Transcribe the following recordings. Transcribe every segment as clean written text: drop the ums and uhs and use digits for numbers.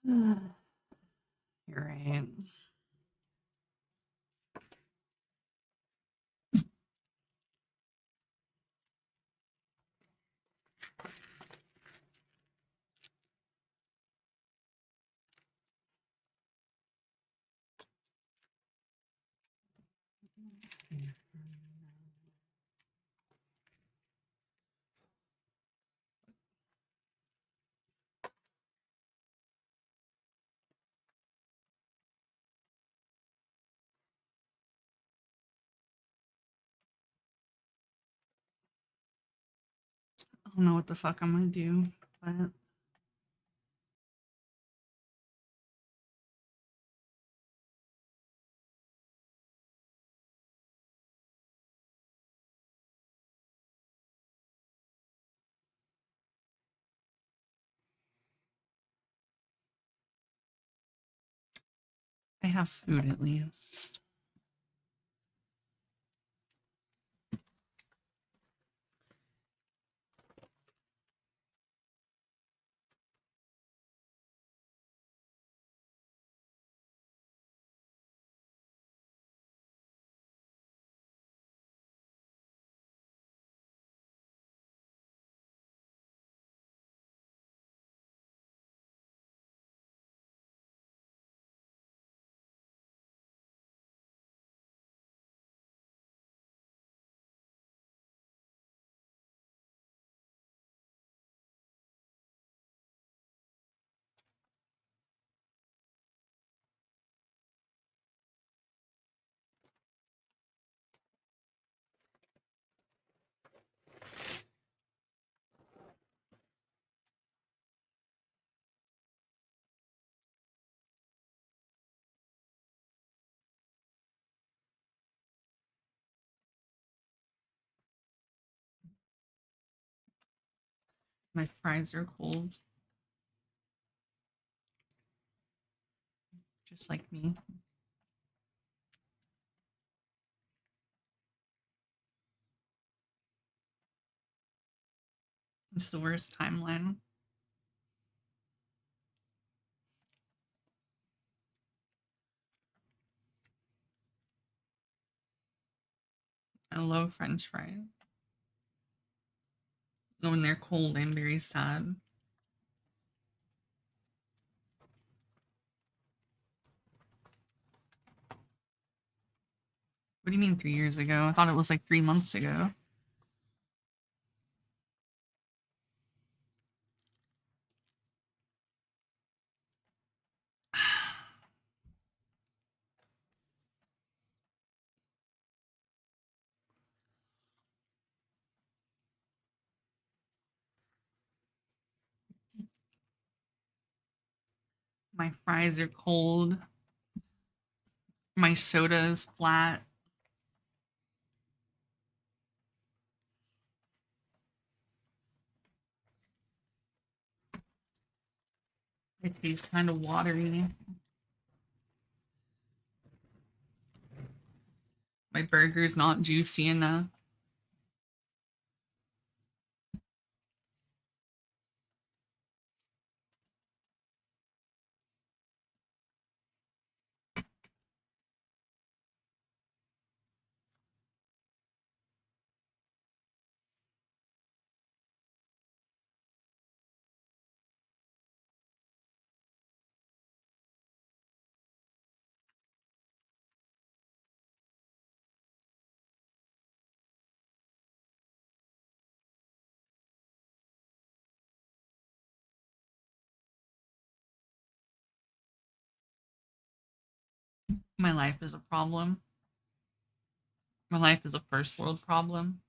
You're right. I don't know what the fuck I'm gonna do, but I have food at least. My fries are cold, just like me. It's the worst timeline. I love French fries. When they're cold, I'm very sad. What do you mean 3 years ago? I thought it was like 3 months ago. My fries are cold. My soda is flat. It tastes kind of watery. My burger's not juicy enough. My life is a problem. My life is a first world problem.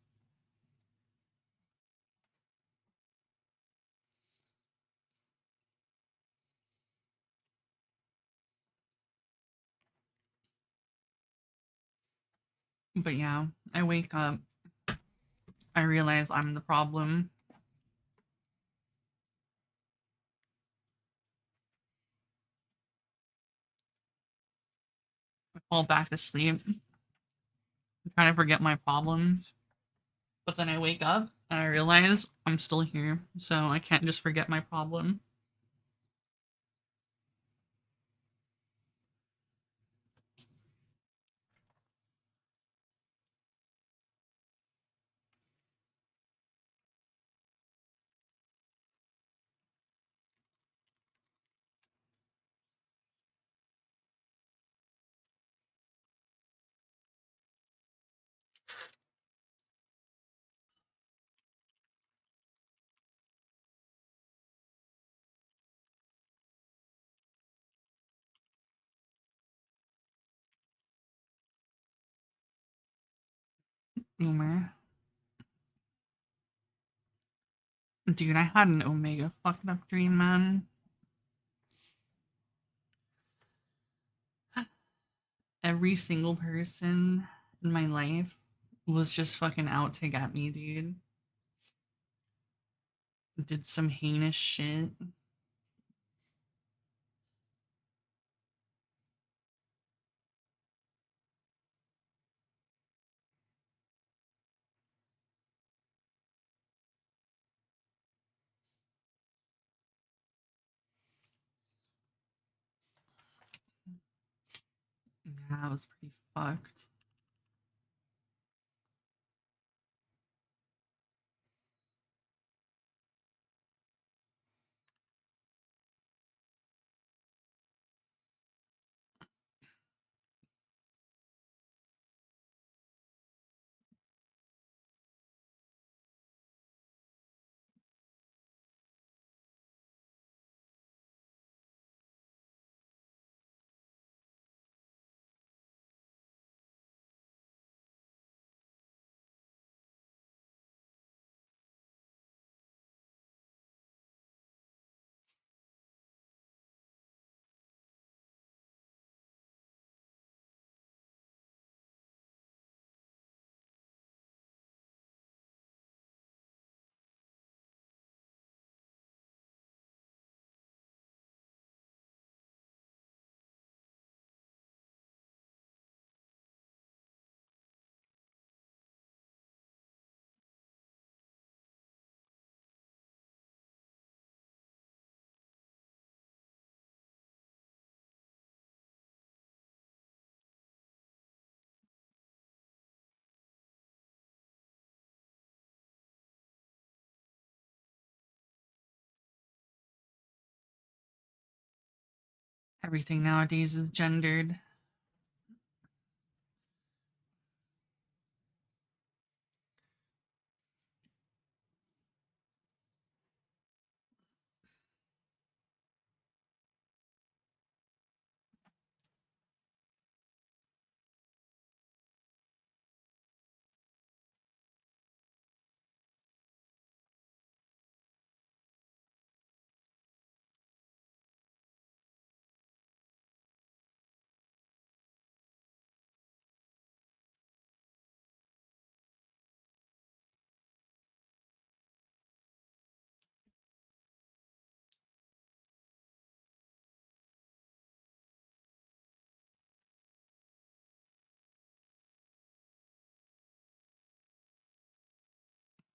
But yeah, I wake up, I realize I'm the problem. I fall back to sleep, I try to forget my problems. But then I wake up and I realize I'm still here. So I can't just forget my problem. Umer. Dude, I had an Omega fucked up dream, man. Every single person in my life was just fucking out to get me, dude. Did some heinous shit. Yeah, it was pretty fucked. Everything nowadays is gendered.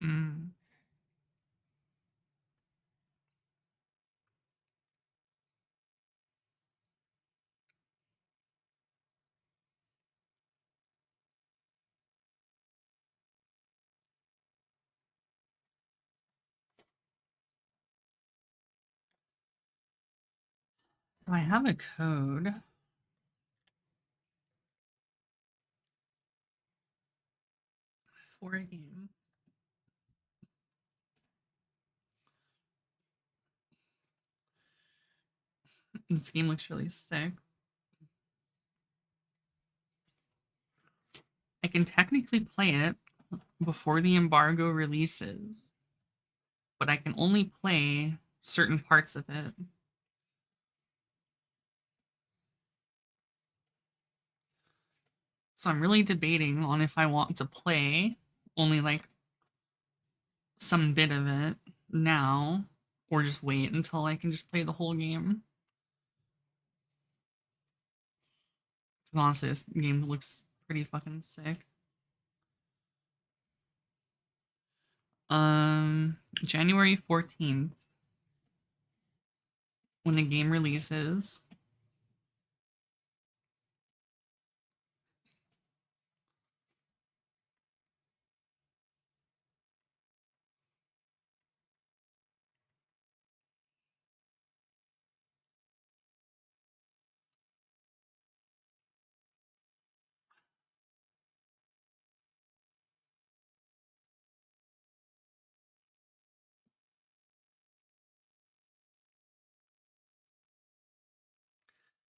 Mm. So I have a code for a game. This game looks really sick. I can technically play it before the embargo releases, but I can only play certain parts of it. So I'm really debating on if I want to play only like some bit of it now or just wait until I can just play the whole game. Because honestly, this game looks pretty fucking sick. January 14th, when the game releases.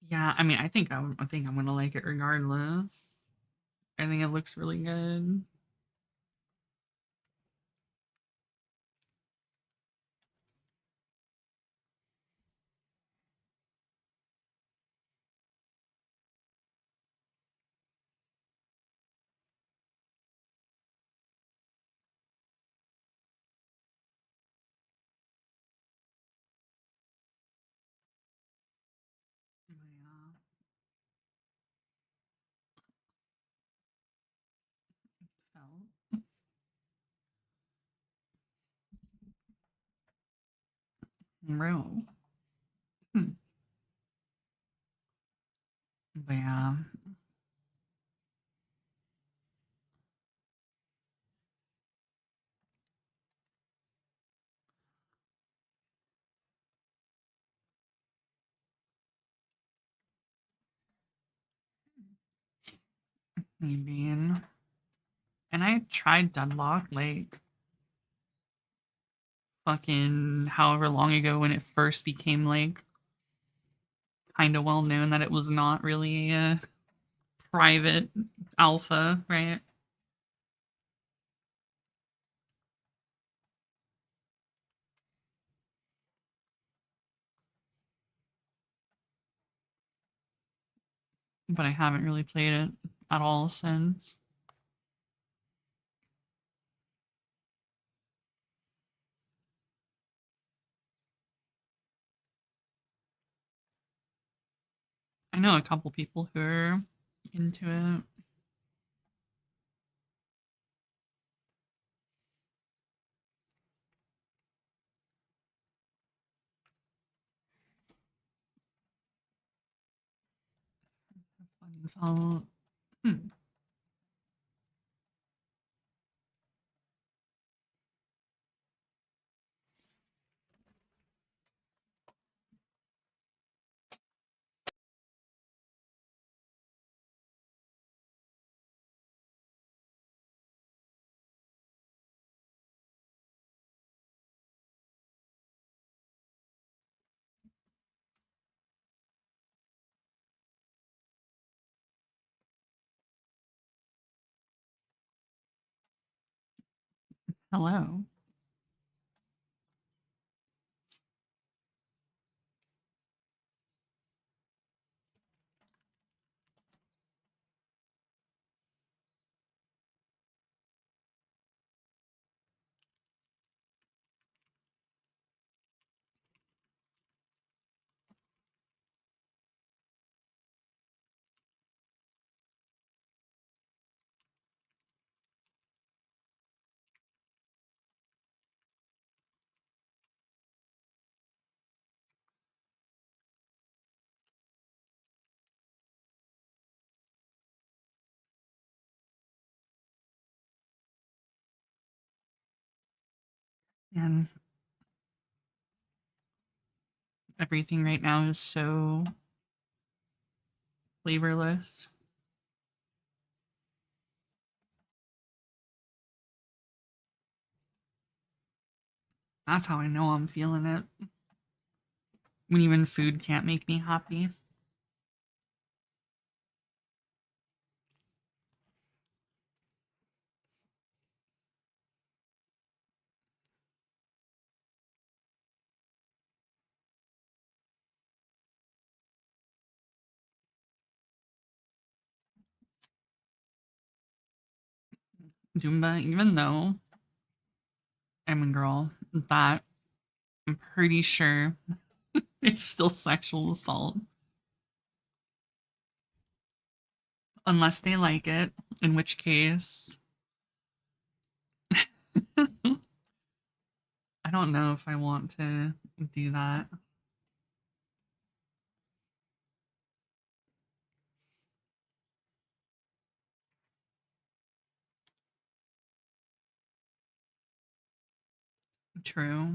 Yeah, I mean, I think I'm gonna like it regardless. I think it looks really good. Bro. Hmm. But yeah, maybe. And I tried Deadlock like fucking however long ago when it first became like kind of well known that it was not really a private alpha, right? But I haven't really played it at all since. I know a couple people who are into it. Fun. Hmm. Hello. And everything right now is so flavorless. That's how I know I'm feeling it. When even food can't make me happy. Doomba, even though I'm a girl, that I'm pretty sure it's still sexual assault. Unless they like it, in which case, I don't know if I want to do that. True.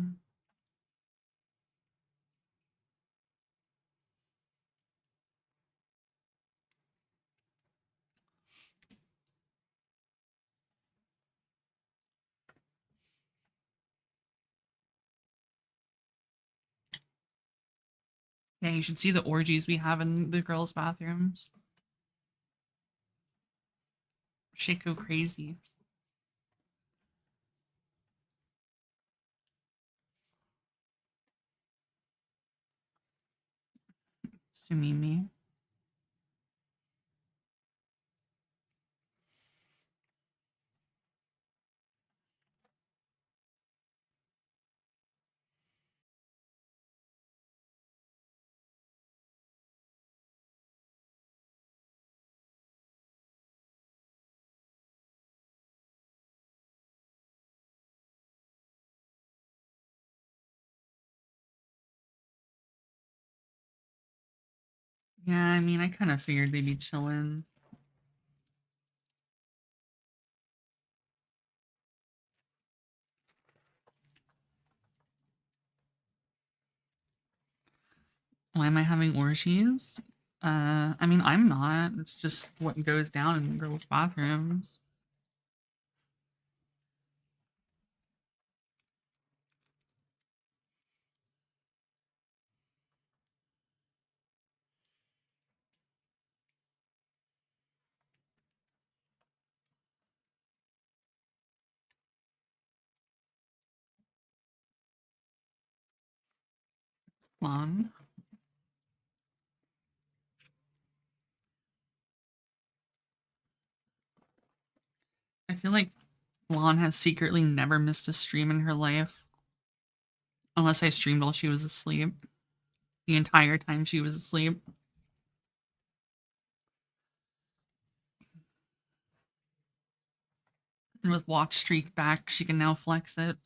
Yeah, you should see the orgies we have in the girls' bathrooms. Shit go crazy. Sumimi. Yeah, I mean, I kind of figured they'd be chilling. Why am I having orgies? I mean, I'm not. It's just what goes down in girls' bathrooms. Long. I feel like Lon has secretly never missed a stream in her life, unless I streamed while she was asleep. The entire time she was asleep. And with watch streak back, she can now flex it.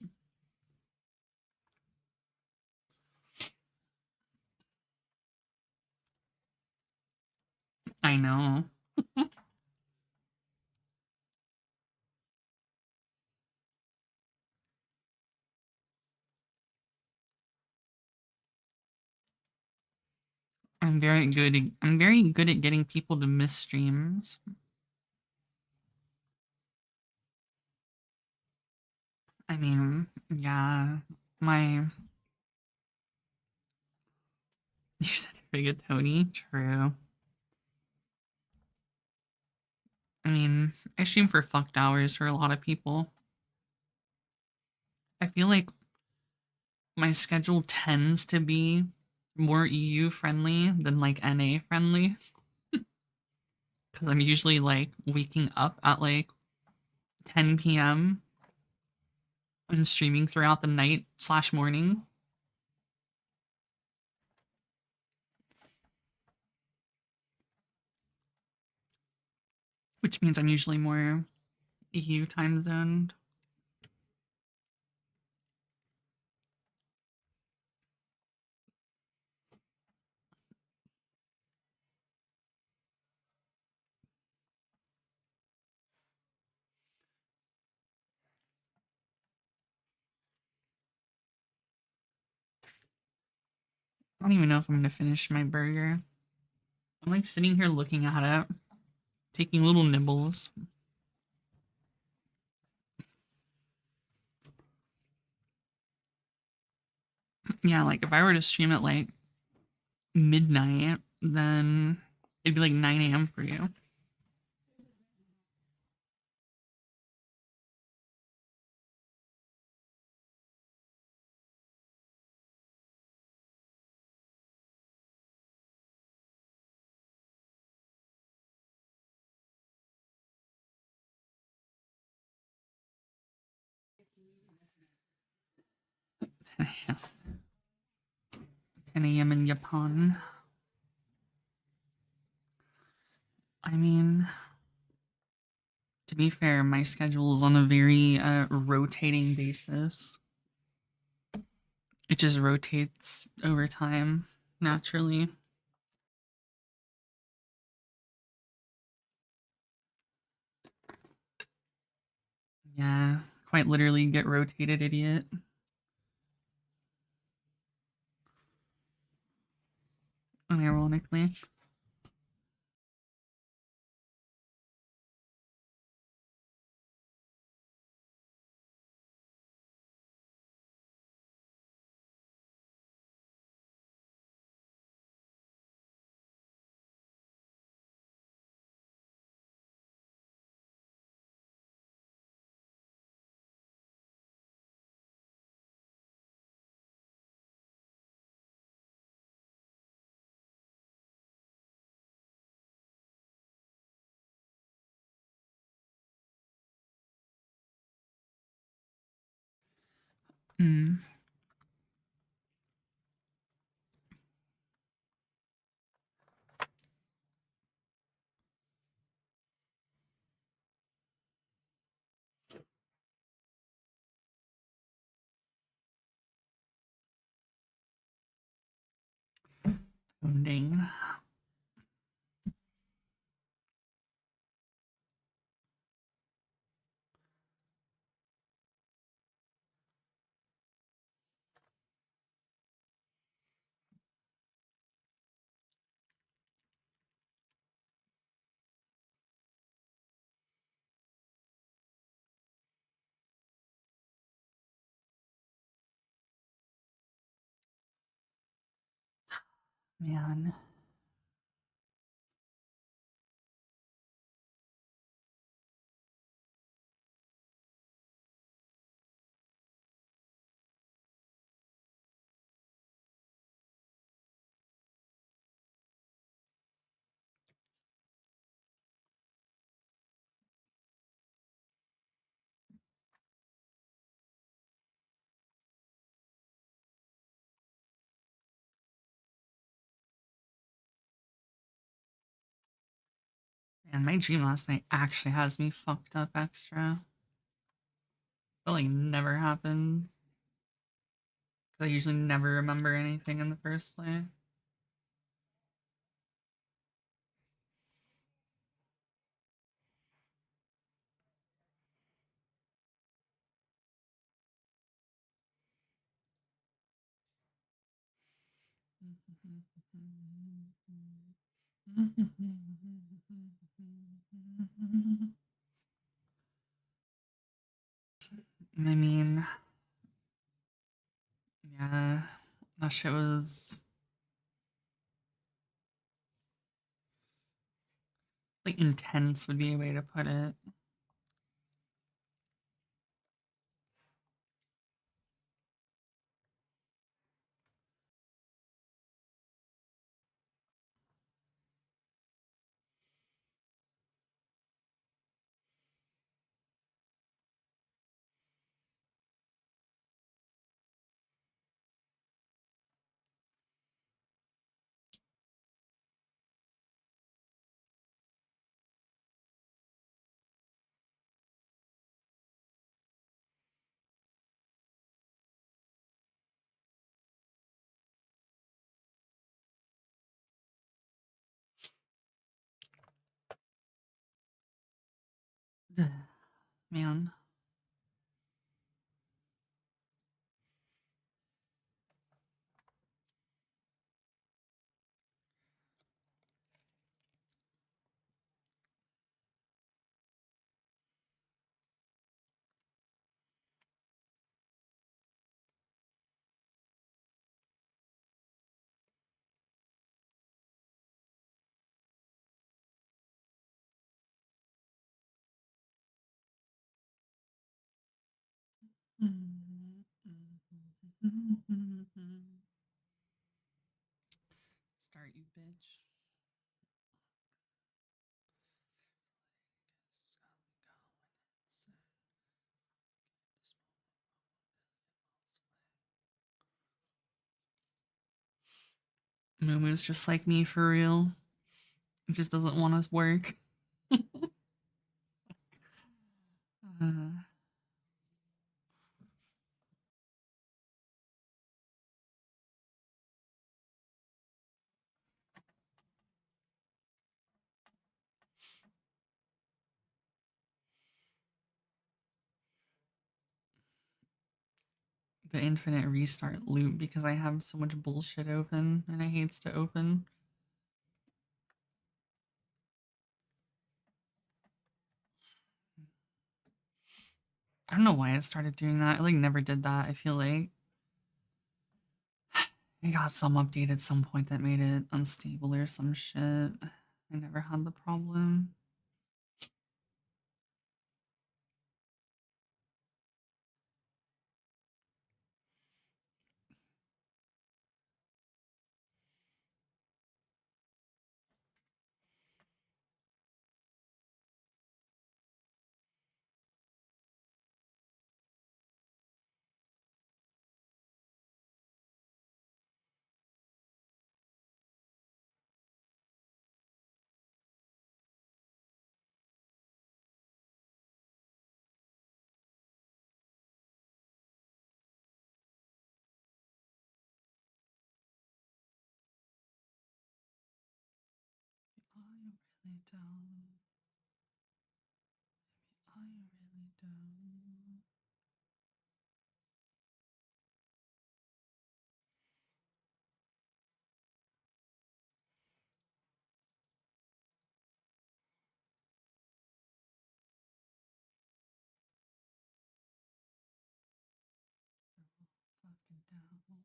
I know. I'm very good at getting people to miss streams. I mean, yeah, my you said rigatoni. True. I mean, I stream for fucked hours for a lot of people. I feel like my schedule tends to be more EU friendly than like NA friendly because I'm usually like waking up at like 10 p.m. and streaming throughout the night slash morning, which means I'm usually more EU time zoned. I don't even know if I'm gonna finish my burger. I'm like sitting here looking at it, taking little nibbles. Yeah, like if I were to stream at like midnight, then it'd be like 9 a.m. for you. Yeah, 10 a.m. in Japan. I mean, to be fair, my schedule is on a very rotating basis. It just rotates over time naturally. Yeah, quite literally get rotated, idiot. Ironically. Mm, ding. Man. Man, my dream last night actually has me fucked up extra. But like never happens. I usually never remember anything in the first place. I mean, yeah, that shit was like intense would be a way to put it. Man. Start, you bitch. Moomoo's just like me for real. It just doesn't want us work. uh, the infinite restart loop because I have so much bullshit open and I hates to open. I don't know why I started doing that. I like never did that. I feel like I got some update at some point that made it unstable or some shit. I never had the problem. I really don't. I really don't. Fucking down.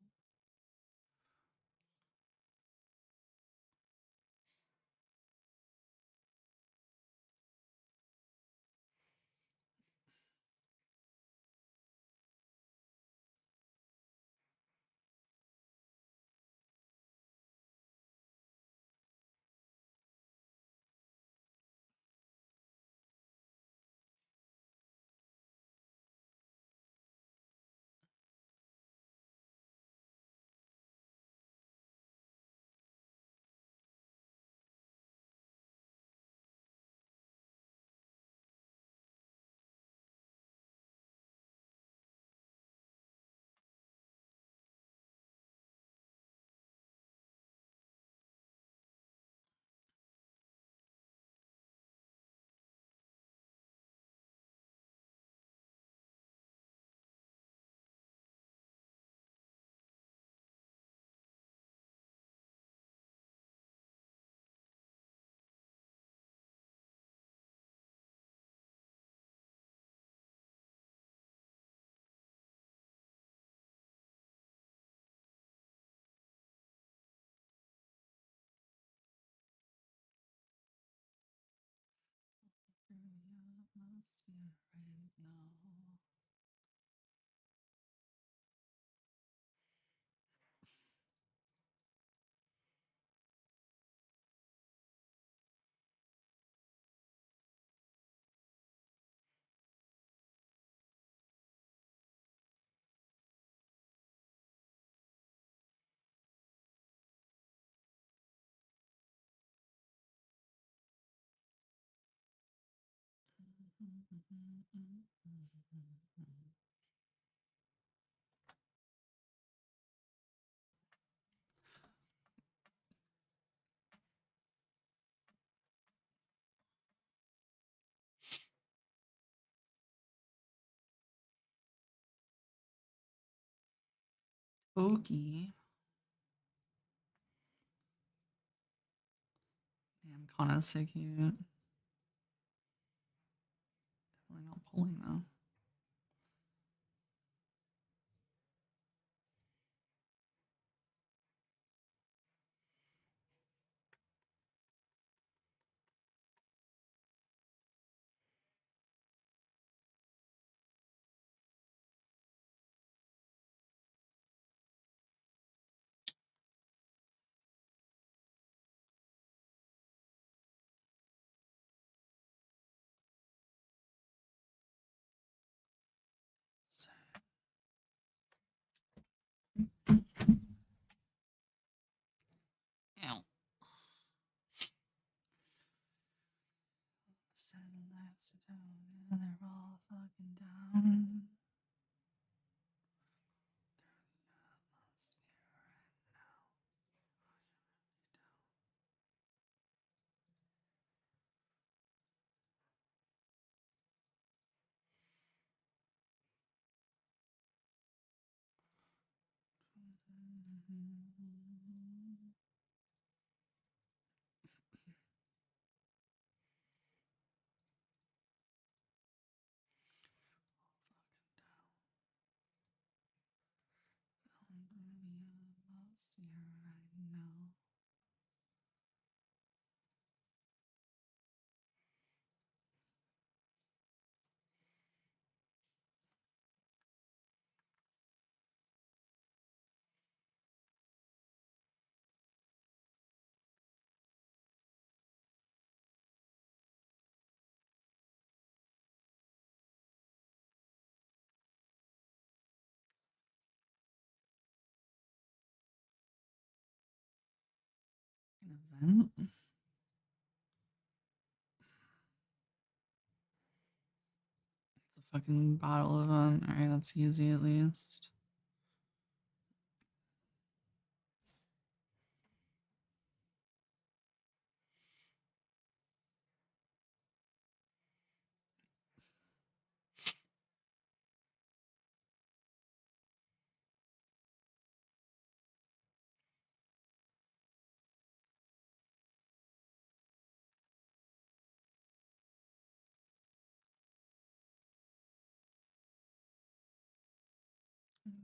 atmosphere right now. Pokey. Damn, Kana's so cute. Definitely not pulling though. Ow. They're all fucking down. An event? It's a fucking bottle event. Alright, that's easy at least.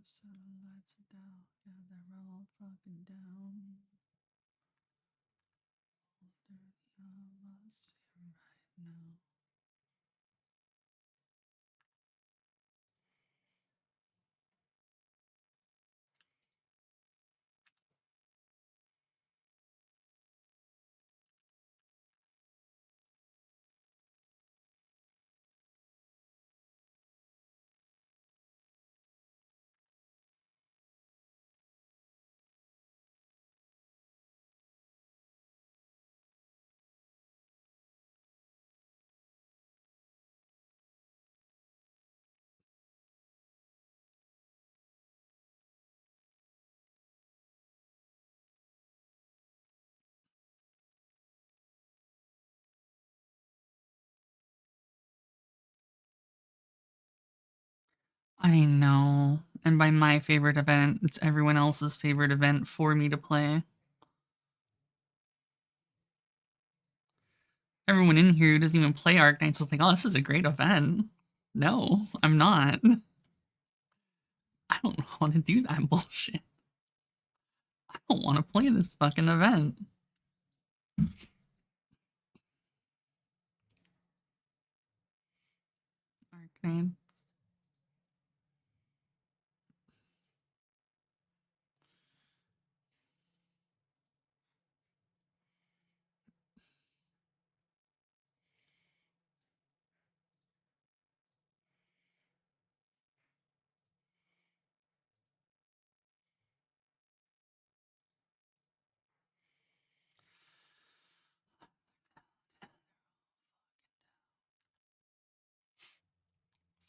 Satellites are down. Yeah, they're all fucking down. They're the atmosphere right now. I know. And by my favorite event, it's everyone else's favorite event for me to play. Everyone in here who doesn't even play Arknights is like, oh, this is a great event. No, I'm not. I don't want to do that bullshit. I don't want to play this fucking event. grenades.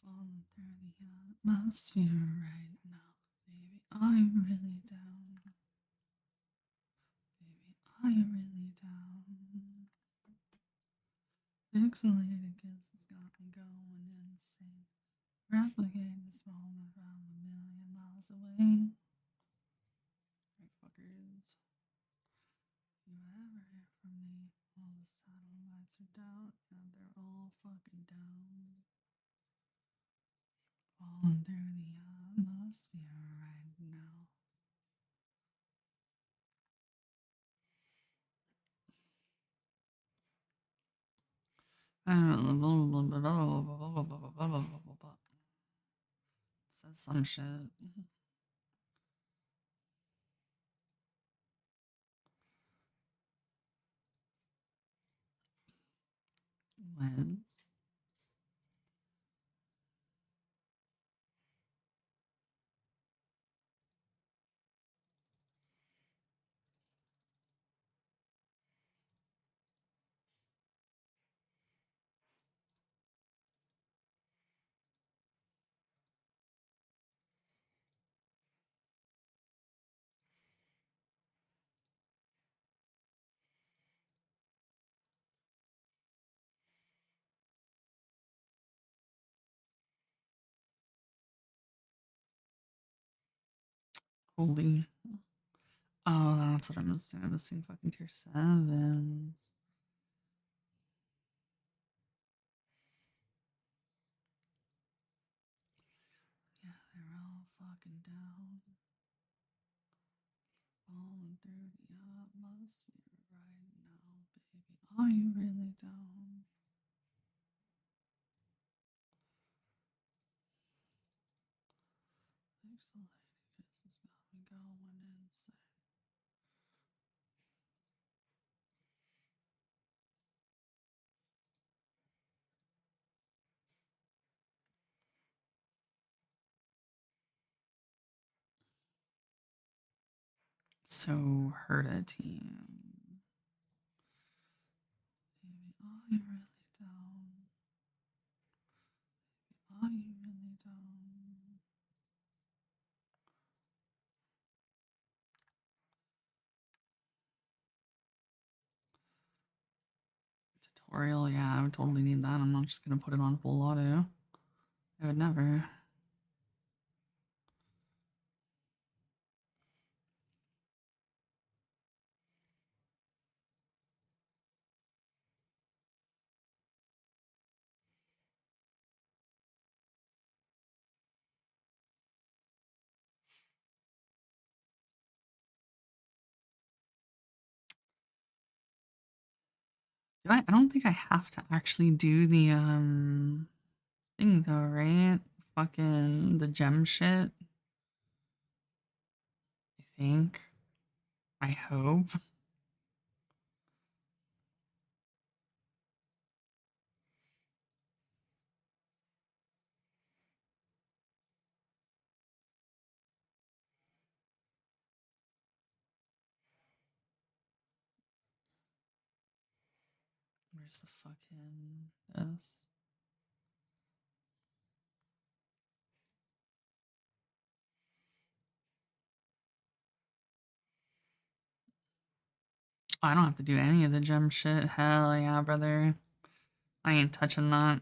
Falling through the atmosphere right now. Baby, are you really down? Baby, are you really down? Pixelated kisses got me going insane. Replicate this moment from a million miles away. Right, fuckers. You ever hear from me? All the satellites are down, and they're all fucking down. Falling through the atmosphere right now. Says some shit. Liz. Holy. Oh, that's what I'm missing. I'm missing fucking tier 7s. Yeah, they're all fucking down. Falling through the atmosphere right now, baby. Are you really down? Pixelated kisses got me going insane. So, Herda team. Baby, are you really down? Are you really down? Tutorial, yeah, I would totally need that. I'm not just gonna put it on full auto. I would never. I don't think I have to actually do the thing though, right? Fucking the gem shit. I think. I hope. Where's the fucking this? I don't have to do any of the gem shit. Hell yeah, brother. I ain't touching that.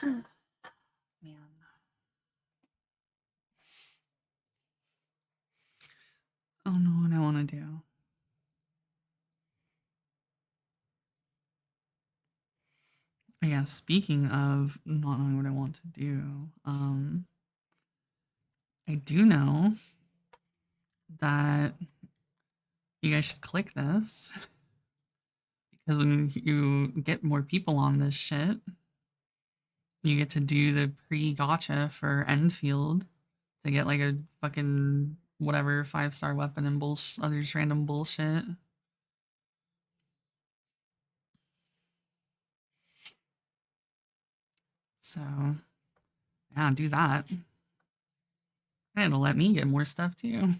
Man. I don't know what I want to do. Yeah, speaking of not knowing what I want to do, I do know that you guys should click this because when you get more people on this shit, you get to do the pre-gotcha for Enfield to get like a fucking whatever 5-star weapon and other just random bullshit. So yeah, do that. And it'll let me get more stuff too.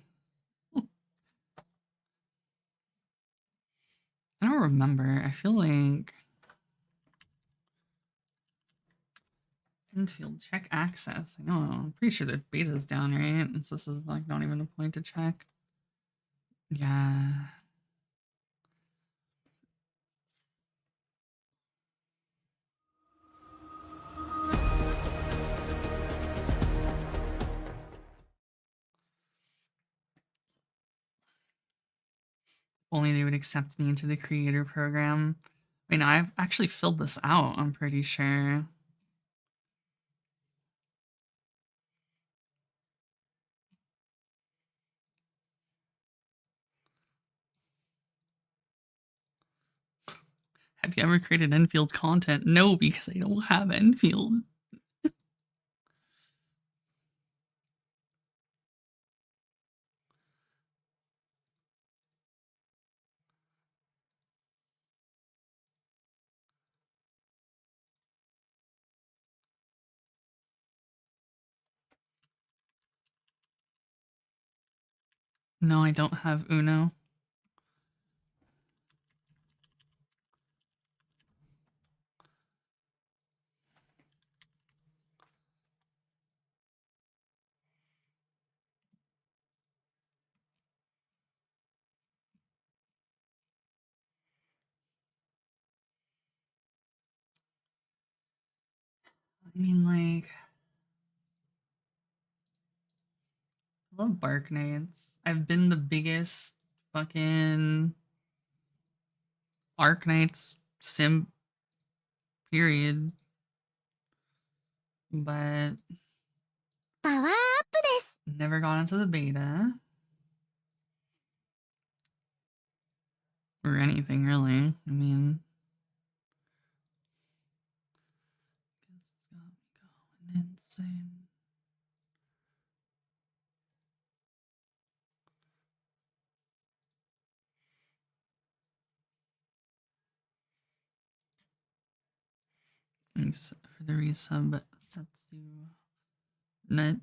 I don't remember. I feel like Enfield check access. I know. I'm pretty sure the beta's down, right? So this is like not even a point to check. Yeah. Only they would accept me into the creator program. I mean, I've actually filled this out, I'm pretty sure. Have you ever created Enfield content? No, because I don't have Enfield. No, I don't have Uno. I mean, like, I love Bark Knights. I've been the biggest fucking Arc Knights sim, period. But never got into the beta or anything really. I mean, it's got me going insane. Thanks for the resub, Setsu Nut.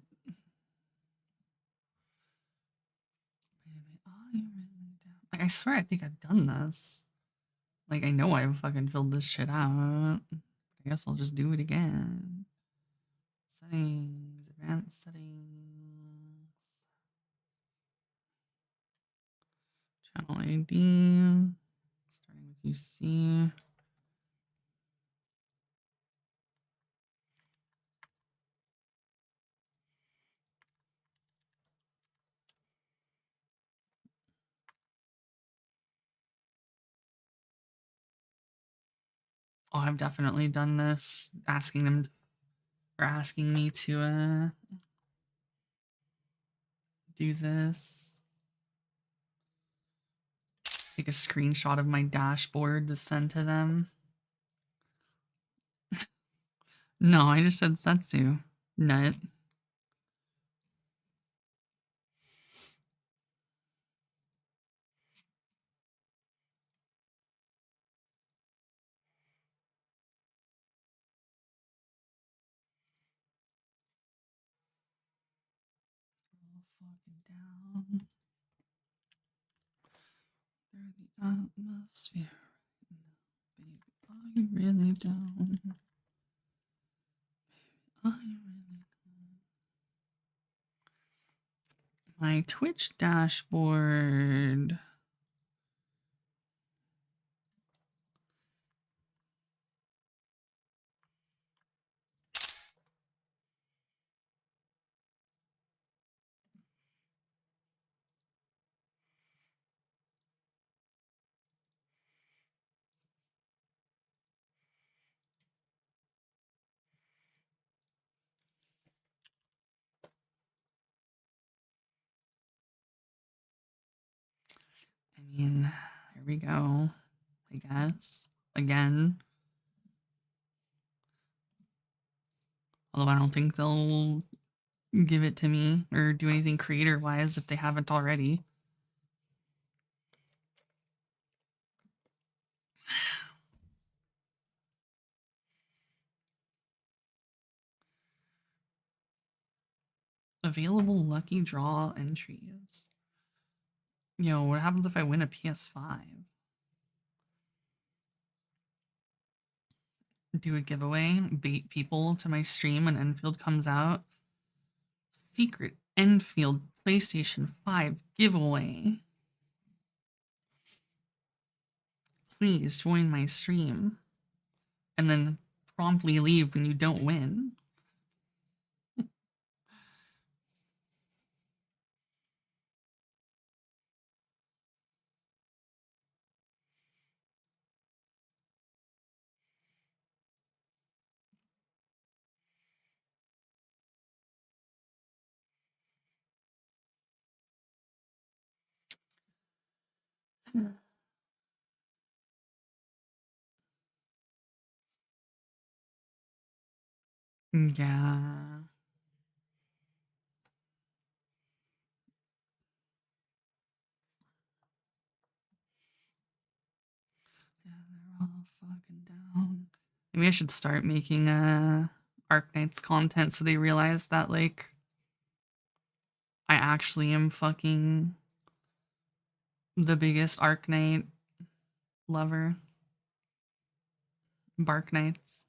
Like, I swear I think I've done this. Like, I know I've fucking filled this shit out. I guess I'll just do it again. Settings, advanced settings. Channel ID. Starting with UC. Oh, I've definitely done this. Asking them or asking me to do this. Take a screenshot of my dashboard to send to them. No, I just said Setsu. Nut. Fucking down through the atmosphere. Baby, are you really down? Are you really down? My Twitch dashboard. mean, here we go, I guess. Again. Although I don't think they'll give it to me or do anything creator-wise if they haven't already. Available lucky draw entries. Yo, what happens if I win a PS5? Do a giveaway, bait people to my stream when Enfield comes out. Secret Enfield PlayStation 5 giveaway. Please join my stream. And then promptly leave when you don't win. Yeah. Yeah, they're all fucking down. Maybe I should start making Arknights content so they realize that like I actually am fucking the biggest Arknight lover. Bark Knights.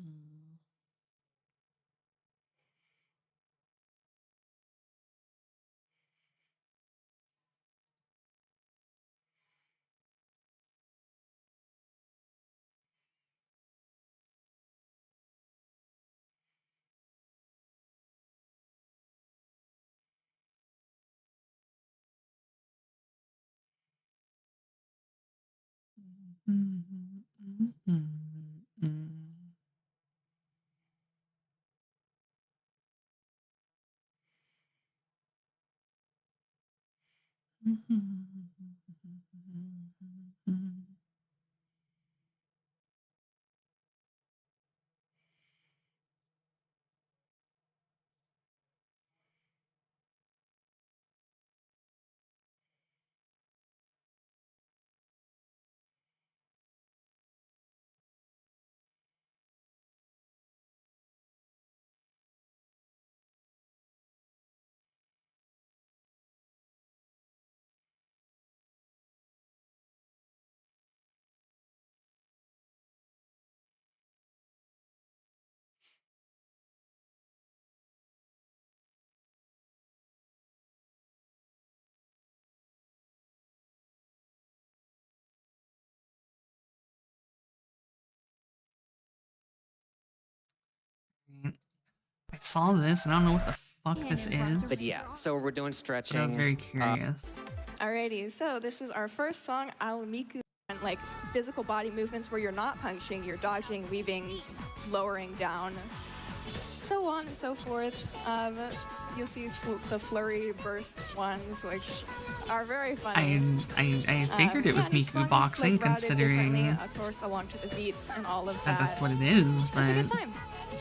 Mm. I saw this and I don't know what the fuck this is. But yeah, so we're doing stretching. But I was very curious. Alrighty, so this is our first song, Alamiku, like physical body movements where you're not punching, you're dodging, weaving, lowering down, so on and so forth. You'll see the flurry burst ones, which are very funny. I figured it was yeah, each Miku song is, boxing, like, routed considering differently, of course, along to the beat and all of that. that's what it is. But It's a good time.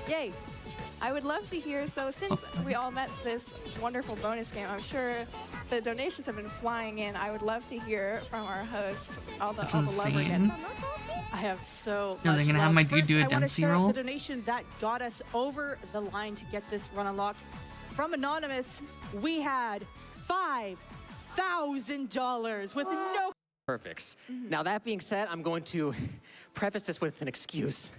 Yay. I would love to hear, so since we all met this wonderful bonus game, I'm sure the donations have been flying in. I would love to hear from our host, all the love insane. again. I have so Yo, much they're gonna love. have my dude First, do a I want to Dempsey share roll? the donation that got us over the line to get this run unlocked. From Anonymous, we had $5,000 with no Perfects. Now, that being said, I'm going to preface this with an excuse.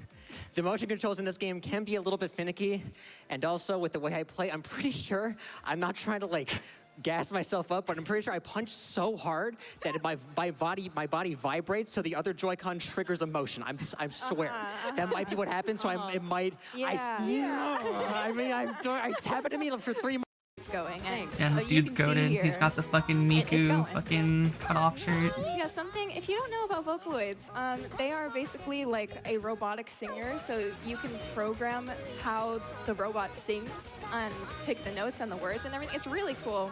The motion controls in this game can be a little bit finicky, and also with the way I play, I'm pretty sure I'm not trying to like gas myself up, but I'm pretty sure I punch so hard that my body vibrates, so the other Joy-Con triggers a motion. I swear that might be what happens. So it might. I mean, it's happened to me for 3 months. It's going. Yeah, this dude's goated. He's got the fucking Miku fucking cutoff shirt. Yeah, something, if you don't know about Vocaloids, they are basically like a robotic singer, so you can program how the robot sings and pick the notes and the words and everything. It's really cool.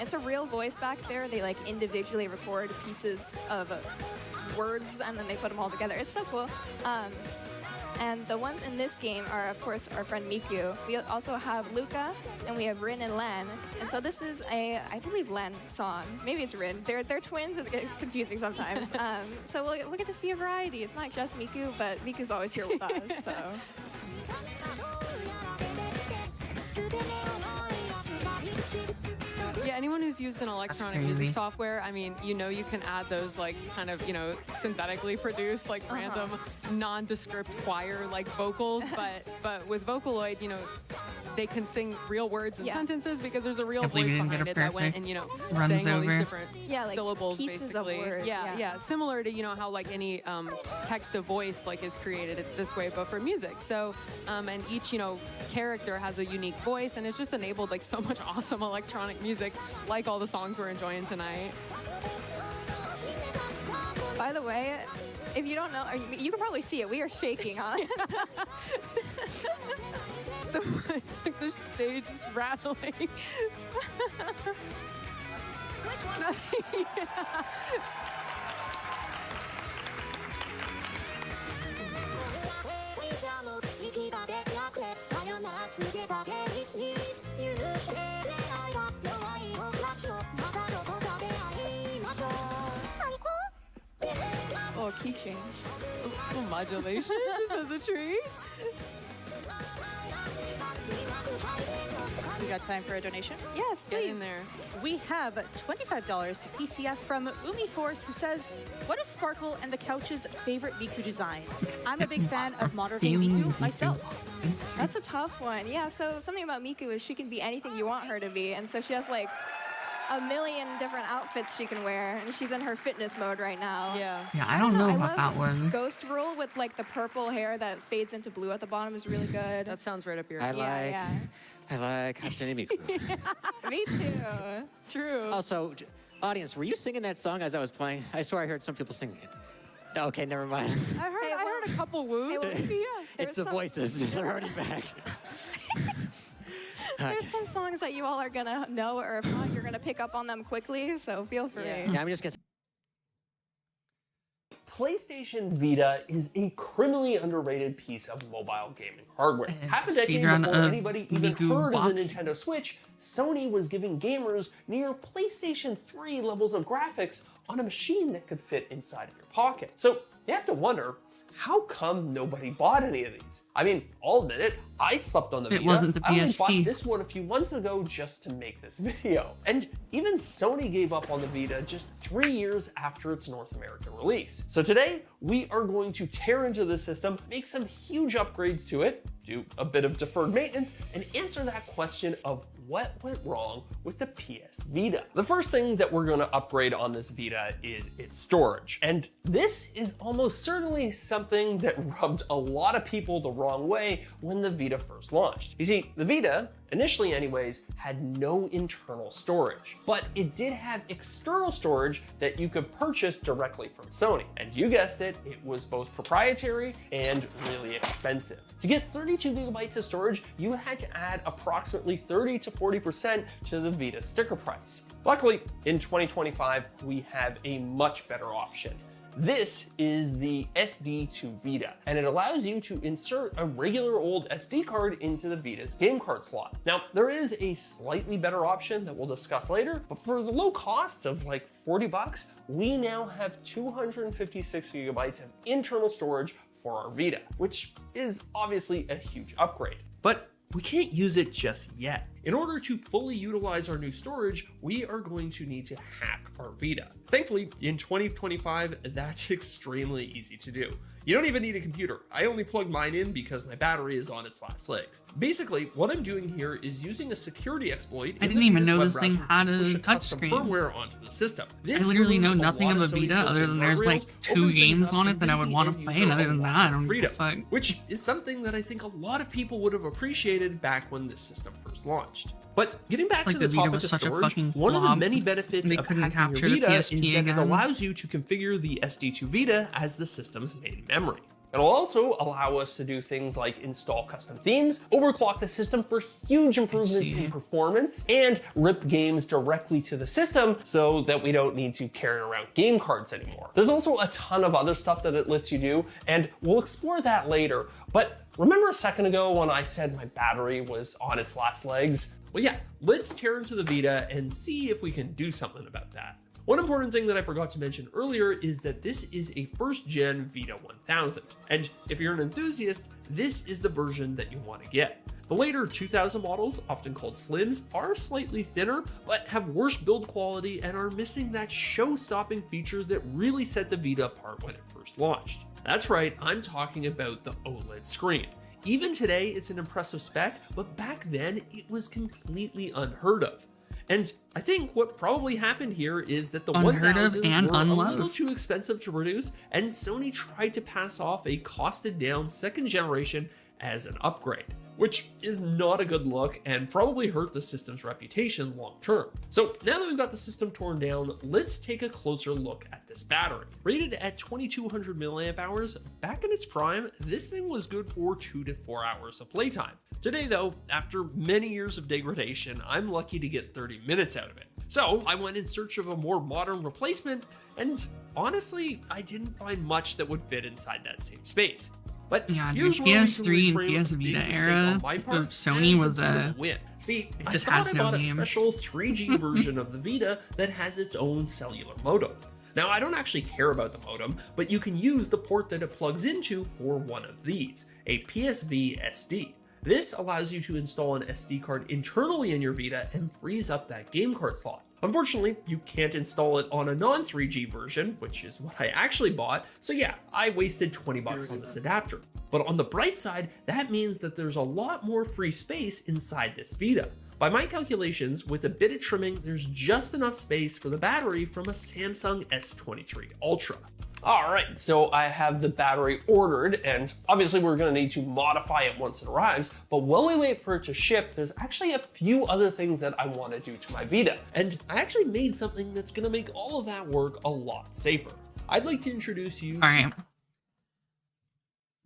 It's a real voice back there. They like individually record pieces of words and then they put them all together. It's so cool. And the ones in this game are, of course, our friend Miku. We also have Luca, and we have Rin and Len. And so this is I believe, Len song. Maybe it's Rin. They're twins. It's confusing sometimes. So we'll get to see a variety. It's not just Miku, but Miku's always here with us. So. Yeah, anyone who's used an electronic music software, I mean, you know, you can add those like kind of, you know, synthetically produced like random nondescript choir like vocals, but with Vocaloid, you know, they can sing real words and sentences because there's a real voice behind it that went and, you know, saying all these different like syllables pieces basically. Of words, yeah, similar to, you know, how like any text to voice like is created, it's this way but for music. So and each, you know, character has a unique voice, and it's just enabled like so much awesome electronic music like all the songs we're enjoying tonight. By the way, if you don't know, you can probably see it. We are shaking, huh? It's like the stage is rattling. Oh, key change. Oh, modulation just as a treat. We got time for a donation? Yes, Get please. in there. We have $25 to PCF from Umi Force, who says, "What is Sparkle and the Couch's favorite Miku design? I'm a big fan of modern day Miku myself." That's a tough one. Yeah, so something about Miku is she can be anything you want her to be, and so she has like a million different outfits she can wear, and she's in her fitness mode right now. Yeah. Yeah, I don't know I about love that one. Ghost Rule with like the purple hair that fades into blue at the bottom is really good. That sounds right up your I alley. like Hatsune Miku. Me too. True. Also, audience, were you singing that song as I was playing? I swear I heard some people singing it. Okay, never mind. I heard a couple woos. Hey, well, Maybe, yeah. It's the voices. They're already back. There's some songs that you all are gonna know, or if not, you're gonna pick up on them quickly, so feel free. Yeah, I'm just gonna. PlayStation Vita is a criminally underrated piece of mobile gaming hardware. It's Half a a decade speedrun before of anybody even Miku heard of the boxing. Nintendo Switch, Sony was giving gamers near PlayStation 3 levels of graphics on a machine that could fit inside of your pocket. So you have to wonder, how come nobody bought any of these? I mean, I'll admit it, I slept on the Vita. wasn't the I only PSP. bought this one a few months ago just to make this video. And even Sony gave up on the Vita just 3 years after its North American release. So today, we are going to tear into the system, make some huge upgrades to it, do a bit of deferred maintenance, and answer that question of what went wrong with the PS Vita. The first thing that we're gonna upgrade on this Vita is its storage. And this is almost certainly something that rubbed a lot of people the wrong way when the Vita first launched. You see, the Vita, initially anyways, had no internal storage, but it did have external storage that you could purchase directly from Sony. And you guessed it, it was both proprietary and really expensive. To get 32 gigabytes of storage, you had to add approximately 30 to 40% to the Vita sticker price. Luckily, in 2025, we have a much better option. This is the SD to Vita, and it allows you to insert a regular old SD card into the Vita's game card slot. Now, there is a slightly better option that we'll discuss later, but for the low cost of like 40 bucks, we now have 256 gigabytes of internal storage for our Vita, which is obviously a huge upgrade. But we can't use it just yet. In order to fully utilize our new storage, we are going to need to hack our Vita. Thankfully, in 2025, that's extremely easy to do. You don't even need a computer. I only plugged mine in because my battery is on its last legs. Basically, what I'm doing here is using a security exploit. I didn't even know this thing had a touchscreen. Firmware onto the system. I literally know nothing of a Vita other than there's like 2 games on it that I would want to play, and other than that, I don't give a fuck. Which is something that I think a lot of people would have appreciated back when this system first launched. But getting back to the topic of storage, one of the many benefits of hacking your Vita is that it allows you to configure the SD2 Vita as the system's main memory. It'll also allow us to do things like install custom themes, overclock the system for huge improvements in performance, and rip games directly to the system so that we don't need to carry around game cards anymore. There's also a ton of other stuff that it lets you do, and we'll explore that later. But remember a second ago when I said my battery was on its last legs? Well, yeah, let's tear into the Vita and see if we can do something about that. One important thing that I forgot to mention earlier is that this is a first-gen Vita 1000, and if you're an enthusiast, this is the version that you want to get. The later 2000 models, often called Slims, are slightly thinner, but have worse build quality and are missing that show-stopping feature that really set the Vita apart when it first launched. That's right, I'm talking about the OLED screen. Even today, it's an impressive spec, but back then, it was completely unheard of. And I think what probably happened here is that the 1000s were a little too expensive to produce, and Sony tried to pass off a costed down second generation as an upgrade, which is not a good look and probably hurt the system's reputation long term. So now that we've got the system torn down, let's take a closer look at this battery. Rated at 2200 milliamp hours, back in its prime, this thing was good for 2 to 4 hours of playtime. Today though, after many years of degradation, I'm lucky to get 30 minutes out of it. So I went in search of a more modern replacement, and honestly, I didn't find much that would fit inside that same space. But yeah, the PS3 and PS Vita era of Sony was a win. See, it just I has no bought a names. special 3G version of the Vita that has its own cellular modem. Now, I don't actually care about the modem, but you can use the port that it plugs into for one of these, a PSV SD. This allows you to install an SD card internally in your Vita and frees up that game card slot. Unfortunately, you can't install it on a non-3G version, which is what I actually bought, so yeah, I wasted 20 bucks on this adapter. But on the bright side, that means that there's a lot more free space inside this Vita. By my calculations, with a bit of trimming, there's just enough space for the battery from a Samsung S23 Ultra. All right, so I have the battery ordered, and obviously we're gonna need to modify it once it arrives, but while we wait for it to ship, there's actually a few other things that I wanna do to my Vita. And I actually made something that's gonna make all of that work a lot safer. I'd like to introduce you All right.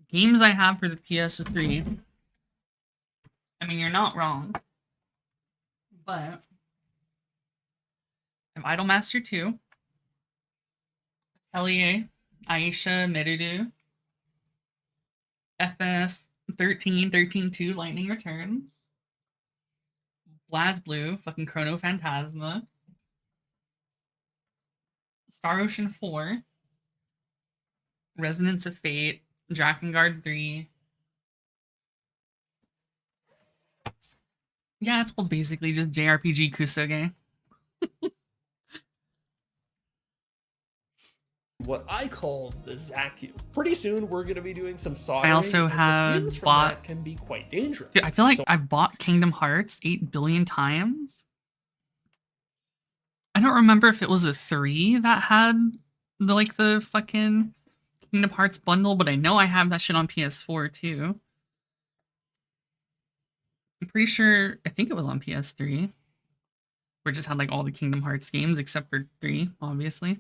Games I have for the PS3. I mean, you're not wrong. But I have Idolmaster 2. Atelier, Aisha, Merudu, FF 13, 13-2, Lightning Returns, BlazBlue, fucking Chrono Phantasma, Star Ocean 4, Resonance of Fate, Drakengard 3. Yeah, it's all basically just JRPG Kusoge. What I call the Zaku. Pretty soon we're going to be doing some soldering. I also have bought that can be quite dangerous. Dude, I feel like I bought Kingdom Hearts 8 billion times. I don't remember if it was a 3 that had the fucking Kingdom Hearts bundle, but I know I have that shit on PS4 too. I'm pretty sure, I think it was on PS3. Where it just had like all the Kingdom Hearts games except for 3, obviously.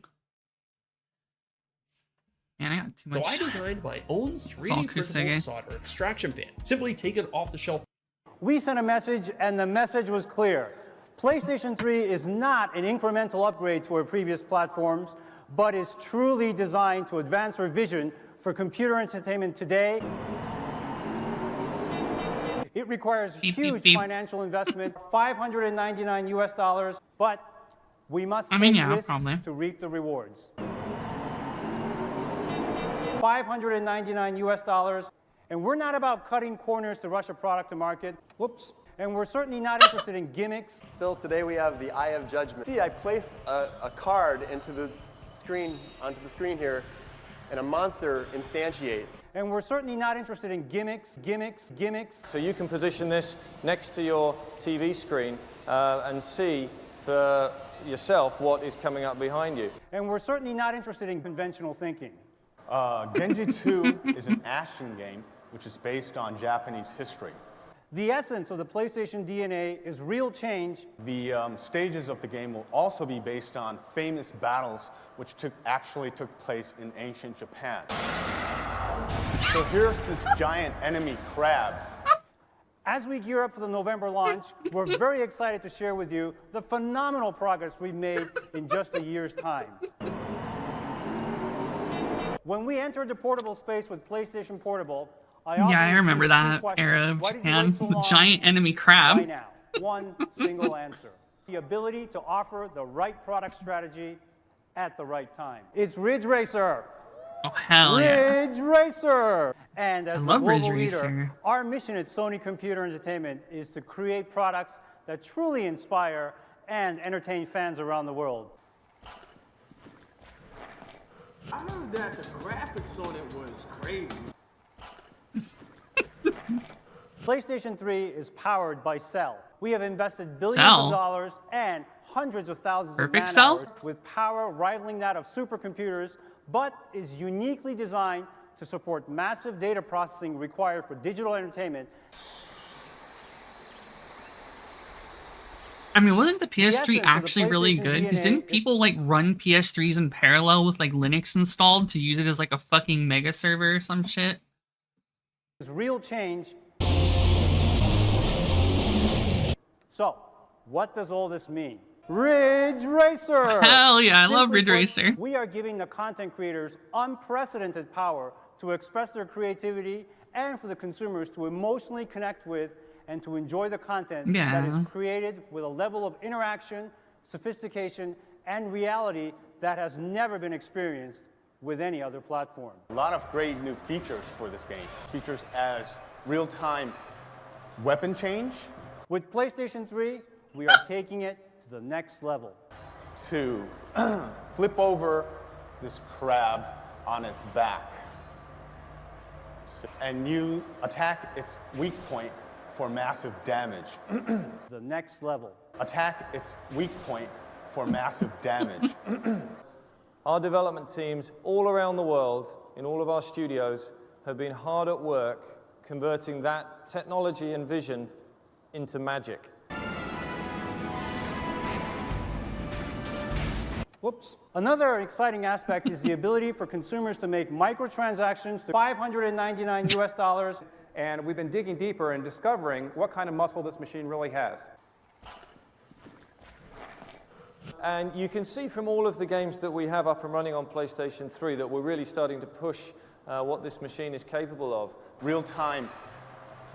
Man, I got too much. So I designed my own 3D printable solder extraction fan. Simply take it off the shelf. We sent a message, and the message was clear. PlayStation 3 is not an incremental upgrade to our previous platforms, but is truly designed to advance our vision for computer entertainment today. It requires huge financial investment, $599 US, but we must take risks to reap the rewards. $599 US, and we're not about cutting corners to rush a product to market. Whoops. And we're certainly not interested in gimmicks. Phil, today we have the Eye of Judgment. See, I place a card onto the screen here, and a monster instantiates. And we're certainly not interested in gimmicks. So you can position this next to your TV screen and see for yourself what is coming up behind you. And we're certainly not interested in conventional thinking. Genji 2 is an action game which is based on Japanese history. The essence of the PlayStation DNA is real change. The stages of the game will also be based on famous battles which actually took place in ancient Japan. So here's this giant enemy crab. As we gear up for the November launch, we're very excited to share with you the phenomenal progress we've made in just a year's time. When we entered the portable space with PlayStation Portable, I remember that era of Japan. The giant enemy crab. Why now? One single answer. The ability to offer the right product strategy at the right time. It's Ridge Racer. Oh, hell yeah. Ridge Racer! And as I the love global Ridge leader, Racer. our mission at Sony Computer Entertainment is to create products that truly inspire and entertain fans around the world. I heard that the graphics on it was crazy. PlayStation 3 is powered by Cell. We have invested billions Cell? of dollars and hundreds of thousands Perfect of Cell? man-hours with power rivaling that of supercomputers, but is uniquely designed to support massive data processing required for digital entertainment. I mean, wasn't the PS3 essence of the actually really PlayStation good? Because DNA didn't people like run PS3s in parallel with like Linux installed to use it as like a fucking mega server or some shit? Is real change. So, what does all this mean? Ridge Racer! Hell yeah, I Simply love Ridge put, Racer. We are giving the content creators unprecedented power to express their creativity and for the consumers to emotionally connect with and to enjoy the content that is created with a level of interaction, sophistication, and reality that has never been experienced with any other platform. A lot of great new features for this game. Features as real-time weapon change. With PlayStation 3, we are taking it to the next level. To flip over this crab on its back. And you attack its weak point for massive damage. The next level. Attack its weak point for massive damage. Our development teams all around the world, in all of our studios, have been hard at work converting that technology and vision into magic. Whoops. Another exciting aspect is the ability for consumers to make microtransactions to $599 US. And we've been digging deeper and discovering what kind of muscle this machine really has. And you can see from all of the games that we have up and running on PlayStation 3 that we're really starting to push what this machine is capable of. Real-time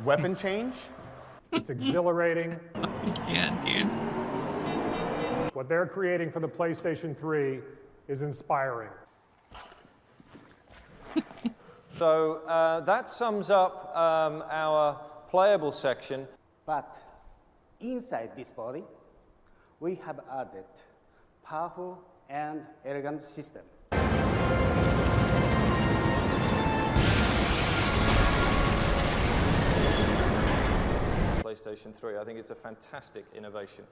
weapon change. It's exhilarating. Yeah, dude. What they're creating for the PlayStation 3 is inspiring. So that sums up our playable section. But inside this body, we have added powerful and elegant system. PlayStation 3, I think it's a fantastic innovation.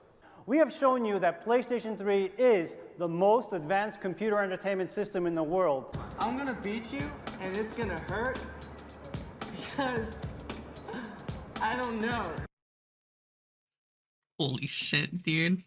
We have shown you that PlayStation 3 is the most advanced computer entertainment system in the world. I'm gonna beat you, and it's gonna hurt because I don't know. Holy shit, dude.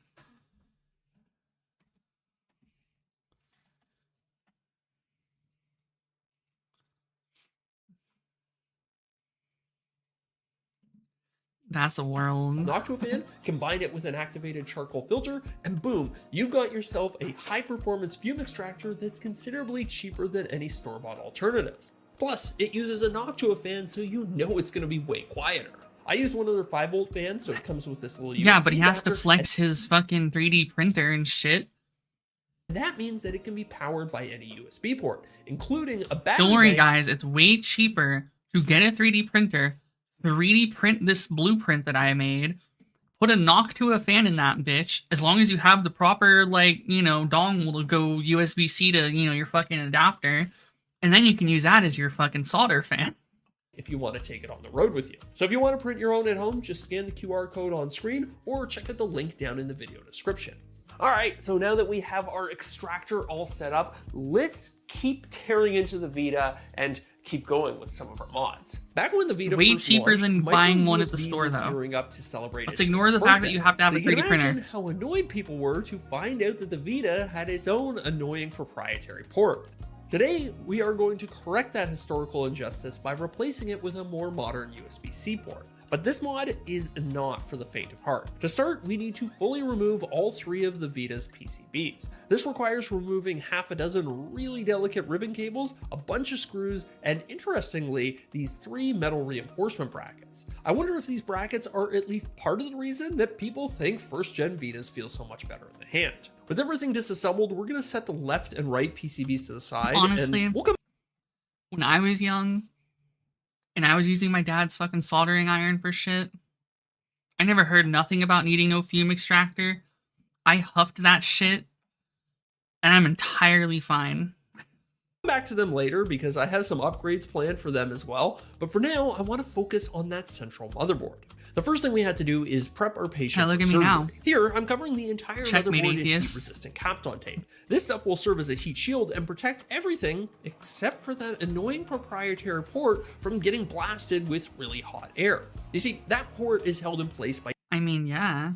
That's a world. Noctuafan, combine it with an activated charcoal filter, and boom, you've got yourself a high-performance fume extractor that's considerably cheaper than any store-bought alternatives. Plus, it uses a Noctuafan, so you know it's going to be way quieter. I use one of their 5-volt fans, so it comes with this little USB Yeah, but he has to adapter, flex his fucking 3D printer and shit. and that means that it can be powered by any USB port, including a battery Don't worry, bank. guys. It's way cheaper to get a 3D printer 3D print this blueprint that I made, put a knock to a fan in that bitch, as long as you have the proper, like, you know, dongle to go USB-C to, you know, your fucking adapter, and then you can use that as your fucking solder fan. If you want to take it on the road with you. So if you want to print your own at home, just scan the QR code on screen or check out the link down in the video description. All right, so now that we have our extractor all set up, let's keep tearing into the Vita and keep going with some of our mods. Back when the Vita way first cheaper launched, than buying one at the microUSB store, was though. gearing up to celebrate Let's its ignore the fact that you have to have so a you can 3D printer. imagine how annoyed people were to find out that the Vita had its own annoying proprietary port. Today, we are going to correct that historical injustice by replacing it with a more modern USB-C port. But this mod is not for the faint of heart. To start, we need to fully remove all 3 of the Vita's PCBs. This requires removing half a dozen really delicate ribbon cables, a bunch of screws, and interestingly, these 3 metal reinforcement brackets. I wonder if these brackets are at least part of the reason that people think first-gen Vitas feel so much better in the hand. With everything disassembled, we're gonna set the left and right PCBs to the side. Honestly, and we'll come when I was young, and I was using my dad's fucking soldering iron for shit, I never heard nothing about needing no fume extractor. I huffed that shit, and I'm entirely fine. back to them later because I have some upgrades planned for them as well, but for now, I want to focus on that central motherboard. The first thing we had to do is prep our patient look for at me surgery. now. Here, I'm covering the entire Checkmate, motherboard in atheist. heat-resistant Kapton tape. This stuff will serve as a heat shield and protect everything except for that annoying proprietary port from getting blasted with really hot air. You see, that port is held in place by yeah.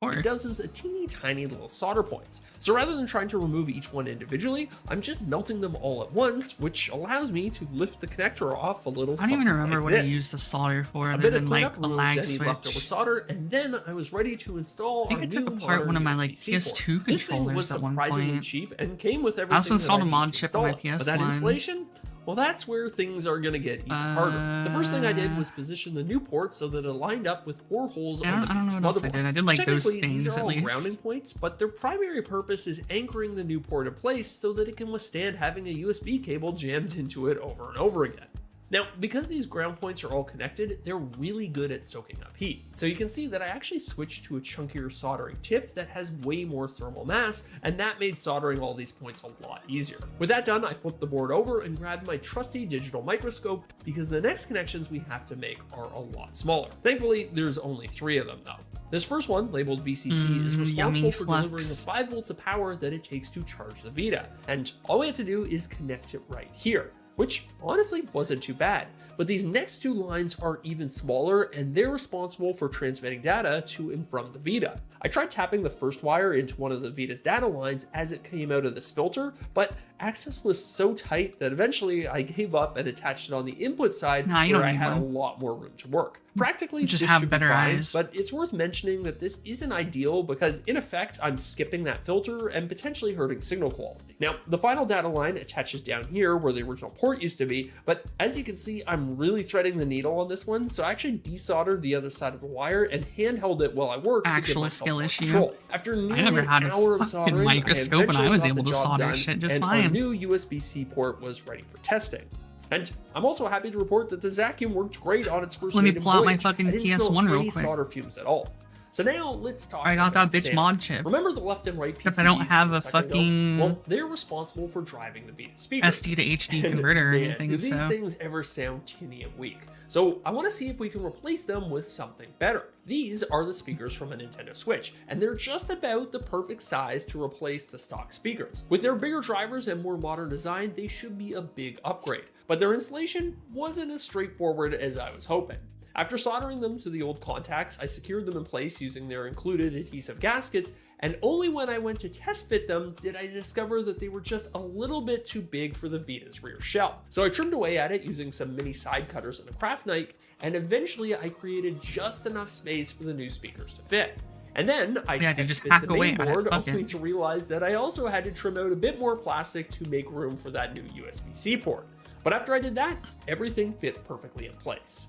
Of course. dozens of teeny tiny little solder points. So rather than trying to remove each one individually, I'm just melting them all at once, which allows me to lift the connector off a little. I don't even remember like what this. I used the solder for, A other bit of than like cleanup a removed lag any leftover switch. solder, and then I was ready to install I think our I took new apart one of my like USB-C port. PS2 This thing was controllers at one surprisingly point. cheap and came with everything. I also installed that a I mod need to chip on my install it. But that PS1. installation, well, that's where things are going to get even harder. The first thing I did was position the new port so that it lined up with 4 holes on the I don't know Vita's what else I motherboard. did. I did like those Technically, things these are at all least. grounding points, but their primary purpose is anchoring the new port in place so that it can withstand having a USB cable jammed into it over and over again. Now, because these ground points are all connected, they're really good at soaking up heat. So you can see that I actually switched to a chunkier soldering tip that has way more thermal mass, and that made soldering all these points a lot easier. With that done, I flipped the board over and grabbed my trusty digital microscope because the next connections we have to make are a lot smaller. Thankfully, there's only 3 of them though. This first one, labeled VCC, is responsible yummy for flux. delivering the 5 volts of power that it takes to charge the Vita. And all we have to do is connect it right here, which honestly wasn't too bad. But these next 2 lines are even smaller, and they're responsible for transmitting data to and from the Vita. I tried tapping the first wire into one of the Vita's data lines as it came out of this filter, but access was so tight that eventually I gave up and attached it on the input side Nah, you where don't I need had a one. lot more room to work. Practically, Just this have should better be fine, eyes. but it's worth mentioning that this isn't ideal because in effect, I'm skipping that filter and potentially hurting signal quality. Now, the final data line attaches down here where the original port used to be, but as you can see, I'm really threading the needle on this one, so I actually desoldered the other side of the wire and handheld it while I worked to give Actual myself skill more issue. control. After nearly I never had an a hour of fucking soldering, microscope and I eventually was got able the to job solder done, shit just and fine. our new USB-C port was ready for testing. And I'm also happy to report that the vacuum worked great on its first Let me maiden plot my voyage. fucking I didn't PS1 smell real any quick. solder fumes at all. So now let's talk I got about that bitch sound. mod chip. Remember the left and right Except I don't PCBs have from a second ago? fucking Well, they're responsible for driving the Vita speakers. SD to HD And converter or man, anything, do these so. things ever sound tinny and weak? So I want to see if we can replace them with something better. These are the speakers from a Nintendo Switch, and they're just about the perfect size to replace the stock speakers. With their bigger drivers and more modern design, they should be a big upgrade, but their installation wasn't as straightforward as I was hoping. After soldering them to the old contacts, I secured them in place using their included adhesive gaskets, and only when I went to test fit them did I discover that they were just a little bit too big for the Vita's rear shell. So I trimmed away at it using some mini side cutters and a craft knife, and eventually I created just enough space for the new speakers to fit. And then I Yeah, dude, test just fit hack the away main at it, board fuck only it. to realize that I also had to trim out a bit more plastic to make room for that new USB-C port. But after I did that, everything fit perfectly in place.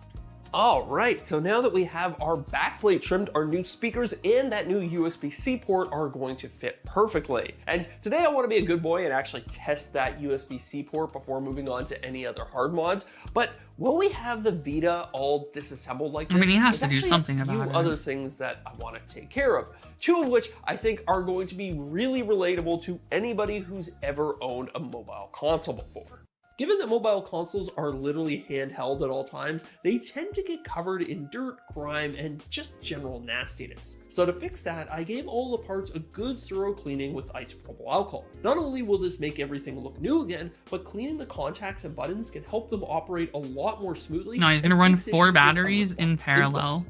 All right, so now that we have our backplate trimmed, our new speakers and that new USB-C port are going to fit perfectly. And today I want to be a good boy and actually test that USB-C port before moving on to any other hard mods. But when we have the Vita all disassembled like this, I mean, he has to there's do actually something a few about it. other things that I want to take care of. Two of which I think are going to be really relatable to anybody who's ever owned a mobile console before. Given that mobile consoles are literally handheld at all times, they tend to get covered in dirt, grime, and just general nastiness. So to fix that, I gave all the parts a good thorough cleaning with isopropyl alcohol. Not only will this make everything look new again, but cleaning the contacts and buttons can help them operate a lot more smoothly. No, he's gonna run 4 batteries in parallel.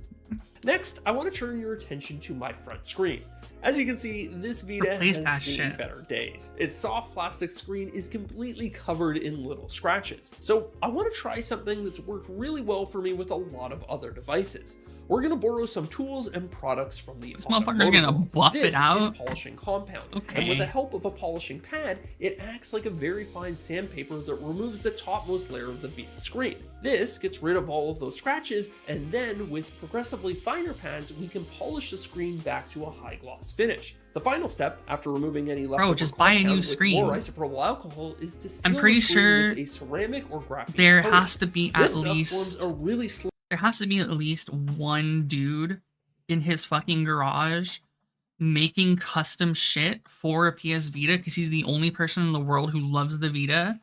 Next, I want to turn your attention to my front screen. As you can see, this Vita has seen better days. Its soft plastic screen is completely covered in little scratches. So I want to try something that's worked really well for me with a lot of other devices. We're gonna borrow some tools and products from the This motherfucker's gonna buff it out. This is polishing compound, and with the help of a polishing pad, it acts like a very fine sandpaper that removes the topmost layer of the Vita screen. This gets rid of all of those scratches, and then with progressively finer pads, we can polish the screen back to a high gloss finish. The final step, after removing any leftover just buy a new compound with screen. more isopropyl alcohol, is to seal I'm pretty the screen sure with a ceramic or graphite there coating. has to be This at stuff least forms a really slow there has to be at least one dude in his fucking garage making custom shit for a PS Vita because he's the only person in the world who loves the Vita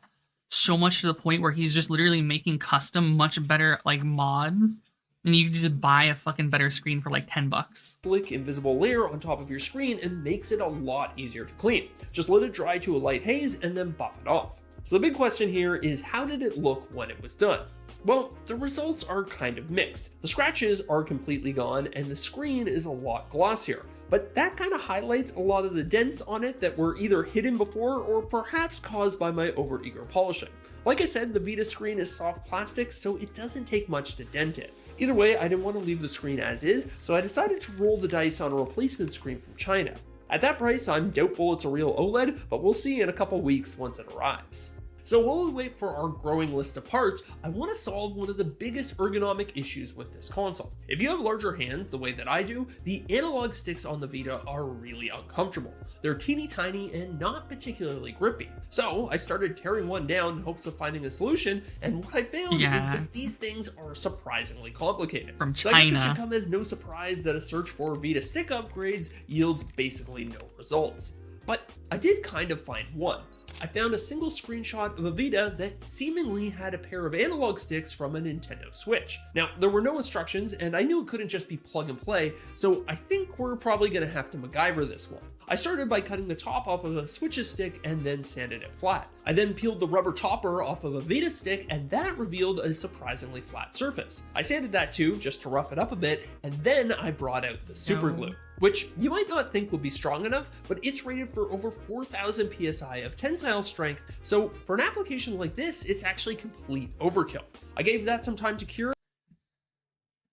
so much to the point where he's just literally making custom much better like mods, and you can just buy a fucking better screen for like 10 bucks. slick invisible layer on top of your screen and makes it a lot easier to clean. Just let it dry to a light haze and then buff it off. So the big question here is, how did it look when it was done? Well, the results are kind of mixed. The scratches are completely gone and the screen is a lot glossier, but that kind of highlights a lot of the dents on it that were either hidden before or perhaps caused by my overeager polishing. Like I said, the Vita screen is soft plastic, so it doesn't take much to dent it. Either way, I didn't want to leave the screen as is, so I decided to roll the dice on a replacement screen from China. At that price, I'm doubtful it's a real OLED, but we'll see in a couple weeks once it arrives. So while we wait for our growing list of parts, I want to solve one of the biggest ergonomic issues with this console. If you have larger hands the way that I do, the analog sticks on the Vita are really uncomfortable. They're teeny tiny and not particularly grippy. So I started tearing one down in hopes of finding a solution, and what I found is that these things are surprisingly complicated. From So I guess it China. should come as no surprise that a search for Vita stick upgrades yields basically no results. But I did kind of find one. I found a single screenshot of a Vita that seemingly had a pair of analog sticks from a Nintendo Switch. Now, there were no instructions, and I knew it couldn't just be plug and play, so I think we're probably gonna have to MacGyver this one. I started by cutting the top off of a Switch's stick and then sanded it flat. I then peeled the rubber topper off of a Vita stick, and that revealed a surprisingly flat surface. I sanded that too, just to rough it up a bit, and then I brought out the super glue, which you might not think would be strong enough, but it's rated for over 4,000 PSI of tensile strength, so for an application like this, it's actually complete overkill. I gave that some time to cure.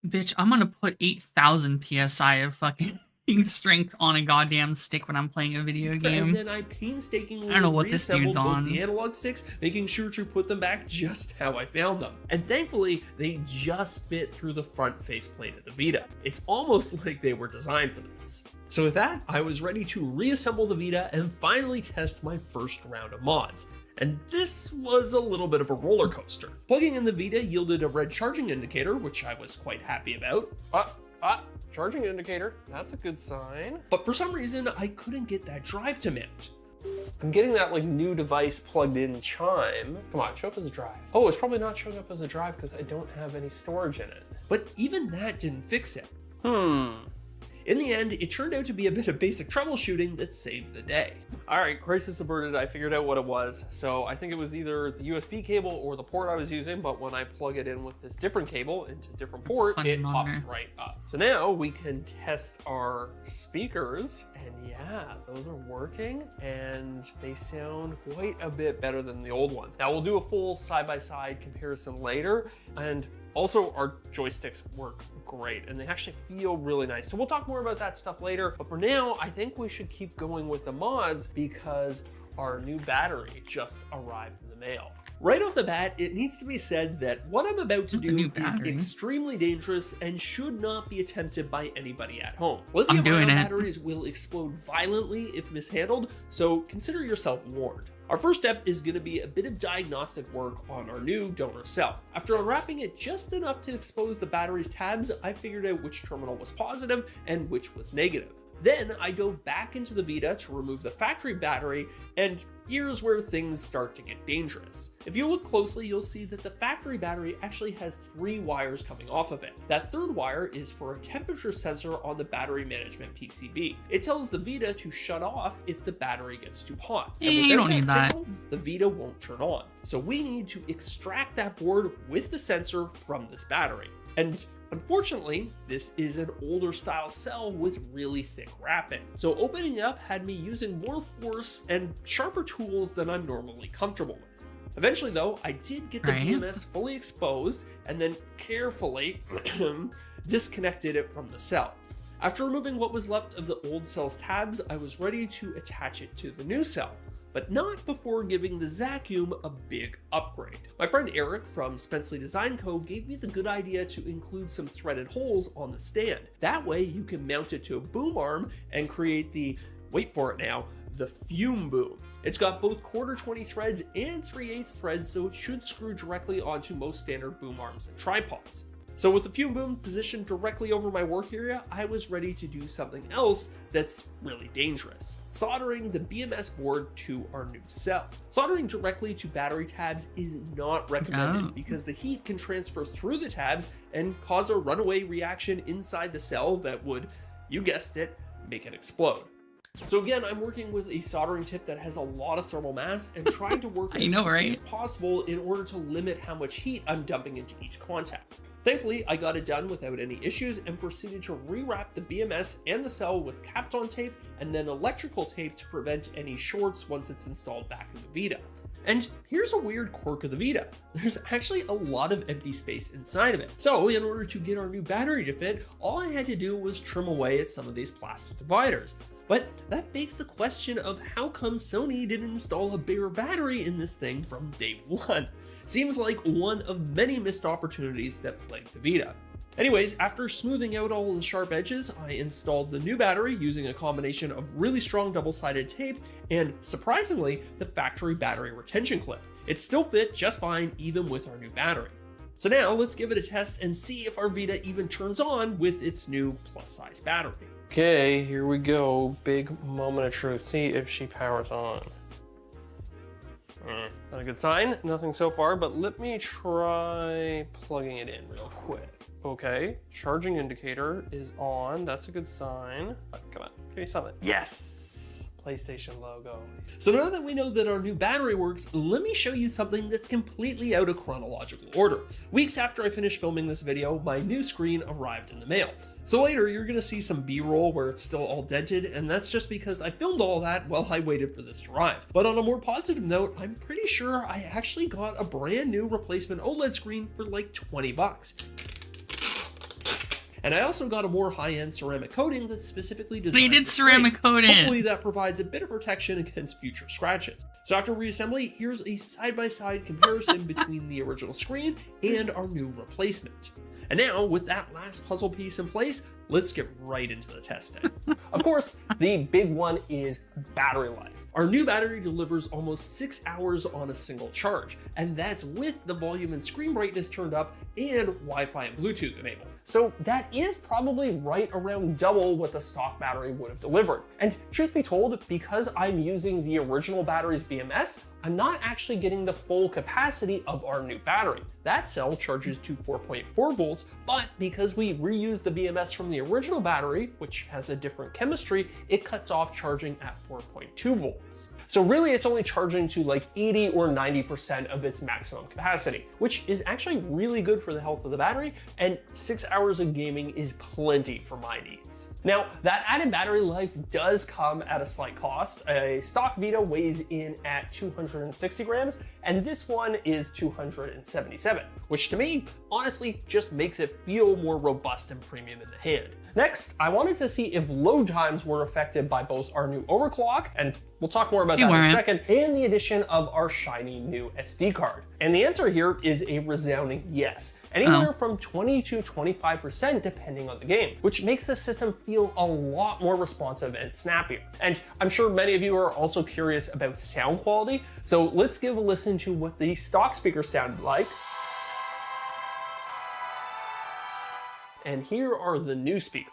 Bitch, I'm gonna put 8,000 PSI of fucking strength on a goddamn stick when I'm playing a video game. And then I painstakingly I don't know what this dude's reassembled both on. the analog sticks, making sure to put them back just how I found them. And thankfully, they just fit through the front faceplate of the Vita. It's almost like they were designed for this. So with that, I was ready to reassemble the Vita and finally test my first round of mods. And this was a little bit of a roller coaster. Plugging in the Vita yielded a red charging indicator, which I was quite happy about. Charging indicator, that's a good sign. But for some reason, I couldn't get that drive to mount. I'm getting that like new device plugged in chime. Come on, show up as a drive. Oh, it's probably not showing up as a drive because I don't have any storage in it. But even that didn't fix it. In the end, it turned out to be a bit of basic troubleshooting that saved the day. All right, crisis averted. I figured out what it was. So I think it was either the USB cable or the port I was using, but when I plug it in with this different cable into a different port, it pops right up. So now we can test our speakers, and yeah, those are working, and they sound quite a bit better than the old ones. Now we'll do a full side-by-side comparison later, and also our joysticks work great, and they actually feel really nice. So we'll talk more about that stuff later, but for now, I think we should keep going with the mods because our new battery just arrived in the mail. Right off the bat, it needs to be said that what I'm about to do is extremely dangerous and should not be attempted by anybody at home. Lithium-ion batteries will explode violently if mishandled, so consider yourself warned. Our first step is going to be a bit of diagnostic work on our new donor cell. After unwrapping it just enough to expose the battery's tabs, I figured out which terminal was positive and which was negative. Then I go back into the Vita to remove the factory battery, and here's where things start to get dangerous. If you look closely, you'll see that the factory battery actually has 3 wires coming off of it. That third wire is for a temperature sensor on the battery management PCB. It tells the Vita to shut off if the battery gets too hot. And you don't need that. signal, the Vita won't turn on. So we need to extract that board with the sensor from this battery. And unfortunately, this is an older style cell with really thick wrapping. So opening it up had me using more force and sharper tools than I'm normally comfortable with. Eventually though, I did get the BMS fully exposed and then carefully disconnected it from the cell. After removing what was left of the old cell's tabs, I was ready to attach it to the new cell, but not before giving the Zacuum a big upgrade. My friend Eric from Spenceley Design Co. gave me the good idea to include some threaded holes on the stand. That way you can mount it to a boom arm and create the, wait for it now, the fume boom. It's got both 1/4-20 threads and 3/8 threads, so it should screw directly onto most standard boom arms and tripods. So with the fume boom positioned directly over my work area, I was ready to do something else that's really dangerous: soldering the BMS board to our new cell. Soldering directly to battery tabs is not recommended because the heat can transfer through the tabs and cause a runaway reaction inside the cell that would, you guessed it, make it explode. So again, I'm working with a soldering tip that has a lot of thermal mass and trying to work as quickly as possible in order to limit how much heat I'm dumping into each contact. Thankfully, I got it done without any issues and proceeded to rewrap the BMS and the cell with Kapton tape and then electrical tape to prevent any shorts once it's installed back in the Vita. And here's a weird quirk of the Vita. There's actually a lot of empty space inside of it. So in order to get our new battery to fit, all I had to do was trim away at some of these plastic dividers. But that begs the question of how come Sony didn't install a bigger battery in this thing from day one? Seems like one of many missed opportunities that plagued the Vita. Anyways, after smoothing out all of the sharp edges, I installed the new battery using a combination of really strong double-sided tape and, surprisingly, the factory battery retention clip. It still fit just fine even with our new battery. So now let's give it a test and see if our Vita even turns on with its new plus-size battery. Okay, here we go. Big moment of truth. See if she powers on. Not a good sign, nothing so far, but let me try plugging it in real quick. Okay, charging indicator is on, that's a good sign. Oh, come on, give me something. Yes! PlayStation logo. So now that we know that our new battery works, let me show you something that's completely out of chronological order. Weeks after I finished filming this video, my new screen arrived in the mail. So later, you're gonna see some B-roll where it's still all dented, and that's just because I filmed all that while I waited for this to arrive. But on a more positive note, I'm pretty sure I actually got a brand new replacement OLED screen for like 20 bucks. And I also got a more high-end ceramic coating that's specifically designed. They did ceramic coating. Hopefully that provides a bit of protection against future scratches. So after reassembly, here's a side-by-side comparison between the original screen and our new replacement. And now, with that last puzzle piece in place, let's get right into the testing. Of course, the big one is battery life. Our new battery delivers almost 6 hours on a single charge, and that's with the volume and screen brightness turned up and Wi-Fi and Bluetooth enabled. So that is probably right around double what the stock battery would have delivered. And truth be told, because I'm using the original battery's BMS, I'm not actually getting the full capacity of our new battery. That cell charges to 4.4 volts, but because we reuse the BMS from the original battery, which has a different chemistry, it cuts off charging at 4.2 volts. So really it's only charging to like 80 or 90% of its maximum capacity, which is actually really good for the health of the battery, and 6 hours of gaming is plenty for my needs. Now, that added battery life does come at a slight cost. A stock Vita weighs in at 260 grams, and this one is 277, which to me, honestly, just makes it feel more robust and premium in the hand. Next, I wanted to see if load times were affected by both our new overclock, and we'll talk more about that in a second, and the addition of our shiny new SD card. And the answer here is a resounding yes. Anywhere from 20 to 25% depending on the game, which makes the system feel a lot more responsive and snappier. And I'm sure many of you are also curious about sound quality, so let's give a listen to what the stock speakers sounded like. And here are the new speakers.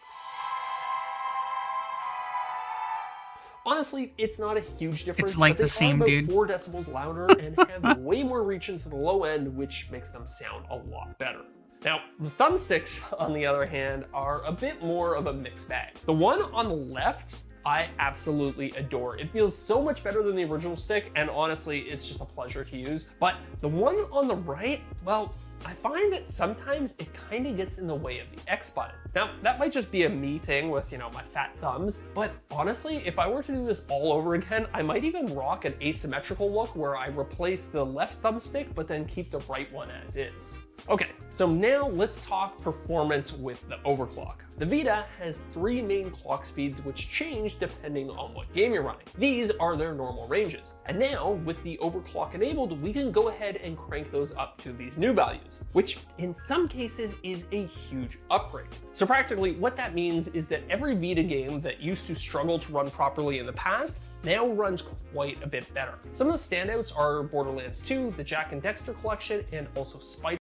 Honestly, it's not a huge difference. It's like but they the same are about dude. 4 decibels louder and have way more reach into the low end, which makes them sound a lot better. Now, the thumbsticks, on the other hand, are a bit more of a mixed bag. The one on the left, I absolutely adore. It feels so much better than the original stick, and honestly, it's just a pleasure to use. But the one on the right, well, I find that sometimes it kind of gets in the way of the X button. Now, that might just be a me thing with, you know, my fat thumbs, but honestly, if I were to do this all over again, I might even rock an asymmetrical look where I replace the left thumbstick, but then keep the right one as is. Okay, so now let's talk performance with the overclock. The Vita has 3 main clock speeds which change depending on what game you're running. These are their normal ranges. And now, with the overclock enabled, we can go ahead and crank those up to these new values, which in some cases is a huge upgrade. So practically what that means is that every Vita game that used to struggle to run properly in the past now runs quite a bit better. Some of the standouts are Borderlands 2, the Jak and Daxter collection, and also Spider.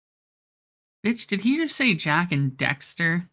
Bitch, did he just say Jak and Daxter?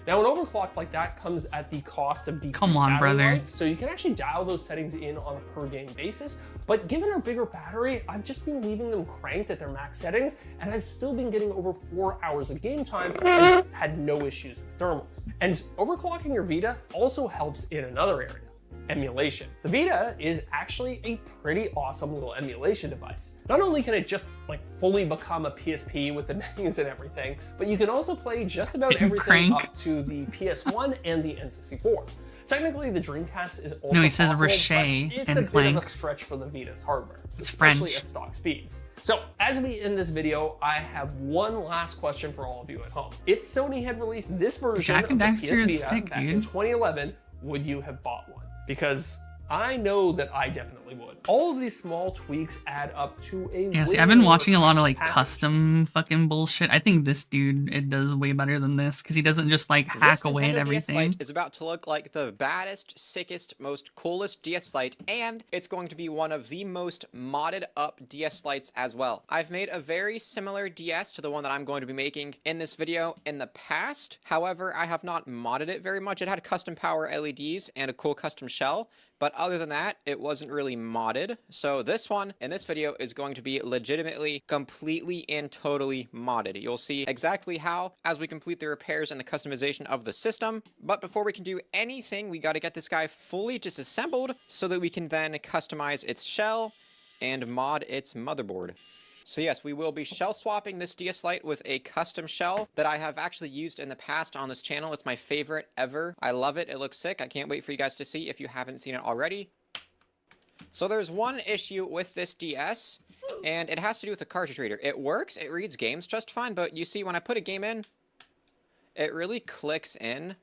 Now, an overclock like that comes at the cost of decreased Come on, battery brother. life, so you can actually dial those settings in on a per game basis. But given our bigger battery, I've just been leaving them cranked at their max settings, and I've still been getting over 4 hours of game time and had no issues with thermals. And overclocking your Vita also helps in another area: emulation. The Vita is actually a pretty awesome little emulation device. Not only can it just like fully become a PSP with the menus and everything, but you can also play just about everything up to the PS1 and the N64. Technically, the Dreamcast is also he says possible, Rocher but it's and a bit Clank. of a stretch for the Vita's hardware, It's especially French. at stock speeds. So, as we end this video, I have one last question for all of you at home. If Sony had released this version Jak of and the Daxter PS is Vita sick, back in dude. 2011, would you have bought one? Because I know that I definitely would. All of these small tweaks add up to a Yeah, see, I've been way more watching a lot of like package. custom fucking bullshit. I think this dude, it does way better than this because he doesn't just like hack This away at Nintendo DS everything. Lite is about to look like the baddest, sickest, most coolest DS Lite, and it's going to be one of the most modded up DS Lites as well. I've made a very similar DS to the one that I'm going to be making in this video in the past. However, I have not modded it very much. It had custom power LEDs and a cool custom shell, but other than that, it wasn't really modded. So this one in this video is going to be legitimately, completely, and totally modded. You'll see exactly how as we complete the repairs and the customization of the system. But before we can do anything, we got to get this guy fully disassembled so that we can then customize its shell and mod its motherboard. So yes, we will be shell swapping this DS Lite with a custom shell that I have actually used in the past on this channel. It's my favorite ever. I love it. It looks sick. I can't wait for you guys to see if you haven't seen it already. So there's one issue with this DS, and it has to do with the cartridge reader. It works, it reads games just fine, but you see when I put a game in, it really clicks in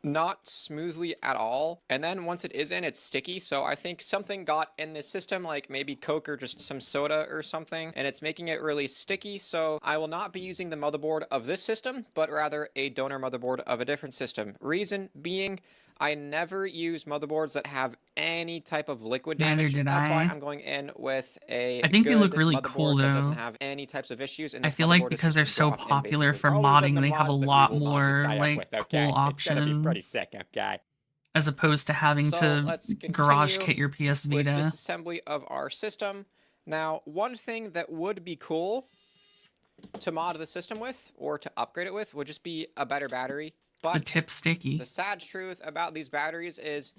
not smoothly at all, and then once it is in, it's sticky. So I think something got in this system, like maybe Coke or just some soda or something, and it's making it really sticky. So I will not be using the motherboard of this system, but rather a donor motherboard of a different system. Reason being, I never use motherboards that have any type of liquid damage. Neither did That's why I. I'm going in with a I think they look good really motherboard cool, that though. doesn't have any types of issues. And I this feel like motherboard is because they're just so drop-in, popular for basically. Other than modding, the they have a mods that we lot will mod more this guy up like with, okay? cool It's gonna be pretty options sick, okay? as opposed to having So let's to continue garage kit your PS with Vita. disassembly of our system. Now, one thing that would be cool to mod the system with, or to upgrade it with, would just be a better battery. But The tip sticky. the sad truth about these batteries is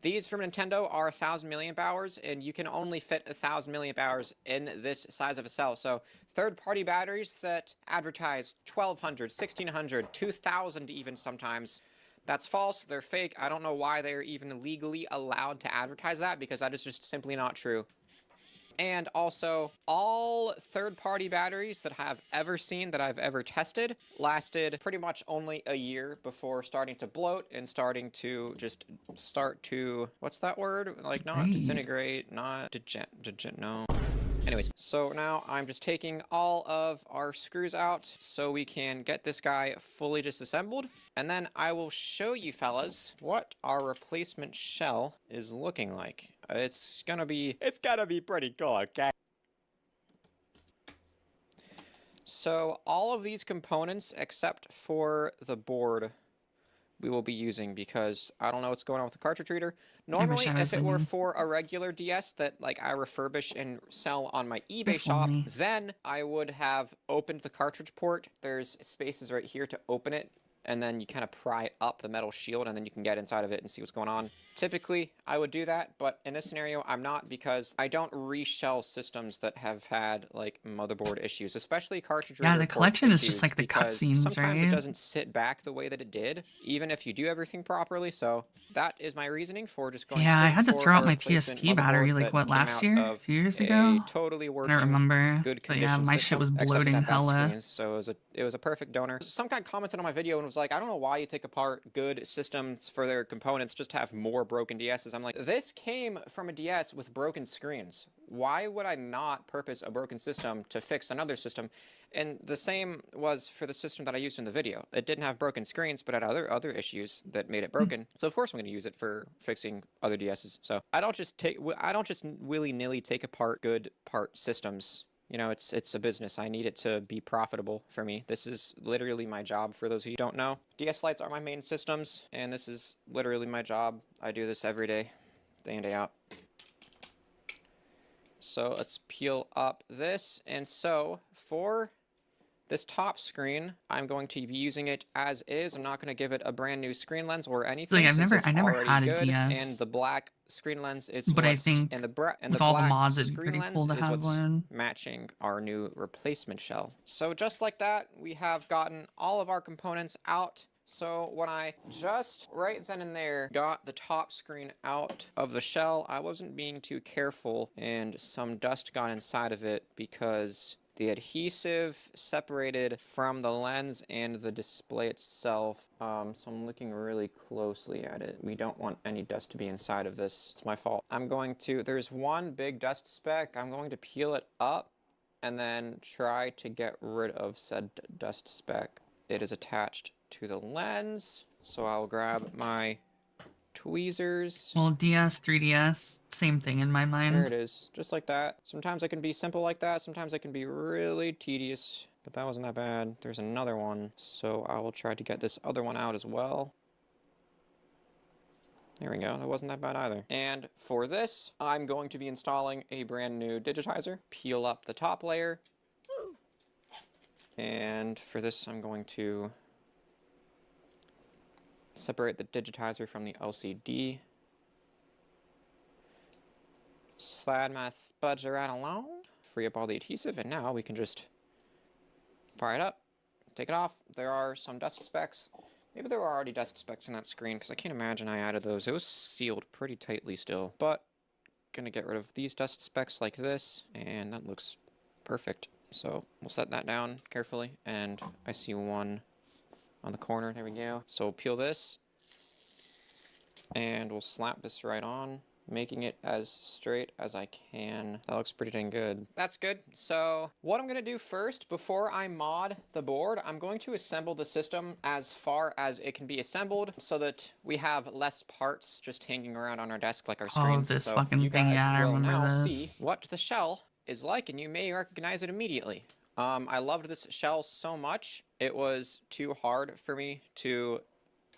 these from Nintendo are 1,000 milliamp hours, and you can only fit 1,000 milliamp hours in this size of a cell. So third-party batteries that advertise 1,200, 1,600, 2,000 even sometimes, that's false. They're fake. I don't know why they're even legally allowed to advertise that, because that is just simply not true. And also, all third-party batteries that I've ever seen, that I've ever tested, lasted pretty much only a year before starting to bloat and starting to just start to, what's that word? Like, not disintegrate, not no. Anyways, so now I'm just taking all of our screws out so we can get this guy fully disassembled. And then I will show you fellas what our replacement shell is looking like. It's gonna be pretty cool, okay? So all of these components, except for the board, we will be using, because I don't know what's going on with the cartridge reader. Normally, if it were for a regular DS that like I refurbish and sell on my eBay shop, then I would have opened the cartridge port. There's spaces right here to open it, and then you kind of pry up the metal shield, and then you can get inside of it and see what's going on. Typically, I would do that, but in this scenario, I'm not, because I don't reshell systems that have had, like, motherboard issues, especially cartridge reader. Yeah, the collection is just like the cutscenes, right? Sometimes it doesn't sit back the way that it did, even if you do everything properly, so that is my reasoning for just going Yeah, I had to for throw out a my replacement PSP battery, like, that what, came last out year? of A few years a ago? totally I working, don't remember. good But yeah, condition my shit system, was except it bloating had bad hella. screens, so it was a perfect donor. Some guy commented on my video and was like, I don't know why you take apart good systems for their components just to have more broken DSs. I'm like, this came from a DS with broken screens. Why would I not purpose a broken system to fix another system? And the same was for the system that I used in the video. It didn't have broken screens, but had other issues that made it broken. So of course I'm going to use it for fixing other DSs. So I don't just willy-nilly take apart good part systems. You know, it's a business. I need it to be profitable for me. This is literally my job, for those of you who don't know. DS lights are my main systems, and this is literally my job. I do this every day in, day out. So let's peel up this. And so for this top screen, I'm going to be using it as is. I'm not going to give it a brand new screen lens or anything. Like, I never had a good. DS. And the black screen lens is But I think with all the mods, it'd be pretty cool to have one. Matching our new replacement shell. So just like that, we have gotten all of our components out. So when I just right then and there got the top screen out of the shell, I wasn't being too careful, and some dust got inside of it because the adhesive separated from the lens and the display itself. So I'm looking really closely at it. We don't want any dust to be inside of this. It's my fault. There's one big dust speck. I'm going to peel it up and then try to get rid of said dust speck. It is attached to the lens, so I'll grab my tweezers. Well, DS, 3DS, same thing in my mind. There it is, just like that. Sometimes it can be simple like that, sometimes it can be really tedious, but that wasn't that bad. There's another one, so I will try to get this other one out as well. There we go, that wasn't that bad either. And for this, I'm going to be installing a brand new digitizer. Peel up the top layer. And for this, I'm going to separate the digitizer from the LCD. Slide my spudger right along. Free up all the adhesive, and now we can just fire it up, take it off. There are some dust specks. Maybe there were already dust specks in that screen, because I can't imagine I added those. It was sealed pretty tightly still. But, gonna get rid of these dust specks like this, and that looks perfect. So we'll set that down carefully, and I see one on the corner. There we go. So we'll peel this, and we'll slap this right on, making it as straight as I can. That looks pretty dang good. That's good. So what I'm going to do first, before I mod the board, I'm going to assemble the system as far as it can be assembled so that we have less parts just hanging around on our desk like our screens. Oh, this so fucking you thing, guys yeah, I will remember now this. see what the shell is like, and you may recognize it immediately. I loved this shell so much, it was too hard for me to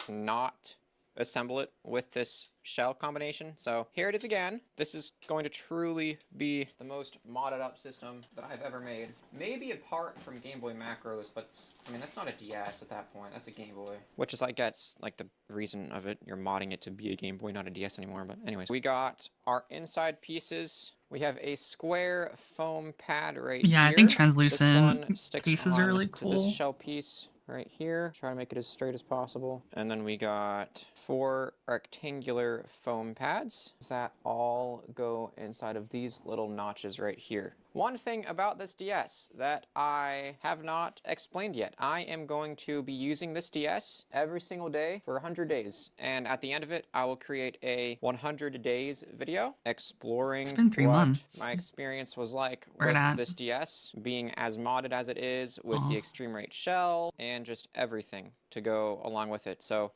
not assemble it with this shell combination. So here it is again. This is going to truly be the most modded up system that I've ever made. Maybe apart from Game Boy macros, but I mean, that's not a DS at that point. That's a Game Boy. Which is, I guess, like the reason of it. You're modding it to be a Game Boy, not a DS anymore. But anyways, we got our inside pieces. We have a square foam pad right here. Yeah, I think translucent This one sticks pieces are really to this cool. shell piece. right here. Try to make it as straight as possible. And then we got 4 rectangular foam pads that all go inside of these little notches right here. One thing about this DS that I have not explained yet, I am going to be using this DS every single day for 100 days. And at the end of it, I will create a 100 days video exploring It's been 3 what months. my experience was like Word with at. this DS, being as modded as it is, with Aw. the extreme rate shell, and just everything to go along with it. So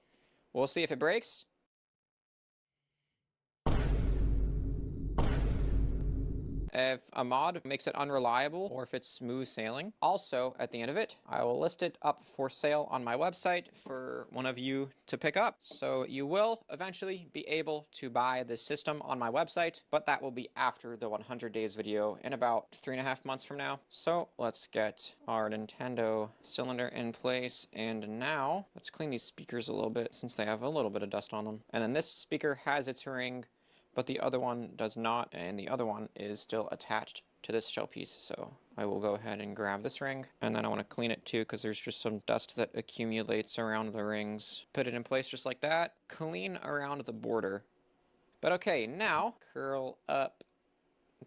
we'll see if it breaks. If a mod makes it unreliable or if it's smooth sailing. Also, at the end of it, I will list it up for sale on my website for one of you to pick up. So you will eventually be able to buy this system on my website, but that will be after the 100 days video in about 3.5 months from now. So let's get our Nintendo cylinder in place. And now let's clean these speakers a little bit since they have a little bit of dust on them. And then this speaker has its ring, but the other one does not, and the other one is still attached to this shell piece. So I will go ahead and grab this ring, and then I want to clean it too because there's just some dust that accumulates around the rings. Put it in place just like that. Clean around the border. But okay, now curl up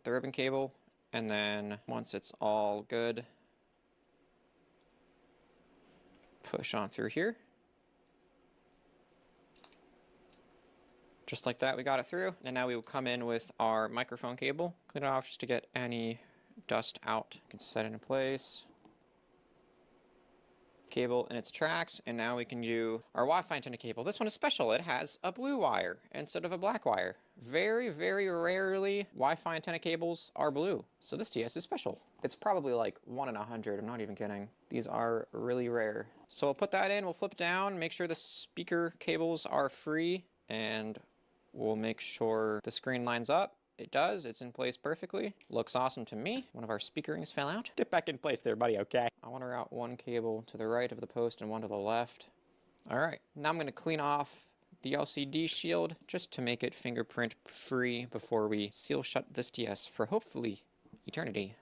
the ribbon cable, and then once it's all good, push on through here. Just like that, we got it through. And now we will come in with our microphone cable. Clean it off just to get any dust out. You can set it in place. Cable in its tracks, and now we can do our Wi-Fi antenna cable. This one is special. It has a blue wire instead of a black wire. Very, very rarely Wi-Fi antenna cables are blue. So this DS is special. It's probably like 1 in 100. I'm not even kidding. These are really rare. So we'll put that in, we'll flip it down, make sure the speaker cables are free, and we'll make sure the screen lines up. It does. It's in place perfectly. Looks awesome to me. One of our speaker rings fell out. Get back in place there, buddy, okay? I want to route one cable to the right of the post and one to the left. All right, now I'm going to clean off the LCD shield just to make it fingerprint free before we seal shut this DS for hopefully eternity.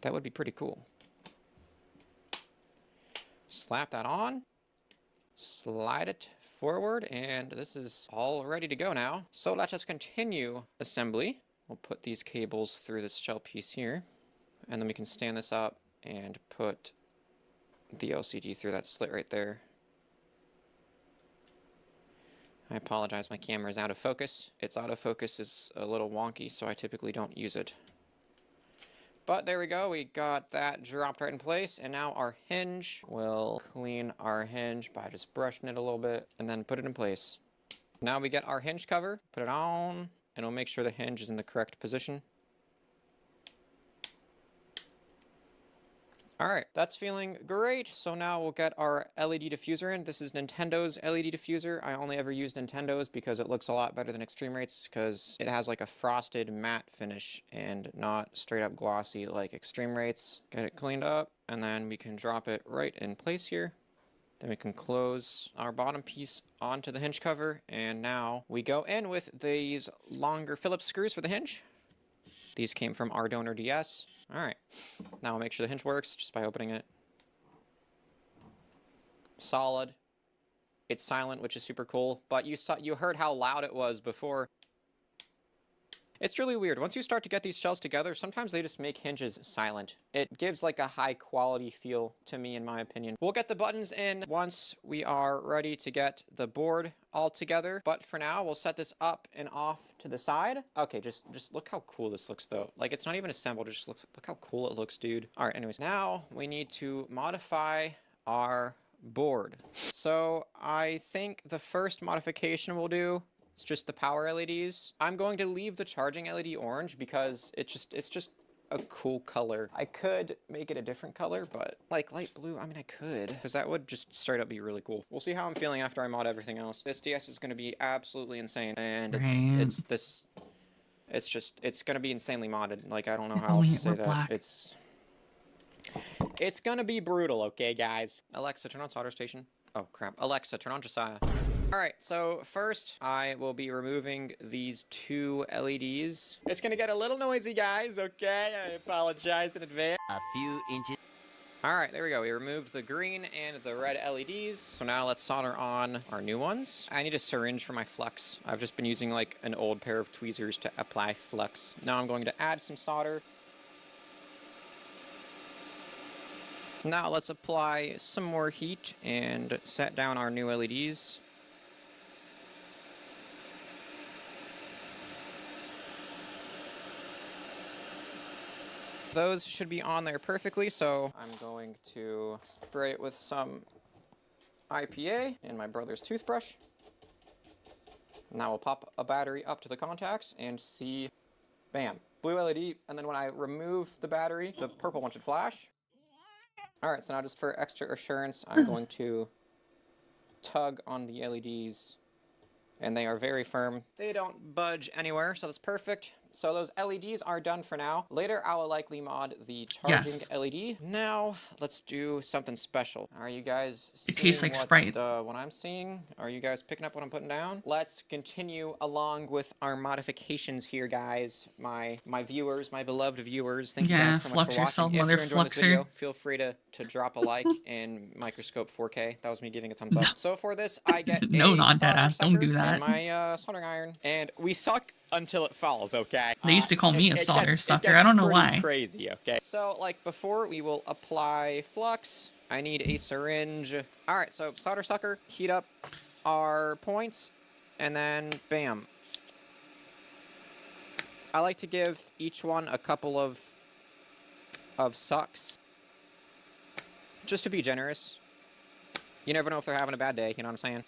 That would be pretty cool. Slap that on. Slide it forward, and this is all ready to go now. So let's just continue assembly. We'll put these cables through this shell piece here, and then we can stand this up and put the LCD through that slit right there. I apologize, my camera is out of focus. Its autofocus is a little wonky, so I typically don't use it. But there we go, we got that dropped right in place, and now our hinge. We'll clean our hinge by just brushing it a little bit, and then put it in place. Now we get our hinge cover, put it on, and we'll make sure the hinge is in the correct position. All right, that's feeling great. So now we'll get our LED diffuser in. This is Nintendo's LED diffuser. I only ever use Nintendo's because it looks a lot better than Extreme Rates because it has like a frosted matte finish and not straight up glossy like Extreme Rates. Get it cleaned up, and then we can drop it right in place here. Then we can close our bottom piece onto the hinge cover, and now we go in with these longer Phillips screws for the hinge. These came from our donor DS. All right, now I'll make sure the hinge works just by opening it. Solid. It's silent, which is super cool, but you heard how loud it was before. It's really weird. Once you start to get these shells together, sometimes they just make hinges silent. It gives like a high quality feel to me, in my opinion. We'll get the buttons in once we are ready to get the board all together. But for now, we'll set this up and off to the side. Okay, just look how cool this looks though. Like it's not even assembled, it just looks, look how cool it looks, dude. All right, anyways, now we need to modify our board. So I think the first modification we'll do, it's just the power LEDs. I'm going to leave the charging LED orange because it's just a cool color. I could make it a different color, but like light blue, I mean I could, because that would just straight up be really cool. We'll see how I'm feeling after I mod everything else. This DS is going to be absolutely insane, and it's going to be insanely modded. Like I don't know how else to say that. It's going to be brutal, okay guys? Alexa, turn on solder station. Oh crap. Alexa, turn on Josiah. Alright, so first I will be removing these two LEDs. It's gonna get a little noisy, guys, okay? I apologize in advance. A few inches. All right, there we go. We removed the green and the red LEDs. So now let's solder on our new ones. I need a syringe for my flux. I've just been using like an old pair of tweezers to apply flux. Now I'm going to add some solder. Now let's apply some more heat and set down our new LEDs. Those should be on there perfectly, so I'm going to spray it with some IPA in my brother's toothbrush. Now we'll pop a battery up to the contacts and see, bam, blue LED, and then when I remove the battery, the purple one should flash. All right, so now just for extra assurance, I'm going to tug on the LEDs, and they are very firm. They don't budge anywhere, so that's perfect. So those LEDs are done for now. Later, I will likely mod the charging LED. Now, let's do something special. Are you guys seeing It tastes like Sprite. what I'm seeing? Are you guys picking up what I'm putting down? Let's continue along with our modifications here, guys. My viewers, my beloved viewers, thank you guys so much flux for yourself, watching. If mother you're enjoying this fluxer. video, feel free to drop a like in microscope 4K. That was me giving a thumbs up. So for this, I get No, a not solder deadass. Don't sucker do that. and my soldering iron, and we suck until it falls, okay? They used to call me a solder It sucker. gets I don't know pretty why. crazy, okay? So, like before, we will apply flux. I need a syringe. All right, so solder sucker, heat up our points, and then bam. I like to give each one a couple of sucks, just to be generous. You never know if they're having a bad day, you know what I'm saying?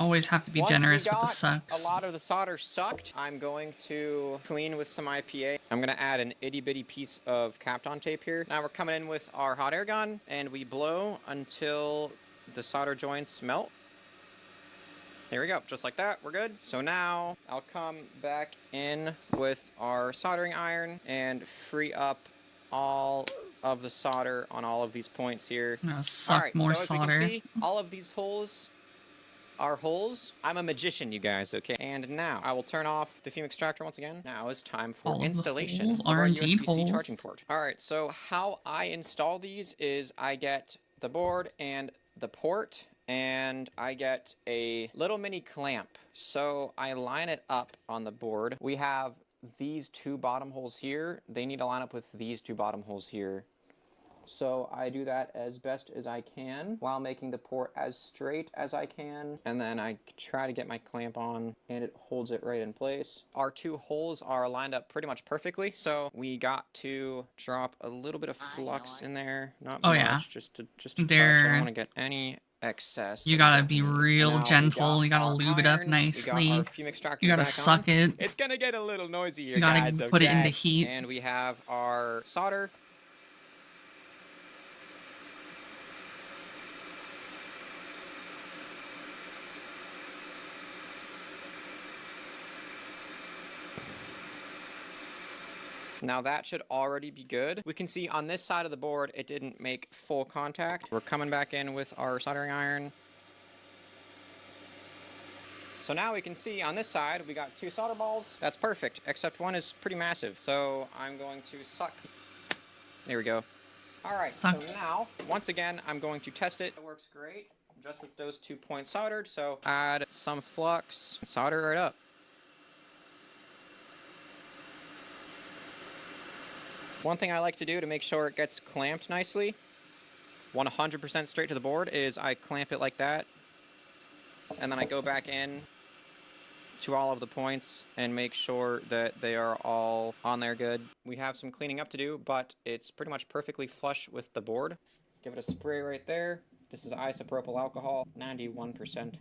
Always have to be Once generous we with the got sucks. a lot of the solder sucked, I'm going to clean with some IPA. I'm going to add an itty-bitty piece of Kapton tape here. Now we're coming in with our hot air gun, and we blow until the solder joints melt. There we go, just like that, we're good. So now I'll come back in with our soldering iron and free up all of the solder on all of these points here. I'm gonna suck more so as solder. we can see, all of these holes are holes. I'm a magician, you guys, okay? And now I will turn off the fume extractor once again. Now it's time for All of the installation holes of are our indeed USB-C charging holes. port. All right, so how I install these is I get the board and the port, and I get a little mini clamp. So I line it up on the board. We have these two bottom holes here. They need to line up with these two bottom holes here. So I do that as best as I can while making the port as straight as I can, and then I try to get my clamp on and it holds it right in place. Our two holes are lined up pretty much perfectly, so we got to drop a little bit of flux in there, not much, just a touch. I don't want to get any excess. You gotta be real gentle. You gotta lube it up We nicely. got our fume extractor You gotta back suck on. it. It's gonna get a little noisy here, You gotta guys, put it into okay? heat. And we have our solder. Now that should already be good. We can see on this side of the board, it didn't make full contact. We're coming back in with our soldering iron. So now we can see on this side, we got two solder balls. That's perfect, except one is pretty massive. So I'm going to suck. There we go. All right, so now, once again, I'm going to test it. It works great, just with those 2 points soldered. So add some flux, solder right up. One thing I like to do to make sure it gets clamped nicely, 100% straight to the board, is I clamp it like that, and then I go back in to all of the points and make sure that they are all on there good. We have some cleaning up to do, but it's pretty much perfectly flush with the board. Give it a spray right there. This is isopropyl alcohol, 91%.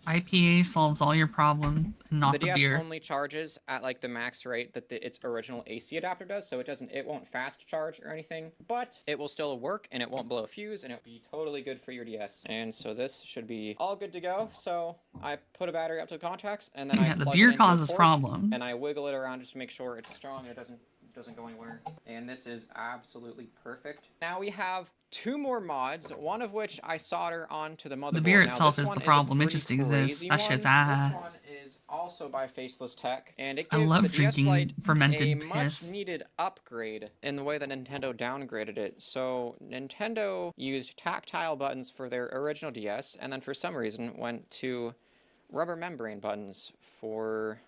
IPA solves all your problems, not the DS beer. only charges at like the max rate that its original AC adapter does, so it won't fast charge or anything, but it will still work and it won't blow a fuse and it'll be totally good for your DS. And so this should be all good to go. So I put a battery up to the contacts and then I the plug beer it into the causes port, problems. and I wiggle it around just to make sure it's strong and it doesn't doesn't go anywhere. And this is absolutely perfect. Now we have 2 more mods, one of which I solder onto the motherboard. The beer Now, itself this is one the problem. It just pretty exists. crazy That shit's one. ass. This one is also by Faceless Tech, and it I gives the love DS drinking Lite a fermented much piss. needed upgrade in the way that Nintendo downgraded it. So Nintendo used tactile buttons for their original DS, and then for some reason went to rubber membrane buttons for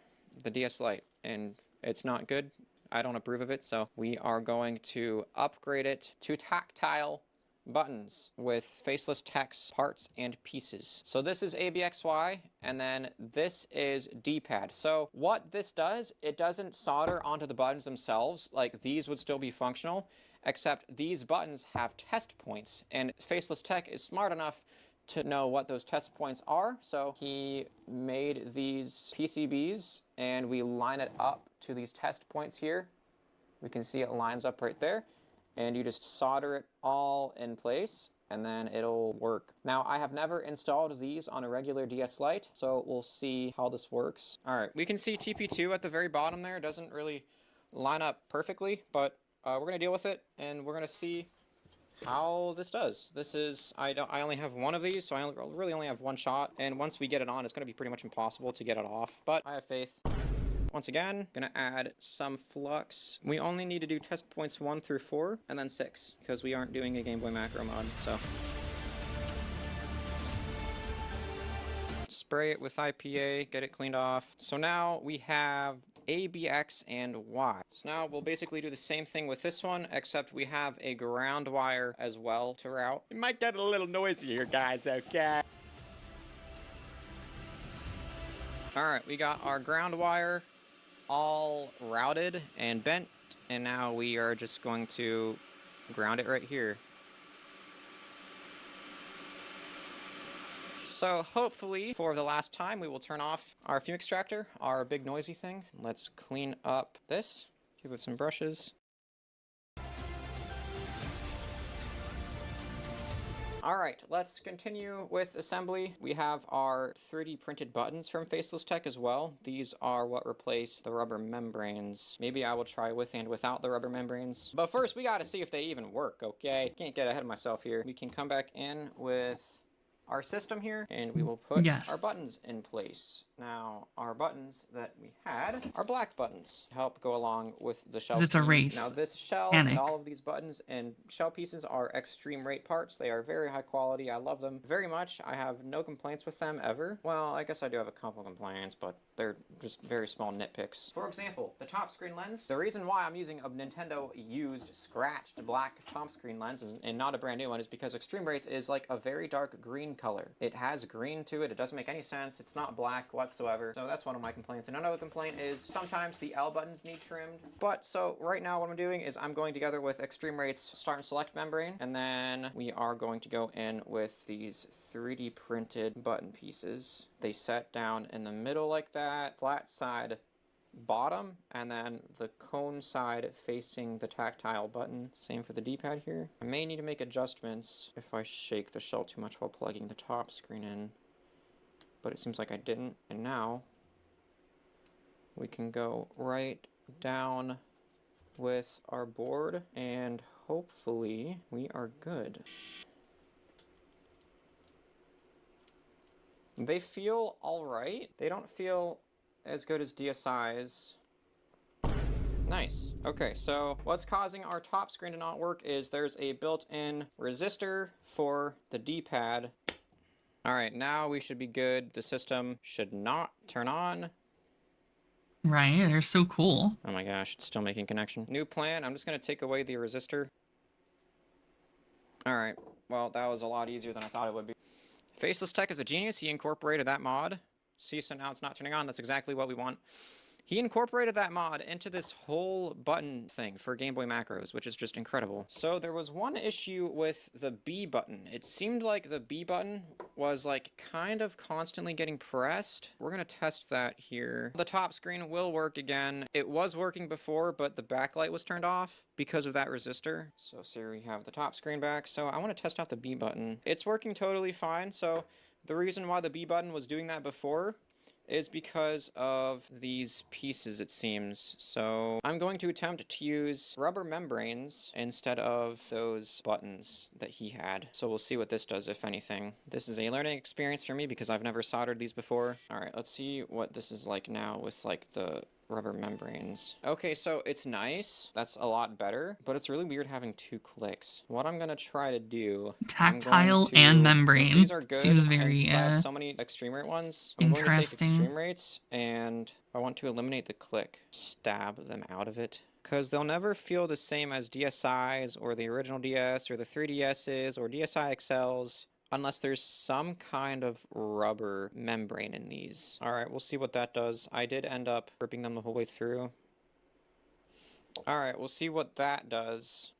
the DS Lite, and it's not good. I don't approve of it, so we are going to upgrade it to tactile buttons with Faceless Tech's parts and pieces. So this is ABXY, and then this is D-pad. So what this does, it doesn't solder onto the buttons themselves. Like, these would still be functional, except these buttons have test points, and Faceless Tech is smart enough to know what those test points are. So he made these PCBs, and we line it up to these test points here. We can see it lines up right there, and you just solder it all in place, and then it'll work. Now, I have never installed these on a regular DS Lite, so we'll see how this works. All right, we can see TP2 at the very bottom there. It doesn't really line up perfectly, but we're gonna deal with it, and we're gonna see how this does. This is, I only have one of these, so I really only have one shot, and once we get it on, it's gonna be pretty much impossible to get it off, but I have faith. Once again, gonna add some flux. We only need to do test points 1 through 4, and then 6, because we aren't doing a Game Boy Macro mod, so. Spray it with IPA, get it cleaned off. So now we have A, B, X, and Y. So now we'll basically do the same thing with this one, except we have a ground wire as well to route. It might get a little noisy here, guys, okay? Alright, we got our ground wire all routed and bent, and now we are just going to ground it right here. So hopefully, for the last time, we will turn off our fume extractor, our big noisy thing. Let's clean up this, give it some brushes. Alright, let's continue with assembly. We have our 3D printed buttons from Faceless Tech as well. These are what replace the rubber membranes. Maybe I will try with and without the rubber membranes. But first, we gotta see if they even work, okay? Can't get ahead of myself here. We can come back in with our system here, and we will put our buttons in place. Now, our buttons that we had are black buttons to help go along with the shell. It's a race. Now, this shell Panic. and all of these buttons and shell pieces are extreme rate parts. They are very high quality. I love them very much. I have no complaints with them ever. Well, I guess I do have a couple complaints, but they're just very small nitpicks. For example, the top screen lens. The reason why I'm using a Nintendo used scratched black top screen lens and not a brand new one is because extreme rates is like a very dark green color. It has green to it. It doesn't make any sense. It's not black whatsoever. So that's one of my complaints. And another complaint is sometimes the L buttons need trimmed. But so right now what I'm doing is I'm going together with Extreme Rate's Start and Select membrane, and then we are going to go in with these 3D printed button pieces. They set down in the middle like that, flat side bottom, and then the cone side facing the tactile button. Same for the D-pad here. I may need to make adjustments if I shake the shell too much while plugging the top screen in, but it seems like I didn't. And now we can go right down with our board, and hopefully we are good. They feel alright. They don't feel as good as DSi's. Nice. Okay, so what's causing our top screen to not work is there's a built-in resistor for the D-pad. Alright, now we should be good. The system should not turn on. Right, they're so cool. Oh my gosh, it's still making connection. New plan, I'm just gonna take away the resistor. Alright, well, that was a lot easier than I thought it would be. Faceless Tech is a genius. He incorporated that mod. See, so now it's not turning on. That's exactly what we want. He incorporated that mod into this whole button thing for Game Boy Macros, which is just incredible. So there was one issue with the B button. It seemed like the B button was like kind of constantly getting pressed. We're gonna test that here. The top screen will work again. It was working before, but the backlight was turned off because of that resistor. So here we have the top screen back. So I want to test out the B button. It's working totally fine. So the reason why the B button was doing that before is because of these pieces, it seems. So I'm going to attempt to use rubber membranes instead of those buttons that he had. So we'll see what this does, if anything. This is a learning experience for me because I've never soldered these before. All right, let's see what this is like now with like the rubber membranes. Okay, so it's nice. That's a lot better, but it's really weird having 2 clicks. What I'm gonna try to do... Tactile and membrane. Since these are good, Seems and very since I have so many extreme rate ones, I'm going to take extreme rates, and I want to eliminate the click. Stab them out of it. Because they'll never feel the same as DSIs, or the original DS, or the 3DSs, or DSi XLs, unless there's some kind of rubber membrane in these. Alright, we'll see what that does. I did end up ripping them the whole way through. Alright, we'll see what that does.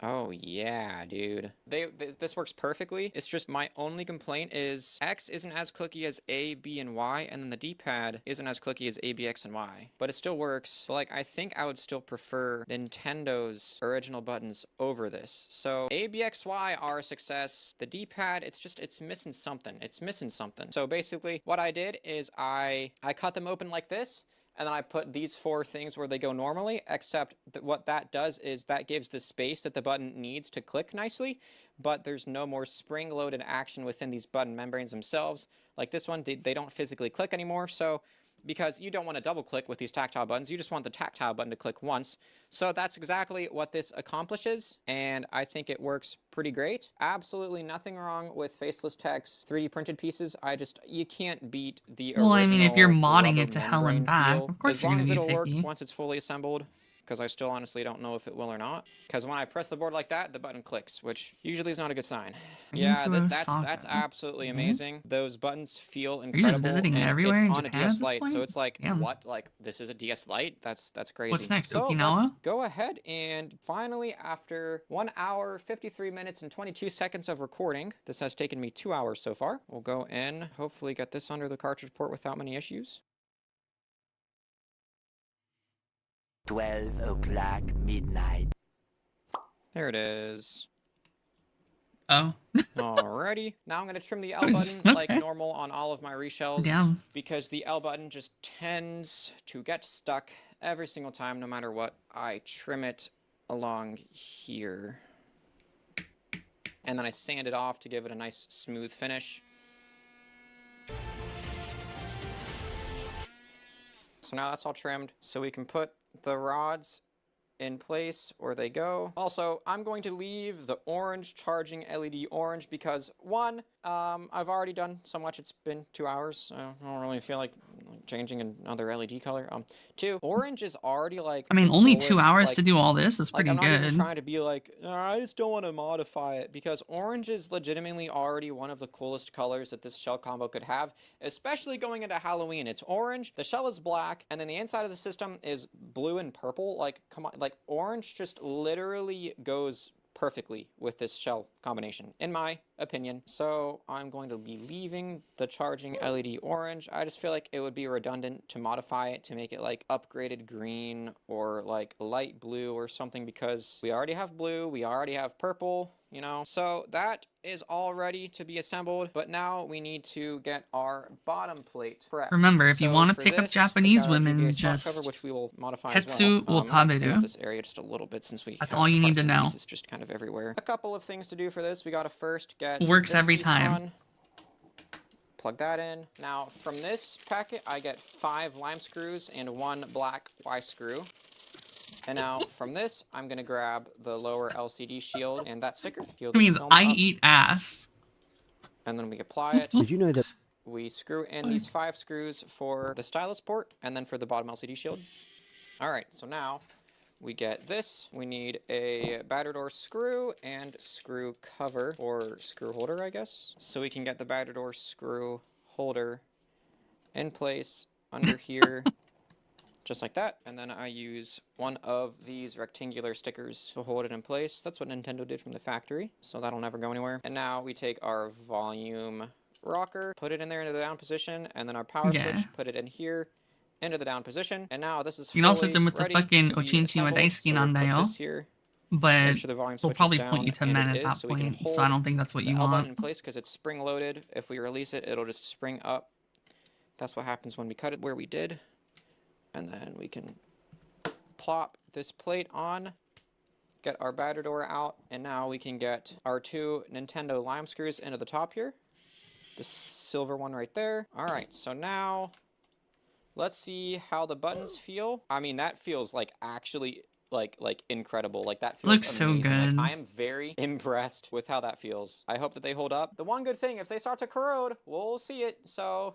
Oh yeah, dude. This works perfectly. It's just my only complaint is X isn't as clicky as A, B, and Y, and then the D-pad isn't as clicky as A, B, X, and Y. But it still works. But like, I think I would still prefer Nintendo's original buttons over this. So A, B, X, Y are a success. The D-pad, it's missing something. It's missing something. So basically, what I did is I cut them open like this. And then I put these 4 things where they go normally, except that what that does is that gives the space that the button needs to click nicely, but there's no more spring-loaded action within these button membranes themselves. Like this one, they don't physically click anymore, so because you don't want to double-click with these tactile buttons, you just want the tactile button to click once. So that's exactly what this accomplishes, and I think it works pretty great. Absolutely nothing wrong with Faceless Tech's 3D printed pieces. You can't beat the original. Well, I mean, if you're modding it to hell and back, feel. of course you're gonna be picky. As long as it'll work once it's fully assembled, because I still honestly don't know if it will or not. Because when I press the board like that, the button clicks, which usually is not a good sign. Yeah, that's absolutely amazing. Those buttons feel incredible. You're just visiting and everywhere it's in on Japan a DS at this Lite, point? so it's like, Damn. what? Like, this is a DS Lite? That's crazy. What's next, so Okinawa? Let's go ahead and finally, after 1 hour, 53 minutes, and 22 seconds of recording, this has taken me 2 hours so far. We'll go in, hopefully get this under the cartridge port without many issues. 12 o'clock midnight. There it is. Oh. Alrighty. Now I'm going to trim the L Okay. button like normal on all of my reshells. Damn. Because the L button just tends to get stuck every single time, no matter what. I trim it along here. And then I sand it off to give it a nice smooth finish. So now that's all trimmed, so we can put the rods in place where they go. Also, I'm going to leave the orange charging LED orange because 1, I've already done so much. It's been 2 hours. I don't really feel like changing another LED color. 2, orange is already like. I mean, only coolest, 2 hours like, to do all this is pretty I'm not good. even trying to be like, I just don't want to modify it, because orange is legitimately already one of the coolest colors that this shell combo could have, especially going into Halloween. It's orange, the shell is black, and then the inside of the system is blue and purple. Like, come on, like orange just literally goes perfectly with this shell combination, in my opinion. So I'm going to be leaving the charging LED orange. I just feel like it would be redundant to modify it to make it like upgraded green or like light blue or something, because we already have blue, we already have purple, you know? So that is all ready to be assembled, but now we need to get our bottom plate prepped. Remember, if you So want to for pick up this, Japanese we got our women, GBA stock just cover, which we will modify Hetsu as well. will I'm gonna clean up taberu. this area just a little bit since we That's have all you need parts to and know. pieces just kind of everywhere. A couple of things to do for this. We gotta first get Works this every piece time. on. Plug that in. Now from this packet, I get 5 lime screws and 1 black Y screw. And now from this, I'm gonna grab the lower LCD shield and that sticker. Peel It this means film I up, eat ass. and then we apply it. Did you know that? We screw in these 5 screws for the stylus port, and then for the bottom LCD shield. All right, so now we get this. We need a battery door screw and screw cover, or screw holder, I guess. So we can get the battery door screw holder in place under here, just like that. And then I use one of these rectangular stickers to hold it in place. That's what Nintendo did from the factory, so that'll never go anywhere. And now we take our volume rocker, put it in there into the down position, and then our power switch, put it in here into the down position. And now this is You can also fully hit them with the ready fucking to be Ochinchi wa assembled. Daisuki So we'll put Nandayo. this here, But make sure the volume we'll switch is probably down, put you to and men it at is, that so we can point, so hold I don't think that's what the you L button want. in place because it's spring loaded. If we release it, it'll just spring up That's what happens when we cut it where we did. And then we can plop this plate on, get our battery door out, and now we can get our 2 Nintendo lime screws into the top here. The silver one right there. All right, so now let's see how the buttons feel. I mean, that feels like actually like incredible. Like that feels Looks so amazing. good. Like, I am very impressed with how that feels. I hope that they hold up. The one good thing, if they start to corrode, we'll see it. So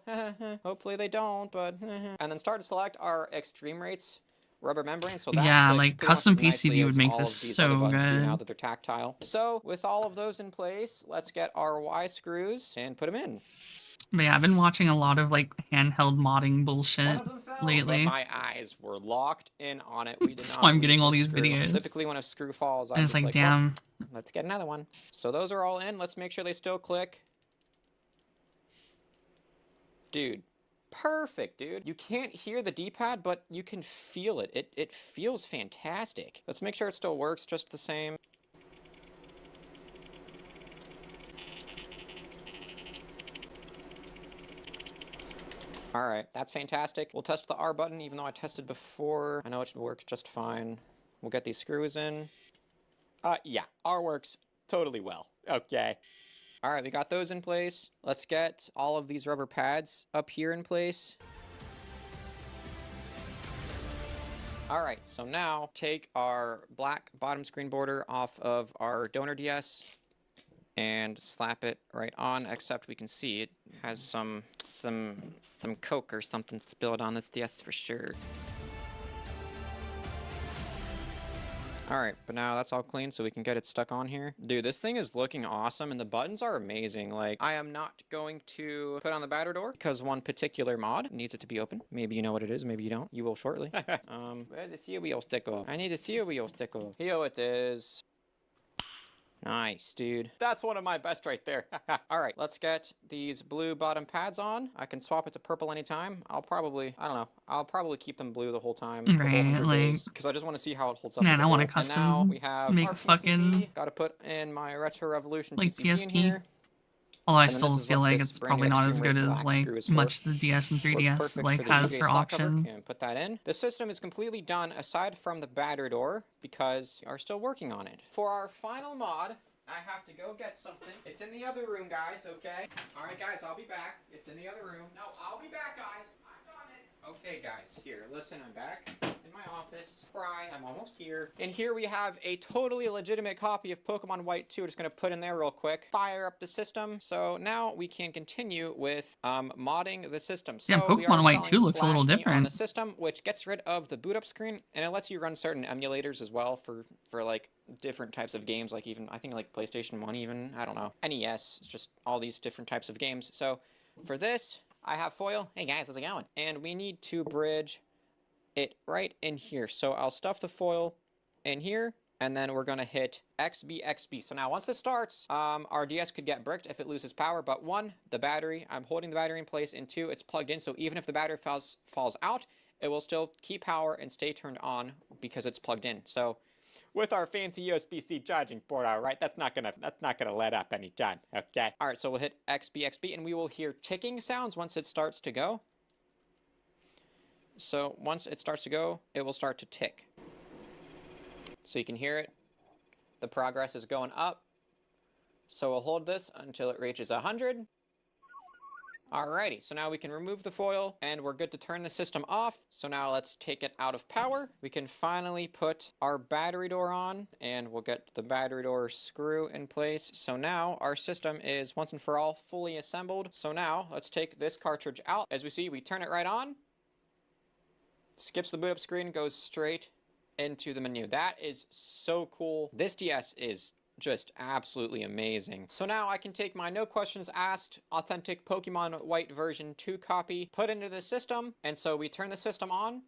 hopefully they don't, but and then start to select our extreme rates rubber membrane. So that Yeah, clicks like pretty much custom as nicely PCB would as make all this of these other so buttons do now good. that they're tactile. So with all of those in place, let's get our Y screws and put them in. But yeah, I've been watching a lot of like handheld modding bullshit lately. But my eyes were locked in on it. We did So not I'm getting lose all this these screw. videos. Typically when a screw falls, I'm And it's just like, well, damn. let's get another one. So those are all in. Let's make sure they still click. Dude, perfect, dude. You can't hear the D-pad, but you can feel it. It feels fantastic. Let's make sure it still works just the same. All right, that's fantastic. We'll test the R button, even though I tested before. I know it should work just fine. We'll get these screws in. Yeah, R works totally well. Okay. All right, we got those in place. Let's get all of these rubber pads up here in place. All right, so now take our black bottom screen border off of our donor DS and slap it right on, except we can see it has some Coke or something spilled on this DS for sure. Alright, but now that's all clean, so we can get it stuck on here. Dude, this thing is looking awesome, and the buttons are amazing. Like, I am not going to put on the battery door, because one particular mod needs it to be open. Maybe you know what it is, maybe you don't. You will shortly. Where's the serial sticker? I need a serial sticker. Here it is. Nice, dude. That's one of my best right there. All right, let's get these blue bottom pads on. I can swap it to purple anytime. I don't know. I'll probably keep them blue the whole time. Right, like, because I just want to see how it holds up. man, I want to And now custom we have make our fucking Got to put in my Retro Revolution like PCB in PSP. here. Although I And then still this is feel what like this it's brand new probably not as extreme good weight as black like screw is much for. the DS and So it's 3DS perfect like for the has VGA for slot cover. options. And put that in. The system is completely done aside from the battery door because we are still working on it. For our final mod, I have to go get something. It's in the other room, guys, okay? All right, guys, I'll be back. It's in the other room. No, I'll be back, guys. I'm done it. Okay, guys, here, listen, I'm back in my office. Cry, I'm almost here. And here we have a totally legitimate copy of Pokemon White 2. We're just gonna put in there real quick. Fire up the system. So now we can continue with modding the system. So Yeah, we are Pokemon White 2 installing looks a little Flash Me on different. the system, which gets rid of the boot up screen, and it lets you run certain emulators as well for like different types of games, like even I think like PlayStation 1 even, I don't know. NES, just all these different types of games. So for this, I have foil. Hey guys, how's it going? And we need to bridge it right in here. So I'll stuff the foil in here, and then we're gonna hit XBXB. So now once this starts, our DS could get bricked if it loses power, but one, the battery, I'm holding the battery in place, and two, it's plugged in, so even if the battery falls out, it will still keep power and stay turned on because it's plugged in. So with our fancy USB-C charging port, all right, that's not gonna let up anytime, okay? All right, so we'll hit XBXB, and we will hear ticking sounds once it starts to go. So once it starts to go, it will start to tick. So you can hear it. The progress is going up. So we'll hold this until it reaches 100. Alrighty, so now we can remove the foil, and we're good to turn the system off. So now let's take it out of power. We can finally put our battery door on, and we'll get the battery door screw in place. So now our system is once and for all fully assembled. So now let's take this cartridge out. As we see, we turn it right on. Skips the boot up screen, goes straight into the menu. That is so cool. This DS is just absolutely amazing. So now I can take my no questions asked authentic Pokemon White version 2 copy, put into the system, and so we turn the system on,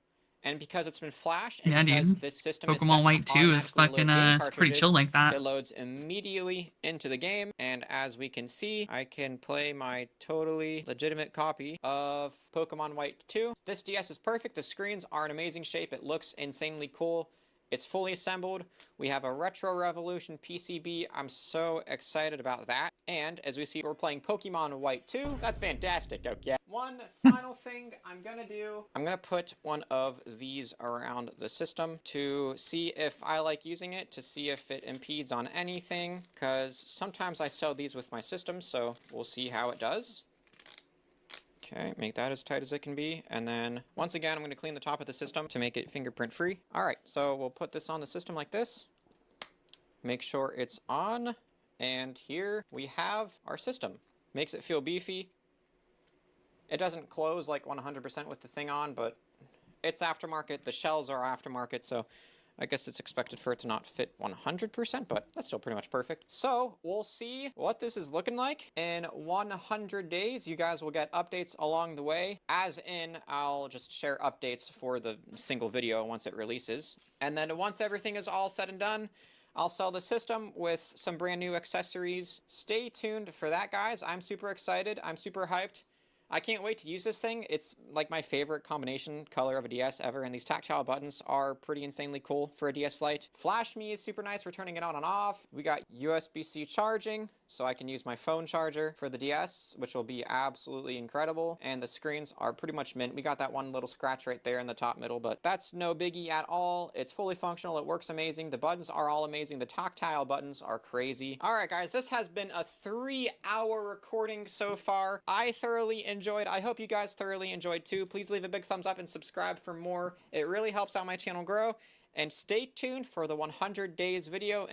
and because it's been flashed, and Yeah, because dude. this system Pokemon White 2 is fucking it's pretty chill like that. It loads immediately into the game, and as we can see, I can play my totally legitimate copy of Pokemon White 2. This DS is perfect. The screens are in amazing shape. It looks insanely cool. It's fully assembled. We have a Retro Revolution PCB. I'm so excited about that. And as we see, we're playing Pokemon White 2. That's fantastic, okay? one final thing I'm gonna do, I'm gonna put one of these around the system to see if I like using it, to see if it impedes on anything, because sometimes I sell these with my system, so we'll see how it does. Okay, make that as tight as it can be, and then once again I'm going to clean the top of the system to make it fingerprint free. Alright, so we'll put this on the system like this, make sure it's on, and here we have our system. Makes it feel beefy. It doesn't close like 100% with the thing on, but it's aftermarket, the shells are aftermarket, so I guess it's expected for it to not fit 100%, but that's still pretty much perfect. So we'll see what this is looking like in 100 days. You guys will get updates along the way, as in I'll just share updates for the single video once it releases. And then once everything is all said and done, I'll sell the system with some brand new accessories. Stay tuned for that, guys. I'm super excited. I'm super hyped. I can't wait to use this thing. It's like my favorite combination color of a DS ever, and these tactile buttons are pretty insanely cool for a DS Lite. Flash Me is super nice for turning it on and off. We got USB-C charging, so I can use my phone charger for the DS, which will be absolutely incredible. And the screens are pretty much mint. We got that one little scratch right there in the top middle, but that's no biggie at all. It's fully functional. It works amazing. The buttons are all amazing. The tactile buttons are crazy. All right, guys, this has been a 3-hour recording so far. I thoroughly enjoyed. I hope you guys thoroughly enjoyed too. Please leave a big thumbs up and subscribe for more. It really helps out my channel grow. And stay tuned for the 100 days video.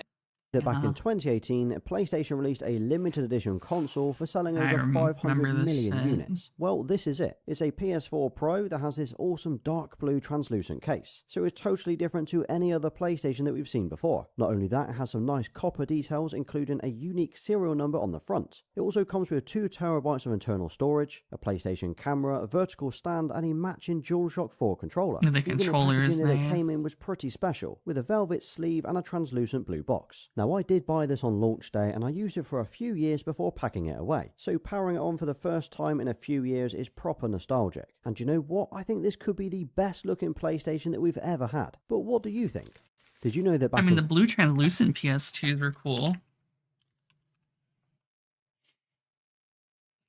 Back in 2018, PlayStation released a limited edition console for selling over 500 million units. Well, this is it. It's a PS4 Pro that has this awesome dark blue translucent case, so it's totally different to any other PlayStation that we've seen before. Not only that, it has some nice copper details, including a unique serial number on the front. It also comes with 2 TB of internal storage, a PlayStation camera, a vertical stand, and a matching DualShock 4 controller. The Even the packaging that it came in was pretty special, with a velvet sleeve and a translucent blue box. Now, I did buy this on launch day and I used it for a few years before packing it away, so powering it on for the first time in a few years is proper nostalgic. And you know what? I think this could be the best looking PlayStation that we've ever had. But what do you think? Did you know that back the blue translucent PS2s were cool.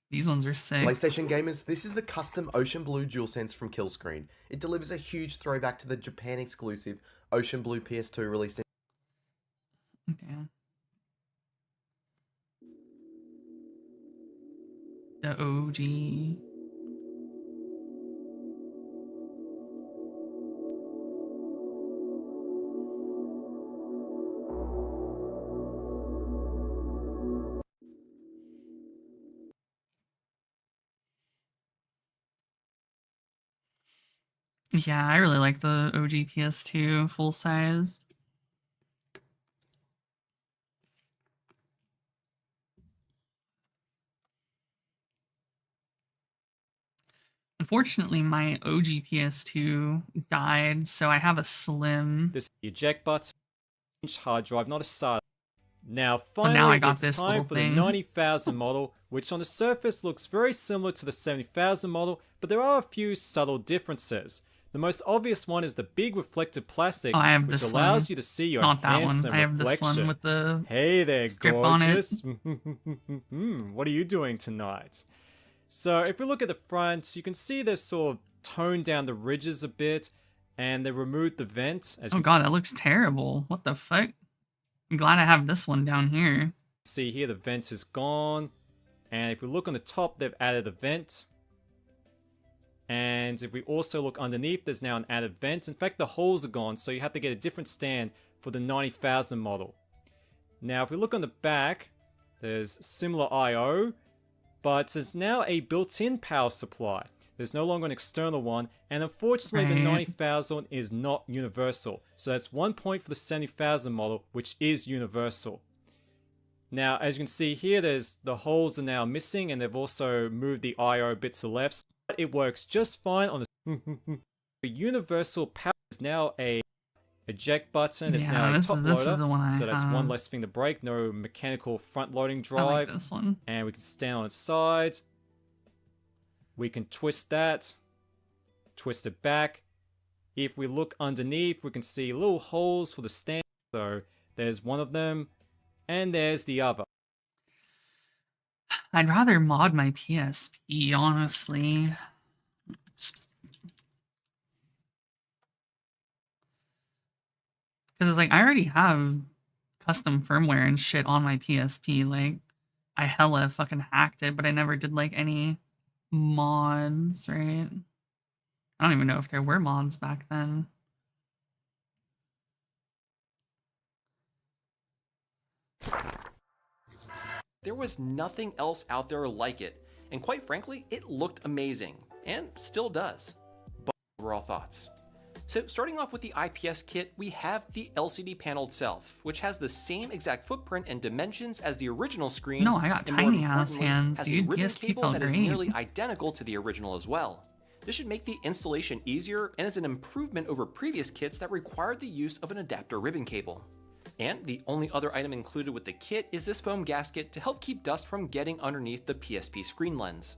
These ones are sick. PlayStation gamers, this is the custom Ocean Blue DualSense from Killscreen. It delivers a huge throwback to the Japan exclusive Ocean Blue PS2 released in Okay. The OG. Yeah, I really like the OG PS2 full size. Unfortunately, my OG PS2 died, so I have a slim. This eject button, hard drive, not a SATA. Now, So finally, now I got it's this time little for thing. the 90,000 model, which on the surface looks very similar to the 70,000 model, but there are a few subtle differences. The most obvious one is the big reflective plastic, Oh, I have which this allows one. you to see your Not that one. handsome I have reflection. this one with the Hey there, strip on it. gorgeous. What are you doing tonight? So if we look at the front, you can see they've sort of toned down the ridges a bit, and they removed the vent. As Oh you god, that looks terrible. What the fuck? I'm glad I have this one down here. see here, the vent is gone. And if we look on the top, they've added a vent. And if we also look underneath, there's now an added vent. In fact, the holes are gone, so you have to get a different stand for the 90,000 model. Now, if we look on the back, there's similar I/O, but there's now a built-in power supply. There's no longer an external one, and unfortunately the 90,000 is not universal. So that's 1 point for the 70,000 model, which is universal. Now, as you can see here, the holes are now missing, and they've also moved the I/O bit to the left. But it works just fine on the universal power is now a eject button. It's now a top loader. This is the one I so that's have. one less thing to break. No mechanical front loading I drive. like this one. And we can stand on its side. We can twist that. Twist it back. If we look underneath, we can see little holes for the stand. So there's one of them. And there's the other. I'd rather mod my PSP, honestly. Because, like, I already have custom firmware and shit on my PSP. Like, I hella fucking hacked it, but I never did, like, any mods, right? I don't even know if there were mods back then. There was nothing else out there like it, and quite frankly, it looked amazing, and still does. But overall thoughts. So starting off with the IPS kit, we have the LCD panel itself, which has the same exact footprint and dimensions as the original screen. No, I got tiny ass hands, has dude. a ribbon PSP cable felt that is great. nearly identical to the original as well. This should make the installation easier and is an improvement over previous kits that required the use of an adapter ribbon cable. And the only other item included with the kit is this foam gasket to help keep dust from getting underneath the PSP screen lens.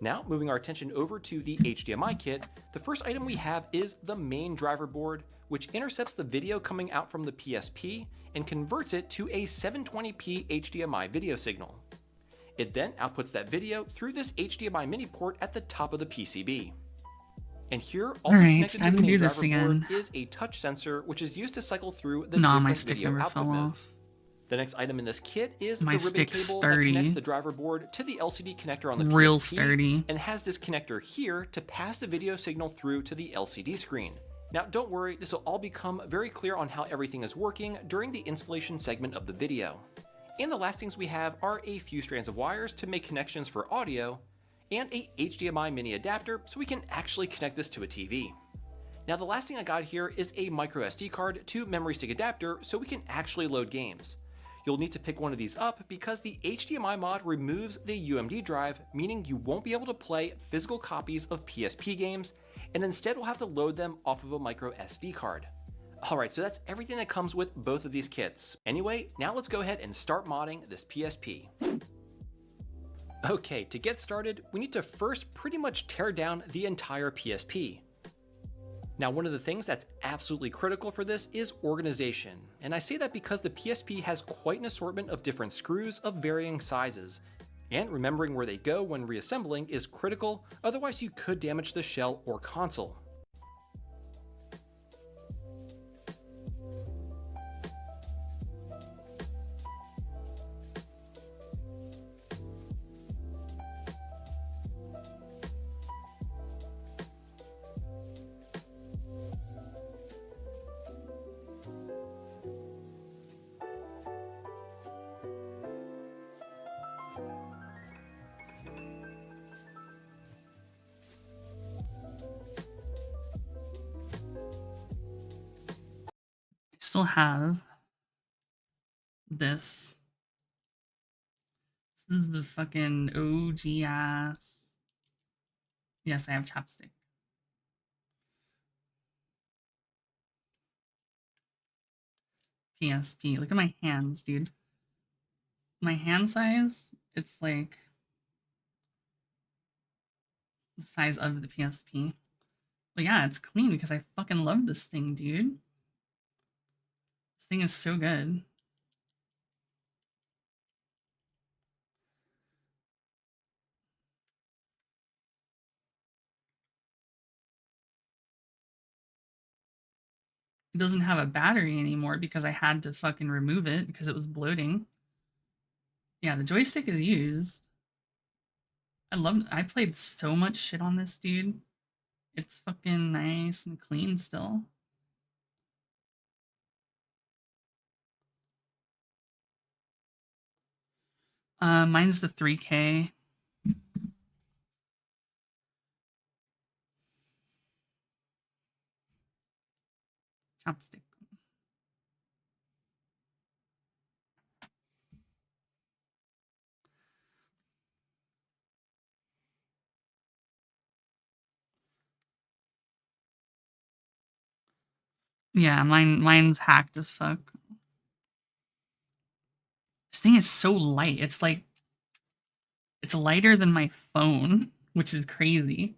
Now, moving our attention over to the HDMI kit, the first item we have is the main driver board, which intercepts the video coming out from the PSP and converts it to a 720p HDMI video signal. It then outputs that video through this HDMI mini port at the top of the PCB. And here, also connected to the main driver board, is a touch sensor, which is used to cycle through the different video output modes. The next item in this kit is the ribbon cable that connects the driver board to the LCD connector on the PSP, and has this connector here to pass the video signal through to the LCD screen. Now, don't worry, this will all become very clear on how everything is working during the installation segment of the video. And the last things we have are a few strands of wires to make connections for audio, and a HDMI mini adapter so we can actually connect this to a TV. Now, the last thing I got here is a micro SD card to memory stick adapter so we can actually load games. You'll need to pick one of these up because the HDMI mod removes the UMD drive, meaning you won't be able to play physical copies of PSP games, and instead will have to load them off of a micro SD card. Alright, so that's everything that comes with both of these kits. Anyway, now let's go ahead and start modding this PSP. Okay, to get started, we need to first pretty much tear down the entire PSP. Now, one of the things that's absolutely critical for this is organization, and I say that because the PSP has quite an assortment of different screws of varying sizes, and remembering where they go when reassembling is critical, otherwise you could damage the shell or console. Still have this. This is the fucking OG ass. Yes, I have chapstick. PSP. Look at my hands, dude. My hand size, it's like the size of the PSP. But yeah, it's clean because I fucking love this thing, dude. This thing is so good. It doesn't have a battery anymore because I had to fucking remove it because it was bloating. Yeah, the joystick is used. I played so much shit on this, dude. It's fucking nice and clean still. Mine's the 3K. Chopstick. Yeah, mine's hacked as fuck. This thing is so light. It's like it's lighter than my phone, which is crazy.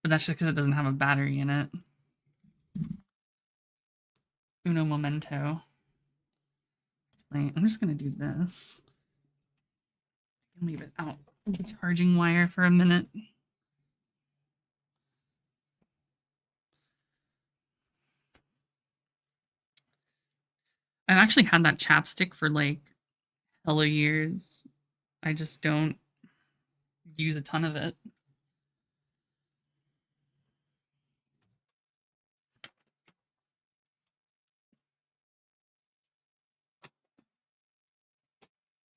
But that's just because it doesn't have a battery in it. Uno momento. Like, I'm just gonna do this. Leave it out of the charging wire for a minute. I've actually had that chapstick for like hella years. I just don't use a ton of it.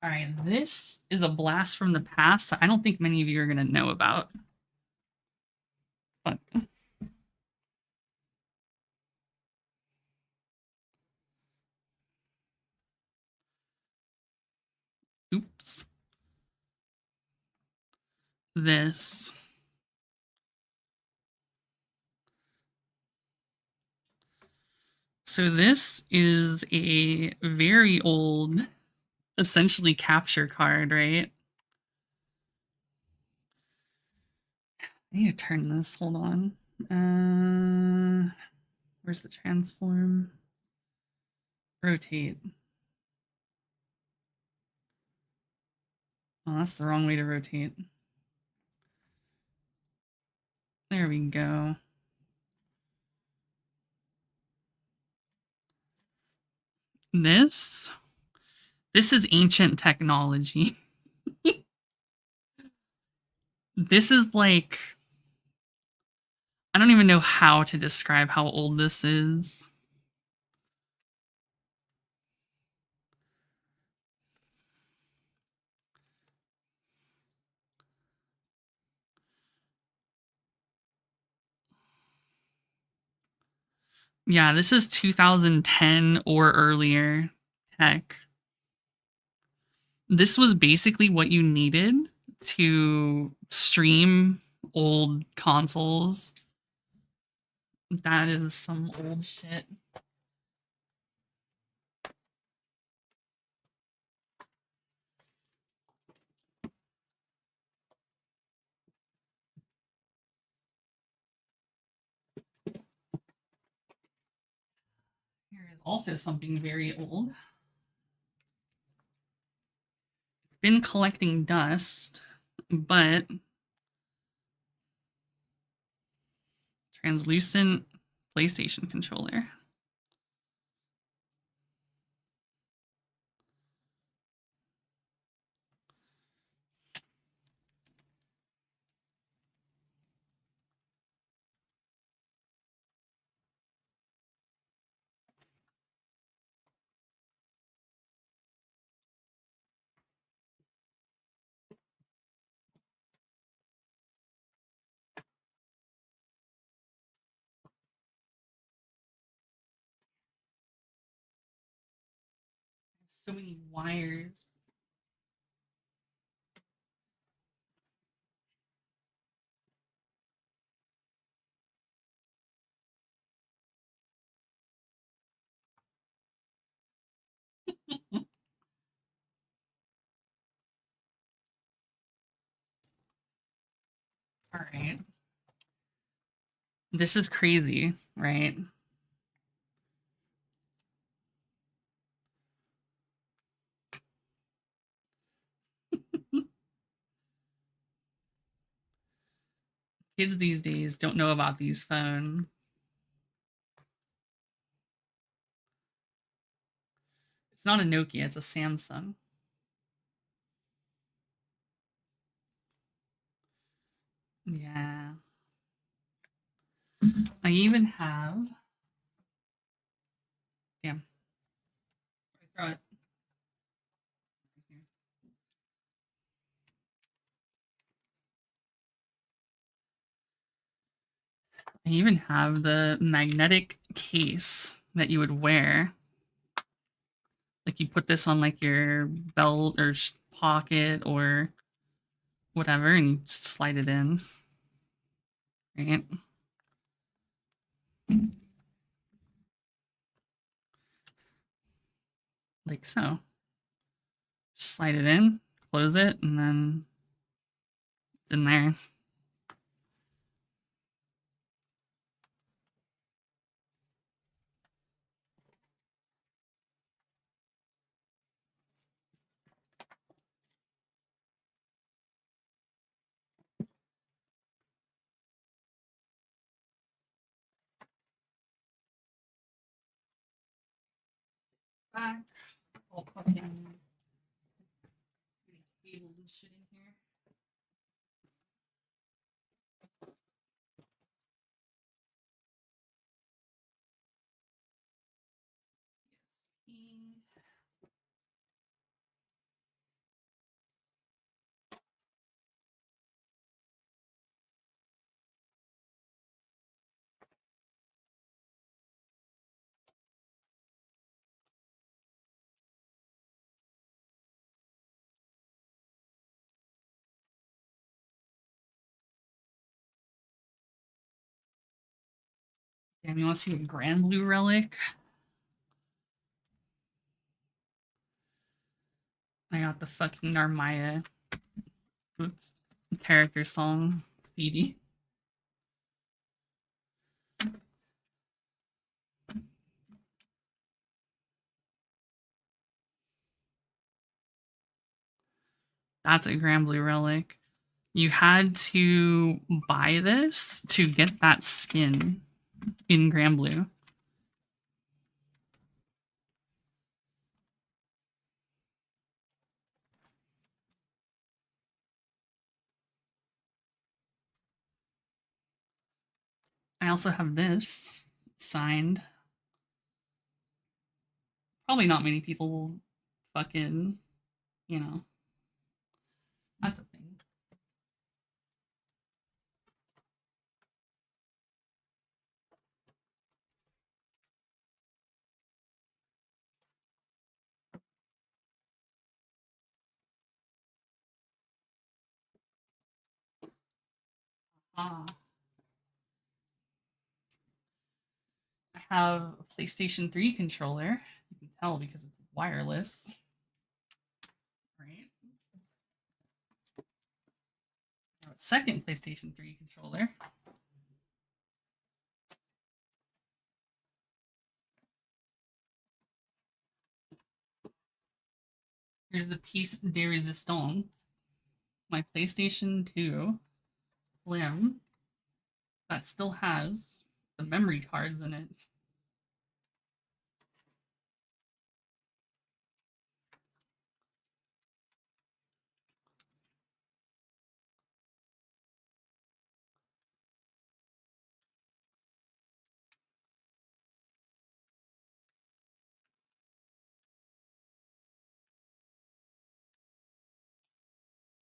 All right, this is a blast from the past that I don't think many of you are going to know about. But oops. This. So this is a very old, essentially capture card, right? I need to turn this. Hold on. Where's the transform? Rotate. Oh, that's the wrong way to rotate. There we go. This is ancient technology. This is like, I don't even know how to describe how old this is. Yeah, this is 2010 or earlier tech. This was basically what you needed to stream old consoles. That is some old shit. Here is also something very old. It's been collecting dust, but translucent PlayStation controller. So many wires. All right. This is crazy, right? Kids these days don't know about these phones. It's not a Nokia, it's a Samsung. Yeah. I even have. Damn. Throw it. I even have the magnetic case that you would wear. Like you put this on like your belt or pocket or whatever and you just slide it in. Right? Like so. Just slide it in, close it, and then it's in there. back. All fucking cables and shit in here. Damn, you want to see a Grand Blue relic? I got the fucking Narmaya character song CD. That's a Grand Blue relic. You had to buy this to get that skin in Grand Blue. I also have this signed. Probably not many people will fucking, you know. That's a thing. Ah. I have a PlayStation 3 controller. You can tell because it's wireless. Right? I have a second PlayStation 3 controller. Here's the piece de resistance. My PlayStation 2 Slim that still has the memory cards in it.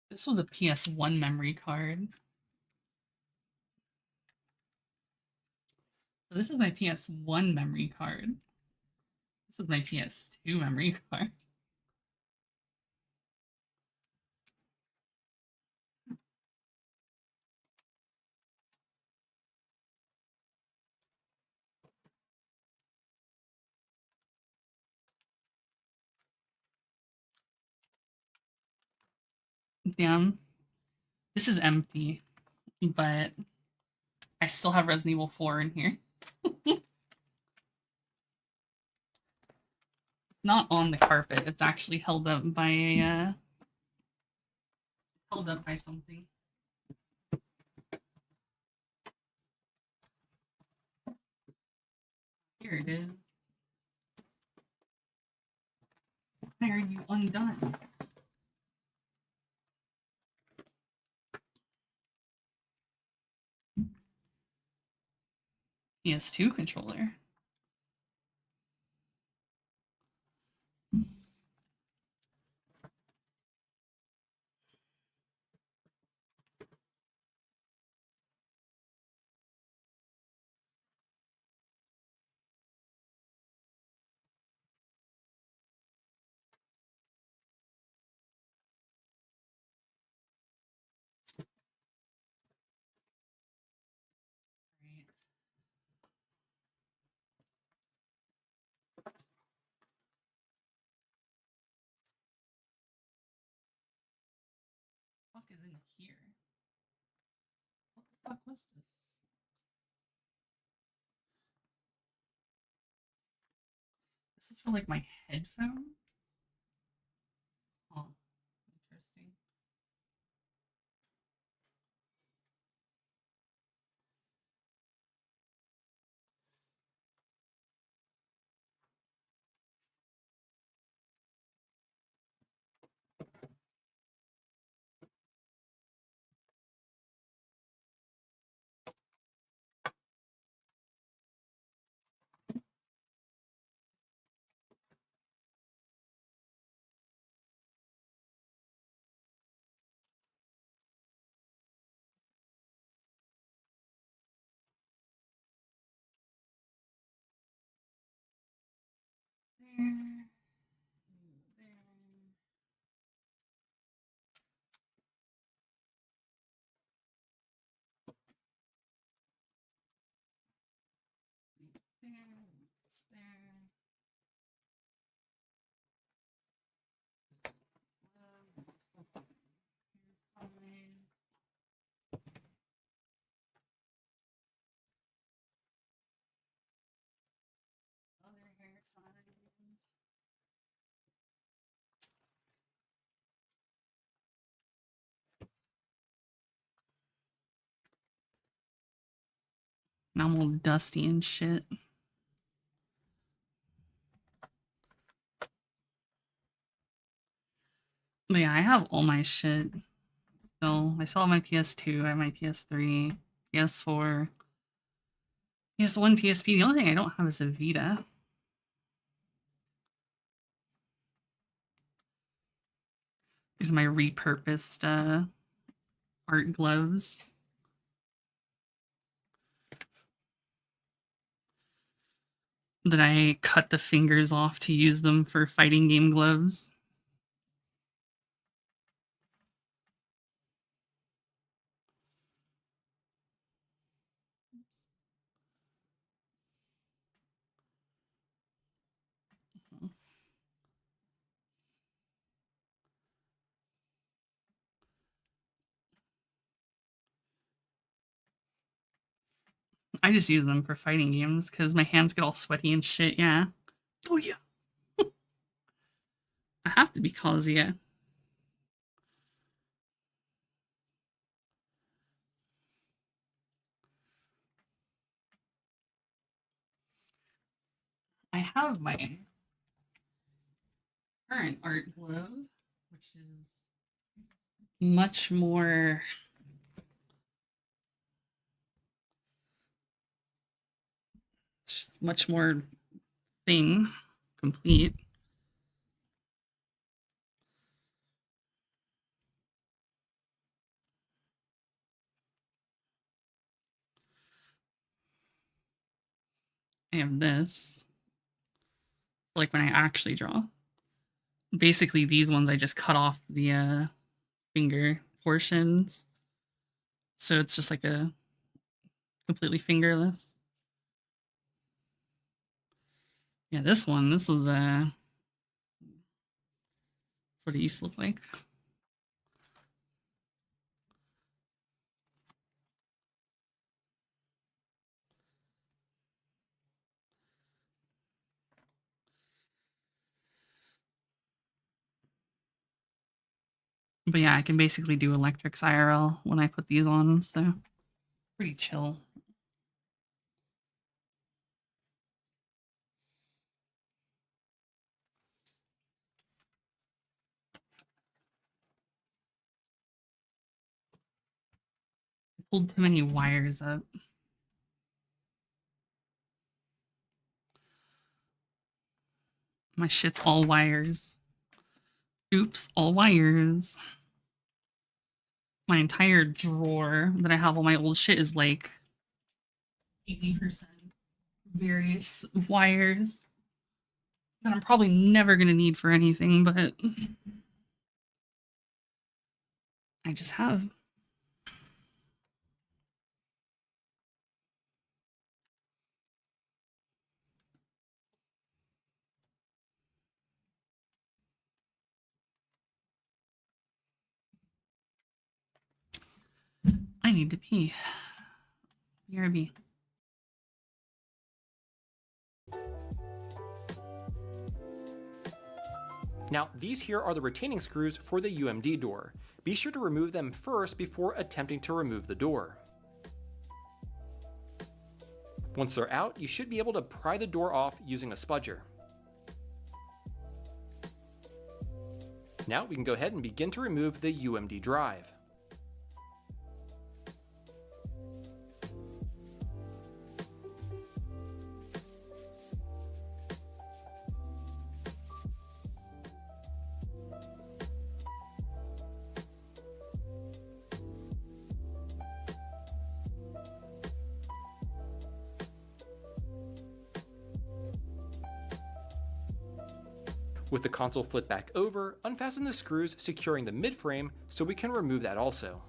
This was a PS1 memory card. So this is my PS1 memory card. This is my PS2 memory card. Damn. This is empty, but I still have Resident Evil 4 in here. Not on the carpet. It's actually held up by a something. Here it is. Why are you undone? PS2 controller. What the fuck is in here? What the fuck was this? This is for like my headphones? Oh, interesting. Now I'm all dusty and shit. But yeah, I have all my shit. Still, I still have my PS2, I have my PS3, PS4, PS1, PSP. The only thing I don't have is a Vita. These are my repurposed art gloves. That I cut the fingers off to use them for fighting game gloves. I just use them for fighting games because my hands get all sweaty and shit, yeah. Oh yeah. I have to be Kazuya. I have my current art glove, which is much more thing complete. I have this, like when I actually draw. Basically, these ones I just cut off the finger portions, so it's just like a completely fingerless. Yeah, this is that's what it used to look like. But yeah, I can basically do electrics IRL when I put these on, so pretty chill. I pulled too many wires up. My shit's all wires. Oops, all wires. My entire drawer that I have all my old shit is like 80% various wires that I'm probably never gonna need for anything, but I just have. I need to pee. BRB. Now, these here are the retaining screws for the UMD door. Be sure to remove them first before attempting to remove the door. Once they're out, you should be able to pry the door off using a spudger. Now we can go ahead and begin to remove the UMD drive. With the console flipped back over, unfasten the screws securing the midframe so we can remove that also.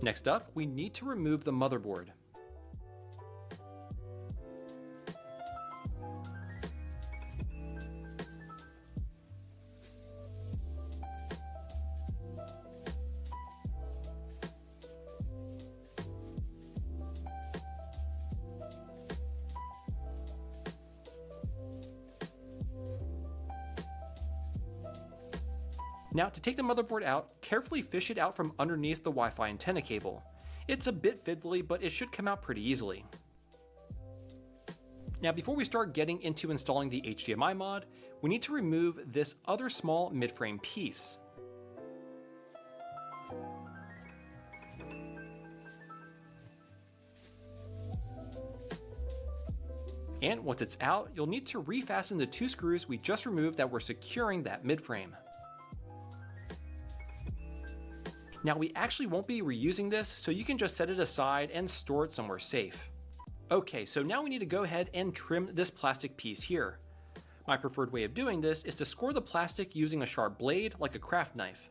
Next up, we need to remove the motherboard. Now to take the motherboard out, carefully fish it out from underneath the Wi-Fi antenna cable. It's a bit fiddly, but it should come out pretty easily. Now before we start getting into installing the HDMI mod, we need to remove this other small mid-frame piece. And once it's out, you'll need to refasten the 2 screws we just removed that were securing that mid-frame. Now we actually won't be reusing this, so you can just set it aside and store it somewhere safe. Okay, so now we need to go ahead and trim this plastic piece here. My preferred way of doing this is to score the plastic using a sharp blade like a craft knife.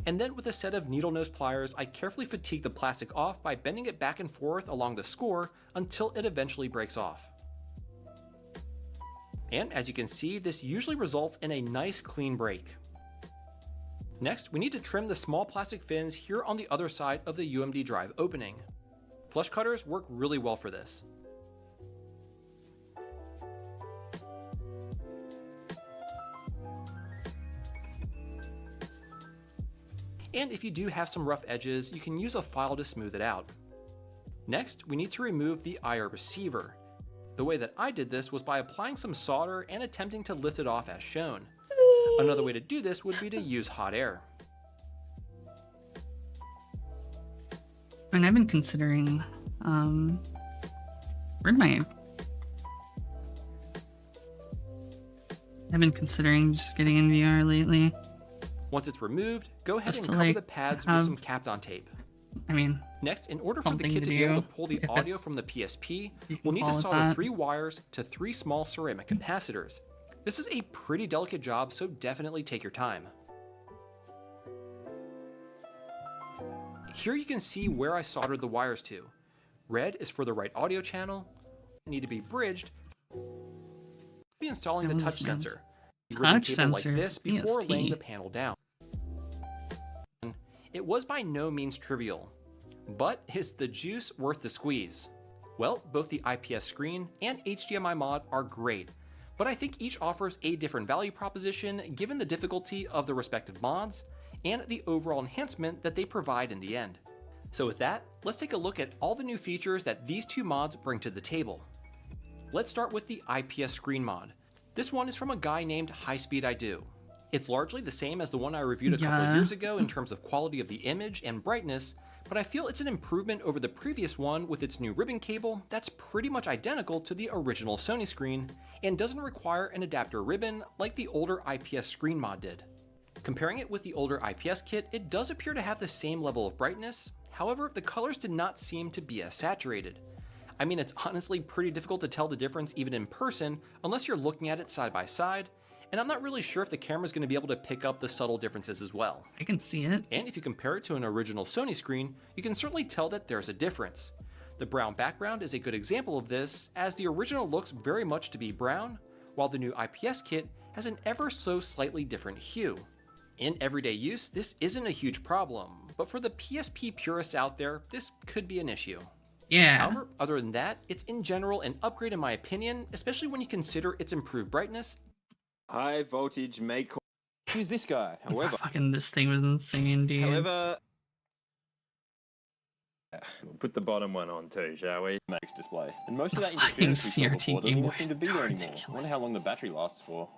And then with a set of needle nose pliers, I carefully fatigue the plastic off by bending it back and forth along the score until it eventually breaks off. And as you can see, this usually results in a nice clean break. Next, we need to trim the small plastic fins here on the other side of the UMD drive opening. Flush cutters work really well for this. And if you do have some rough edges, you can use a file to smooth it out. Next, we need to remove the IR receiver. The way that I did this was by applying some solder and attempting to lift it off as shown. Another way to do this would be to use hot air. And I've been considering, I've been considering just getting in VR lately. Once it's removed, go ahead Just and to, cover like, the pads have- with some Kapton tape. I mean, Next, in order for the something kit to to be able do to pull the if audio it's- from the PSP, you can we'll need to call it solder that. 3 wires to 3 small ceramic capacitors. This is a pretty delicate job, so definitely take your time. Here you can see where I soldered the wires to. Red is for the right audio channel, need to be bridged. Be installing the What touch is this? sensor. The ribbon Touch cable sensor, like this before PSP. laying the panel down. It was by no means trivial, but is the juice worth the squeeze? Well, both the IPS screen and HDMI mod are great, but I think each offers a different value proposition given the difficulty of the respective mods and the overall enhancement that they provide in the end. So with that, let's take a look at all the new features that these 2 mods bring to the table. Let's start with the IPS screen mod. This one is from a guy named High Speed I Do. It's largely the same as the one I reviewed a couple of years ago in terms of quality of the image and brightness, but I feel it's an improvement over the previous one with its new ribbon cable that's pretty much identical to the original Sony screen and doesn't require an adapter ribbon like the older IPS screen mod did. Comparing it with the older IPS kit, it does appear to have the same level of brightness, however, the colors did not seem to be as saturated. I mean, it's honestly pretty difficult to tell the difference even in person unless you're looking at it side by side, and I'm not really sure if the camera's going to be able to pick up the subtle differences as well. I can see it. And if you compare it to an original Sony screen, you can certainly tell that there's a difference. The brown background is a good example of this, as the original looks very much to be brown, while the new IPS kit has an ever so slightly different hue. In everyday use, this isn't a huge problem, but for the PSP purists out there, this could be an issue. Yeah. However, other than that, it's in general an upgrade in my opinion, especially when you consider its improved brightness. High voltage may cause. Who's this guy? However, Fucking this thing was insane, dude. however, we'll put the bottom one on too, shall we? Max display, and most of that interference we saw before doesn't even seem to be there anymore. I wonder how long the battery lasts for.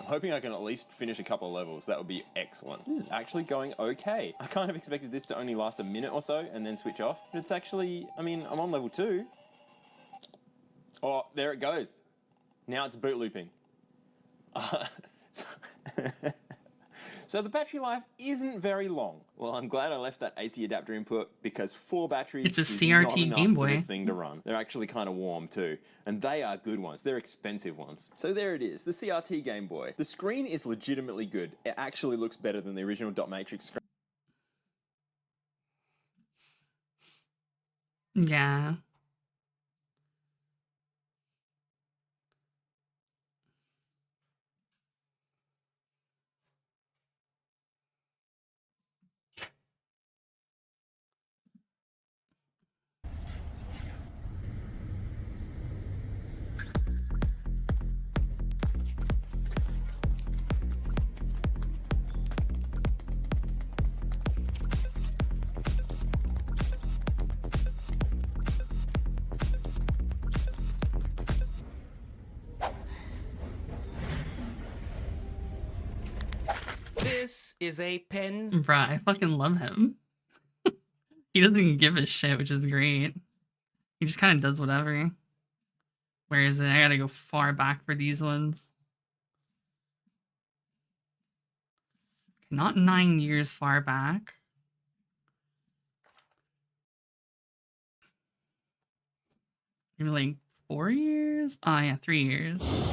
I'm hoping I can at least finish a couple of levels. That would be excellent. This is actually going okay. I kind of expected this to only last a minute or so and then switch off, but it's actually, I mean, I'm on level 2. Oh, there it goes. Now it's boot looping. So the battery life isn't very long. Well, I'm glad I left that AC adapter input because 4 batteries It's a is CRT not enough Game for Boy. this thing to run. They're actually kind of warm too, and they are good ones. They're expensive ones. So there it is, the CRT Game Boy. The screen is legitimately good. It actually looks better than the original dot matrix screen. Yeah. is a pen. Bruh, I fucking love him. He doesn't even give a shit, which is great. He just kind of does whatever. Where is it? I gotta go far back for these ones. Not 9 years far back. Maybe like 4 years? Oh yeah, 3 years.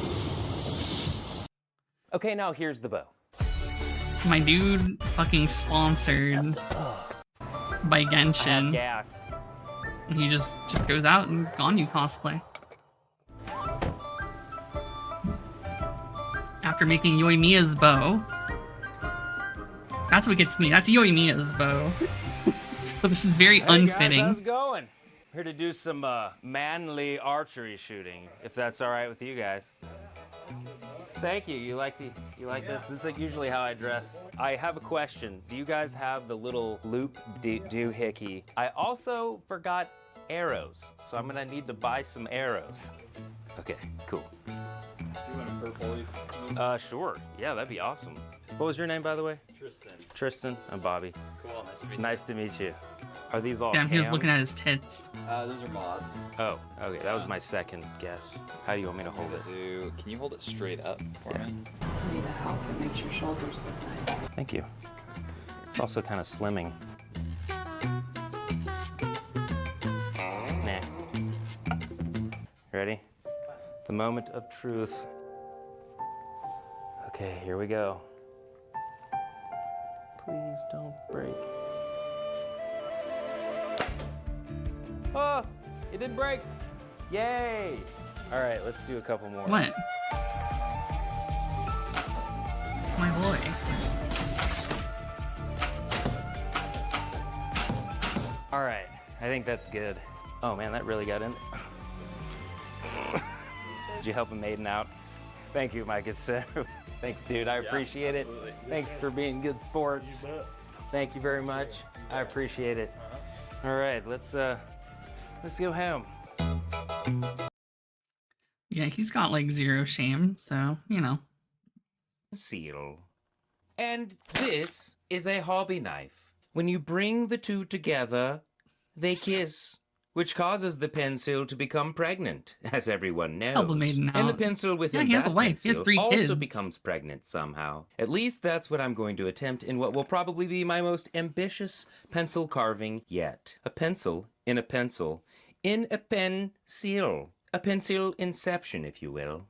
Okay, now here's the bow. My dude fucking sponsored by Genshin. Gas. He just goes out and Ganyu cosplay. After making Yoimiya's bow. That's what gets me. That's Yoimiya's bow. So this is very unfitting. Guys, how's it going? Here to do some manly archery shooting, if that's all right with you guys. Thank you. You like this? This is like usually how I dress. I have a question. Do you guys have the little loop doohickey? I also forgot arrows, so I'm gonna need to buy some arrows. Okay, cool. You want a purple? Sure. Yeah, that'd be awesome. What was your name, by the way? Tristan. Tristan. I'm Bobby. Cool. Nice to meet you. Nice to meet you. Are these all Damn, he was cams? looking at his tits. Those are mods. Oh, okay. That was my second guess. How do you want me to hold it? Can you hold it straight up for me? I need the help. It makes your shoulders look nice. Thank you. It's also kind of slimming. Nah. Ready? The moment of truth. Okay, here we go. Please don't break. Oh, it didn't break. Yay. All right, let's do a couple more. What? My boy. All right, I think that's good. Oh man, that really got in. Did you help a maiden out? Thank you, Micah. Thanks, dude. I appreciate it. Absolutely. Thanks for being good sports. Thank you very much. I appreciate it. All right, let's go home. Yeah, he's got like zero shame, so, you know. Seal. And this is a hobby knife. When you bring the two together, they kiss, which causes the pencil to become pregnant, as everyone knows. Help a maiden And the out. pencil within Yeah, he has that a wife. He has pencil 3 also kids. becomes pregnant somehow. At least that's what I'm going to attempt in what will probably be my most ambitious pencil carving yet. A pencil in a pencil in a pen seal. A pencil inception, if you will.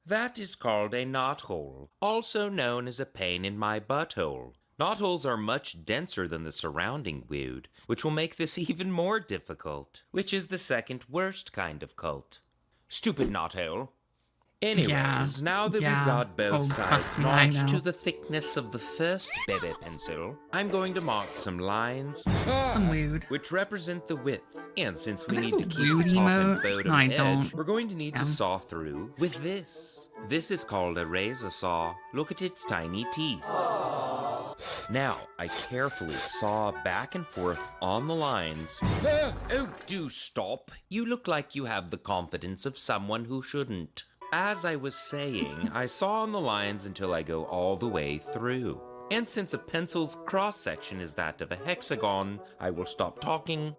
That is called a knothole, also known as a pain in my butthole. Knotholes are much denser than the surrounding wood, which will make this even more difficult, which is the second worst kind of cult. Stupid knothole. Anyways, now that we've got both sides notched to the thickness of the first baby pencil, I'm going to mark some lines, Some weird. which represent the width. And since we I need have to a keep weird the top and emote. bottom No, I edge, don't. we're going to need to saw through with this. This is called a razor saw. Look at its tiny teeth. Now, I carefully saw back and forth on the lines. Oh, do stop. You look like you have the confidence of someone who shouldn't. As I was saying, I saw on the lines until I go all the way through. And since a pencil's cross-section is that of a hexagon, I will stop talking.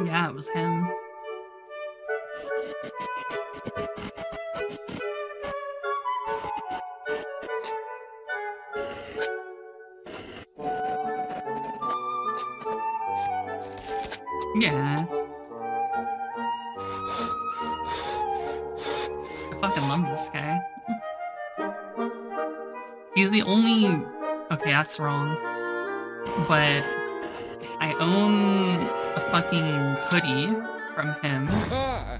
Yeah, it was him. Yeah. I fucking love this guy. He's the only... Okay, that's wrong. But I own a fucking hoodie from him.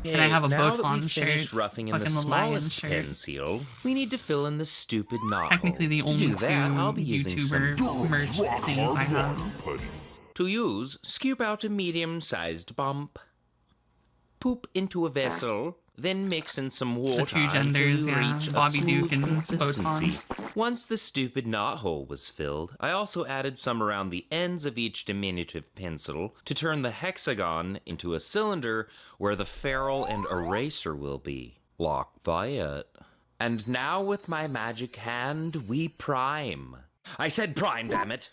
And I have a Botan shirt. Roughing in the Fucking the lion smallest shirt. pencil, we need to fill in the stupid knot. Technically the only two YouTuber merch things I have. To use, scoop out a medium-sized bump. Poop into a vessel, then mix in some water. The two genders, until you yeah. reach a Bobby smooth Duke and consistency. Botan. Once the stupid knot hole was filled, I also added some around the ends of each diminutive pencil to turn the hexagon into a cylinder where the ferrule and eraser will be. Locked by it. And now with my magic hand, we prime. I said prime, damn it!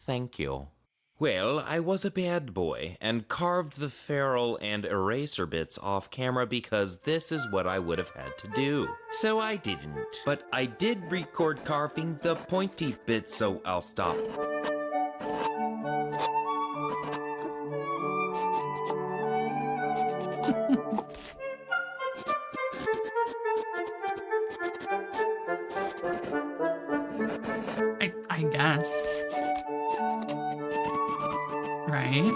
Thank you. Well, I was a bad boy and carved the ferrule and eraser bits off camera because this is what I would have had to do. So I didn't. But I did record carving the pointy bits, so I'll stop. I guess. Right?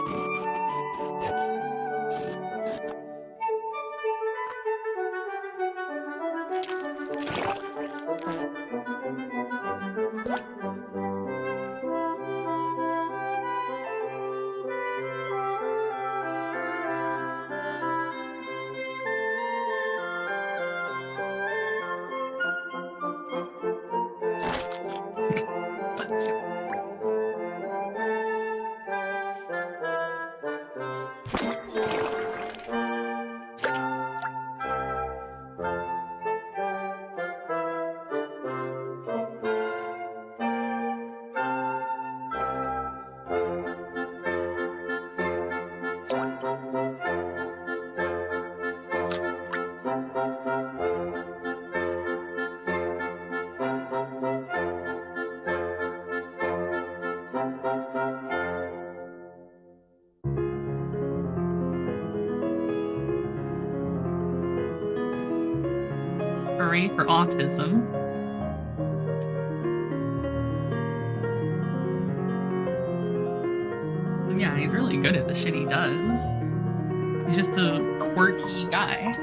Hooray for autism. Yeah, he's really good at the shit he does. He's just a quirky guy.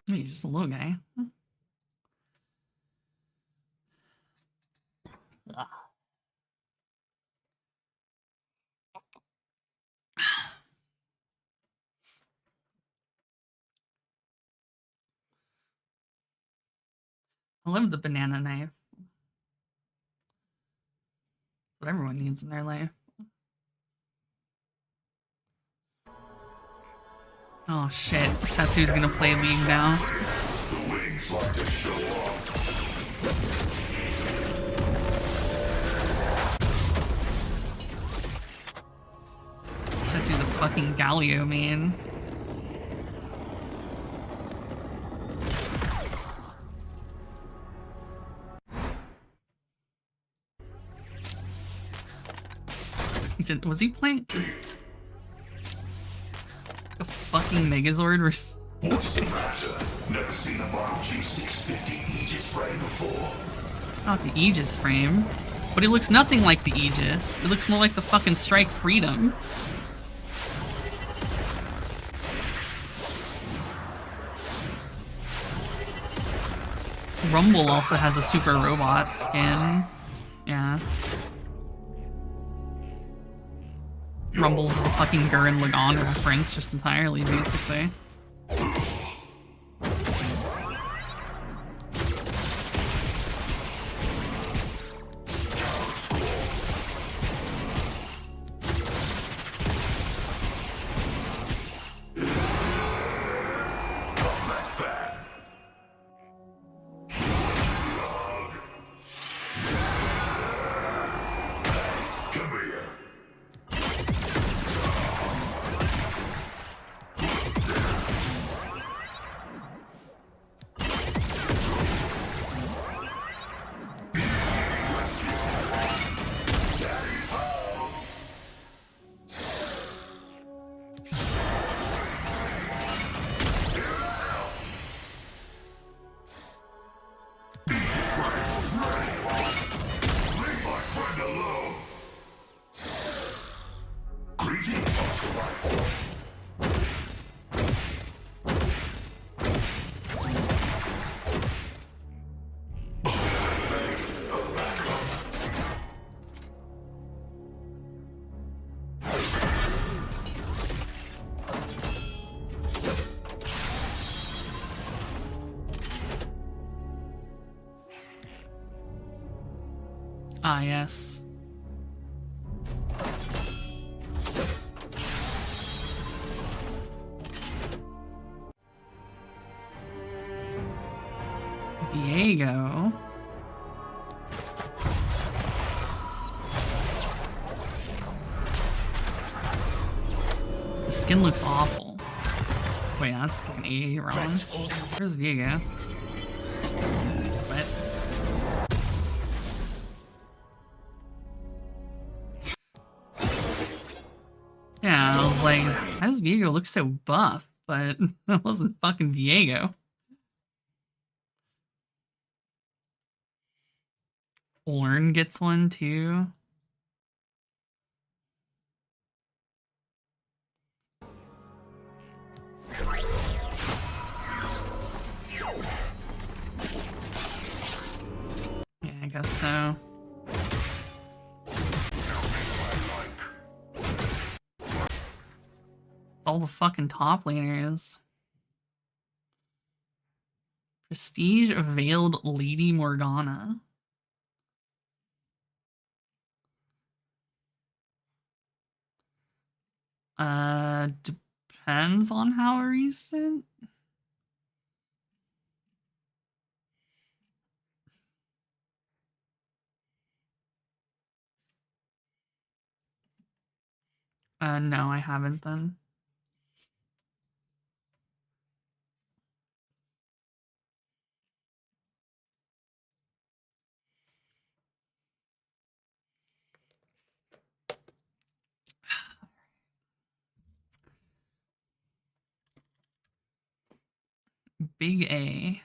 He's just a little guy. Ugh. I love the banana knife. That's what everyone needs in their life. Oh shit, Setsu's gonna play League now. The wings like to show off. Setsu the fucking Galio man. Was he playing a fucking Megazord What's the matter? Never seen a model G650 Aegis frame before? Not the Aegis frame. But it looks nothing like the Aegis. It looks more like the fucking Strike Freedom. Rumble also has a super robot skin. Yeah. Rumble's a fucking Gurren Lagann reference just entirely, basically. Ah, yes. Diego. The skin looks awful. Wait, that's fucking AA wrong. Where's Diego? What? Yeah, I was like, how does Viego look so buff? But that wasn't fucking Viego. Orn gets one too. Yeah, I guess so. All the fucking top laners. Prestige Veiled Lady Morgana. Depends on how recent. No, I haven't then. Big A.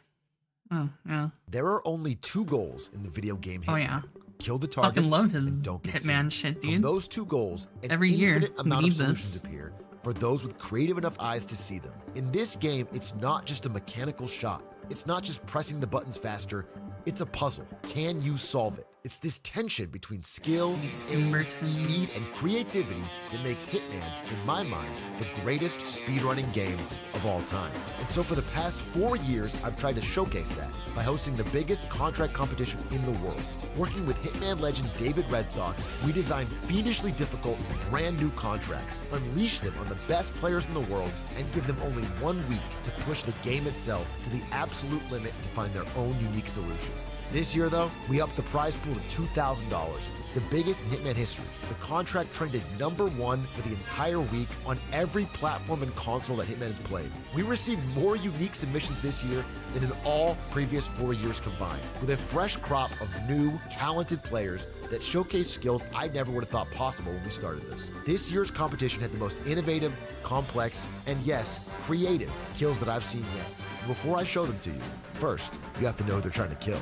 Oh, yeah. There are only 2 goals in the video game Hitman. Oh, yeah. Kill the targets fucking love his and don't get Hitman seen. shit, dude. From those 2 goals, an Every year, infinite amount we of need solutions this. appear for those with creative enough eyes to see them. In this game, it's not just a mechanical shot. It's not just pressing the buttons faster. It's a puzzle. Can you solve it? It's this tension between skill, aim, speed, and creativity that makes Hitman, in my mind, the greatest speedrunning game of all time. And so for the past 4 years, I've tried to showcase that by hosting the biggest contract competition in the world. Working with Hitman legend David Red Sox, we designed fiendishly difficult, brand new contracts, unleash them on the best players in the world, and give them only 1 week to push the game itself to the absolute limit to find their own unique solution. This year, though, we upped the prize pool to $2,000, the biggest in Hitman history. The contract trended #1 for the entire week on every platform and console that Hitman has played. We received more unique submissions this year than in all previous 4 years combined, with a fresh crop of new, talented players that showcase skills I never would have thought possible when we started this. This year's competition had the most innovative, complex, and yes, creative kills that I've seen yet. Before I show them to you, first, you have to know who they're trying to kill.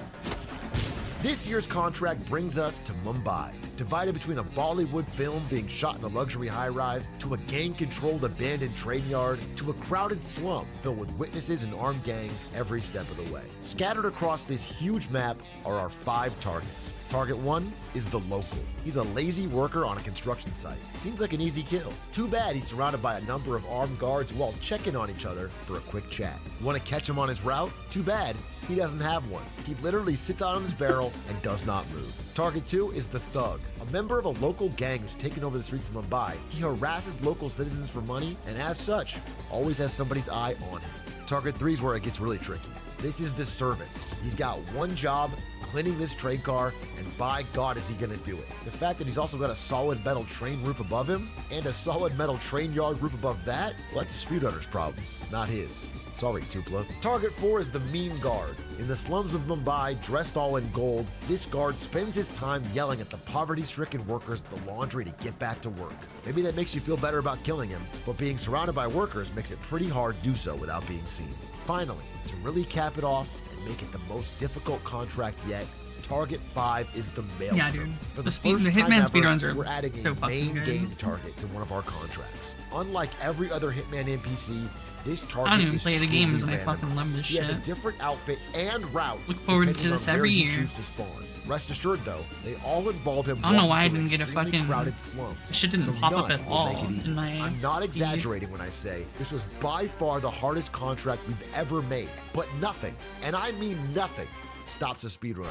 This year's contract brings us to Mumbai, divided between a Bollywood film being shot in a luxury high-rise, to a gang-controlled abandoned train yard, to a crowded slum filled with witnesses and armed gangs every step of the way. Scattered across this huge map are our 5 targets. Target 1 is the local. He's a lazy worker on a construction site. Seems like an easy kill. Too bad he's surrounded by a number of armed guards who all check in on each other for a quick chat. You want to catch him on his route? Too bad he doesn't have one. He literally sits out on his barrel and does not move. Target 2 is the thug, a member of a local gang who's taken over the streets of Mumbai. He harasses local citizens for money and as such, always has somebody's eye on him. Target 3 is where it gets really tricky. This is the servant. He's got one job, cleaning this train car, and by God is he gonna do it. The fact that he's also got a solid metal train roof above him and a solid metal train yard roof above that, well, that's the Speedrunner's problem, not his. Sorry, Tupla. Target 4 is the meme guard. In the slums of Mumbai, dressed all in gold, this guard spends his time yelling at the poverty-stricken workers at the laundry to get back to work. Maybe that makes you feel better about killing him, but being surrounded by workers makes it pretty hard to do so without being seen. Finally, to really cap it off and make it the most difficult contract yet, Target 5 is the maelstrom. Yeah, dude. For The first Hitman time ever, speedruns are we're adding so a fucking main good. game target to one of our contracts. Unlike every other Hitman NPC, this target I don't even is play the truly games and I randomized. fucking love this He has a shit. different outfit and route. Look forward to depending this on where every you year. choose to spawn. Rest assured, though, they all involve him. I don't know walking why I through didn't get a extremely fucking- crowded slums. This shit didn't So pop up none at will make all it easy. in my I'm not exaggerating when I say this was by far the hardest contract we've ever made. But nothing, and I mean nothing, stops a speedrunner.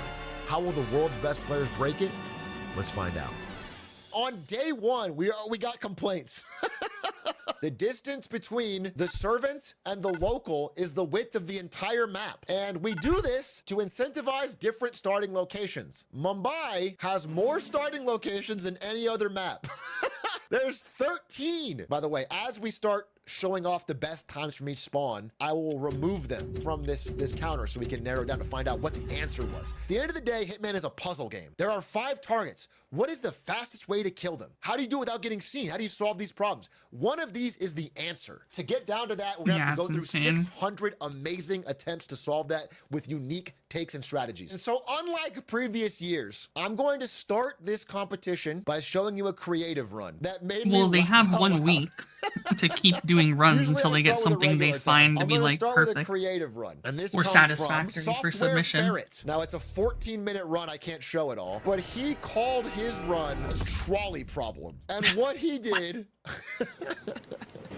How will the world's best players break it? Let's find out. On day 1, we got complaints. The distance between the servants and the local is the width of the entire map. And we do this to incentivize different starting locations. Mumbai has more starting locations than any other map. There's 13. By the way, as we start showing off the best times from each spawn, I will remove them from this counter so we can narrow down to find out what the answer was. At the end of the day, Hitman is a puzzle game. There are 5 targets. What is the fastest way to kill them? How do you do it without getting seen? How do you solve these problems? One of these is the answer. To get down to that, we're gonna have to go through insane. 600 amazing attempts to solve that with unique takes and strategies. And so unlike previous years, I'm going to start this competition by showing you a creative run that made me Well, they laugh have out 1 loud. week to keep doing runs Usually until I they get start with a something they regular find time. to I'm be gonna like start with a perfect creative run, and this or comes satisfactory from for Software submission. Ferret. Now it's a 14-minute run. I can't show it all, but he called his run trolley problem, and what he did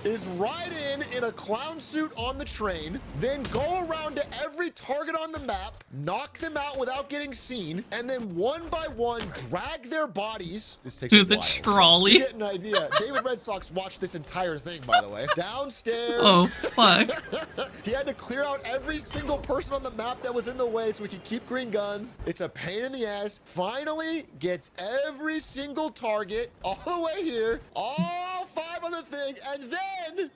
is ride in a clown suit on the train, then go around to every target on the map, knock them out without getting seen, and then one by one drag their bodies. This takes To a the while. trolley. You get an idea. David Red Sox watched this entire thing, by the way. Downstairs. Oh, fuck. He had to clear out every single person on the map that was in the way so we could keep green guns. It's a pain in the ass. Finally gets every single target all the way here, all 5 on the thing, and then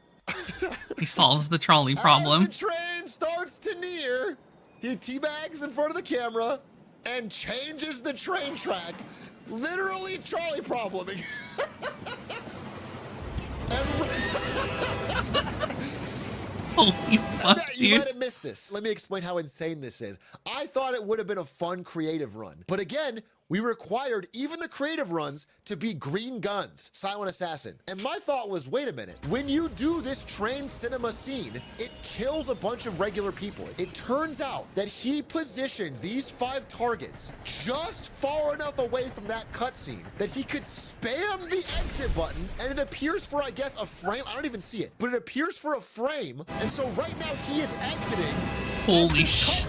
He solves the trolley problem. as the train starts to near, he teabags in front of the camera and changes the train track, literally trolley probleming. Holy fuck, You dude. might have missed this. Let me explain how insane this is. I thought it would have been a fun creative run, but again, we required even the creative runs to be green guns, Silent Assassin. And my thought was, wait a minute, when you do this train cinema scene, it kills a bunch of regular people. It turns out that he positioned these 5 targets just far enough away from that cutscene that he could spam the exit button, and it appears for, I guess, a frame. I don't even see it, but it appears for a frame. And so right now he is exiting. Holy shit.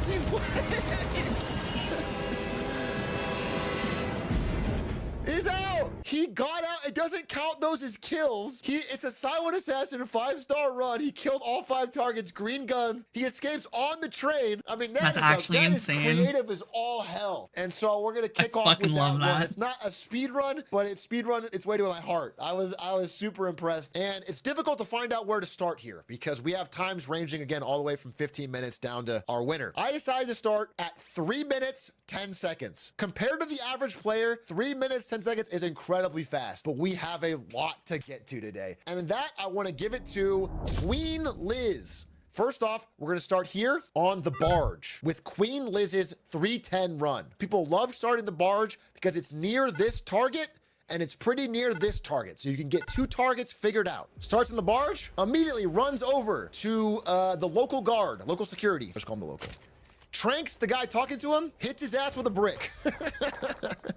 He's out! He got out. It doesn't count those as kills. It's a silent assassin, 5-star run. He killed all 5 targets, green guns. He escapes on the train. I mean, that's actually insane. Is creative as all hell. And so we're gonna kick off with that run. It's not a speed run, but it's speed run its way to my heart. I was super impressed, and it's difficult to find out where to start here because we have times ranging again all the way from 15 minutes down to our winner. I decided to start at 3 minutes 10 seconds. Compared to the average player, 3 minutes 10 seconds is incredibly fast, but we have a lot to get to today. And in that, I want to give it to Queen Liz. First off, we're going to start here on the barge with Queen Liz's 310 run. People love starting the barge because it's near this target and it's pretty near this target. So you can get 2 targets figured out. Starts in the barge, immediately runs over to the local guard, local security. Let's call him the local. Tranks the guy talking to him, hits his ass with a brick.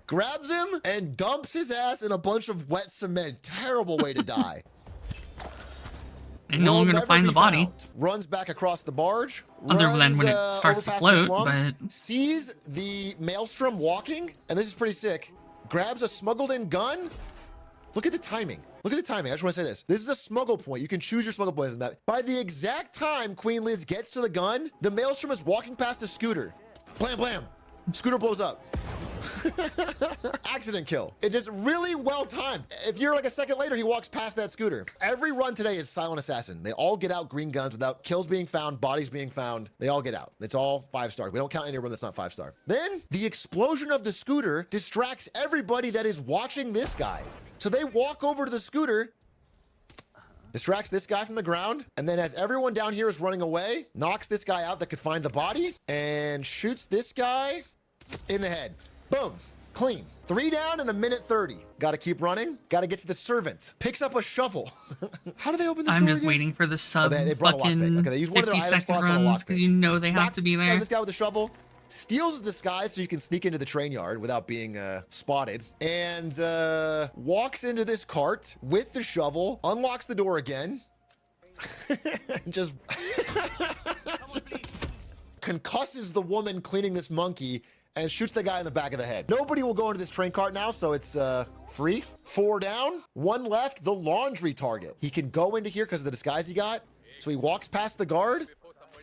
Grabs him and dumps his ass in a bunch of wet cement. Terrible way to die. And no longer to find the body. Runs back across the barge. Other than when it starts to float, but... Sees the maelstrom walking, and this is pretty sick. Grabs a smuggled in gun. Look at the timing. Look at the timing. I just want to say this. This is a smuggle point. You can choose your smuggle points in that. By the exact time Queen Liz gets to the gun, the maelstrom is walking past a scooter. Blam, blam. Scooter blows up. Accident kill. It just really well timed. If you're like a second later, he walks past that scooter. Every run today is silent assassin. They all get out green guns without kills being found, bodies being found. They all get out. It's all 5-star. We don't count any run that's not 5-star. Then the explosion of the scooter distracts everybody that is watching this guy. So they walk over to the scooter, distracts this guy from the ground, and then as everyone down here is running away, knocks this guy out that could find the body, and shoots this guy in the head. Boom. Clean. 3 down in a minute 30. Gotta keep running. Gotta get to the servant. Picks up a shovel. How do they open this door I'm just again? waiting for the sub they brought a fucking lockpick. Okay, they use one of their 50-second runs because you know they have to be there. This guy with the shovel steals the disguise so you can sneak into the train yard without being spotted, and walks into this cart with the shovel, unlocks the door again, just concusses the woman cleaning this monkey and shoots the guy in the back of the head. Nobody will go into this train cart now, so it's free. 4 down, 1 left, the laundry target. He can go into here because of the disguise he got. So he walks past the guard,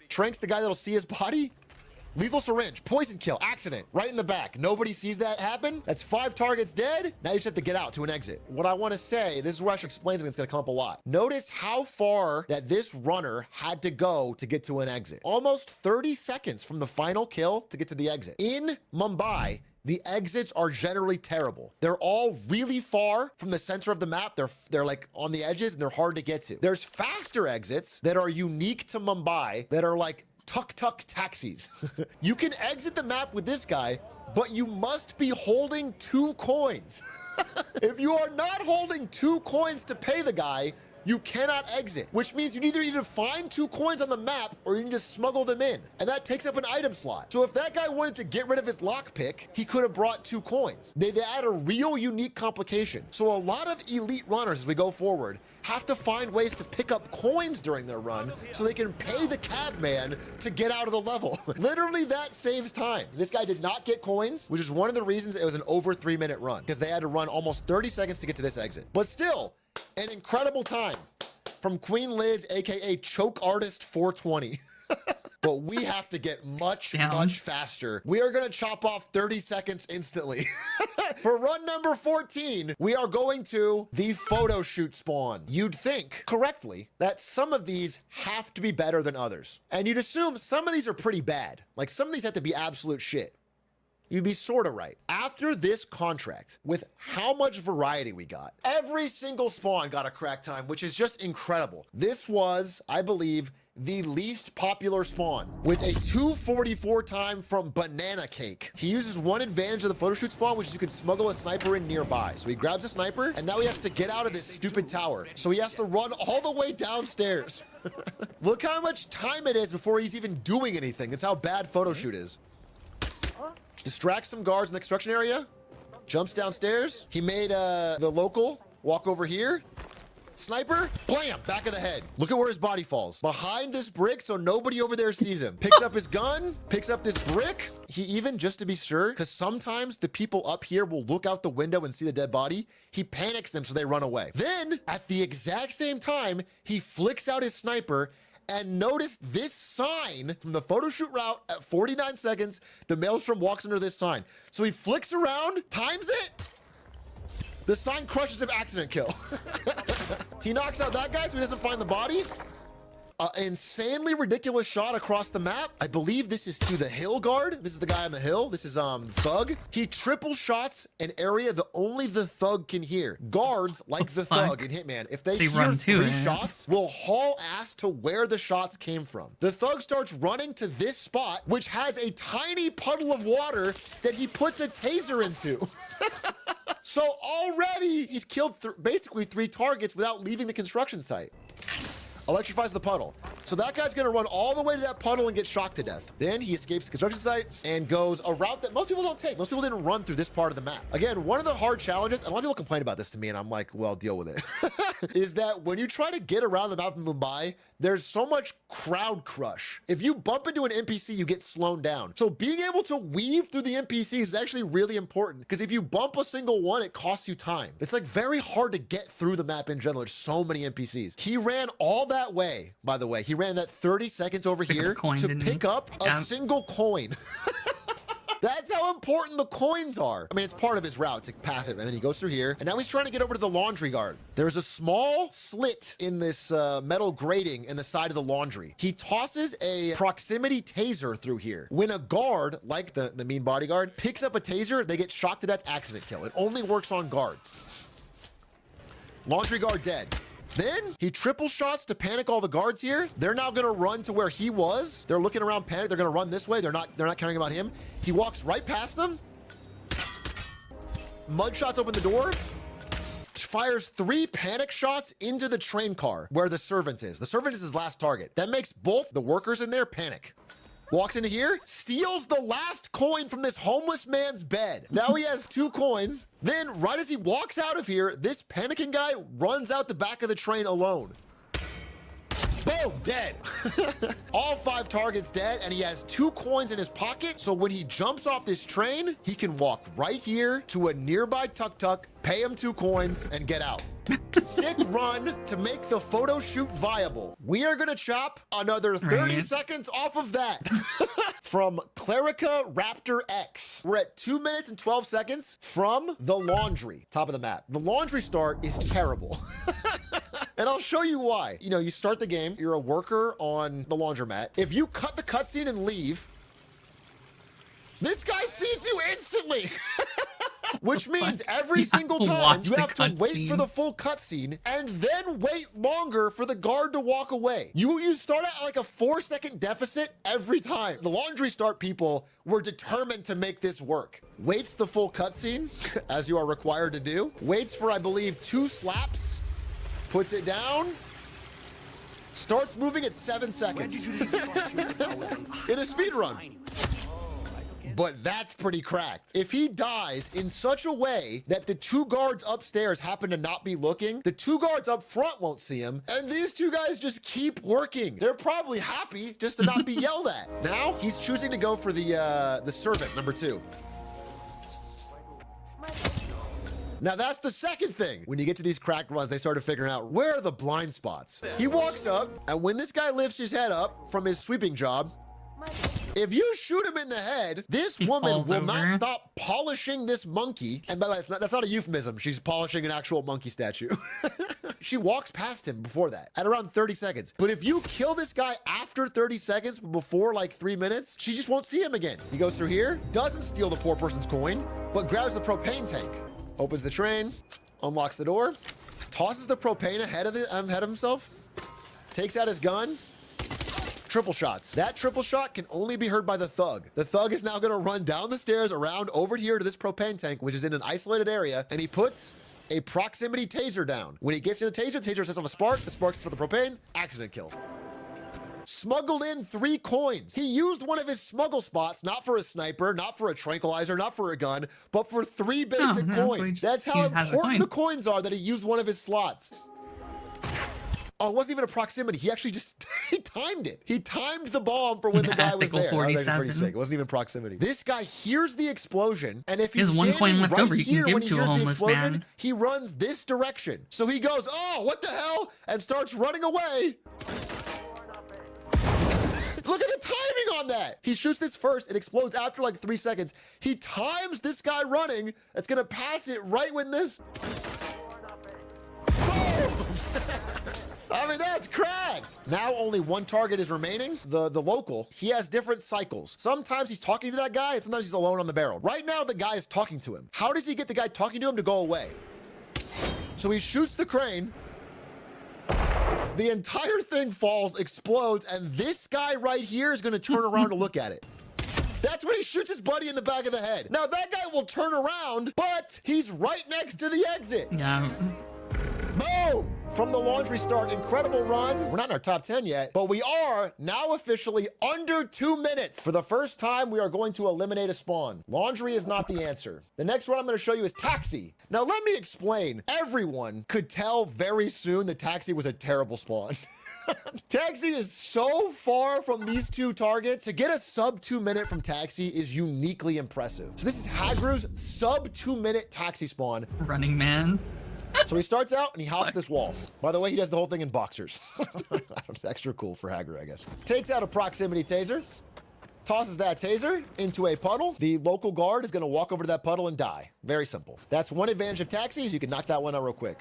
tranks the guy that'll see his body. Lethal syringe, poison kill, accident, right in the back. Nobody sees that happen. That's 5 targets dead. Now you just have to get out to an exit. What I want to say, this is where I should explain something that's going to come up a lot. Notice how far that this runner had to go to get to an exit. Almost 30 seconds from the final kill to get to the exit. In Mumbai, the exits are generally terrible. They're all really far from the center of the map. They're like on the edges and they're hard to get to. There's faster exits that are unique to Mumbai that are like tuk-tuk taxis. You can exit the map with this guy, but you must be holding 2 coins. If you are not holding 2 coins to pay the guy, you cannot exit, which means you either need to find 2 coins on the map or you need to smuggle them in, and that takes up an item slot. So if that guy wanted to get rid of his lockpick, he could have brought 2 coins. They add a real unique complication. So a lot of elite runners as we go forward have to find ways to pick up coins during their run so they can pay the cab man to get out of the level. Literally, that saves time. This guy did not get coins, which is one of the reasons it was an over 3-minute run, because they had to run almost 30 seconds to get to this exit. But still, an incredible time from Queen Liz, aka Choke Artist 420. But we have to get much faster. We are going to chop off 30 seconds instantly. For run number 14, we are going to the photo shoot spawn. You'd think, correctly, that some of these have to be better than others. And you'd assume some of these are pretty bad. Like some of these have to be absolute shit. You'd be sort of right. After this contract, with how much variety we got, every single spawn got a crack time, which is just incredible. This was, I believe, the least popular spawn with a 244 time from Banana Cake. He uses one advantage of the photo shoot spawn, which is you can smuggle a sniper in nearby. So he grabs a sniper and now he has to get out of this stupid tower. So he has to run all the way downstairs. Look how much time it is before he's even doing anything. That's how bad photo shoot is. Distracts some guards in the construction area, jumps downstairs. He made the local walk over here, Sniper, blam, back of the head. Look at where his body falls. Behind this brick, so nobody over there sees him. Picks up his gun, picks up this brick. He even, just to be sure, because sometimes the people up here will look out the window and see the dead body, he panics them so they run away. Then, at the exact same time, he flicks out his sniper and notice this sign from the photo shoot route at 49 seconds. The Maelstrom walks under this sign. So he flicks around, times it. The sign crushes him, accident kill. He knocks out that guy so he doesn't find the body. Insanely ridiculous shot across the map. I believe this is to the hill guard. This is the guy on the hill. This is Thug. He triple shots an area that only the Thug can hear. Guards like the Thug in Hitman, if they hear run too, 3 shots, will haul ass to where the shots came from. The Thug starts running to this spot, which has a tiny puddle of water that he puts a taser into. So already he's killed basically 3 targets without leaving the construction site. Electrifies the puddle. So that guy's gonna run all the way to that puddle and get shocked to death. Then he escapes the construction site and goes a route that most people don't take. Most people didn't run through this part of the map. Again, one of the hard challenges, and a lot of people complain about this to me, and I'm like, well, deal with it, is that when you try to get around the map in Mumbai, there's so much crowd crush. If you bump into an NPC, you get slowed down. So being able to weave through the NPCs is actually really important, because if you bump a single one, it costs you time. It's like very hard to get through the map in general. There's so many NPCs. He ran all that way, by the way. He ran that 30 seconds over here to pick up a single coin. That's how important the coins are. I mean, it's part of his route to passive, and then he goes through here, and now he's trying to get over to the laundry guard. There's a small slit in this metal grating in the side of the laundry. He tosses a proximity taser through here. When a guard, like the mean bodyguard, picks up a taser, they get shot to death, accident kill. It only works on guards. Laundry guard dead. Then he triple shots to panic all the guards here. They're now gonna run to where he was. They're looking around panic. They're gonna run this way. They're not caring about him. He walks right past them. Mud shots open the door. Fires 3 panic shots into the train car where the servant is. The servant is his last target. That makes both the workers in there panic. Walks into here, steals the last coin from this homeless man's bed. Now he has 2 coins. Then, right as he walks out of here, this panicking guy runs out the back of the train alone. Boom, dead. All 5 targets dead, and he has 2 coins in his pocket. So when he jumps off this train, he can walk right here to a nearby tuk-tuk, pay him 2 coins, and get out. Sick run to make the photo shoot viable. We are gonna chop another 30 seconds off of that. From Clerica Raptor X. We're at 2 minutes and 12 seconds from the laundry, top of the map. The laundry start is terrible. And I'll show you why. You know, you start the game, you're a worker on the laundromat. If you cut the cutscene and leave, this guy sees you instantly. Which means every single time you have to wait for the full cutscene and then wait longer for the guard to walk away. You start at like a 4-second deficit every time. The laundry start people were determined to make this work. Waits the full cutscene, as you are required to do. Waits for, I believe, 2 slaps. Puts it down. Starts moving at 7 seconds. In a speed run. But that's pretty cracked. If he dies in such a way that the 2 guards upstairs happen to not be looking, the 2 guards up front won't see him, and these 2 guys just keep working. They're probably happy just to not be yelled at. Now he's choosing to go for the servant, number 2. Now that's the second thing. When you get to these cracked runs, they started figuring out where are the blind spots. He walks up, and when this guy lifts his head up from his sweeping job, if you shoot him in the head, this woman will not stop polishing this monkey. And by the way, that's not a euphemism. She's polishing an actual monkey statue. She walks past him before that at around 30 seconds. But if you kill this guy after 30 seconds, before like 3 minutes, she just won't see him again. He goes through here, doesn't steal the poor person's coin, but grabs the propane tank, opens the train, unlocks the door, tosses the propane ahead of himself, takes out his gun, triple shots. That triple shot can only be heard by the Thug. The Thug is now gonna run down the stairs around over here to this propane tank, which is in an isolated area, and he puts a proximity taser down. When he gets to the taser sets off a spark, the sparks for the propane, accident kill. Smuggled in 3 coins. He used one of his smuggle spots, not for a sniper, not for a tranquilizer, not for a gun, but for 3 basic coins. That's how important the coins are that he used one of his slots. Oh, it wasn't even a proximity. He actually just he timed it. He timed the bomb for when the guy was there. That was actually pretty sick. It wasn't even proximity. This guy hears the explosion, and if he's standing 1 coin left right over, you can here give when he to a hears the homeless explosion, man. he runs this direction. So he goes, oh, what the hell? And starts running away. Look at the timing on that. He shoots this first. It explodes after like 3 seconds. He times this guy running. It's going to pass it right when this... I mean, that's cracked. Now only one target is remaining. The local, he has different cycles. Sometimes he's talking to that guy, and sometimes he's alone on the barrel. Right now, the guy is talking to him. How does he get the guy talking to him to go away? So he shoots the crane. The entire thing falls, explodes, and this guy right here is going to turn around to look at it. That's when he shoots his buddy in the back of the head. Now, that guy will turn around, but he's right next to the exit. Yeah. Boom! From the laundry start, incredible run. We're not in our top 10 yet, but we are now officially under 2 minutes. For the first time, we are going to eliminate a spawn. Laundry is not the answer. The next one I'm going to show you is taxi. Now, let me explain. Everyone could tell very soon that taxi was a terrible spawn. Taxi is so far from these two targets. To get a sub 2 minute from taxi is uniquely impressive. So this is Hagru's sub 2 minute taxi spawn. Running man. So he starts out and he hops this wall. By the way, he does the whole thing in boxers. Extra cool for Hagru, I guess. Takes out a proximity taser. Tosses that taser into a puddle. The local guard is going to walk over to that puddle and die. Very simple. That's one advantage of taxis. You can knock that one out real quick.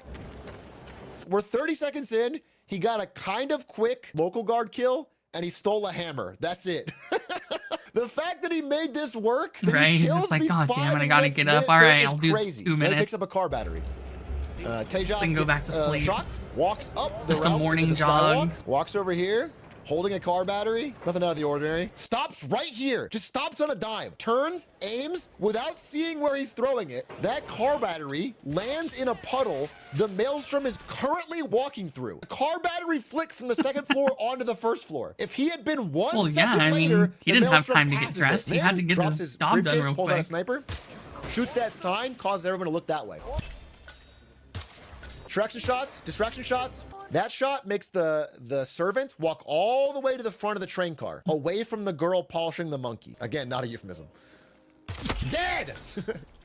We're 30 seconds in. He got a kind of quick local guard kill, and he stole a hammer. That's it. The fact that he made this work, that right? he kills it's like, these God damn it, I gotta get up. minute All right, is I'll do crazy. 2 minutes. He picks up a car battery. Tejas Then go back to sleep. Shots, walks up the Just a route morning into the jog. skywalk, walks over here, holding a car battery. Nothing out of the ordinary. Stops right here. Just stops on a dime. Turns, aims, without seeing where he's throwing it. That car battery lands in a puddle the Maelstrom is currently walking through. The car battery flicked from the second floor onto the first floor. If he had been one second later, he the didn't have Maelstrom time to get passes dressed. it. He had Then to get drops his job done briefcase, real pulls out a quick. sniper, shoots that sign, causes everyone to look that way. Distraction shots. That shot makes the servant walk all the way to the front of the train car, away from the girl polishing the monkey. Again, not a euphemism. Dead!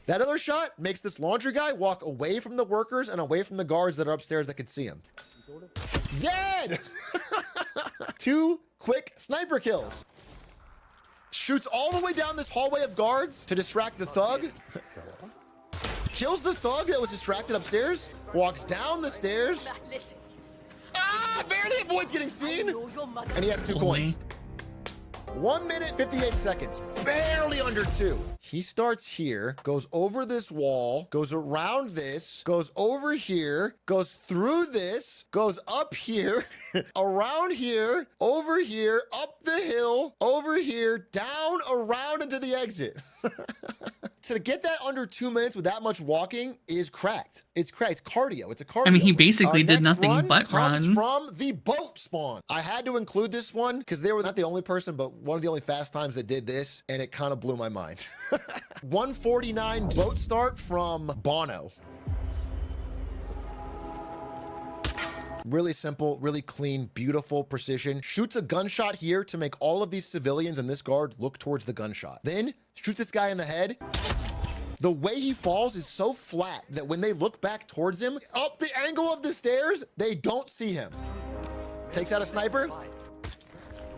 That other shot makes this laundry guy walk away from the workers and away from the guards that are upstairs that could see him. Dead! 2 quick sniper kills. Shoots all the way down this hallway of guards to distract the thug. Kills the thug that was distracted upstairs. Walks down the stairs. Barely avoids getting seen. And he has 2 coins. 1 minute, 58 seconds. Barely under 2. He starts here, goes over this wall, goes around this, goes over here, goes through this, goes up here, around here, over here, up the hill, over here, down, around into the exit. So to get that under 2 minutes with that much walking is cracked. It's cracked. It's cardio. It's a cardio. I mean, he basically did Next nothing but comes run. from the boat spawn. I had to include this one because they were not the only person, but one of the only fast times that did this, and it kind of blew my mind. 149 boat start from Bono. Really simple, really clean, beautiful precision. Shoots a gunshot here to make all of these civilians and this guard look towards the gunshot. Then shoots this guy in the head. The way he falls is so flat that when they look back towards him, up the angle of the stairs, they don't see him. Takes out a sniper.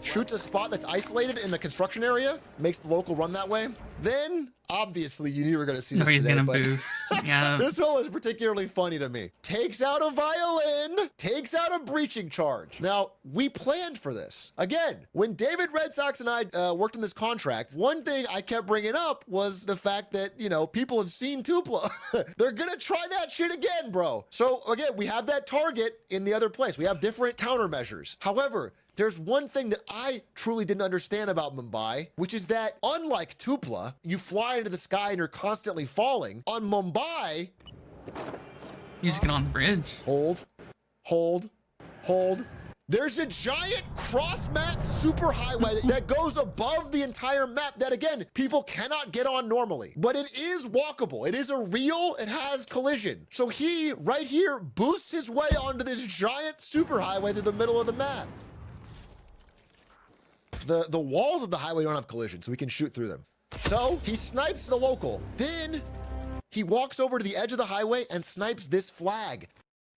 Shoots a spot that's isolated in the construction area. Makes the local run that way. Then, obviously, you knew you were going to see this he's today, gonna but boost. Yeah. This one was particularly funny to me. Takes out a violin. Takes out a breaching charge. Now, we planned for this. Again, when David Red Sox and I worked on this contract, one thing I kept bringing up was the fact that, you know, people have seen Tupla. They're going to try that shit again, bro. So, again, we have that target in the other place. We have different countermeasures. However, there's one thing that I truly didn't understand about Mumbai, which is that unlike Tupla, you fly into the sky and you're constantly falling. On Mumbai, you just get on the bridge. Hold, hold, hold. There's a giant cross-map superhighway that goes above the entire map that, again, people cannot get on normally. But it is walkable. It is a real, it has collision. So he, right here, boosts his way onto this giant superhighway through the middle of the map. The walls of the highway don't have collision, so we can shoot through them. So he snipes the local. Then he walks over to the edge of the highway and snipes this flag.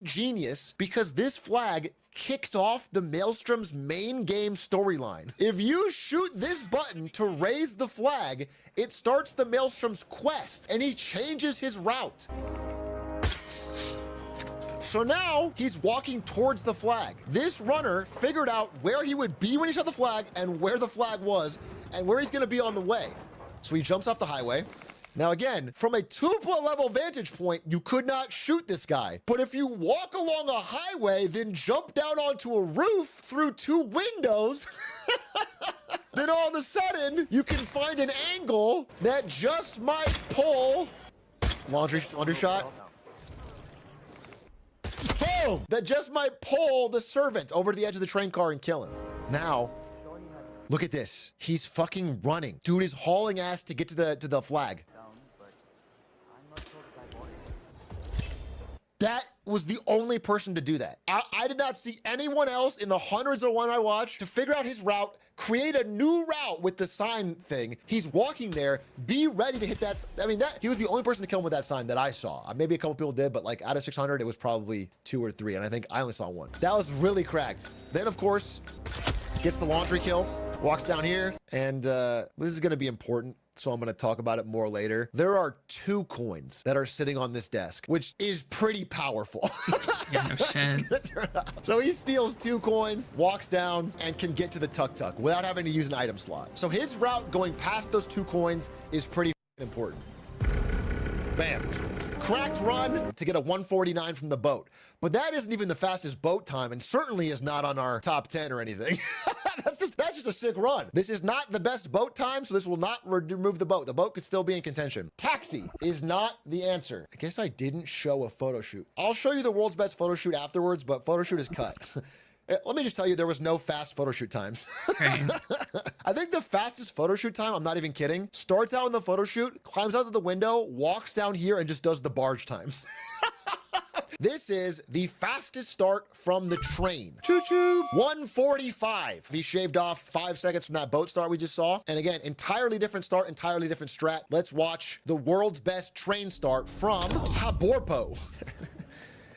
Genius, because this flag kicks off the Maelstrom's main game storyline. If you shoot this button to raise the flag, it starts the Maelstrom's quest, and he changes his route. So now he's walking towards the flag. This runner figured out where he would be when he shot the flag and where the flag was and where he's gonna be on the way. So he jumps off the highway. Now again, from a Tupla level vantage point, you could not shoot this guy. But if you walk along a highway, then jump down onto a roof through 2 windows, then all of a sudden, you can find an angle that just might pull... Laundry shot. Boom! That just might pull the servant over to the edge of the train car and kill him. Now, look at this. He's fucking running. Dude is hauling ass to get to the flag. That was the only person to do that. I did not see anyone else in the hundreds of one I watched to figure out his route, create a new route with the sign thing. He's walking there, be ready to hit that. I mean, he was the only person to kill him with that sign that I saw. Maybe a couple people did, but like out of 600, it was probably 2 or 3. And I think I only saw 1. That was really cracked. Then of course, gets the laundry kill, walks down here, and this is gonna be important. So I'm going to talk about it more later. There are 2 coins that are sitting on this desk, which is pretty powerful. Yeah, no shit. So he steals 2 coins, walks down, and can get to the tuk-tuk without having to use an item slot. So his route going past those 2 coins is pretty important. Bam. Cracked run to get a 149 from the boat. But that isn't even the fastest boat time, and certainly is not on our top 10 or anything. That's just a sick run. This is not the best boat time, so this will not remove the boat. The boat could still be in contention. Taxi is not the answer. I guess I didn't show a photo shoot. I'll show you the world's best photo shoot afterwards, but photo shoot is cut. Let me just tell you, there was no fast photo shoot times. Right. I think the fastest photo shoot time, I'm not even kidding, starts out in the photo shoot, climbs out of the window, walks down here, and just does the barge time. This is the fastest start from the train. Choo-choo. 145. He shaved off 5 seconds from that boat start we just saw. And again, entirely different start, entirely different strat. Let's watch the world's best train start from Haborpo.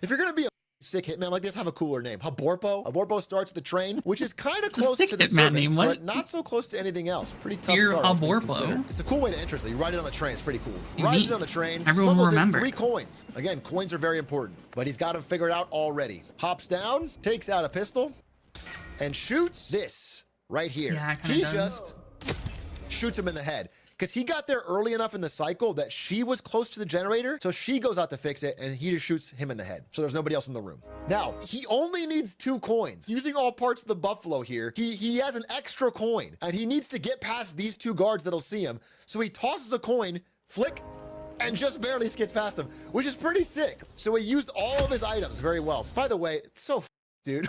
If you're going to be a sick hitman like this, have a cooler name. Haborpo. Haborpo starts the train, which is kind of close to the servants, but not so close to anything else. Pretty tough start. Haborpo. It's a cool way to enter it. You ride it on the train. It's pretty cool. Rides it on the train. Everyone will remember. 3 coins. Again, coins are very important, but he's got them figured out already. Hops down, takes out a pistol, and shoots this right here. Yeah, he just shoots him in the head. Because he got there early enough in the cycle that she was close to the generator, so she goes out to fix it, and he just shoots him in the head. So there's nobody else in the room. Now, he only needs 2 coins. Using all parts of the buffalo here, he has an extra coin, and he needs to get past these 2 guards that'll see him. So he tosses a coin, flick, and just barely skids past them, which is pretty sick. So he used all of his items very well. By the way, it's so dude.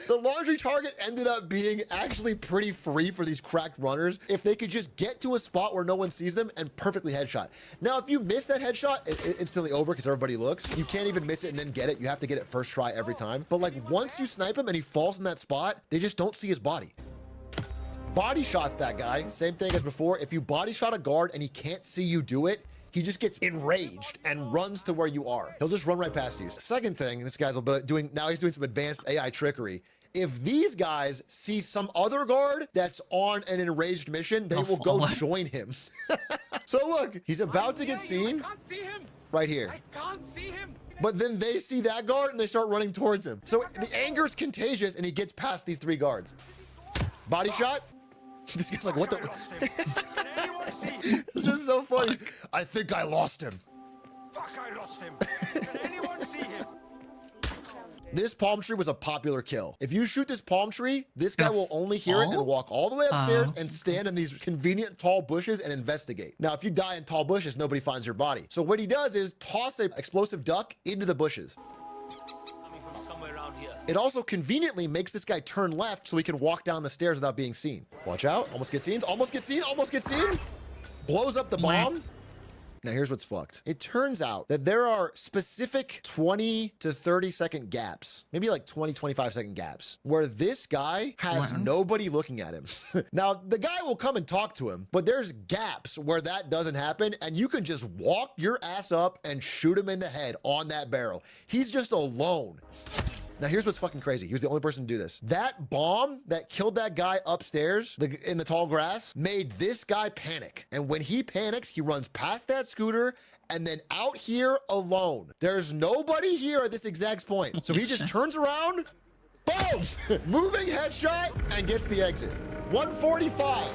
The laundry target ended up being actually pretty free for these cracked runners if they could just get to a spot where no one sees them and perfectly headshot. Now, if you miss that headshot, it's instantly over because everybody looks. You can't even miss it and then get it. You have to get it first try every time. But like once you snipe him and he falls in that spot, they just don't see his body. Body shots that guy. Same thing as before. If you body shot a guard and he can't see you do it, he just gets enraged and runs to where you are. He'll just run right past you. Second thing, this guy's now he's doing some advanced AI trickery. If these guys see some other guard that's on an enraged mission, they will go join him. So look, he's about to get seen right here. I can't see him. But then they see that guard and they start running towards him. So the anger is contagious and he gets past these 3 guards. Body shot. This guy's like, what the? It's just so funny. I think I lost him. Fuck, I lost him. Can anyone see him? This palm tree was a popular kill. If you shoot this palm tree, this guy will only hear it and walk all the way upstairs and stand in these convenient tall bushes and investigate. Now, if you die in tall bushes, nobody finds your body. So what he does is toss an explosive duck into the bushes. Coming from somewhere around here. It also conveniently makes this guy turn left so he can walk down the stairs without being seen. Watch out. Almost get seen. Almost get seen. Almost get seen. Blows up the bomb. Now here's what's fucked. It turns out that there are specific 20 to 30 second gaps, maybe like 20, 25 second gaps, where this guy has nobody looking at him. Now, the guy will come and talk to him, but there's gaps where that doesn't happen, and you can just walk your ass up and shoot him in the head on that barrel. He's just alone. Now, here's what's fucking crazy. He was the only person to do this. That bomb that killed that guy upstairs in the tall grass made this guy panic. And when he panics, he runs past that scooter and then out here alone. There's nobody here at this exact point. So he just turns around, boom, moving headshot, and gets the exit. 145.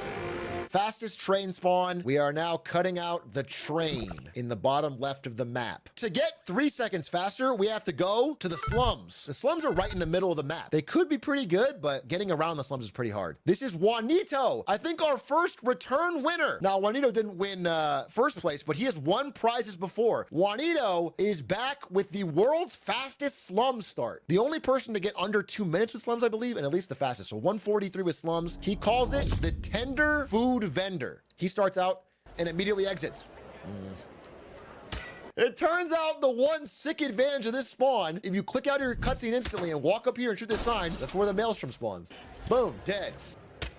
Fastest train spawn. We are now cutting out the train in the bottom left of the map. To get 3 seconds faster, we have to go to the slums. The slums are right in the middle of the map. They could be pretty good, but getting around the slums is pretty hard. This is Juanito. I think our first return winner. Now, Juanito didn't win first place, but he has won prizes before. Juanito is back with the world's fastest slum start. The only person to get under 2 minutes with slums, I believe, and at least the fastest. So 143 with slums. He calls it the tender food vendor. He starts out and immediately exits. It turns out the one sick advantage of this spawn, if you click out your cutscene instantly and walk up here and shoot this sign, that's where the maelstrom spawns. Boom, dead.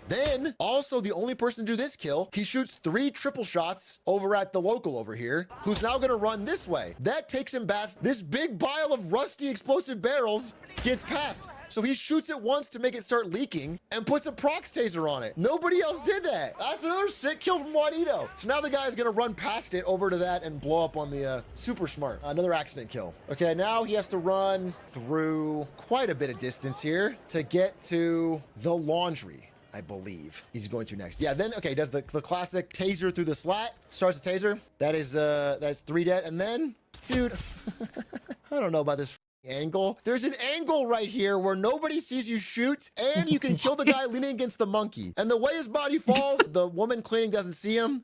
Then, also the only person to do this kill, he shoots 3 triple shots over at the local over here, who's now gonna run this way. That takes him past this big pile of rusty explosive barrels, gets past. So he shoots it once to make it start leaking and puts a prox taser on it. Nobody else did that. That's another sick kill from Juanito. So now the guy's gonna run past it over to that and blow up on the super smart. Another accident kill. Okay, now he has to run through quite a bit of distance here to get to the laundry, I believe he's going to next. Yeah, then, okay, does the classic taser through the slat. Starts the taser. That is, that's 3 dead. And then, dude, I don't know about this angle. There's an angle right here where nobody sees you shoot and you can kill the guy leaning against the monkey. And the way his body falls, the woman cleaning doesn't see him.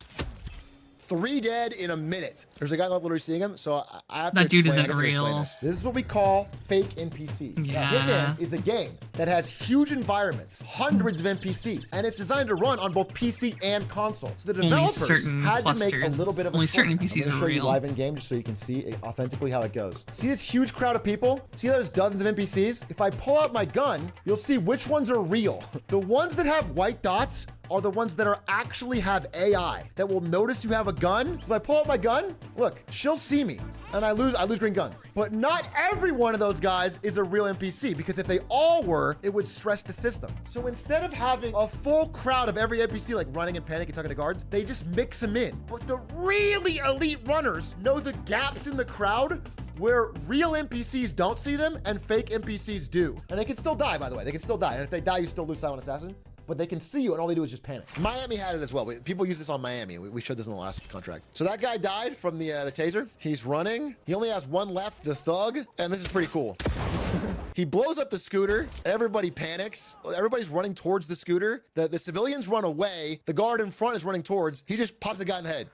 3 dead in a minute. There's a guy not literally seeing him, so I have to that dude explain, isn't real. This is what we call fake NPCs. Yeah. Now, Hitman is a game that has huge environments, hundreds of NPCs, and it's designed to run on both PC and console. So the developers had to make a little bit of a certain NPCs I'm gonna are show you real. live in game just so you can see authentically how it goes. See this huge crowd of people? See there's dozens of NPCs? If I pull out my gun, you'll see which ones are real. The ones that have white dots are the ones that are actually have AI that will notice you have a gun. If I pull out my gun, look, she'll see me and I lose green guns. But not every one of those guys is a real NPC, because if they all were, it would stress the system. So instead of having a full crowd of every NPC like running in panic and talking to guards, they just mix them in. But the really elite runners know the gaps in the crowd where real NPCs don't see them and fake NPCs do. And they can still die, by the way. They can still die. And if they die, you still lose Silent Assassin. But they can see you and all they do is just panic. Miami had it as well. People use this on Miami. We showed this in the last contract. So that guy died from the taser. He's running. He only has one left, the thug. And this is pretty cool. He blows up the scooter. Everybody panics. Everybody's running towards the scooter. The civilians run away. The guard in front is running towards. He just pops a guy in the head.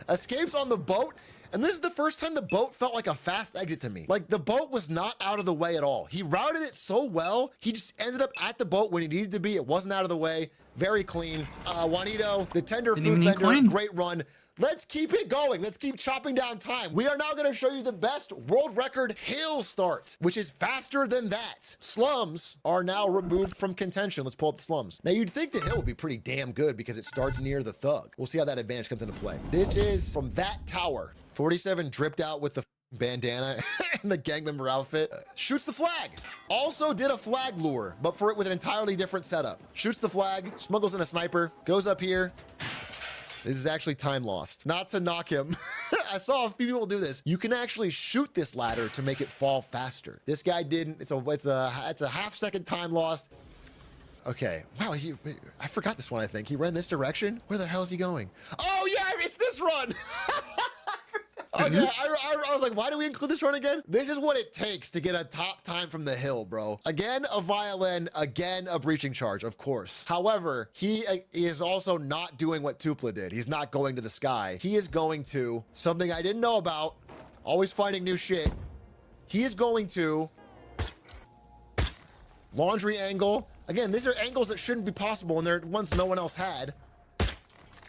Escapes on the boat. And this is the first time the boat felt like a fast exit to me. Like, the boat was not out of the way at all. He routed it so well. He just ended up at the boat when he needed to be. It wasn't out of the way. Very clean. Juanito, the tender food vendor, great run. Let's keep it going. Let's keep chopping down time. We are now going to show you the best world record hill start, which is faster than that. Slums are now removed from contention. Let's pull up the slums. Now, you'd think the hill would be pretty damn good because it starts near the thug. We'll see how that advantage comes into play. This is from that tower. 47 dripped out with the bandana and the gang member outfit. Shoots the flag. Also did a flag lure, but for it with an entirely different setup. Shoots the flag, smuggles in a sniper, goes up here. This is actually time lost. Not to knock him. I saw a few people do this. You can actually shoot this ladder to make it fall faster. This guy didn't. It's a half-second time lost. Okay. Wow, I forgot this one, I think. He ran this direction? Where the hell is he going? Oh, yeah, it's this run! Okay, I was like, why do we include this run again? This is what it takes to get a top time from the hill, bro. Again, a violin. Again, a breaching charge, of course. However, he is also not doing what Tupla did. He's not going to the sky. He is going to something I didn't know about. Always finding new shit. He is going to laundry angle. Again, these are angles that shouldn't be possible, and they're ones no one else had.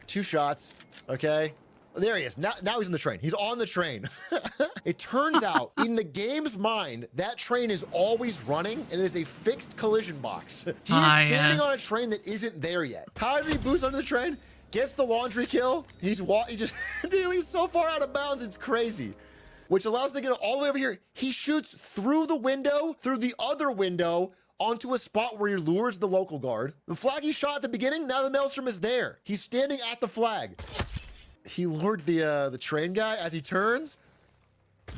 2 shots. Okay. There he is. Now he's in the train. He's on the train. It turns out, in the game's mind, that train is always running, and it is a fixed collision box. He is standing on a train that isn't there yet. How did he boost onto the train? Gets the laundry kill. He just dude, he's so far out of bounds, it's crazy. Which allows him to get all the way over here. He shoots through the window, through the other window, onto a spot where he lures the local guard. The flag he shot at the beginning, now the Maelstrom is there. He's standing at the flag. He lured the train guy as he turns.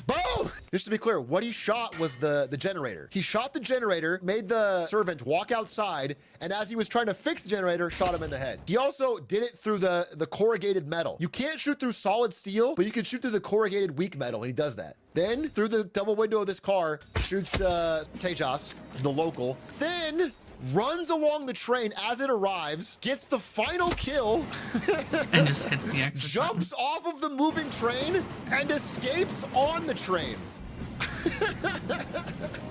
Boom! Just to be clear, what he shot was the generator. He shot the generator, made the servant walk outside, and as he was trying to fix the generator, shot him in the head. He also did it through the corrugated metal. You can't shoot through solid steel, but you can shoot through the corrugated weak metal, and he does that. Then, through the double window of this car, shoots Tejas, the local. Then runs along the train as it arrives, gets the final kill, and just hits the exit jumps off of the moving train, and escapes on the train.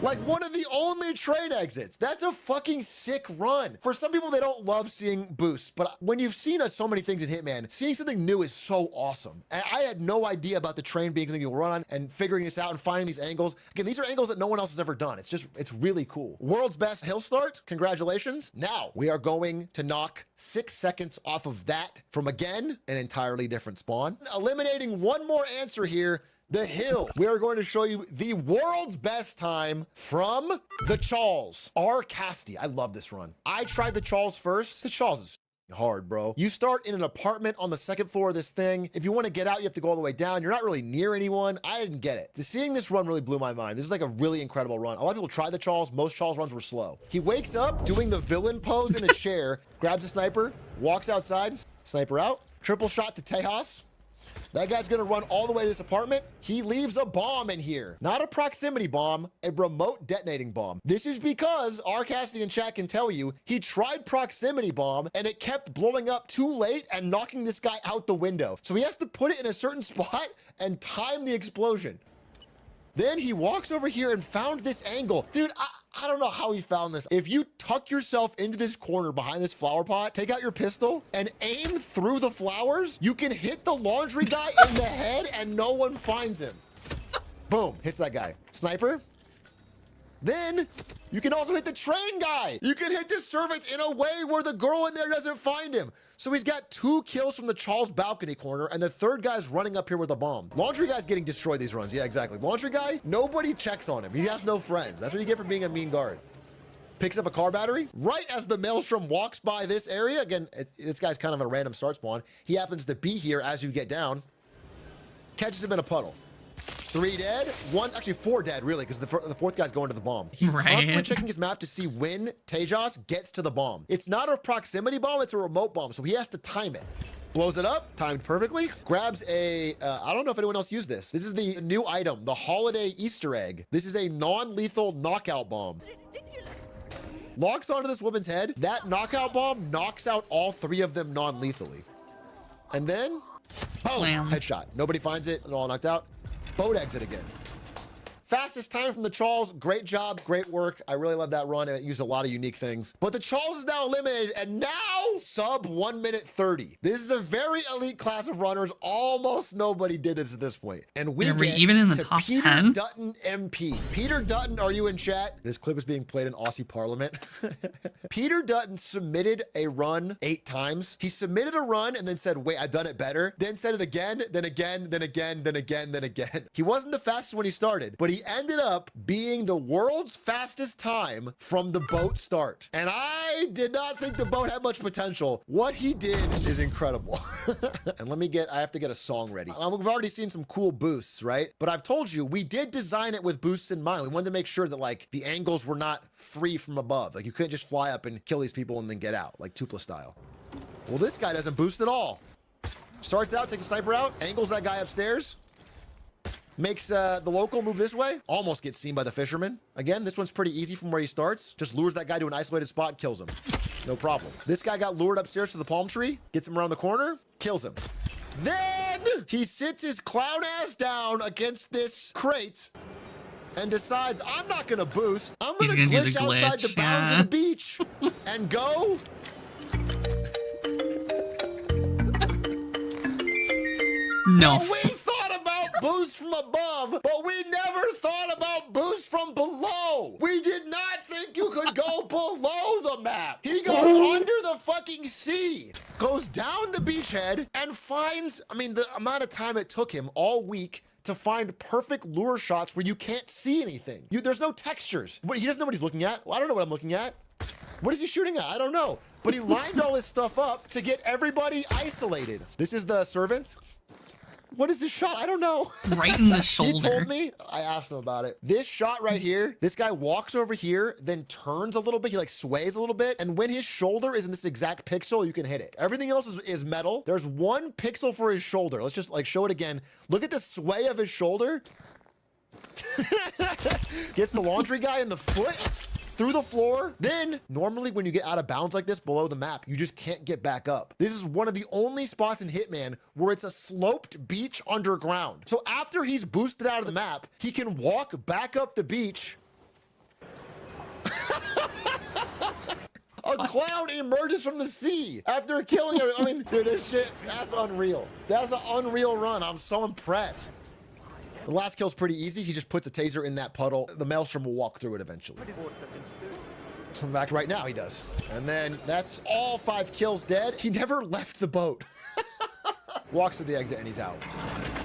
Like one of the only train exits. That's a fucking sick run. For some people, they don't love seeing boosts, but when you've seen so many things in Hitman, seeing something new is so awesome. And I had no idea about the train being something you'll run on, and figuring this out and finding these angles. Again, these are angles that no one else has ever done. It's really cool. World's best hill start. Congratulations. Now we are going to knock 6 seconds off of that from, again, an entirely different spawn. Eliminating one more answer here. The hill. We are going to show you the world's best time from the Chawls. Casti. I love this run. I tried the Chawls first. The Chawls is hard, bro. You start in an apartment on the 2nd floor of this thing. If you want to get out, you have to go all the way down. You're not really near anyone. I didn't get it. Seeing this run really blew my mind. This is like a really incredible run. A lot of people try the Chawls. Most Chawls runs were slow. He wakes up doing the villain pose in a chair, grabs a sniper, walks outside, sniper out, triple shot to Tejas. That guy's gonna run all the way to this apartment. He leaves a bomb in here. Not a proximity bomb, a remote detonating bomb. This is because Casti in chat can tell you, he tried proximity bomb and it kept blowing up too late and knocking this guy out the window. So he has to put it in a certain spot and time the explosion. Then he walks over here and found this angle. Dude, I don't know how he found this. If you tuck yourself into this corner behind this flower pot, take out your pistol and aim through the flowers, you can hit the laundry guy in the head and no one finds him. Boom, hits that guy. Sniper. Then you can also hit the train guy. You can hit the servant in a way where the girl in there doesn't find him. So he's got 2 kills from the Chawls balcony corner, and the 3rd guy's running up here with a bomb. Laundry guy's getting destroyed these runs. Yeah, exactly. Laundry guy, nobody checks on him. He has no friends. That's what you get for being a mean guard. Picks up a car battery. Right as the Maelstrom walks by this area, again, this guy's kind of a random start spawn. He happens to be here as you get down. Catches him in a puddle. 3 dead, 4 dead, really, because the 4th guy's going to the bomb. He's constantly checking his map to see when Tejas gets to the bomb. It's not a proximity bomb, it's a remote bomb, so he has to time it. Blows it up, timed perfectly. Grabs a, I don't know if anyone else used this. This is the new item, the holiday Easter egg. This is a non-lethal knockout bomb. Locks onto this woman's head. That knockout bomb knocks out all 3 of them non-lethally. And then, boom, headshot. Nobody finds it, they're all knocked out. Boat exit again. Fastest time from the Chawls. Great job, great work. I really love that run. It used a lot of unique things. But the Chawls is now eliminated, and now sub 1 minute 30. This is a very elite class of runners. Almost nobody did this at this point. And we get even in the to top Peter 10? Dutton MP. Peter Dutton, are you in chat? This clip is being played in Aussie Parliament. Peter Dutton submitted a run 8 times. He submitted a run and then said, wait, I've done it better. Then said it again, then again, then again, then again, then again. He wasn't the fastest when he started, but he ended up being the world's fastest time from the boat start. And I did not think the boat had much potential. What he did is incredible. And I have to get a song ready. We've already seen some cool boosts, right? But I've told you, we did design it with boosts in mind. We wanted to make sure that like the angles were not free from above. Like you couldn't just fly up and kill these people and then get out, like Tupla style. Well, this guy doesn't boost at all. Starts out, takes a sniper out, angles that guy upstairs. Makes the local move this way. Almost gets seen by the fisherman. Again, this one's pretty easy from where he starts. Just lures that guy to an isolated spot, kills him. No problem. This guy got lured upstairs to the palm tree, gets him around the corner, kills him. Then he sits his clown ass down against this crate, and decides I'm not gonna boost. I'm He's gonna gonna do glitch the outside the glitch, bounds yeah. of the beach and go. No. We thought about boost from above, but we never thought about boost from below. We did not think you could go below the map. He goes under the fucking sea, goes down the beachhead, and finds, I mean, the amount of time it took him all week to find perfect lure shots where you can't see anything. There's no textures. But he doesn't know what he's looking at. Well, I don't know what I'm looking at. What is he shooting at? I don't know. But he lined all his stuff up to get everybody isolated. This is the servant. What is this shot? I don't know. Right in the He shoulder. told me. I asked him about it. This shot right here, this guy walks over here, then turns a little bit. He like sways a little bit. And when his shoulder is in this exact pixel, you can hit it. Everything else is metal. There's 1 pixel for his shoulder. Let's just like show it again. Look at the sway of his shoulder. Gets the laundry guy in the foot. Through the floor. Then normally when you get out of bounds like this below the map, you just can't get back up. This is one of the only spots in Hitman where it's a sloped beach underground. So after he's boosted out of the map, he can walk back up the beach. A cloud emerges from the sea after killing her. I mean, dude, this shit, that's unreal. That's an unreal run. I'm so impressed. The last kill's pretty easy. He just puts a taser in that puddle. The Maelstrom will walk through it eventually. In fact, right now he does. And then that's all 5 kills dead. He never left the boat. Walks to the exit and he's out.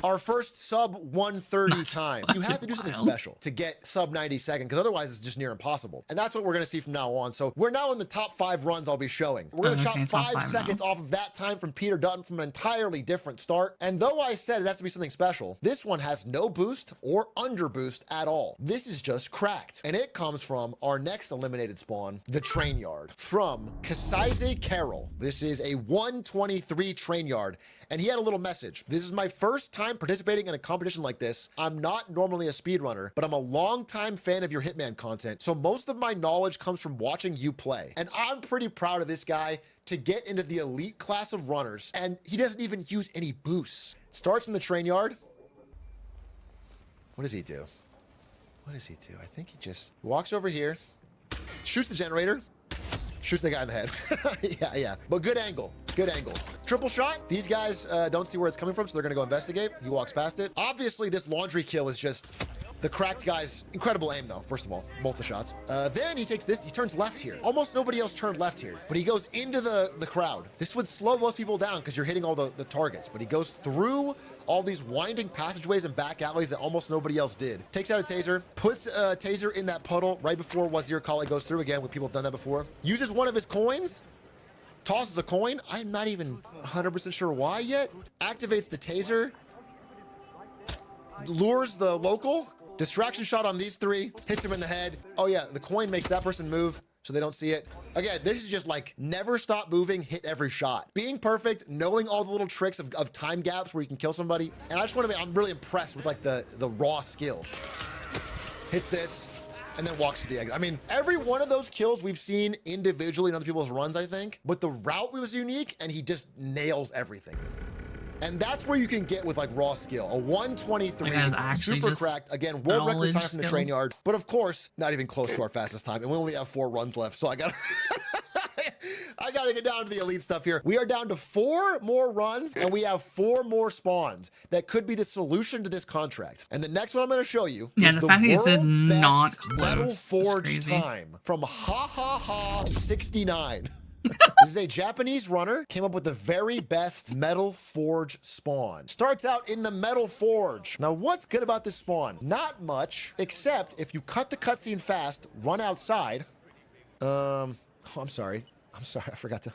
Our first sub 130 time. You have to do something special to get sub 92nd because otherwise it's just near impossible. And that's what we're going to see from now on. So we're now in the top 5 runs I'll be showing. We're going to chop 5 seconds off of that time from Peter Dutton from an entirely different start. And though I said it has to be something special, this one has no boost or under boost at all. This is just cracked. And it comes from our next eliminated spawn, the train yard. From Kasaize Carroll. This is a 123 train yard. And he had a little message. This is my first time participating in a competition like this. I'm not normally a speedrunner, but I'm a longtime fan of your Hitman content. So most of my knowledge comes from watching you play. And I'm pretty proud of this guy to get into the elite class of runners. And he doesn't even use any boosts. Starts in the train yard. What does he do? What does he do? I think he just walks over here, shoots the generator, shoots the guy in the head. yeah. But good angle. Good angle. Triple shot. These guys don't see where it's coming from, so they're going to go investigate. He walks past it. Obviously, this laundry kill is just the cracked guy's incredible aim, though. First of all, both the shots. Then he takes this. He turns left here. Almost nobody else turned left here, but he goes into the crowd. This would slow most people down because you're hitting all the targets, but he goes through all these winding passageways and back alleyways that almost nobody else did. Takes out a taser, puts a taser in that puddle right before Wazir Kali goes through again, when people have done that before. Uses one of his coins. Tosses a coin. I'm not even 100% sure why yet. Activates the taser. Lures the local. Distraction shot on these 3. Hits him in the head. Oh yeah, the coin makes that person move so they don't see it. Again, this is just like never stop moving, hit every shot. Being perfect, knowing all the little tricks of time gaps where you can kill somebody. And I just want to be, I'm really impressed with like the raw skill. Hits this. And then walks to the exit. I mean, every one of those kills we've seen individually in other people's runs, I think. But the route was unique, and he just nails everything. And that's where you can get with like raw skill. A 123, super cracked. Again, world record time from the train yard. But of course, not even close to our fastest time. And we only have 4 runs left, so I got to get down to the elite stuff here. We are down to 4 more runs, and we have 4 more spawns that could be the solution to this contract. And the next one I'm going to show you is the world's best Metal Forge time from Ha 69. This is a Japanese runner, came up with the very best Metal Forge spawn. Starts out in the Metal Forge. Now, what's good about this spawn? Not much, except if you cut the cutscene fast, run outside. I'm sorry, I forgot to.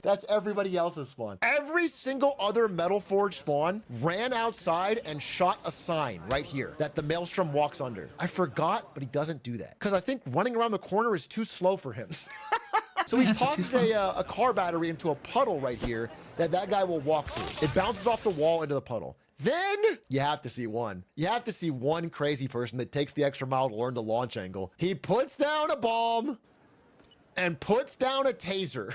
That's everybody else's spawn. Every single other Metal Forge spawn ran outside and shot a sign right here that the Maelstrom walks under. I forgot, but he doesn't do that because I think running around the corner is too slow for him. So he tosses a car battery into a puddle right here that guy will walk through. It bounces off the wall into the puddle. Then you have to see one. You have to see one crazy person that takes the extra mile to learn the launch angle. He puts down a bomb and puts down a taser.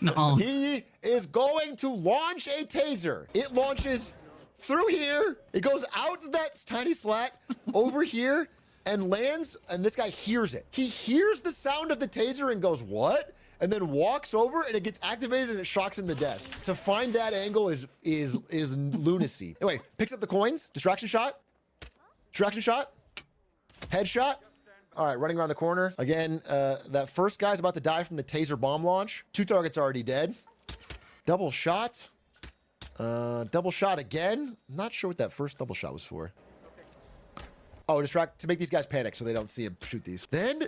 No. He is going to launch a taser. It launches through here. It goes out that tiny slat over here. and lands, and this guy hears it. He hears the sound of the taser and goes, what? And then walks over and it gets activated and it shocks him to death. To find that angle is lunacy. Anyway, picks up the coins, distraction shot, headshot. All right, running around the corner. Again, that first guy's about to die from the taser bomb launch. 2 targets already dead. Double shot. Double shot again. Not sure what that first double shot was for. Oh, distract to make these guys panic so they don't see him shoot these. Then,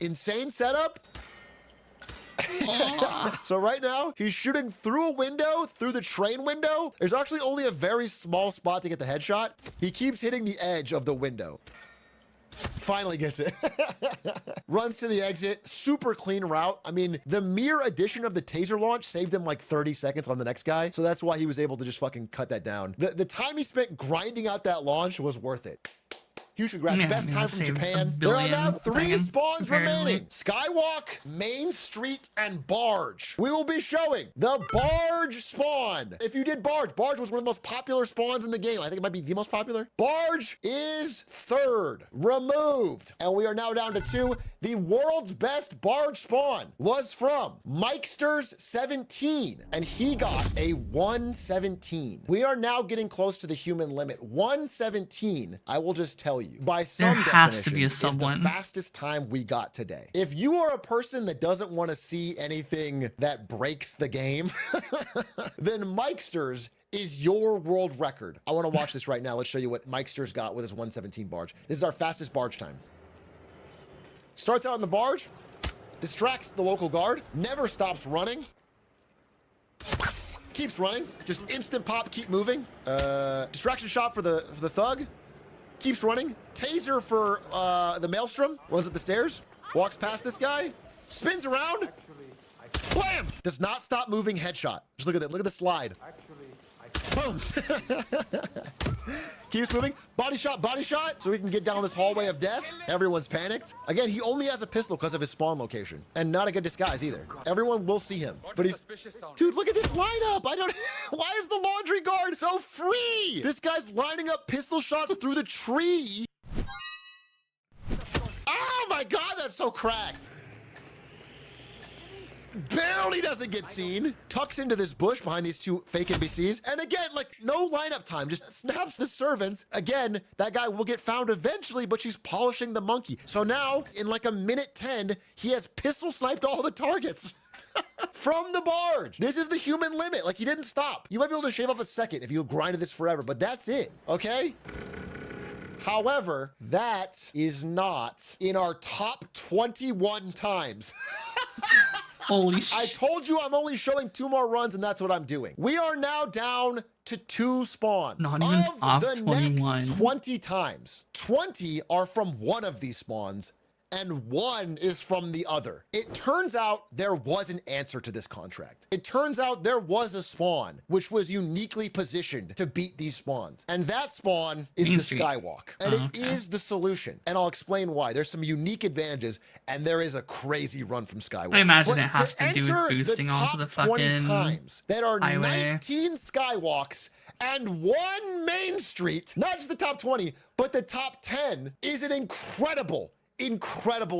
insane setup. So right now, he's shooting through a window, through the train window. There's actually only a very small spot to get the headshot. He keeps hitting the edge of the window. Finally gets it. Runs to the exit. Super clean route. I mean, the mere addition of the taser launch saved him like 30 seconds on the next guy. So that's why he was able to just fucking cut that down. The time he spent grinding out that launch was worth it. Huge congrats. Yeah, Best time from Japan. There are now 3 spawns remaining. Skywalk, Main Street, and Barge. We will be showing the Barge spawn. If you did Barge was one of the most popular spawns in the game. I think it might be the most popular. Barge is 3rd. Removed. And we are now down to 2. The world's best Barge spawn was from Mikesters17, and he got a 117. We are now getting close to the human limit. 117, I will just tell you, by some there has to be a is sub the one. fastest time we got today. If you are a person that doesn't want to see anything that breaks the game, then Mikesters is your world record. I want to watch this right now. Let's show you what Mikesters got with his 117 barge. This is our fastest barge time. Starts out on the barge, distracts the local guard, never stops running, keeps running, just instant pop, keep moving. Distraction shot for the thug, keeps running. Taser for the Maelstrom, runs up the stairs, walks past this guy, spins around, blam! Does not stop moving, headshot. Just look at that, look at the slide. Boom! Keeps moving. Body shot, so we can get down this hallway of death. Everyone's panicked. Again, he only has a pistol because of his spawn location. And not a good disguise either. Everyone will see him. But he's... Dude, look at this lineup! I don't... Why is the laundry guard so free? This guy's lining up pistol shots through the tree. Oh my god, that's so cracked! Barely doesn't get seen. Tucks into this bush behind these 2 fake NPCs. And again, like, no lineup time. Just snaps the servants. Again, that guy will get found eventually, but she's polishing the monkey. So now, in like a minute 10, he has pistol sniped all the targets. From the barge. This is the human limit. Like, he didn't stop. You might be able to shave off a second if you grinded this forever, but that's it, okay? However, that is not in our top 21 times. Holy shit. I told you I'm only showing 2 more runs, and that's what I'm doing. We are now down to 2 spawns. Not even top the 21. Next 20 times. 20 are from one of these spawns, and 1 is from the other. It turns out there was an answer to this contract. It turns out there was a spawn which was uniquely positioned to beat these spawns. And that spawn is Main the Street. Skywalk. And it is the solution. And I'll explain why. There's some unique advantages, and there is a crazy run from Skywalk. I imagine But it has to do with enter boosting onto the top 20 fucking times, there are highway. 19 Skywalks and 1 Main Street. Not just the top 20, but the top 10 is an incredible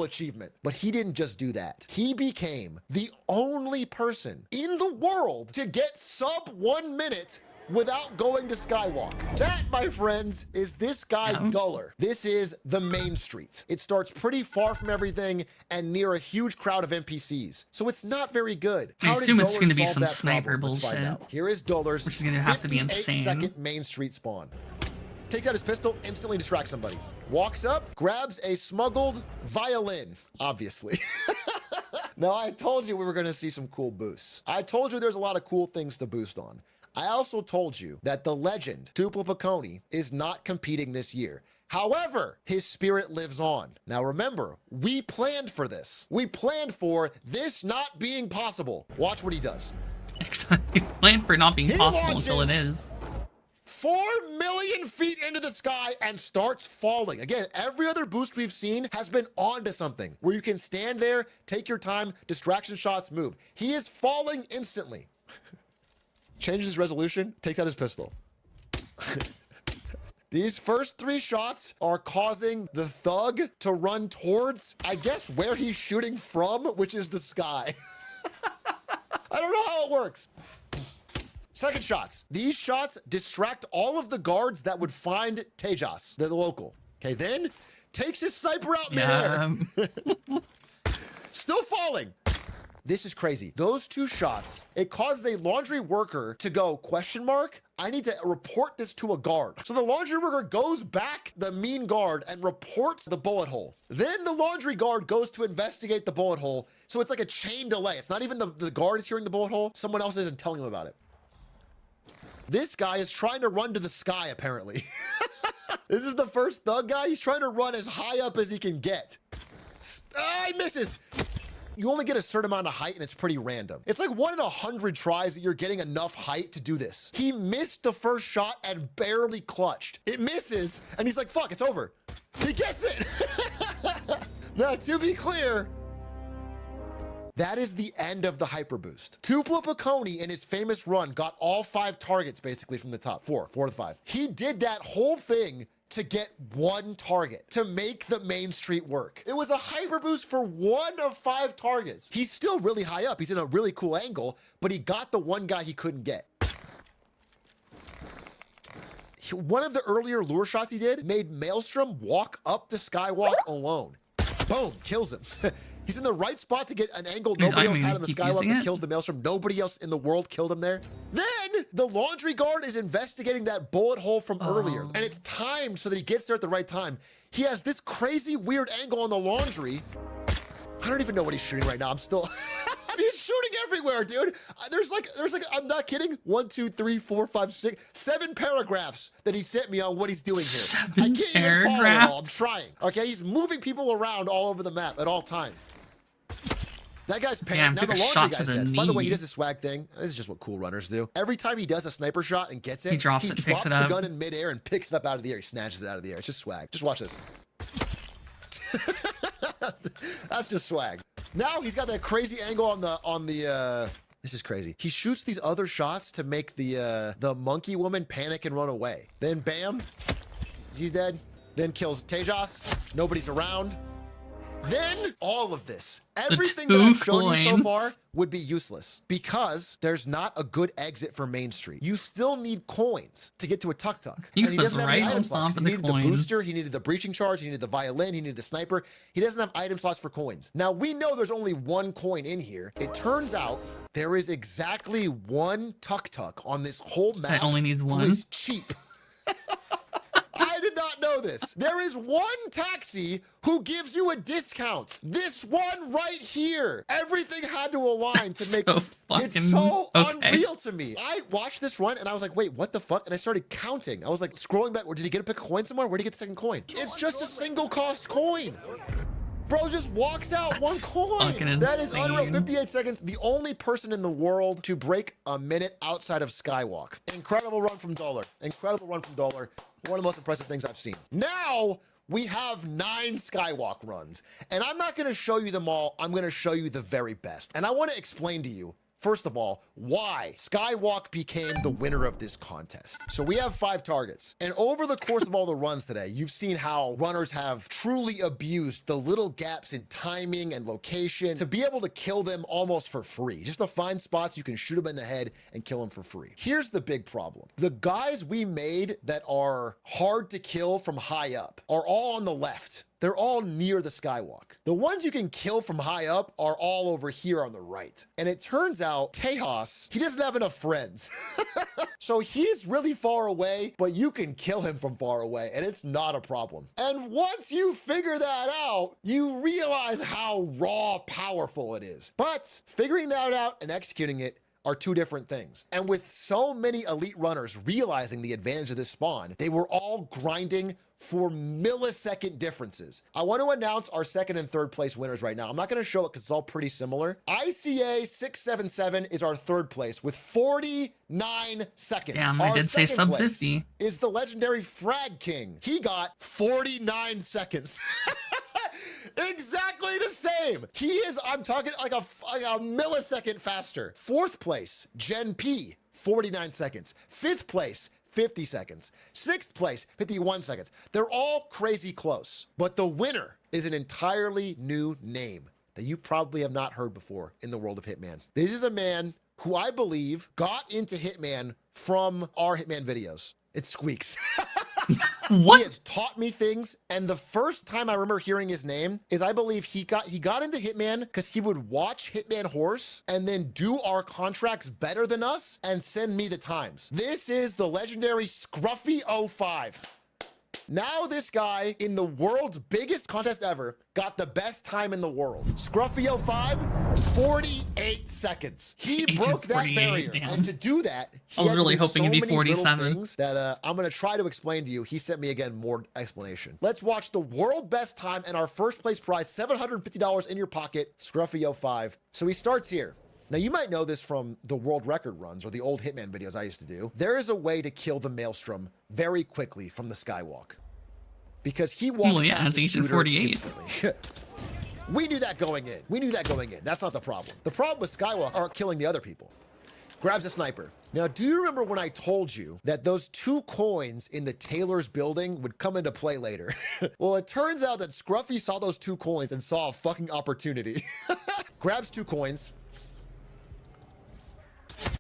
achievement. But he didn't just do that. He became the only person in the world to get sub 1 minute without going to Skywalk. That, my friends, is this guy Duller. This is the Main Street. It starts pretty far from everything and near a huge crowd of NPCs. So it's not very good. I assume it's going to be some sniper bullshit. Here is Duller's which is going to have to be 58 insane. second Main Street spawn. Takes out his pistol, instantly distracts somebody. Walks up, grabs a smuggled violin, obviously. Now, I told you we were gonna see some cool boosts. I told you there's a lot of cool things to boost on. I also told you that the legend, Tupla Piccone, is not competing this year. However, his spirit lives on. Now remember, we planned for this. We planned for this not being possible. Watch what he does. Planned for not being possible until it is. 4 million feet into the sky and starts falling. Again, every other boost we've seen has been onto something where you can stand there, take your time, distraction shots, move. He is falling instantly. Changes his resolution, takes out his pistol. These first 3 shots are causing the thug to run towards, I guess, where he's shooting from, which is the sky. I don't know how it works. Second shots. These shots distract all of the guards that would find Tejas, the local. Okay, then takes his sniper out midair. Still falling. This is crazy. Those 2 shots, it causes a laundry worker to go, question mark, I need to report this to a guard. So the laundry worker goes back the mean guard and reports the bullet hole. Then the laundry guard goes to investigate the bullet hole. So it's like a chain delay. It's not even the guard is hearing the bullet hole. Someone else isn't telling him about it. This guy is trying to run to the sky, apparently. This is the first thug guy. He's trying to run as high up as he can get. He misses. You only get a certain amount of height and it's pretty random. It's like 1 in 100 tries that you're getting enough height to do this. He missed the first shot and barely clutched. It misses and he's like, fuck, it's over. He gets it. Now, to be clear, that is the end of the hyper boost. Tupla Piccone in his famous run got all 5 targets basically from the top. 4 to 5. He did that whole thing to get 1 target, to make the main street work. It was a hyper boost for 1 of 5 targets. He's still really high up. He's in a really cool angle, but he got the 1 guy he couldn't get. One of the earlier lure shots he did made Maelstrom walk up the skywalk alone. Boom, kills him. He's in the right spot to get an angle nobody else had on the skywalk that kills the Maelstrom. Nobody else in the world killed him there. Then the laundry guard is investigating that bullet hole from earlier, and it's timed so that he gets there at the right time. He has this crazy weird angle on the laundry. I don't even know what he's shooting right now. I'm still... He's shooting everywhere, dude. There's like, I'm not kidding. 1, 2, 3, 4, 5, 6, 7 paragraphs that he sent me on what he's doing here. 7 I can't even follow it all. I'm paragraphs? trying. Okay, he's moving people around all over the map at all times. That guy's paying. Damn, Now took the a laundry shot to guy's the dead. By the way, he knee. does a swag thing. This is just what cool runners do. Every time he does a sniper shot and gets it, He drops it and picks it the up. gun in midair and picks it up out of the air. He snatches it out of the air. It's just swag. Just watch this. That's just swag. Now he's got that crazy angle on the this is crazy. He shoots these other shots to make the monkey woman panic and run away. Then bam, he's dead. Then kills Tejas. Nobody's around. Then all of this, everything that I've shown you so far would be useless because there's not a good exit for Main Street. You still need coins to get to a tuk-tuk. He And he was doesn't have any right item on slots. top He of the needed the coins. booster, he needed the breaching charge, he needed the violin, he needed the sniper. He doesn't have item slots for coins. Now we know there's only 1 coin in here. It turns out there is exactly 1 tuk-tuk on this whole map. That only needs 1? Who is cheap. I did not know this. There is 1 taxi who gives you a discount. This one right here. Everything had to align to make it's so unreal to me. I watched this run and I was like, wait, what the fuck? And I started counting. I was like scrolling back. Did he get a pick a coin somewhere? Where did he get the second coin? It's just a single cost coin. Bro just walks out 1 coin. That is unreal. 58 seconds. The only person in the world to break a minute outside of Skywalk. Incredible run from Dollar. Incredible run from Dollar. One of the most impressive things I've seen. Now we have 9 Skywalk runs. And I'm not going to show you them all. I'm going to show you the very best. And I want to explain to you, first of all, why Skywalk became the winner of this contest. So we have 5 targets. And over the course of all the runs today, you've seen how runners have truly abused the little gaps in timing and location to be able to kill them almost for free. Just to find spots you can shoot them in the head and kill them for free. Here's the big problem. The guys we made that are hard to kill from high up are all on the left. They're all near the Skywalk. The ones you can kill from high up are all over here on the right. And it turns out Tejas, he doesn't have enough friends. So he's really far away, but you can kill him from far away and it's not a problem. And once you figure that out, you realize how raw powerful it is. But figuring that out and executing it are 2 different things. And with so many elite runners realizing the advantage of this spawn, they were all grinding for millisecond differences. I want to announce our 2nd and 3rd place winners right now. I'm not going to show it because it's all pretty similar. ICA 677 is our 3rd place with 49 seconds. Damn, I did say sub 50. Is the legendary Frag King. He got 49 seconds. Exactly the same. He is, I'm talking like a millisecond faster. 4th place, Gen P, 49 seconds. 5th place, 50 seconds. 6th place, 51 seconds. They're all crazy close. But the winner is an entirely new name that you probably have not heard before in the world of Hitman. This is a man who I believe got into Hitman from our Hitman videos. It's Squeaks. What? He has taught me things, and the first time I remember hearing his name is I believe he got into Hitman because he would watch Hitman Horse and then do our contracts better than us and send me the times. This is the legendary Scruffy05. Now this guy in the world's biggest contest ever got the best time in the world. Scruffy05, 48 seconds. He broke that barrier. Damn. And to do that, I was really hoping it'd be 47 47. things that I'm going to try to explain to you. He sent me again more explanation. Let's watch the world best time and our first place prize, $750 in your pocket, Scruffy05. So he starts here. Now, you might know this from the world record runs or the old Hitman videos I used to do. There is a way to kill the Maelstrom very quickly from the skywalk. Because he walks past the Agent shooter 48. instantly. We knew that going in. We knew that going in. That's not the problem. The problem with Skywalk are killing the other people. Grabs a sniper. Now, do you remember when I told you that those 2 coins in the Taylor's building would come into play later? Well, it turns out that Scruffy saw those 2 coins and saw a fucking opportunity. Grabs 2 coins.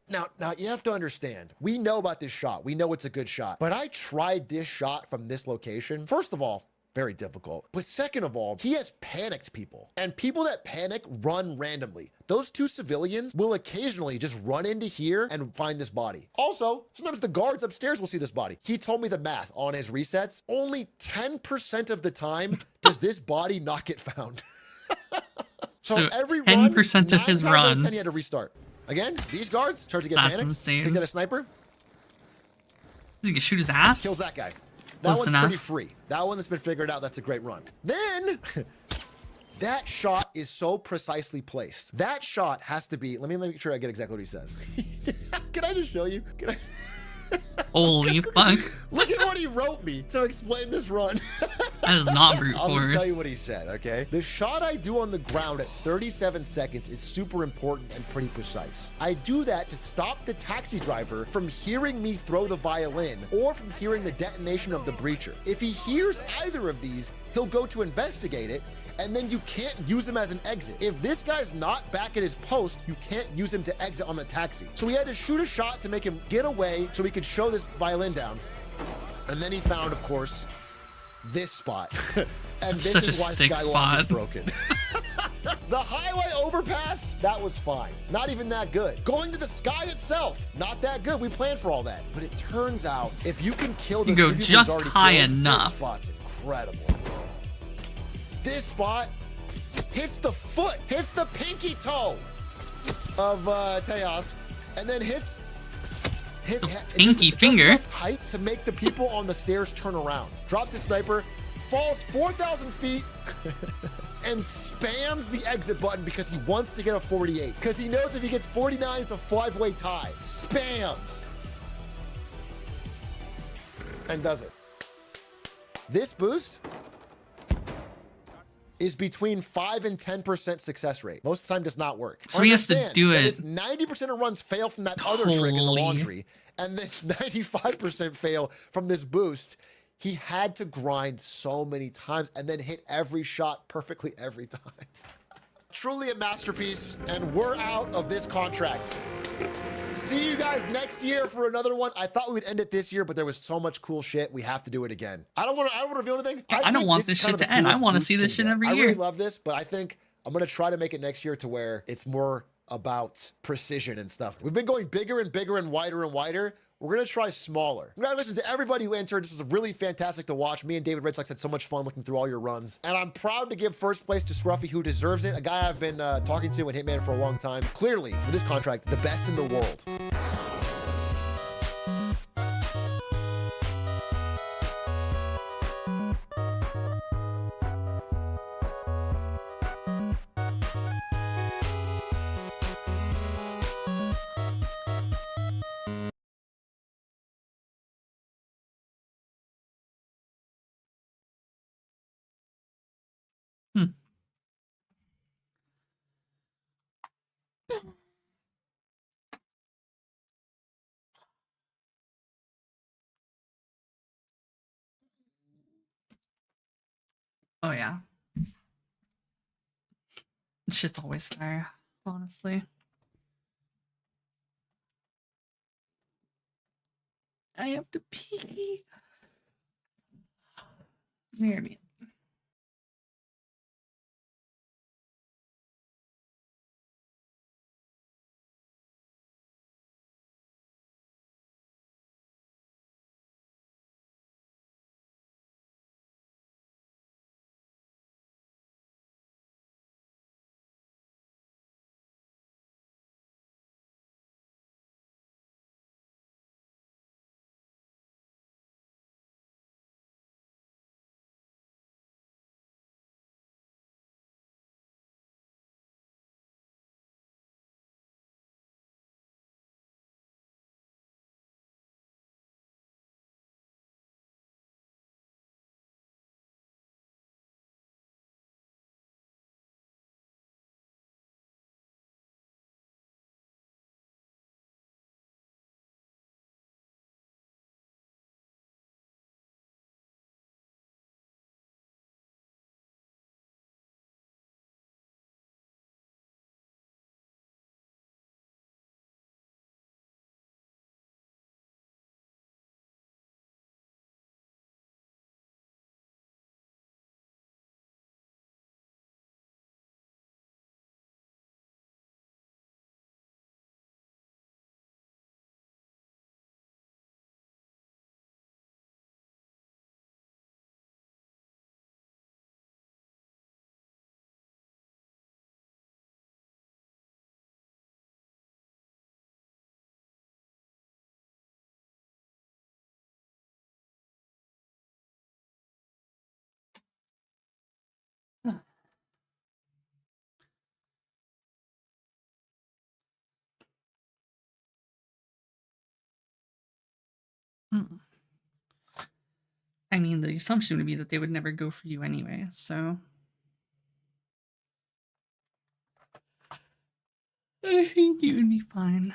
Now you have to understand, we know about this shot. We know it's a good shot, but I tried this shot from this location. First of all, very difficult. But second of all, he has panicked people, and people that panic run randomly. Those 2 civilians will occasionally just run into here and find this body. Also, sometimes the guards upstairs will see this body. He told me the math on his resets. Only 10% of the time does this body not get found. So every 10% run, of his 9 times out of runs. 10 he had to restart. Again, these guards start to get That's panicked. insane. Takes out a sniper. He can shoot his ass. Kills that guy. That Close one's enough. pretty free. That one that's been figured out, that's a great run. Then, that shot is so precisely placed. That shot has to be, let me make sure I get exactly what he says. Can I just show you? Can I? Holy fuck. Look at what he wrote me to explain this run. That is not brute I'll force. just tell you what he said, okay? The shot I do on the ground at 37 seconds is super important and pretty precise. I do that to stop the taxi driver from hearing me throw the violin or from hearing the detonation of the breacher. If he hears either of these, he'll go to investigate it, and then you can't use him as an exit. If this guy's not back at his post, you can't use him to exit on the taxi. So we had to shoot a shot to make him get away so we could show this violin down. And then he found, of course, this spot. And this Such a is why sick Skywalk spot. is broken. The highway overpass, that was fine. Not even that good. Going to the sky itself, not that good. We planned for all that. But it turns out, if you can kill the You go 3 people he's just already high killed, enough. This spot's incredible. This spot hits the foot, hits the pinky toe of Tejas, and then hits pinky finger. enough height to make the people on the stairs turn around. Drops his sniper, falls 4,000 feet, and spams the exit button because he wants to get a 48. Because he knows if he gets 49, it's a 5-way tie. Spams. And does it. This boost is between 5 and 10% success rate. Most of the time does not work. So he has to Understand do that it. If 90% of runs fail from that other trick in the Holy. laundry, and then 95% fail from this boost, he had to grind so many times and then hit every shot perfectly every time. Truly a masterpiece, and we're out of this contract. See you guys next year for another one. I thought we would end it this year, but there was so much cool shit. We have to do it again. I don't want to reveal anything. I don't want this shit to end. I want to see this shit every I year. really love this, but I think I'm going to try to make it next year to where it's more about precision and stuff. We've been going bigger and bigger and wider and wider. We're going to try smaller. Congratulations to everybody who entered. This was really fantastic to watch. Me and David Red Sox had so much fun looking through all your runs. And I'm proud to give first place to Scruffy, who deserves it. A guy I've been talking to in Hitman for a long time. Clearly, for this contract, the best in the world. yeah. Shit's always fire, honestly. I have to pee. Hear me. I mean, the assumption would be that they would never go for you anyway, so. I think you would be fine.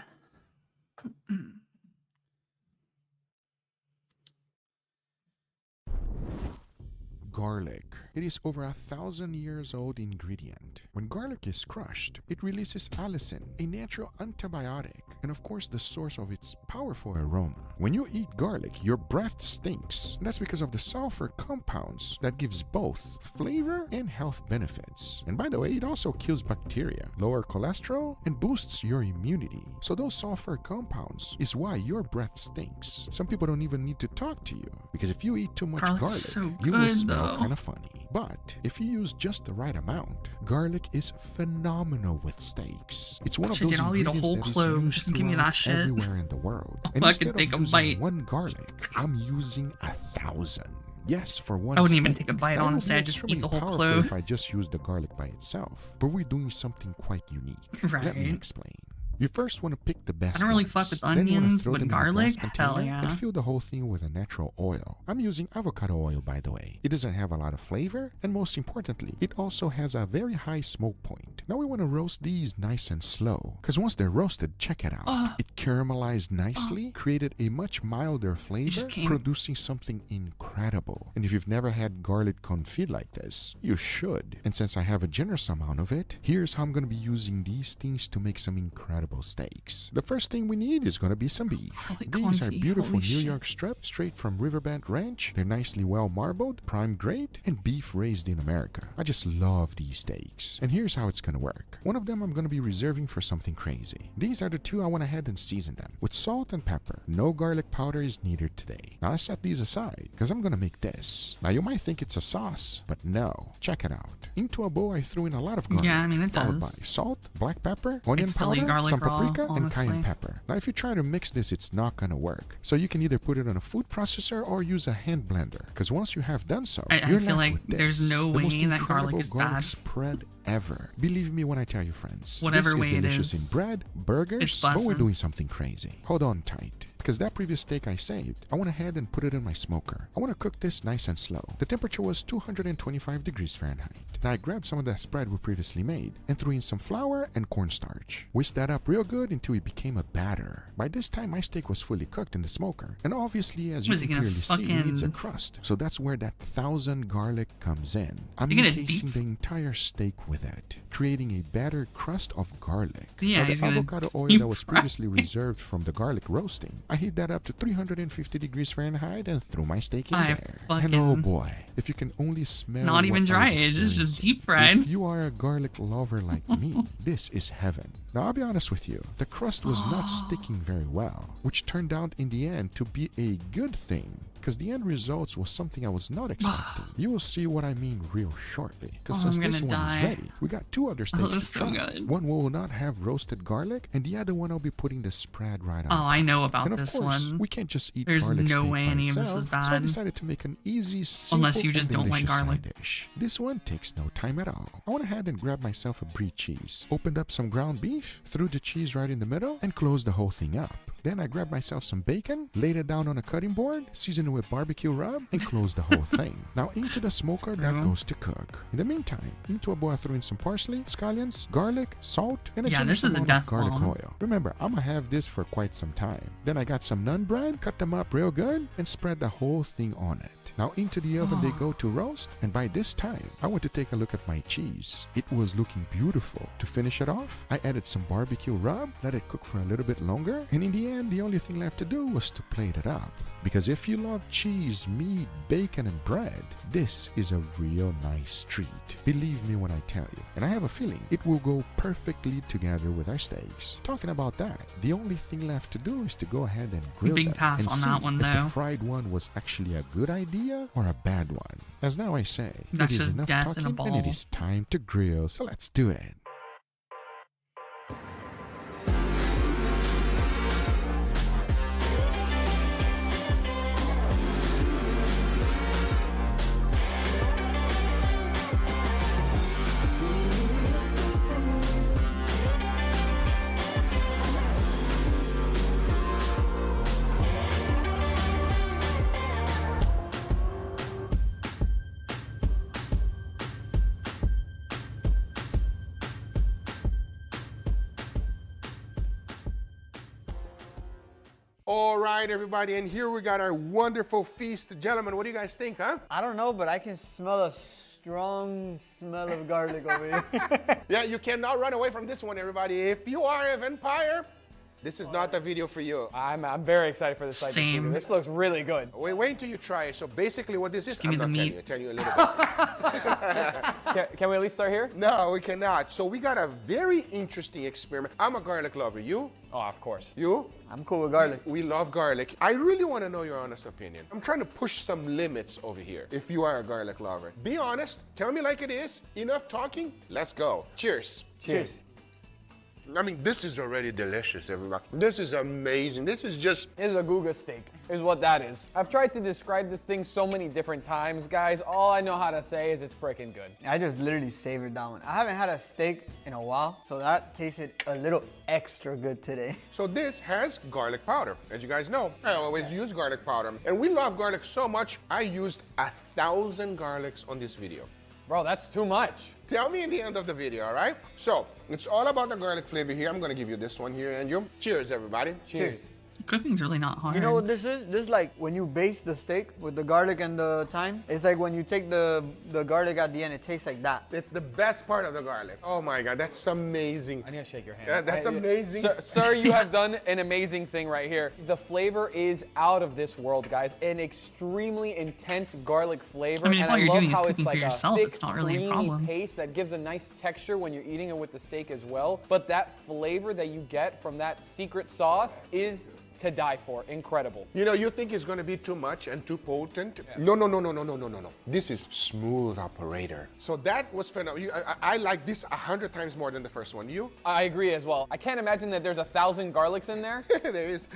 Garlic. It is over 1,000 years old ingredient. When garlic is crushed, it releases allicin, a natural antibiotic, and of course the source of its powerful aroma. When you eat garlic, your breath stinks. And that's because of the sulfur compounds that gives both flavor and health benefits. And by the way, it also kills bacteria, lower cholesterol, and boosts your immunity. So those sulfur compounds is why your breath stinks. Some people don't even need to talk to you, because if you eat too much garlic, so you will good, smell though. kind of funny. But if you use just the right amount, garlic is phenomenal with steaks. It's one of Shit, those dude, I'll eat a ingredients whole that is clove. used Just give me that throughout shit. everywhere in the world. And I instead could take of a using bite. one garlic, I'm using 1,000. Yes, for one I wouldn't even steak. take a bite, That would honestly. be I'd just extremely eat the whole powerful clove. if I just used the garlic by itself. But we're doing something quite unique. Let me Right. explain. You first want to pick the best I don't really ones. fuck with Then you wanna onions, throw but them in a glass garlic? container Hell yeah. And fill the whole thing with a natural oil. I'm using avocado oil, by the way. It doesn't have a lot of flavor, and most importantly, it also has a very high smoke point. Now we want to roast these nice and slow, because once they're roasted, check it out. It caramelized nicely, created a much milder flavor, producing something incredible. And if you've never had garlic confit like this, you should. And since I have a generous amount of it, here's how I'm going to be using these things to make some incredible steaks. The first thing we need is going to be some beef. These are beautiful New York strip straight from Riverbend Ranch. They're nicely well marbled, prime grade, and beef raised in America. I just love these steaks. And here's how it's going to work. One of them I'm going to be reserving for something crazy. These are the two I went ahead and seasoned them with salt and pepper. No garlic powder is needed today. Now I set these aside because I'm going to make this. Now you might think it's a sauce, but no. Check it out. Into a bowl I threw in a lot of garlic. Yeah, I mean, it followed does. by salt, black pepper, onion It's silly powder, garlic some raw, paprika, and cayenne honestly. pepper. Now if you try to mix this, it's not going to work. So you can either put it on a food processor or use a hand blender, because once you have done so, I you're feel left like with there's this, no the most way that garlic incredible is garlic bad. spread ever. Believe me when I tell you, friends. Whatever this way is it delicious is, in bread, burgers, it's but we're bussin'. doing something crazy. Hold on tight. because that previous steak I saved, I went ahead and put it in my smoker. I want to cook this nice and slow. The temperature was 225 degrees Fahrenheit. Now I grabbed some of that spread we previously made and threw in some flour and cornstarch. Whisked that up real good until it became a batter. By this time my steak was fully cooked in the smoker, and obviously as you can clearly see, it needs a crust. So that's where that 1000 garlic comes in. I'm encasing the entire steak with it, creating a battered crust of garlic. Yeah, now the avocado oil that was previously reserved from the garlic roasting, I heat that up to 350 degrees Fahrenheit and threw my steak in there. And oh boy, if you can only smell not even dry aged, it's just deep fried. If you are a garlic lover like me, this is heaven. Now I'll be honest with you, the crust was not sticking very well, which turned out in the end to be a good thing, because the end results was something I was not expecting. You will see what I mean real shortly, because since this one is ready, we got two other steaks to try. One will not have roasted garlic, and the other one I'll be putting the spread right on. Oh, I know about and this of course, one. We can't just eat There's garlic no steak way by any itself, of this is bad. So I decided to make an easy, simple, unless you just don't like garlic. Side dish. This one takes no time at all. I went ahead and grabbed myself a brie cheese, opened up some ground beef, threw the cheese right in the middle, and closed the whole thing up. Then I grabbed myself some bacon, laid it down on a cutting board, seasoned it with barbecue rub, and closed the whole thing. Now into the smoker that goes to cook. In the meantime, into a bowl I threw in some parsley, scallions, garlic, salt, and a generous amount of garlic oil. Remember, I'm gonna have this for quite some time. Then I got some naan bread, cut them up real good, and spread the whole thing on it. Now into the oven they go to roast, and by this time, I went to take a look at my cheese. It was looking beautiful. To finish it off, I added some barbecue rub, let it cook for a little bit longer, and in the end, the only thing left to do was to plate it up. Because if you love cheese, meat, bacon, and bread, this is a real nice treat. Believe me when I tell you. And I have a feeling it will go perfectly together with our steaks. Talking about that, the only thing left to do is to go ahead and grill them. Big pass and on see that one, if though. the fried one was actually a good idea or a bad one. As now I say, That's it is just enough death talking in a ball. and it is time to grill, so let's do it. All right, everybody, and here we got our wonderful feast. Gentlemen, what do you guys think, huh? I don't know, but I can smell a strong smell of garlic over here. Yeah, you cannot run away from this one, everybody. If you are a vampire, this is not the video for you. I'm very excited for this. Same. This looks really good. Wait until you try it. So basically what this is, give me the meat. I'll tell you a little bit. Can we at least start here? No, we cannot. So we got a very interesting experiment. I'm a garlic lover. You? Oh, of course. You? I'm cool with garlic. We love garlic. I really want to know your honest opinion. I'm trying to push some limits over here. If you are a garlic lover, be honest. Tell me like it is. Enough talking. Let's go. Cheers. Cheers. I mean, this is already delicious, everybody. This is amazing. This is just... This is a Guga steak, is what that is. I've tried to describe this thing so many different times, guys. All I know how to say is it's freaking good. I just literally savored that one. I haven't had a steak in a while, so that tasted a little extra good today. So this has garlic powder. As you guys know, I always use garlic powder. And we love garlic so much, I used 1,000 garlics on this video. Bro, that's too much. Tell me in the end of the video, all right? So, it's all about the garlic flavor here. I'm gonna give you this one here, Andrew. Cheers, everybody. Cheers. Cooking's really not hard. You know what this is? This is like when you baste the steak with the garlic and the thyme. It's like when you take the garlic at the end, it tastes like that. It's the best part of the garlic. Oh my God, that's amazing. I need to shake your hand. Yeah, that's amazing. Sir, you have done an amazing thing right here. The flavor is out of this world, guys. An extremely intense garlic flavor. I mean, if and all you're love doing is how cooking it's like for yourself, a thick, it's not really a creamy problem. paste that gives a nice texture when you're eating it with the steak as well. But that flavor that you get from that secret sauce is to die for. Incredible. You know, you think it's going to be too much and too potent. Yeah. No. This is smooth operator. So that was phenomenal. I like this 100 times more than the first one. You? I agree as well. I can't imagine that there's 1,000 garlics in there. There is.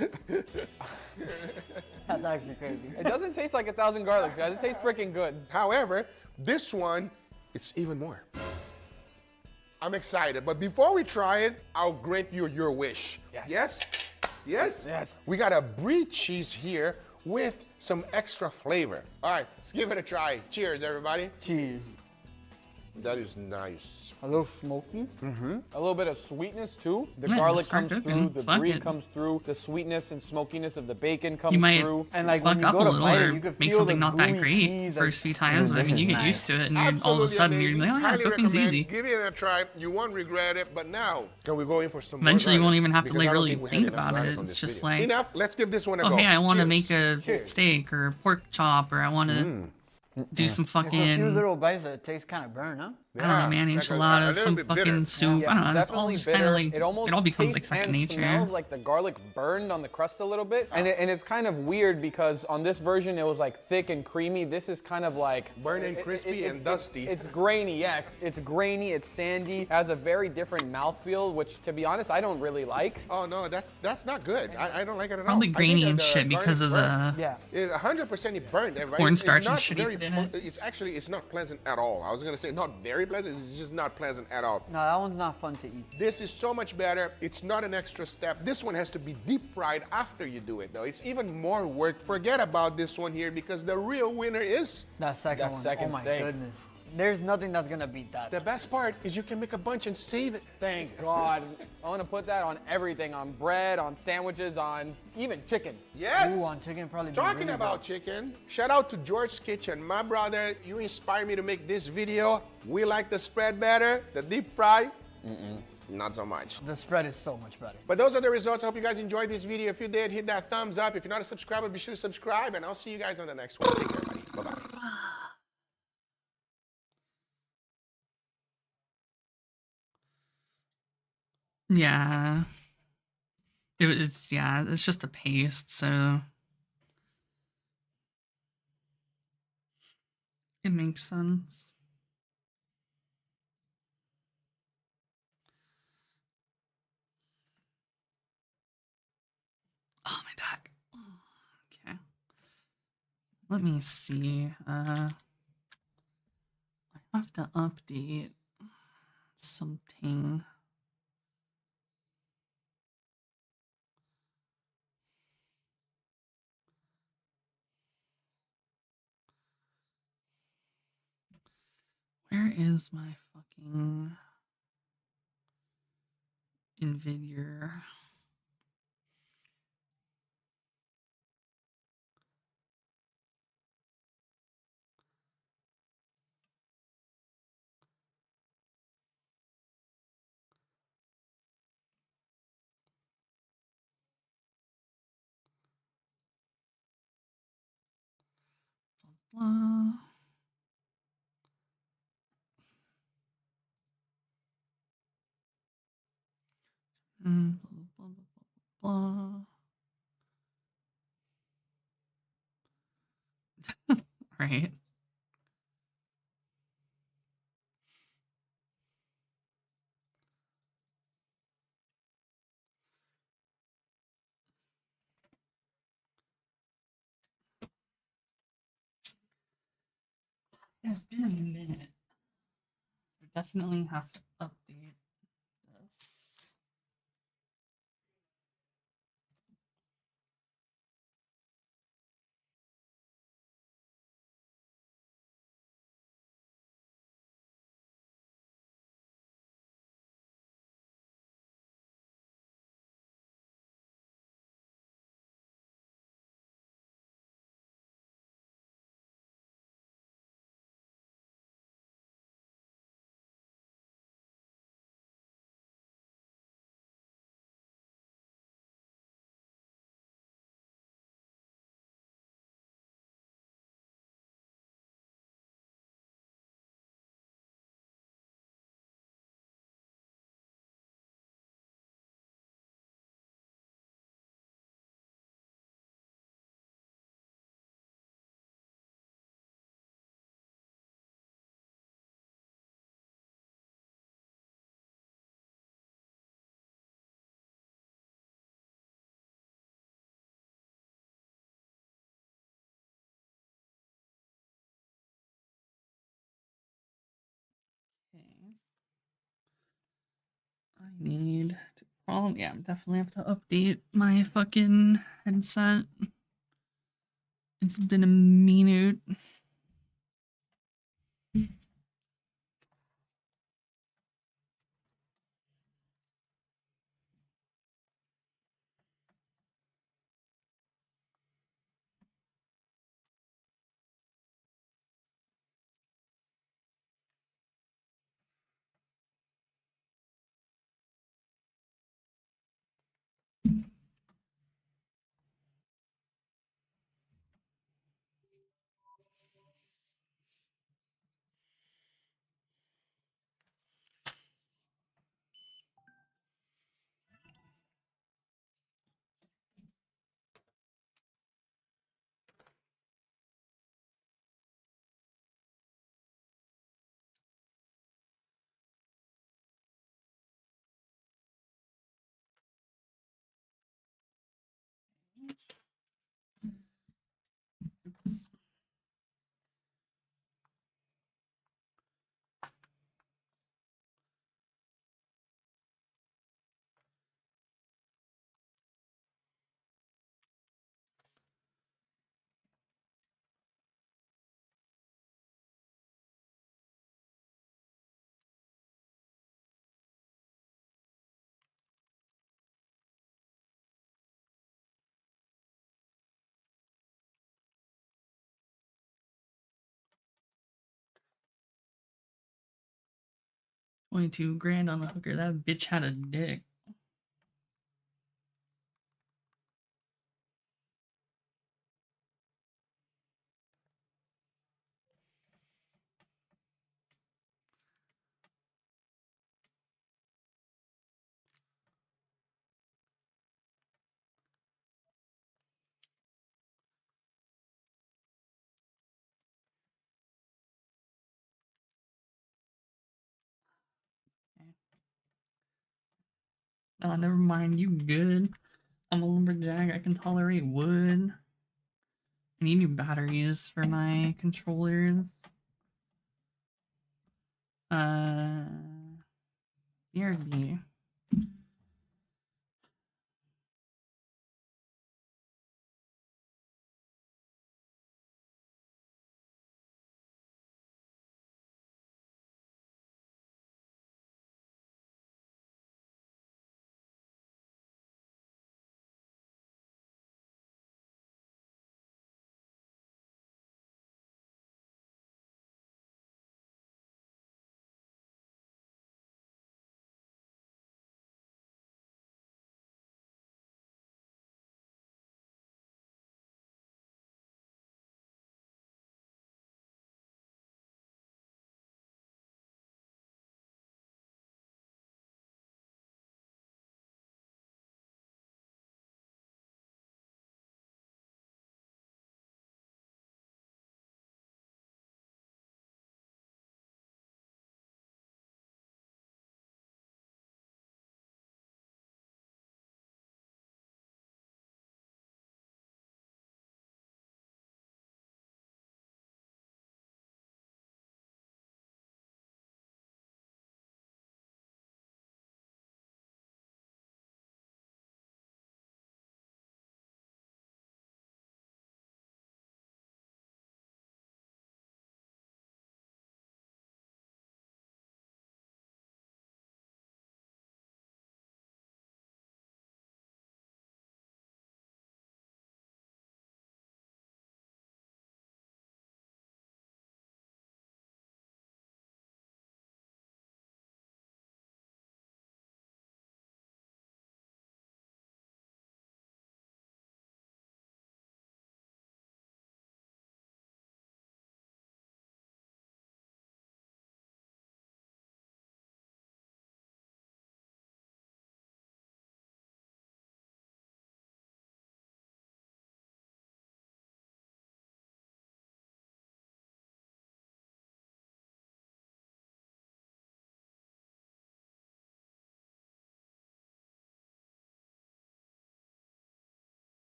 That's actually crazy. It doesn't taste like 1,000 garlics, guys. It tastes freaking good. However, this one, it's even more. I'm excited, but before we try it, I'll grant you your wish. Yes? Yes? Yes. We got a brie cheese here with some extra flavor. All right, let's give it a try. Cheers, everybody. Cheers. That is nice. A little smoky. Mm-hmm. A little bit of sweetness too. The Yeah, garlic start comes cooking. through, the Fuck brie it. comes through, the sweetness and smokiness of the bacon comes You might through. And like fuck when you up go a to little bite or it, you can make feel something the not that gooey great cheese, first few times, but I mean, you get used to it, and you're, all of a sudden you're like, oh yeah, Highly cooking's recommend. easy. Give it a try. You won't regret it. But now, can we go in for some more Eventually, you garlic? won't even have to Because like I don't really we have think enough about garlic it. on It's this just video. like, Enough. Let's give this one a oh go. hey, I want to Cheers. make a Cheers. steak or a pork chop, or I want to do some It's a few fucking, little bites that taste kind of burnt, huh? I don't know, man, like a enchiladas, little some bit fucking bitter. soup. I don't know. It's all Definitely just kind of bitter. like, it almost all becomes like tastes second and nature. smells like the garlic burned on the crust a little bit, and it's kind of weird because on this version it was like thick and creamy. This is kind of like Burnt and crispy and dusty. It's grainy, yeah. It's grainy. It's sandy. Has a very different mouthfeel, which to be honest I don't really like. Oh no, that's not good. I don't like it at all. Probably I think grainy that and the shit because of garlic the Yeah. It's 100% it burnt. Everybody. cornstarch and not shit very. in it. It's actually it's not pleasant at all. I was gonna say not very pleasant. It's just not pleasant at all. No, that one's not fun to eat. This is so much better. It's not an extra step. This one has to be deep fried after you do it, though. It's even more work. Forget about this one here because the real winner is That second That one. second Oh my steak. goodness. There's nothing that's gonna beat that. the best part is you can make a bunch and save it. Thank God. I want to put that on everything, on bread, on sandwiches, on even chicken. Yes. Ooh, on chicken probably. be Talking really about chicken, shout out to George's Kitchen. My brother, you inspired me to make this video. We like the spread better, the deep fry. Not so much. good. The spread is so much better. But those are the results. I hope you guys enjoyed this video. If you did, hit that thumbs up. If you're not a subscriber, be sure to subscribe, and I'll see you guys on the next one. Take care, everybody. Bye-bye. yeah. It's just a paste, so it makes sense. Oh, my back. Okay. Let me see. I have to update something. Where is my fucking NVIDIA? Blah. Blah, blah, blah, blah. Right. It's been a minute. I definitely have to update this. Okay. I need to yeah, definitely have to update my fucking headset. It's been a minute. Oops. $22,000 on a hooker. That bitch had a dick. Oh, never mind. You good. I'm a lumberjack. I can tolerate wood. I need new batteries for my controllers. BRB.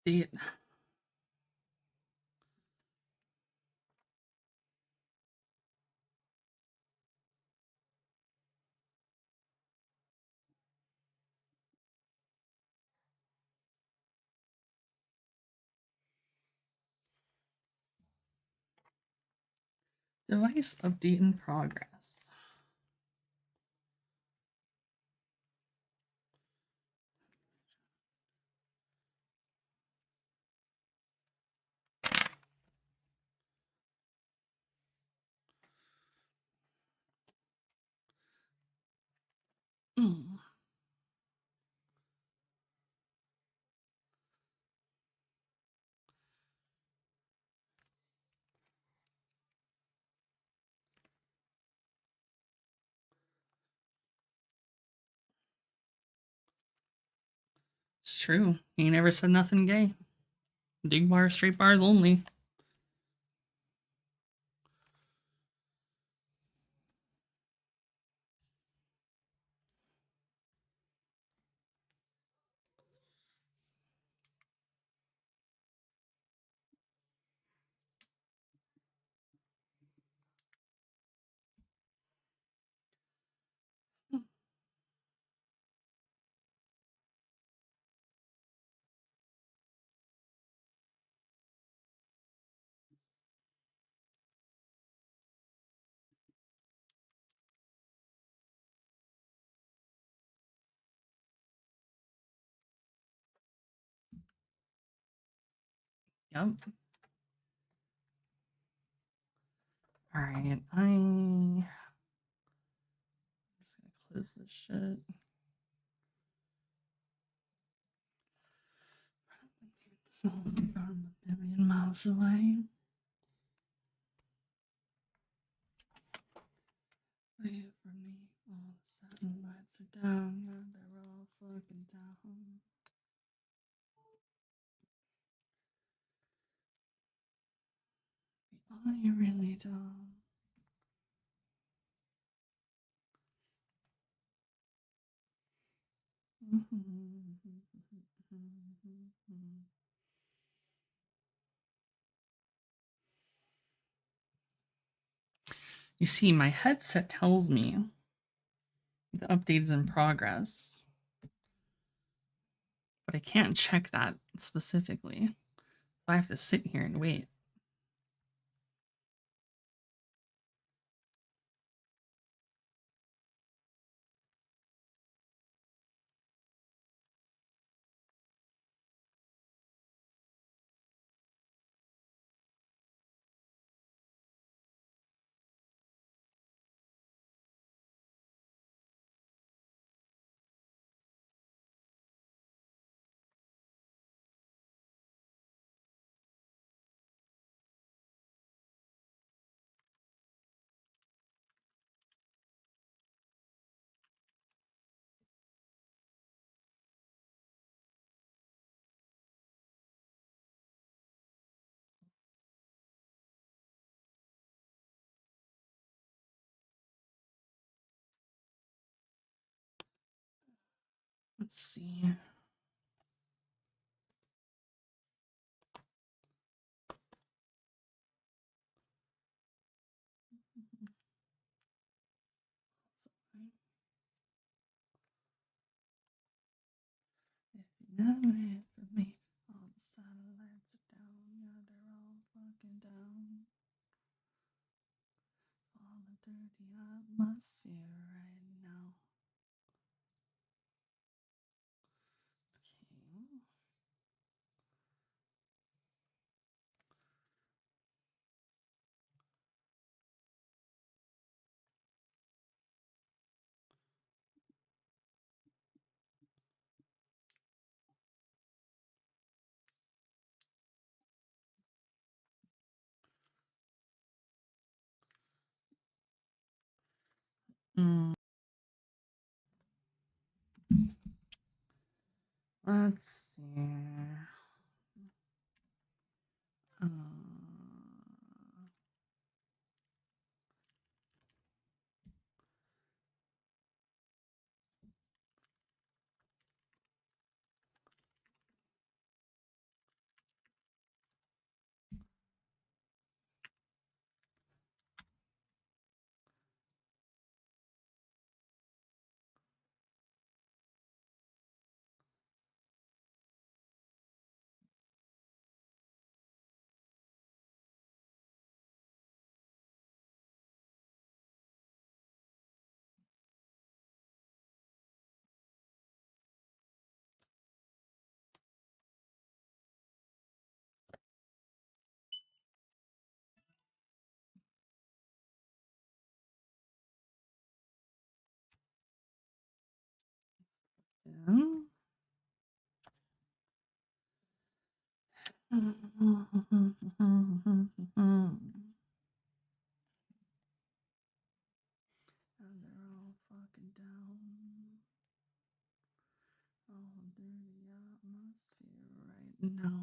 update. Device update in progress. It's true. He never said nothing gay. Dig bars, straight bars only. Yep. Alright, I'm just gonna close this shit. From a million miles away. Wait for me, all the satellites are down, yeah, they're all fucking down. Are you really down? You see, my headset tells me the update is in progress, but I can't check that specifically. So I have to sit here and wait. Let's see. If you know it for me, all the satellites are down, yeah, they're all fucking down. All the dirty atmosphere right now. Okay. Let's see. And they're all fucking down. Oh, dirty atmosphere right now.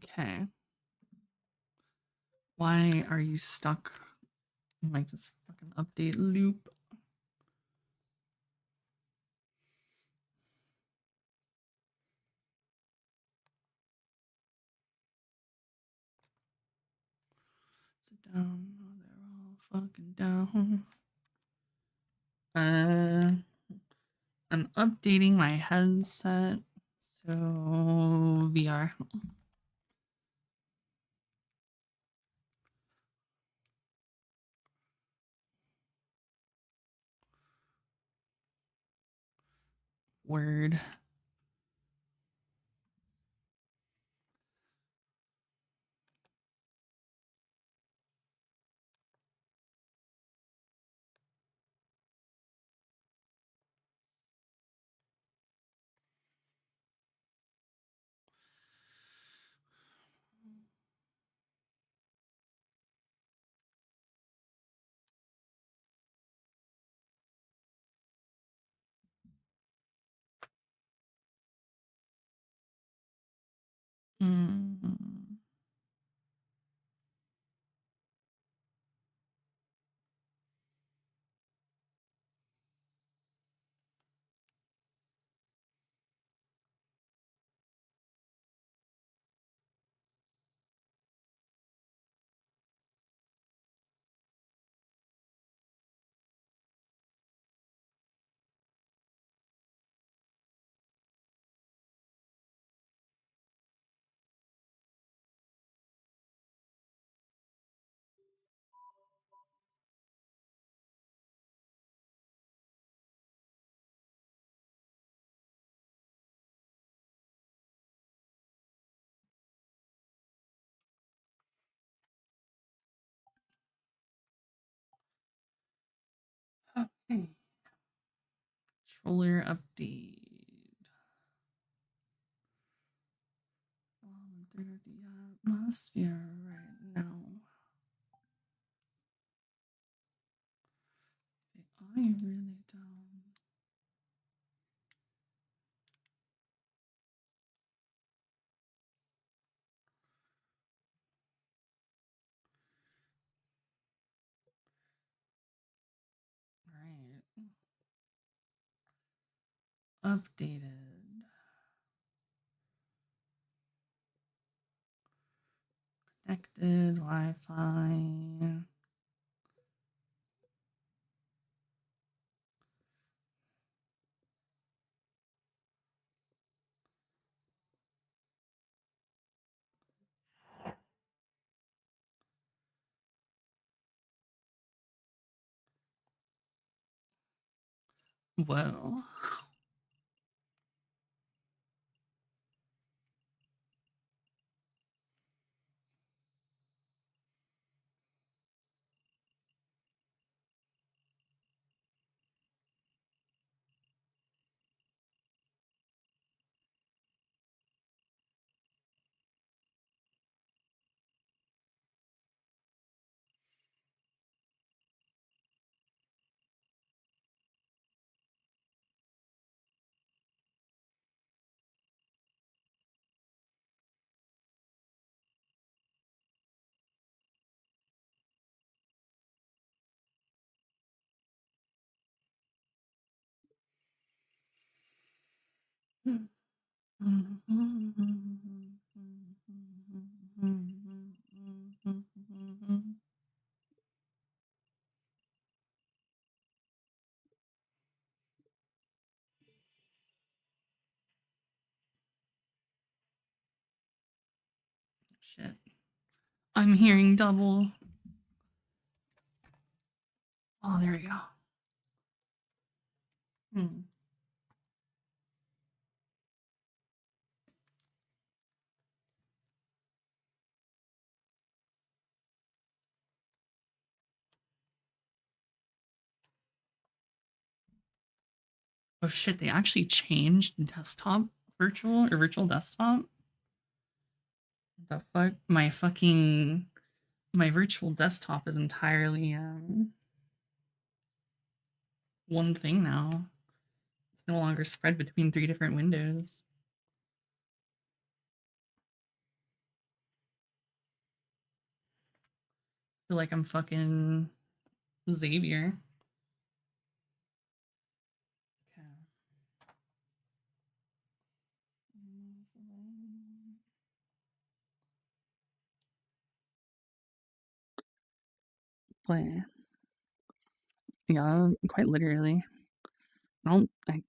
Okay. Why are you stuck in like this fucking update loop? Sit down. Oh, they're all fucking down. I'm updating my headset. So VR. Word. Mm. Okay. Controller update. Through the atmosphere right now. I really don't. Right. Updated. Connected Wi-Fi. Whoa. Shit. I'm hearing double. Oh, there we go. Hmm. Oh shit, they actually changed desktop virtual or virtual desktop? The fuck? My virtual desktop is entirely one thing now. It's no longer spread between 3 different windows. I feel like I'm fucking Xavier. Play. Yeah, quite literally. I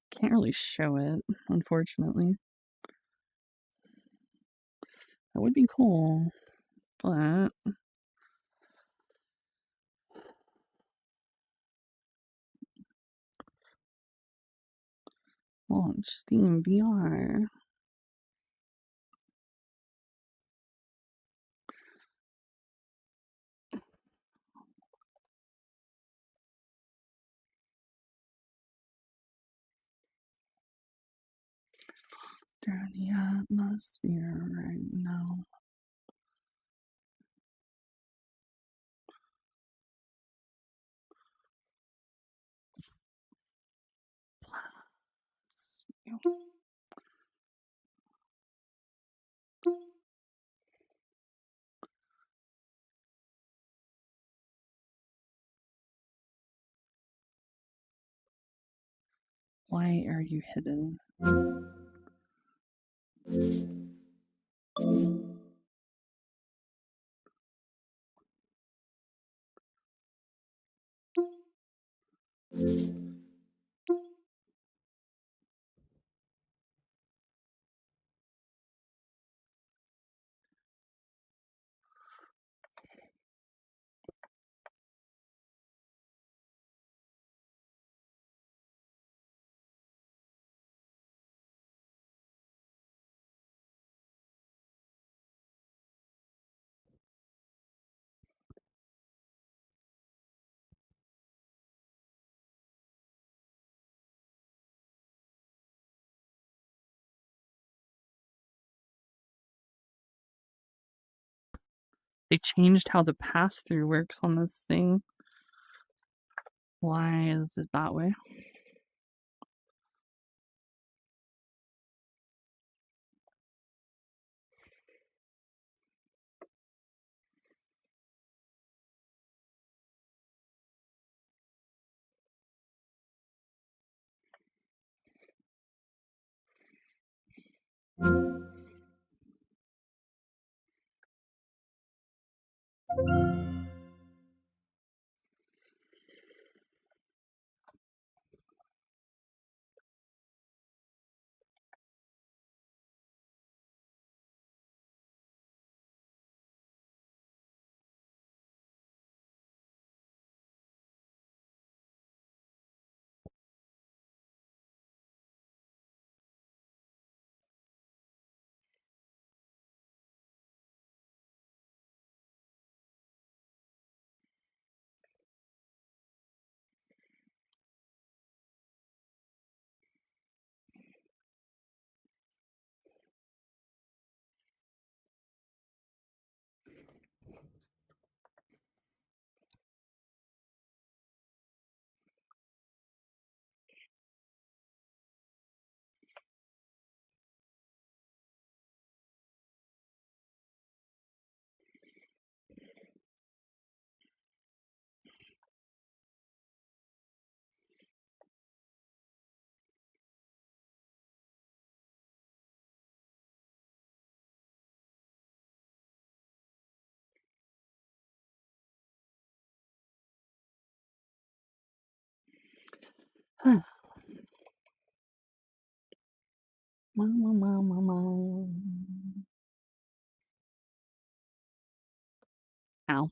can't really show it, unfortunately. That would be cool, but launch Steam VR. They're in the atmosphere right now. Bless you. Why are you hidden? They changed how the pass-through works on this thing. Why is it that way? Huh. Ow.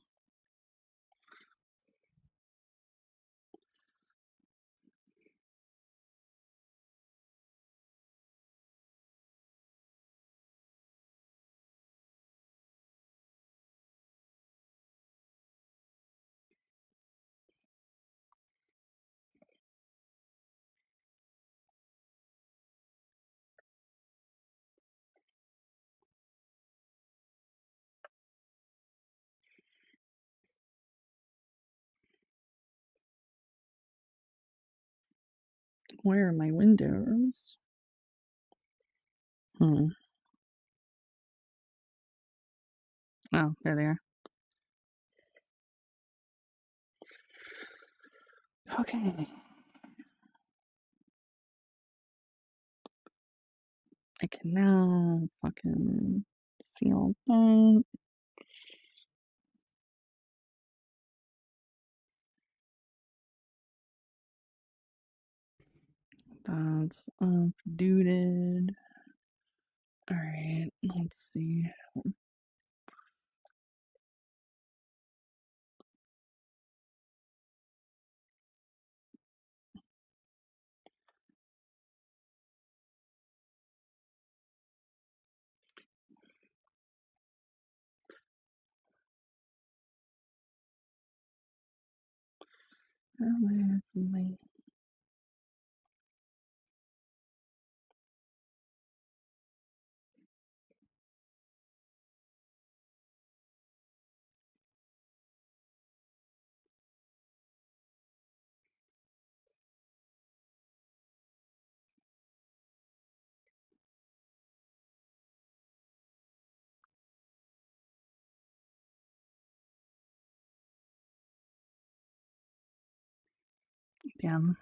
Where are my windows? Oh, there they are. Okay. I can now fucking see all that. That's updated. Alright, let's see. Where's my... Damn,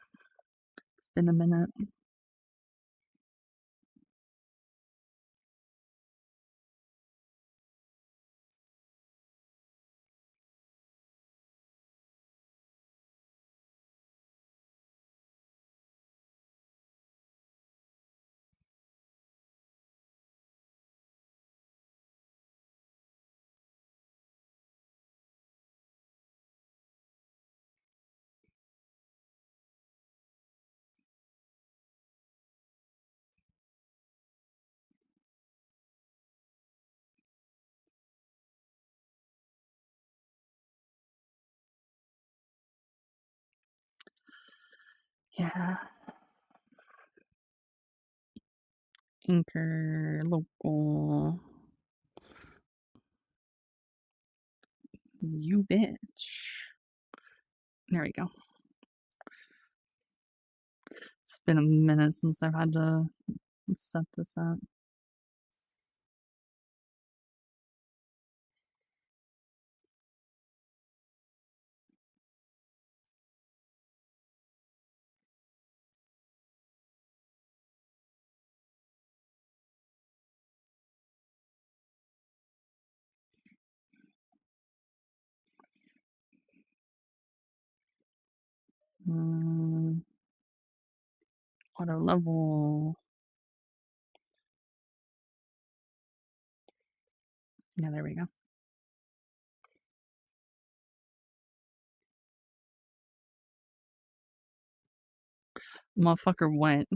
it's been a minute. Yeah. Anchor, local. You bitch. There we go. It's been a minute since I've had to set this up. Auto level. Yeah, there we go. Motherfucker, what?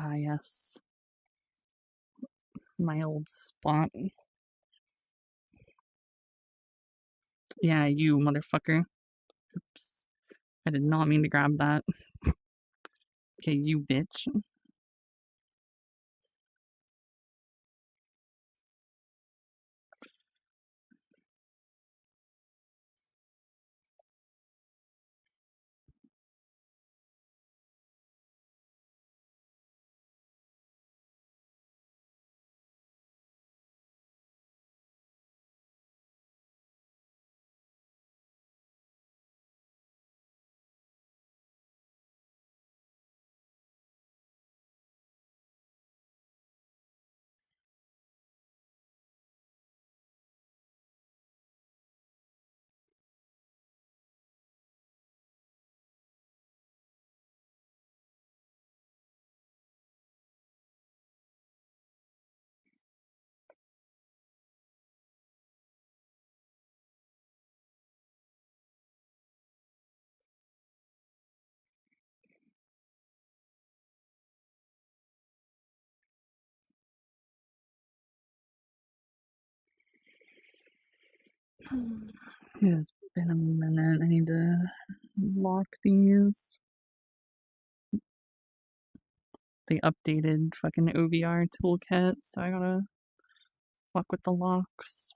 Ah, yes. My old spot. Yeah, you motherfucker. Oops. I did not mean to grab that. Okay, you bitch. It has been a minute. I need to lock these. They updated fucking OVR toolkit, so I gotta fuck with the locks.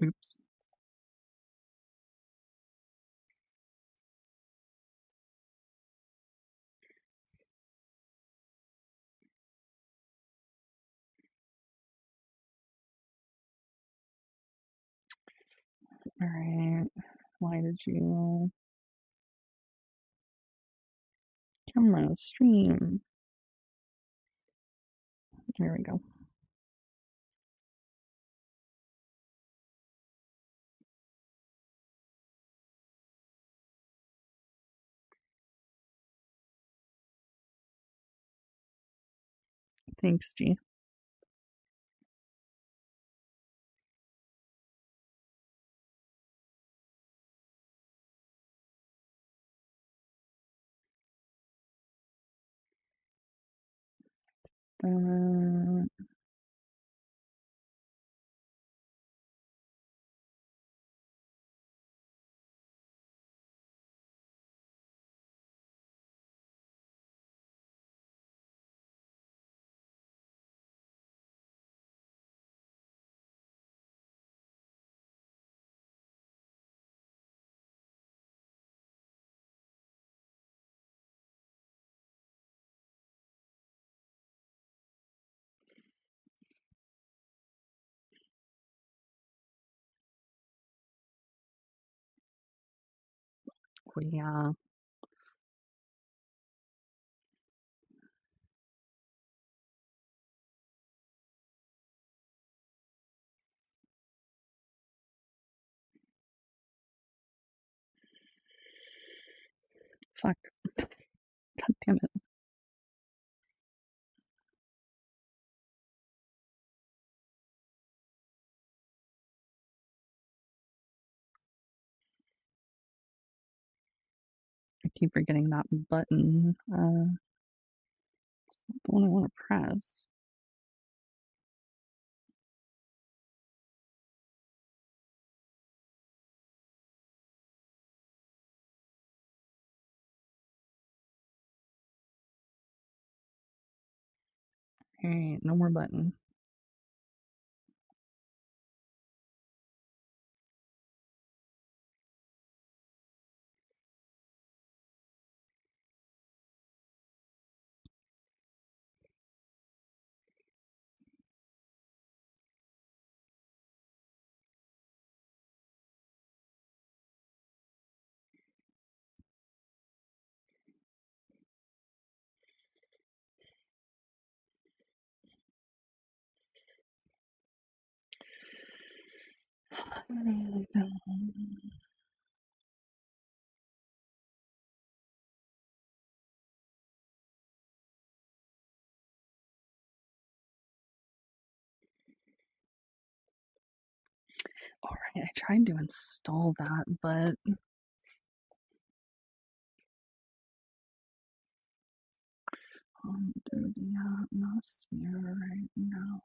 Oops. Alright. Why did you... Camera, stream. There we go. Thanks, G. That. Yeah. Fuck. God damn it. I keep forgetting that button. It's not the one I want to press. Alright, no more button. Alright, I tried to install that, but under the atmosphere right now.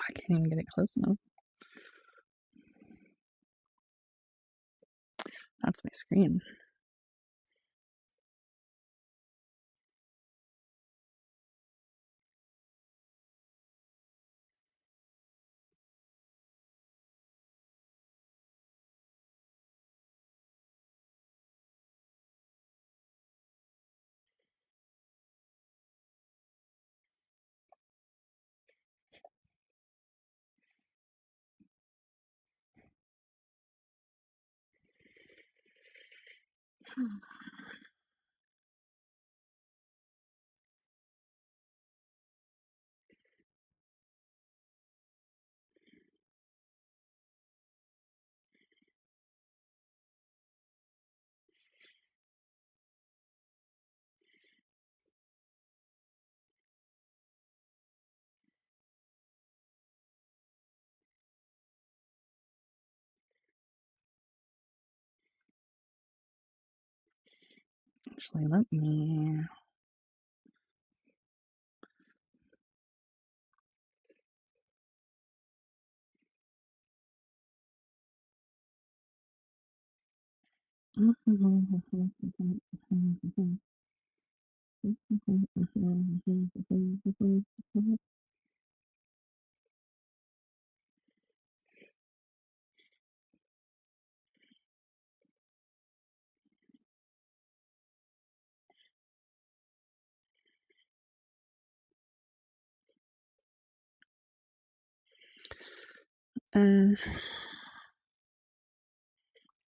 I can't even get it close enough. That's my screen. Actually, let me.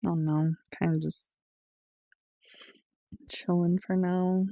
Oh no, kind of just chilling for now.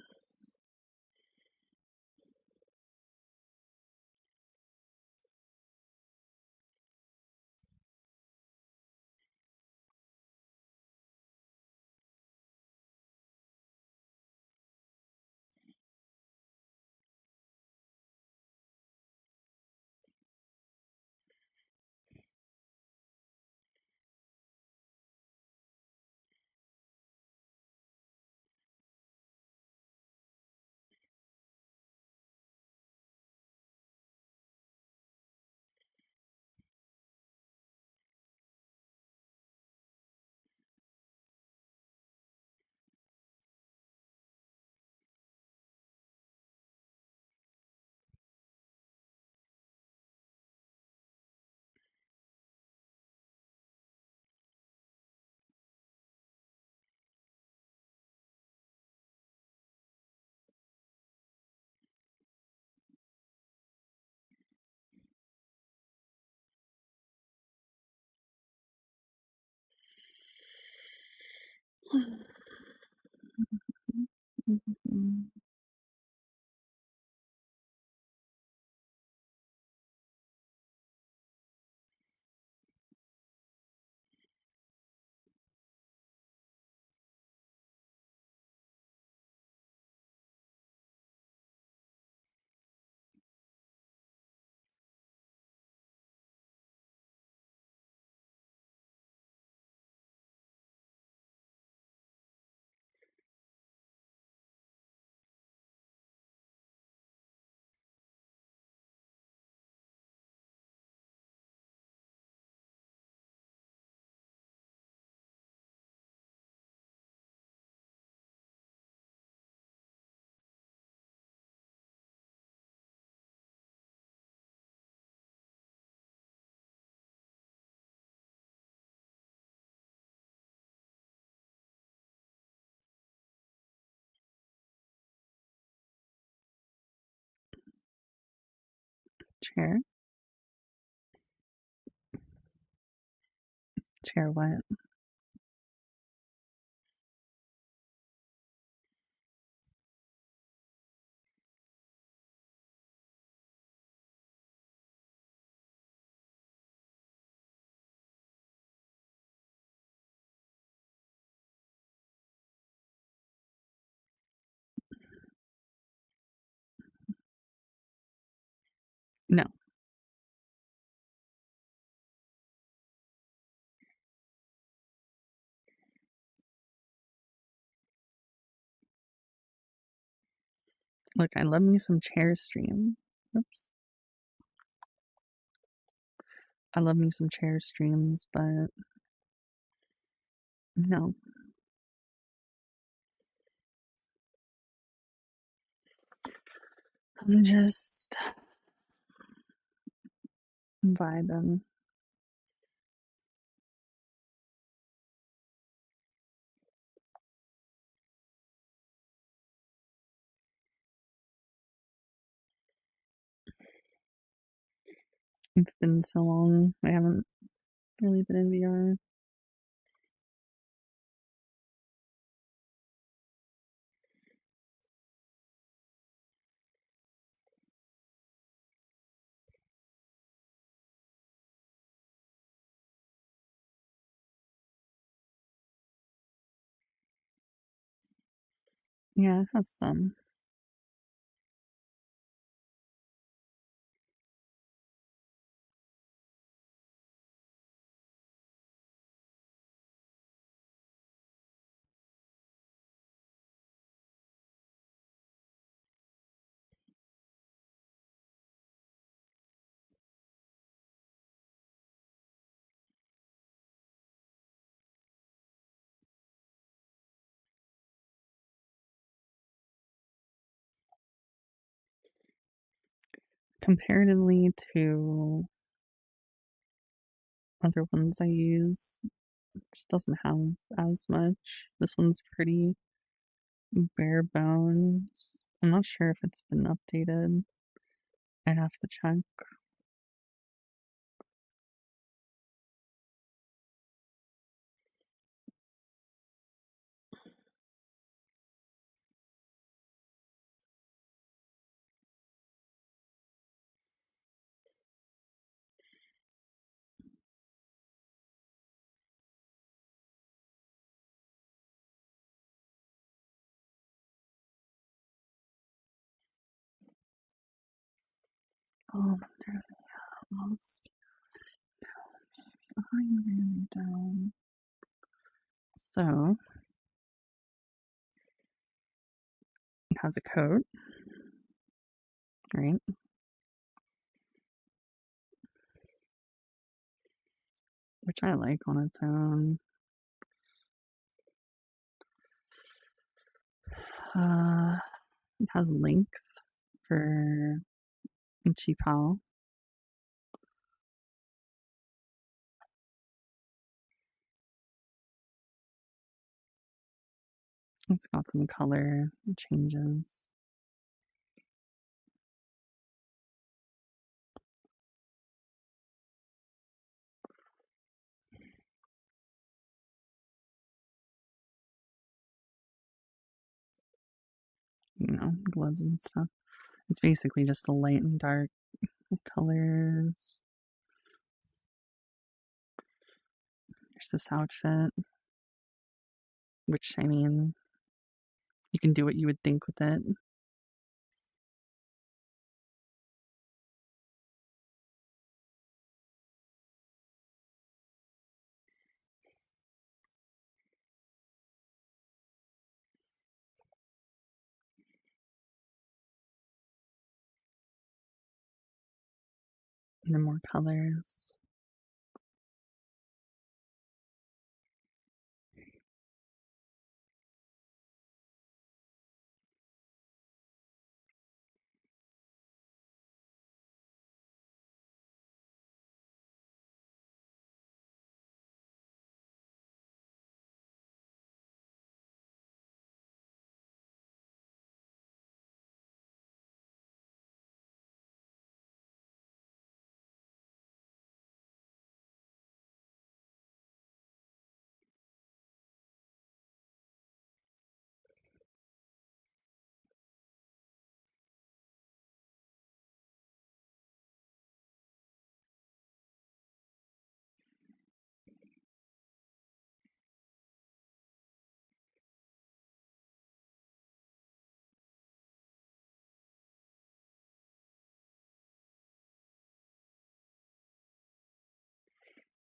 Chair? Chair what? No. Look, I love me some chair stream. Oops. I love me some chair streams, but no. I'm just vibing. It's been so long. I haven't really been in VR. Yeah, it has some. Comparatively to other ones I use, just doesn't have as much. This one's pretty bare bones. I'm not sure if it's been updated. I'd have to check. Oh, I'm really lost. No, I'm really down. So, it has a coat, right? Which I like on its own. It has length for Ichipao. It's got some color changes. You know, gloves and stuff. It's basically just a light and dark colors. There's this outfit, which, I mean, you can do what you would think with it. And then more colors.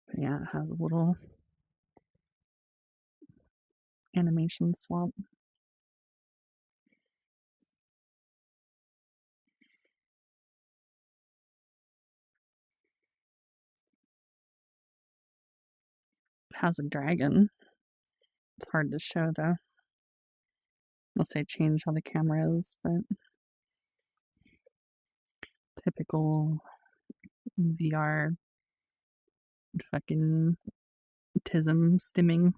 But yeah, it has a little animation swap. has a dragon. It's hard to show though. Unless I change how the camera is, but typical VR fucking tism stimming.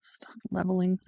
Stop leveling.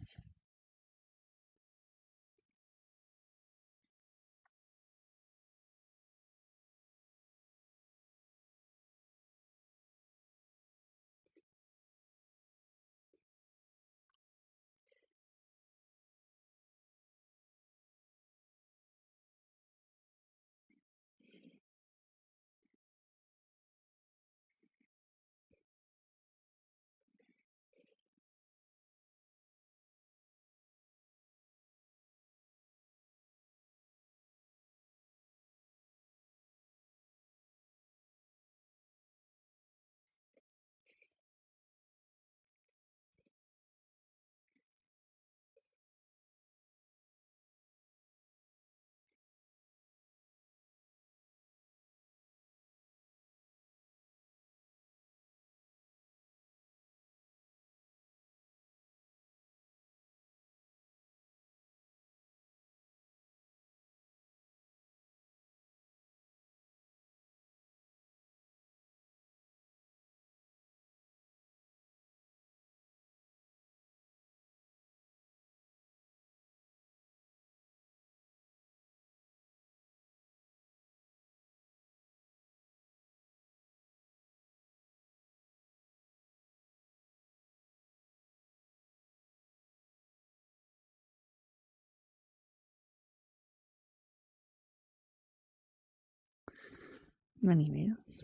Anyways.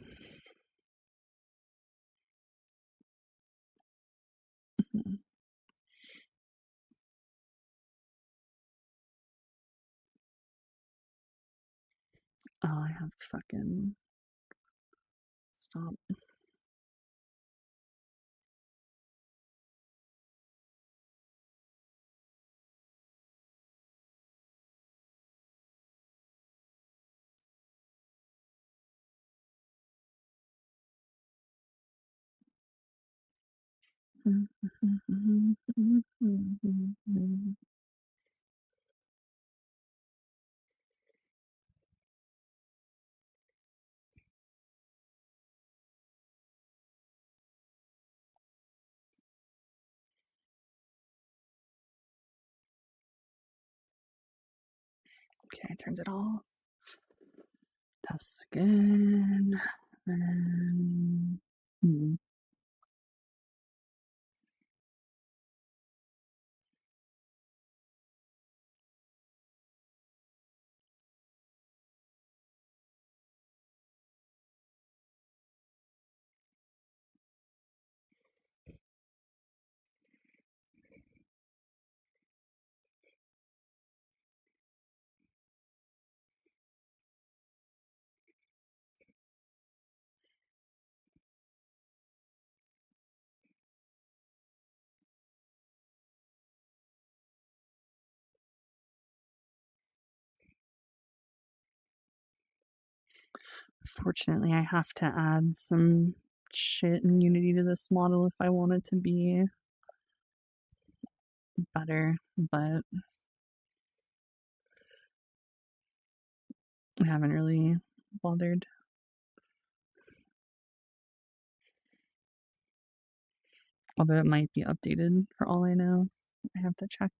Oh, I have fucking stop. Okay, I turned it off. That's good. And Fortunately, I have to add some shit in Unity to this model if I want it to be better, but I haven't really bothered. Although it might be updated for all I know. I have to check.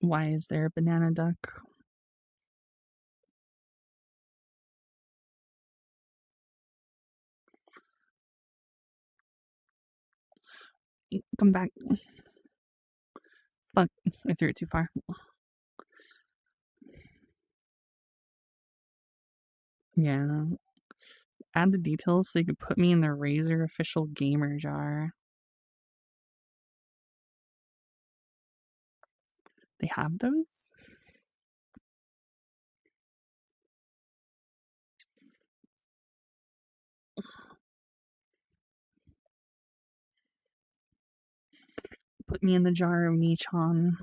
Why is there a banana duck? Come back. Fuck, I threw it too far. Yeah. Add the details so you can put me in the Razer official gamer jar. They have those? Put me in the jar of Nichan.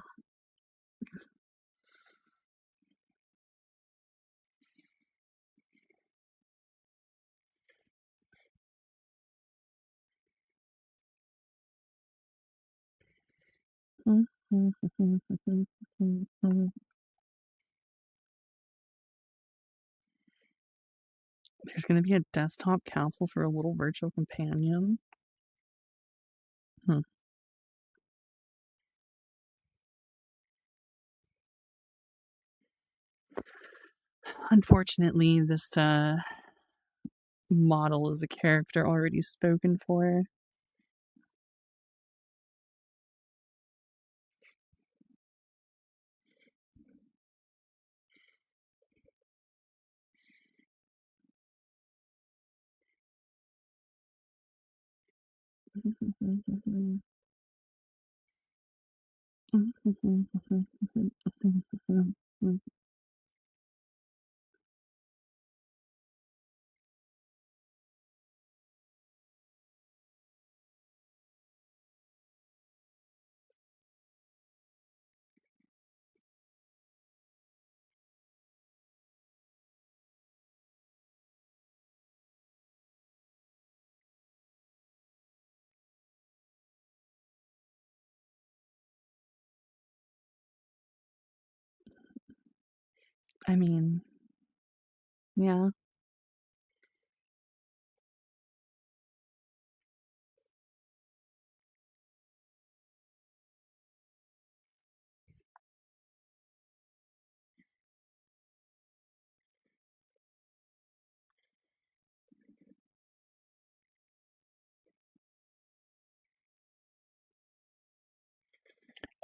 There's going to be a desktop capsule for a little virtual companion. Unfortunately, this model is the character already spoken for. I mean, yeah.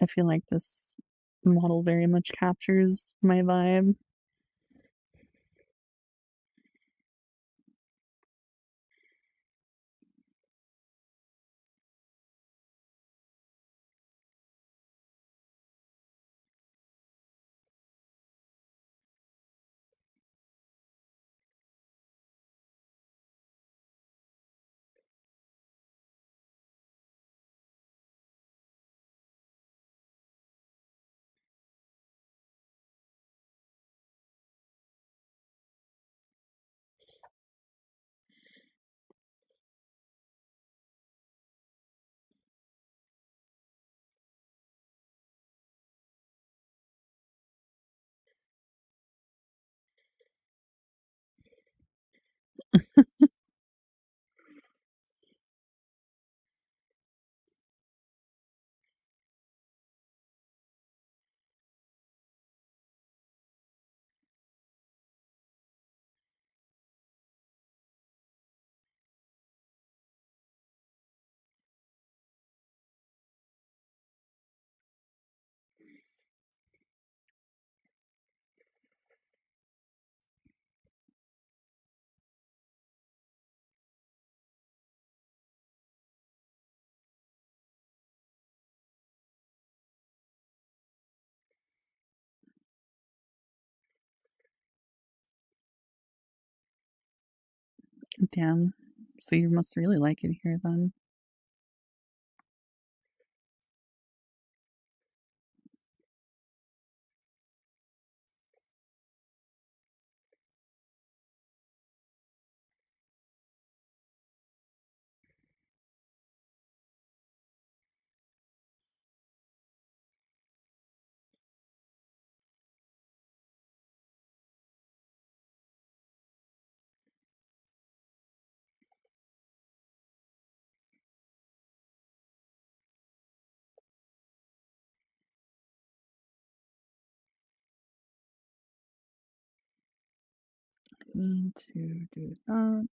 I feel like this model very much captures my vibe. Damn. So you must really like it here then. Need to do that.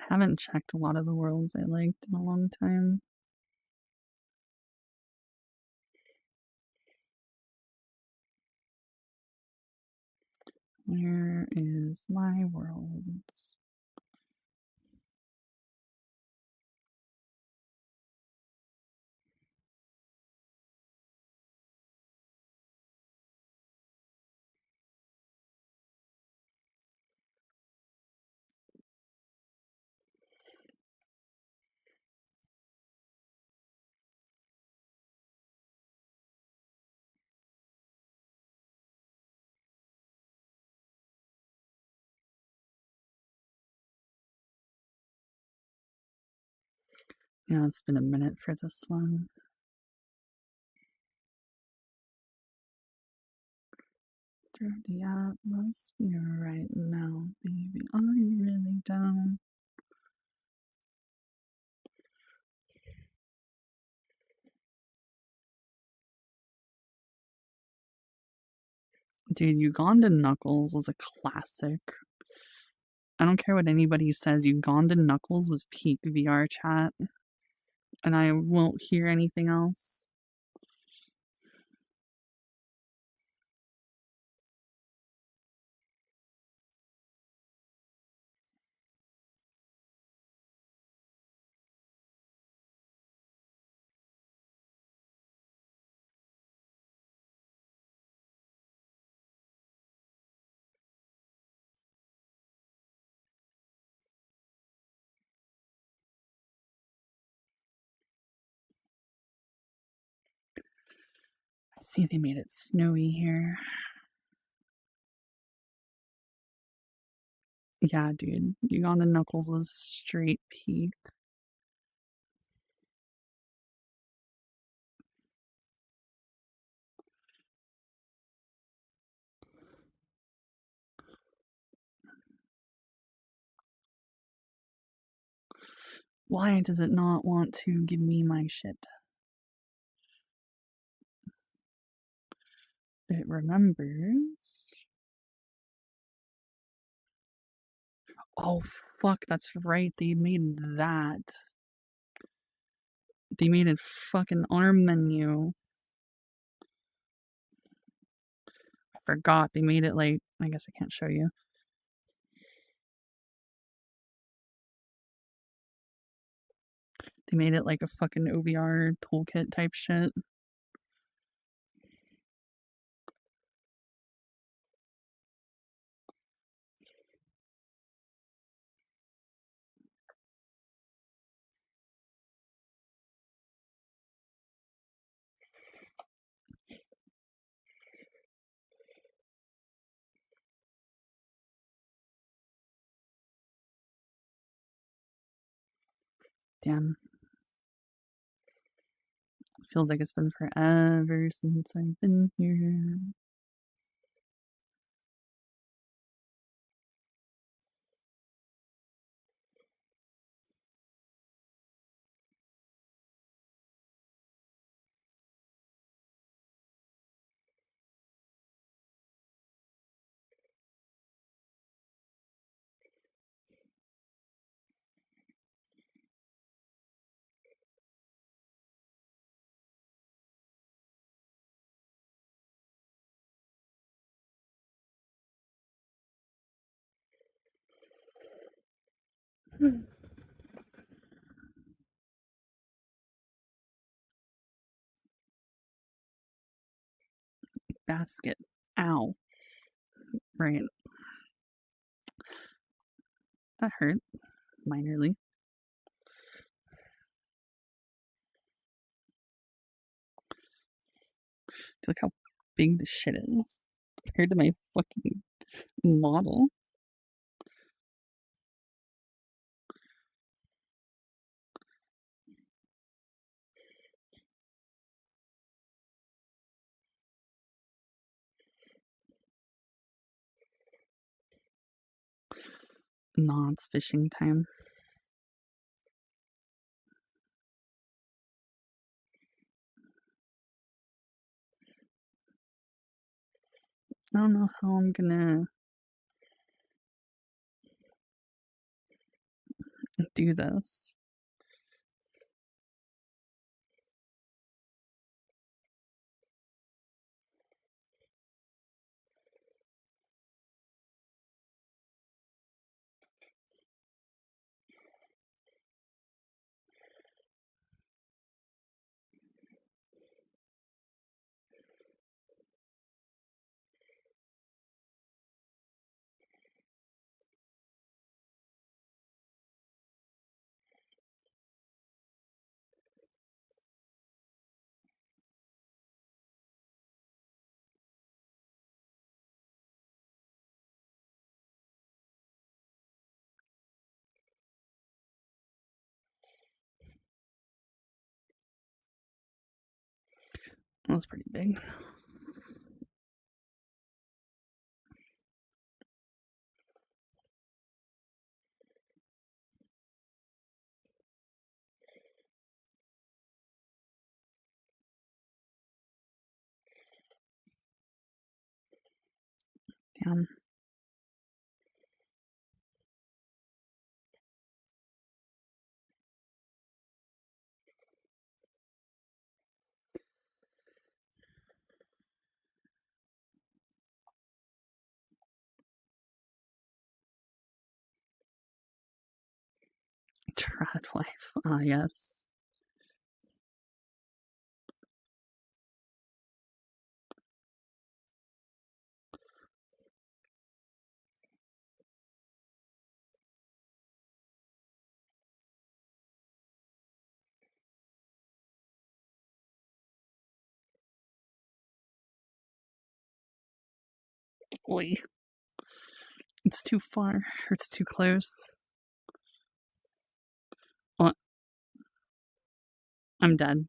Haven't checked a lot of the worlds I liked in a long time. Where is my worlds? Yeah, it's been a minute for this one. Through the atmosphere right now, baby. Are you really down? Dude, Ugandan Knuckles was a classic. I don't care what anybody says, Ugandan Knuckles was peak VR chat. And I won't hear anything else. I see they made it snowy here. Yeah, dude. Ugandan Knuckles was straight peak. Why does it not want to give me my shit? It remembers. Oh, fuck, that's right. They made that. They made a fucking arm menu. I forgot. They made it like, I guess I can't show you. They made it like a fucking OVR toolkit type shit. Damn. Feels like it's been forever since I've been here. Basket. Ow. Right. That hurt. Minorly. Look how big this shit is compared to my fucking model. Nah, it's fishing time. I don't know how I'm gonna do this. That was pretty big. Damn. Trad wife. Ah, yes. Oi. It's too far. Or it's too close. What? I'm dead.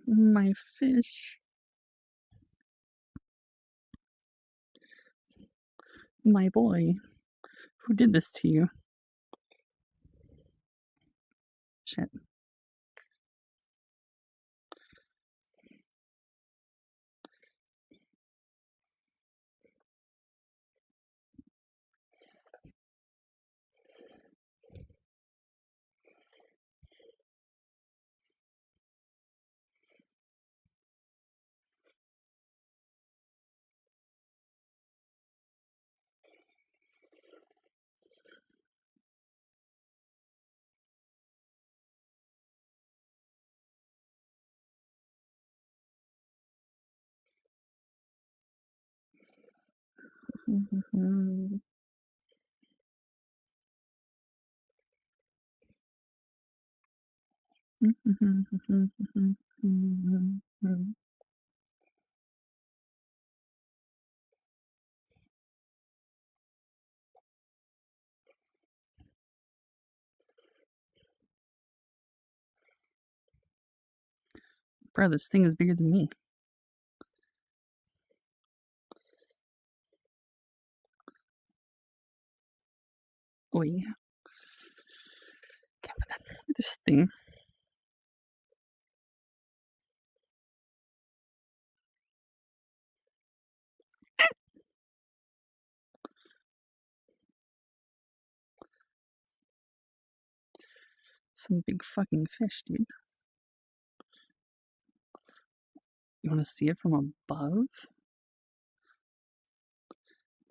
My fish. My boy. Who did this to you? Shit. Bro, this thing is bigger than me. Oh yeah. This thing. Some big fucking fish, dude. You want to see it from above?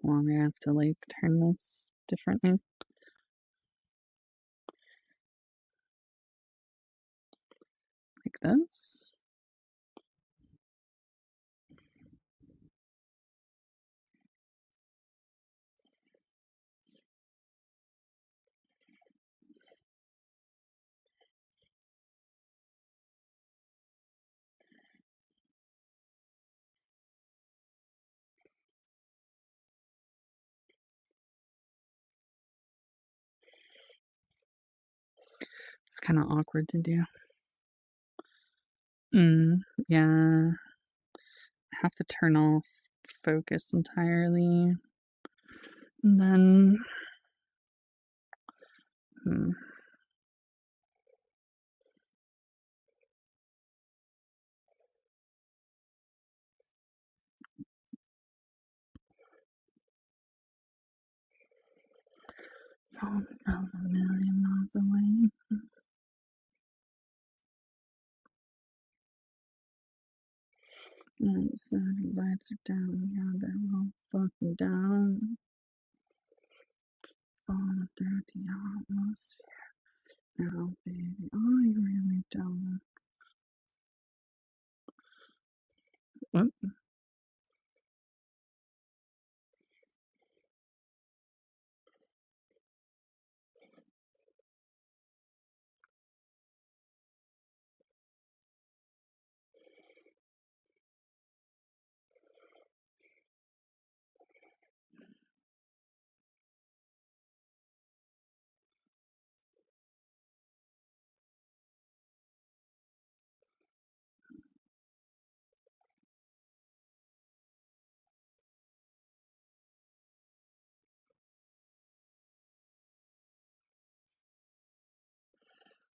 Well, I'm gonna have to like turn this differently. Like this. It's kind of awkward to do. Yeah. I have to turn off focus entirely. And then... Oh, I'm a million miles away. And the city lights are down, yeah, they're all fucking down. Falling through the atmosphere. Now, baby, are you really down? What?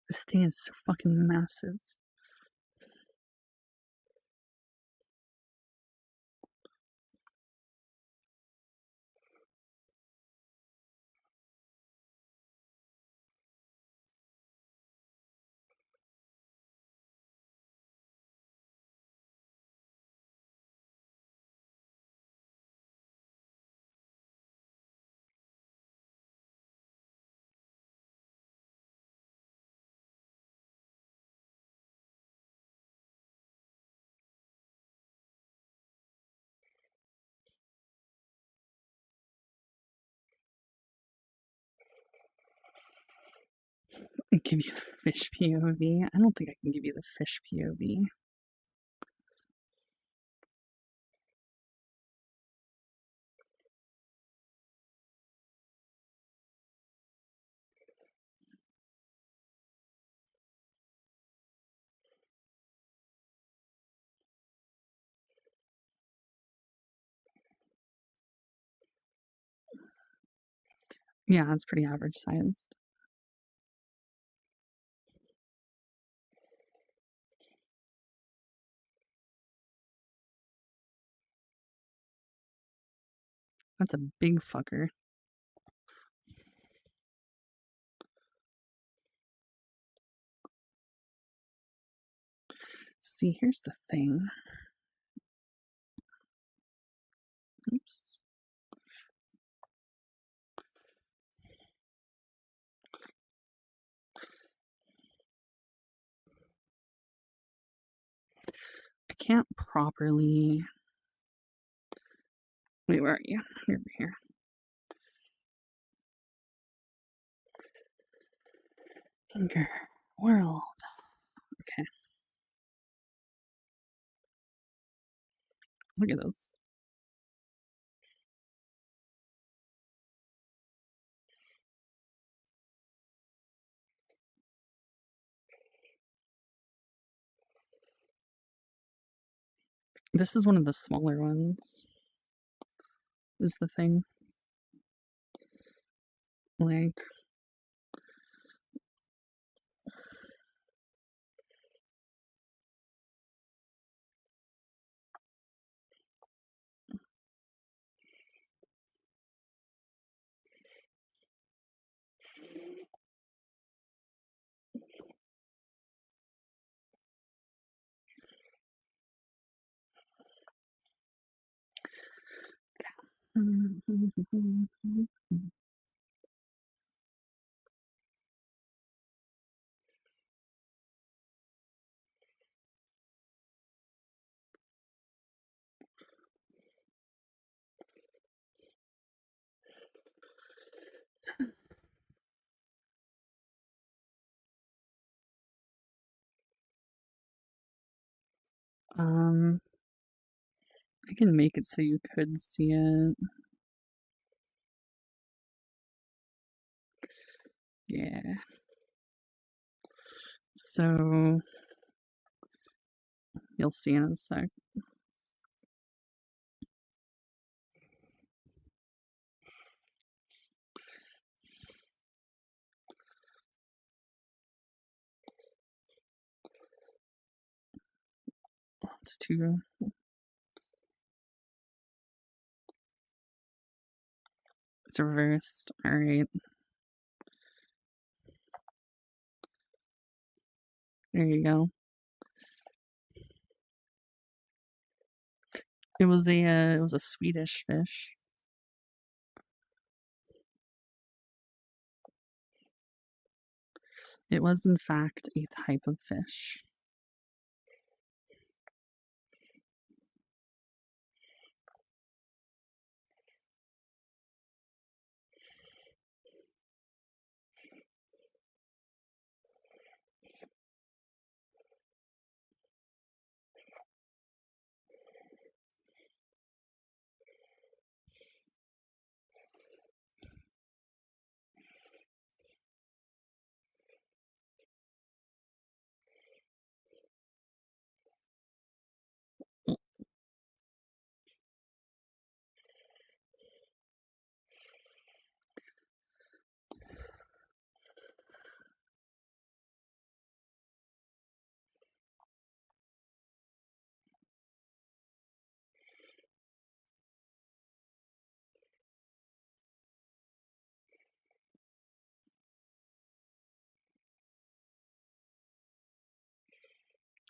This thing is so fucking massive. I give you the fish POV. I don't think I can give you the fish POV. Yeah, it's pretty average sized. That's a big fucker. See, here's the thing. Oops. I can't properly Wait, where are you? You're over here. Finger world. Okay. Look at this. This is one of the smaller ones. Is the thing. Like, I can make it so you could see it. Yeah. So you'll see in a sec. It's too. It's reversed. All right. There you go. It was a Swedish fish. It was in fact a type of fish.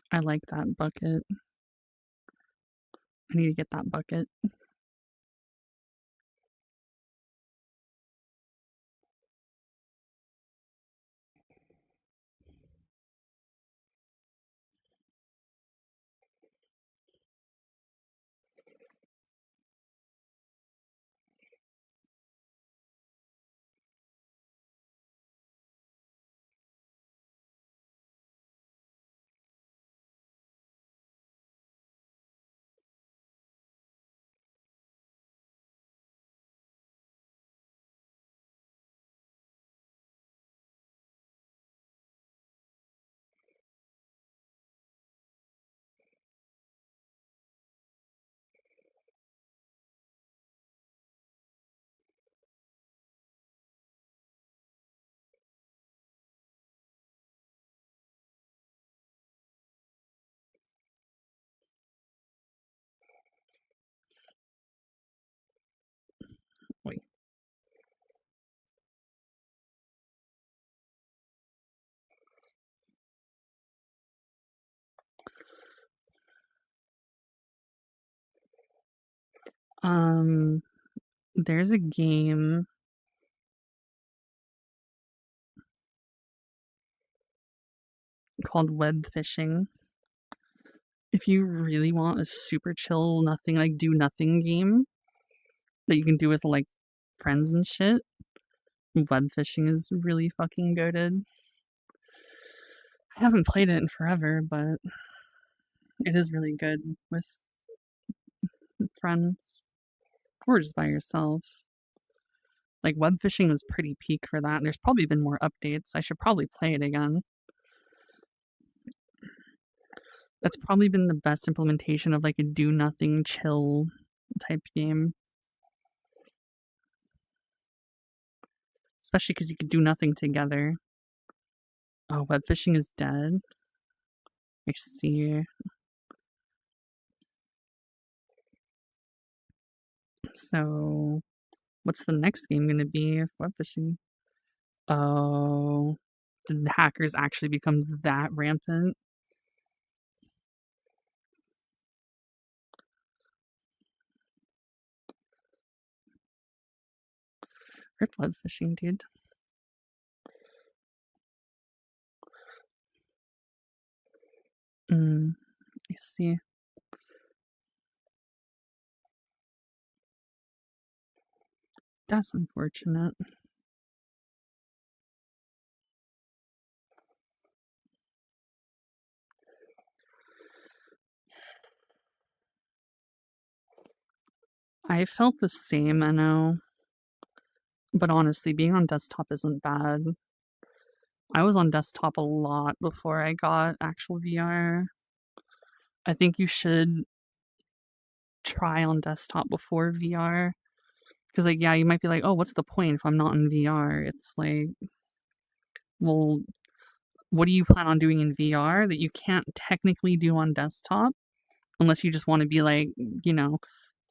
I like that bucket. I need to get that bucket. Wait. There's a game called Web Fishing. If you really want a super chill, nothing like do nothing game, that you can do with like friends and shit. Web fishing is really fucking goated. I haven't played it in forever, but it is really good with friends or just by yourself. Like web fishing was pretty peak for that. There's probably been more updates. I should probably play it again. That's probably been the best implementation of like a do nothing chill type game. Especially because you could do nothing together. Oh, web fishing is dead. I see. So, what's the next game going to be if web fishing? Oh, did the hackers actually become that rampant? Rip web fishing, dude. I see. That's unfortunate. I felt the same, I know. But honestly, being on desktop isn't bad. I was on desktop a lot before I got actual VR. I think you should try on desktop before VR. Because, like, yeah, you might be like, oh, what's the point if I'm not in VR? It's like, well, what do you plan on doing in VR that you can't technically do on desktop? Unless you just want to be, like, you know,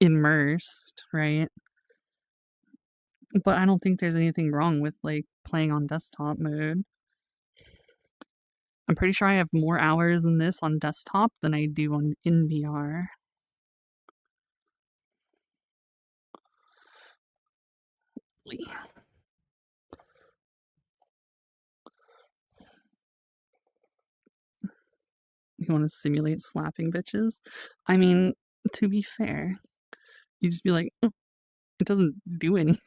immersed, right? But I don't think there's anything wrong with, like, playing on desktop mode. I'm pretty sure I have more hours in this on desktop than I do in VR. You want to simulate slapping bitches? I mean, to be fair, you just be like, oh, it doesn't do anything,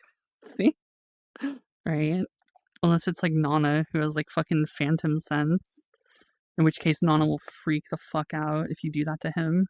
right? Unless it's like Nana, who has like fucking phantom sense, in which case Nana will freak the fuck out if you do that to him.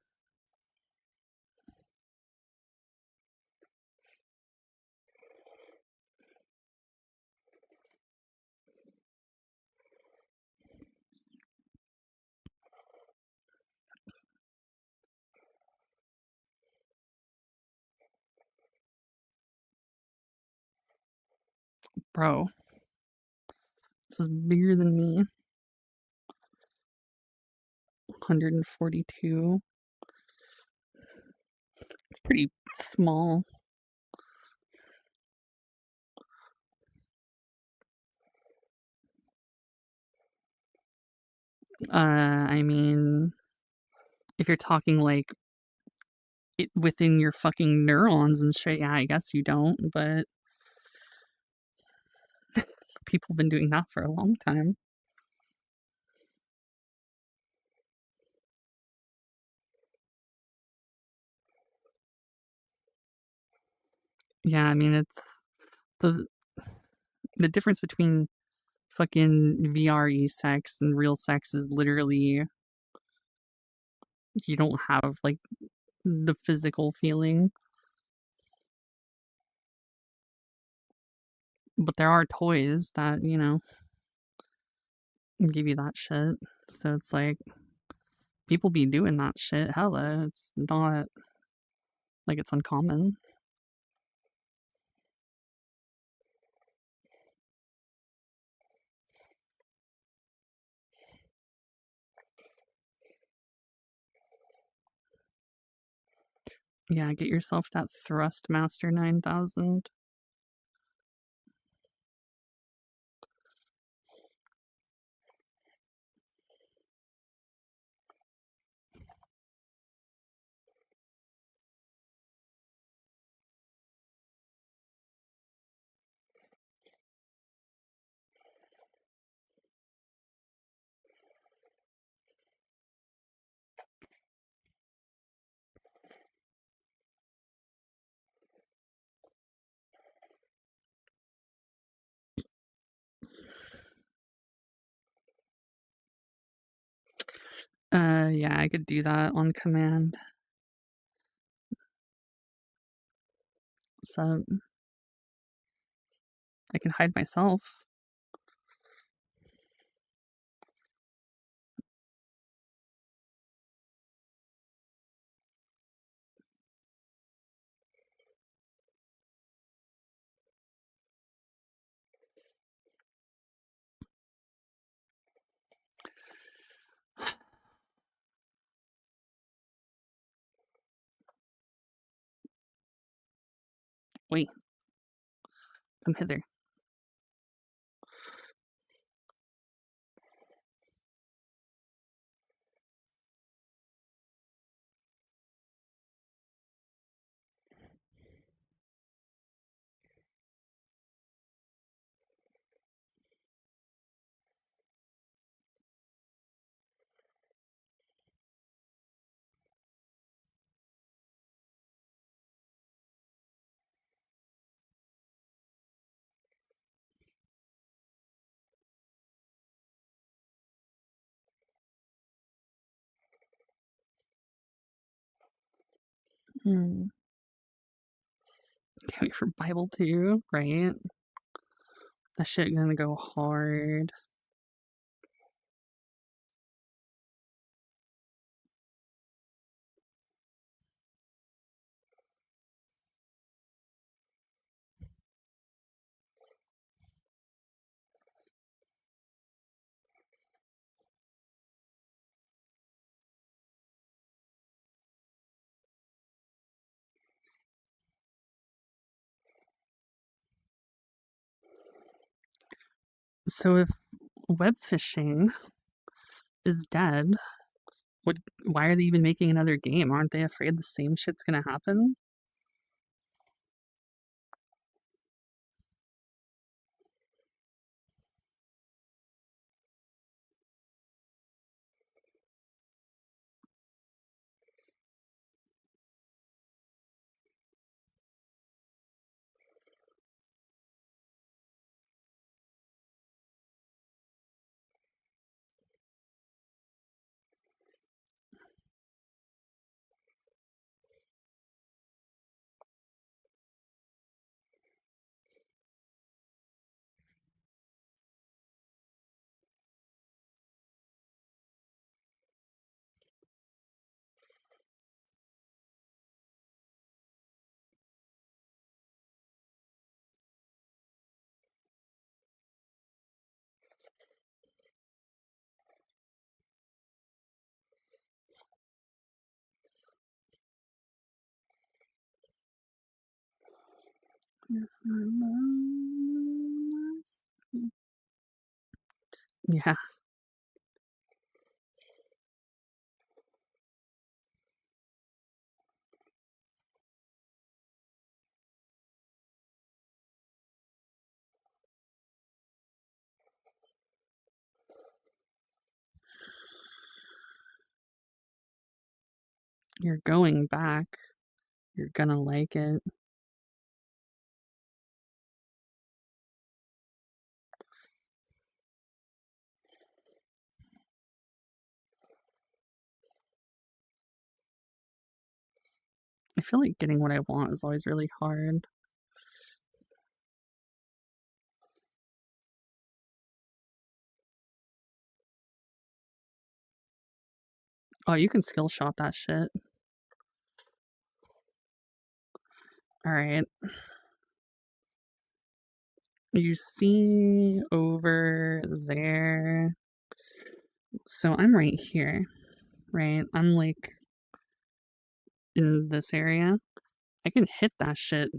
Bro, this is bigger than me. 142. It's pretty small. I mean, if you're talking like it within your fucking neurons and shit, yeah, I guess you don't, but people have been doing that for a long time. Yeah, I mean, it's the difference between fucking VRE sex and real sex is literally you don't have like the physical feeling. But there are toys that, you know, give you that shit. So it's like people be doing that shit. Hella, it's not like it's uncommon. Yeah, get yourself that Thrustmaster 9000. Yeah, I could do that on command. So I can hide myself. Wait. Come hither. Can't wait for Bible 2, right? That shit gonna go hard. So if web fishing is dead, why are they even making another game? Aren't they afraid the same shit's gonna happen? Yeah. You're going back. You're gonna like it. I feel like getting what I want is always really hard. Oh, you can skill shot that shit. Alright. You see over there. So I'm right here, right? I'm like in this area. I can hit that shit.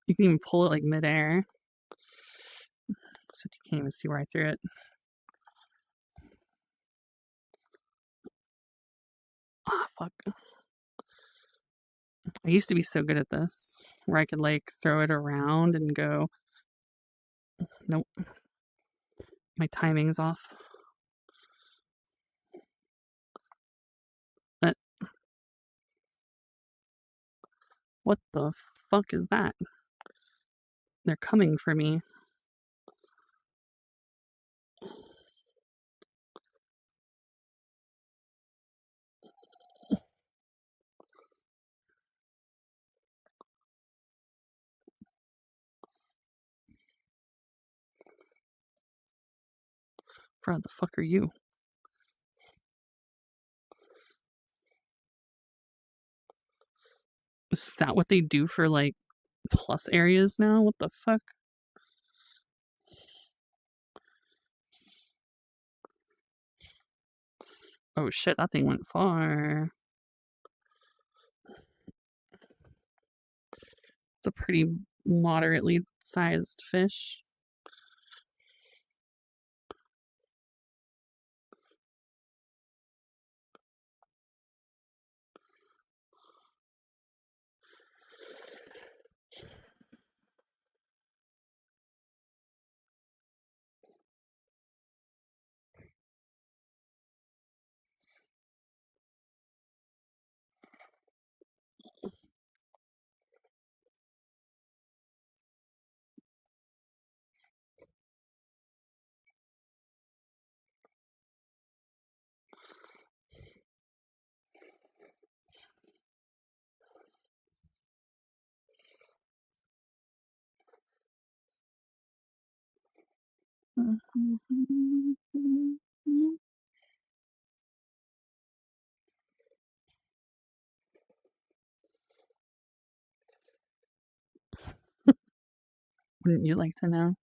You can even pull it like midair. Except you can't even see where I threw it. Ah, fuck. I used to be so good at this, where I could like throw it around and go. Nope. My timing's off. But what the fuck is that? They're coming for me. Bro, the fuck are you? Is that what they do for, like, plus areas now? What the fuck? Oh shit, that thing went far. It's a pretty moderately sized fish. Wouldn't you like to know?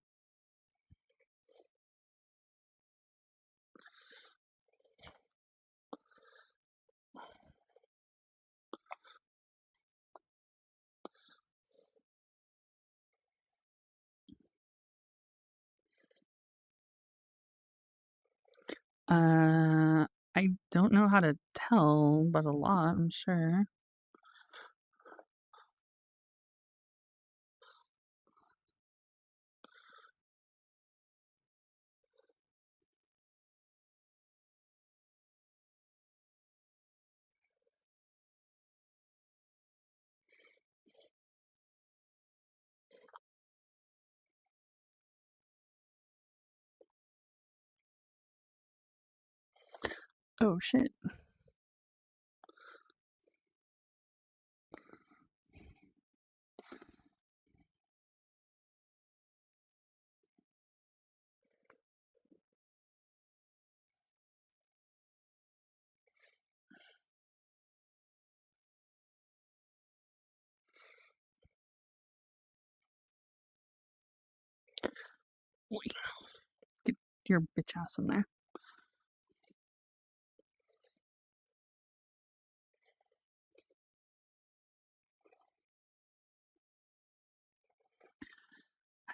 I don't know how to tell, but a lot, I'm sure. Oh shit. Get your bitch ass in there.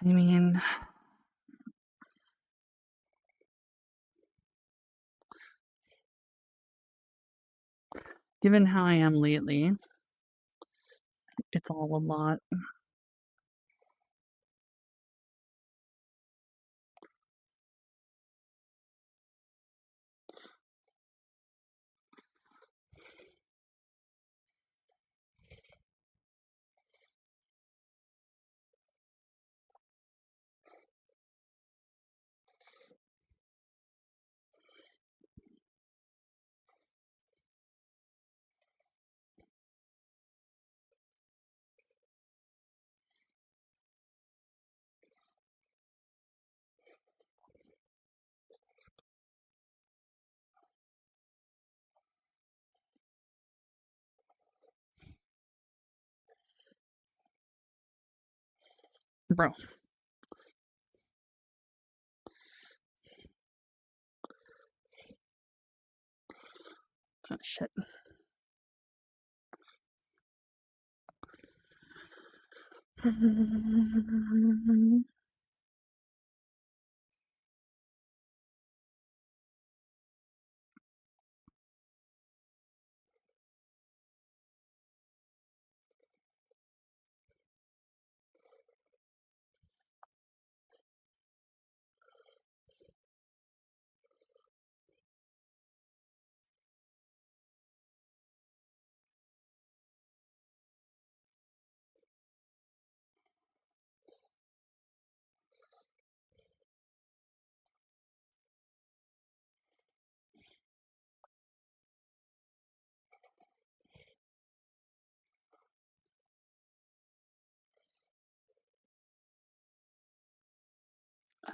I mean, given how I am lately, it's all a lot. Bro. Oh shit.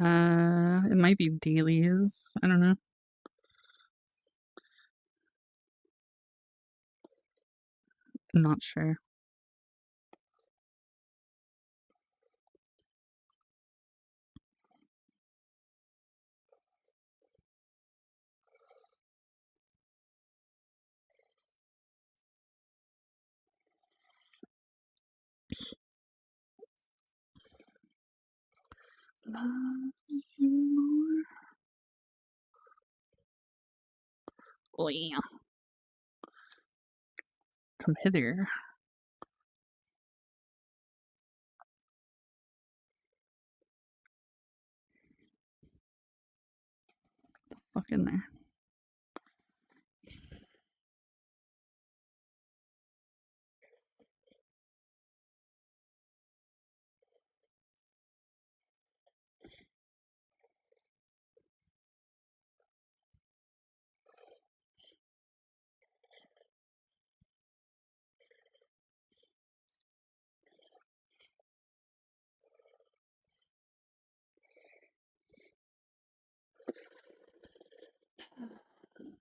It might be dailies. I don't know. I'm not sure. Love you more. Oh yeah. Come hither. Fuck in there.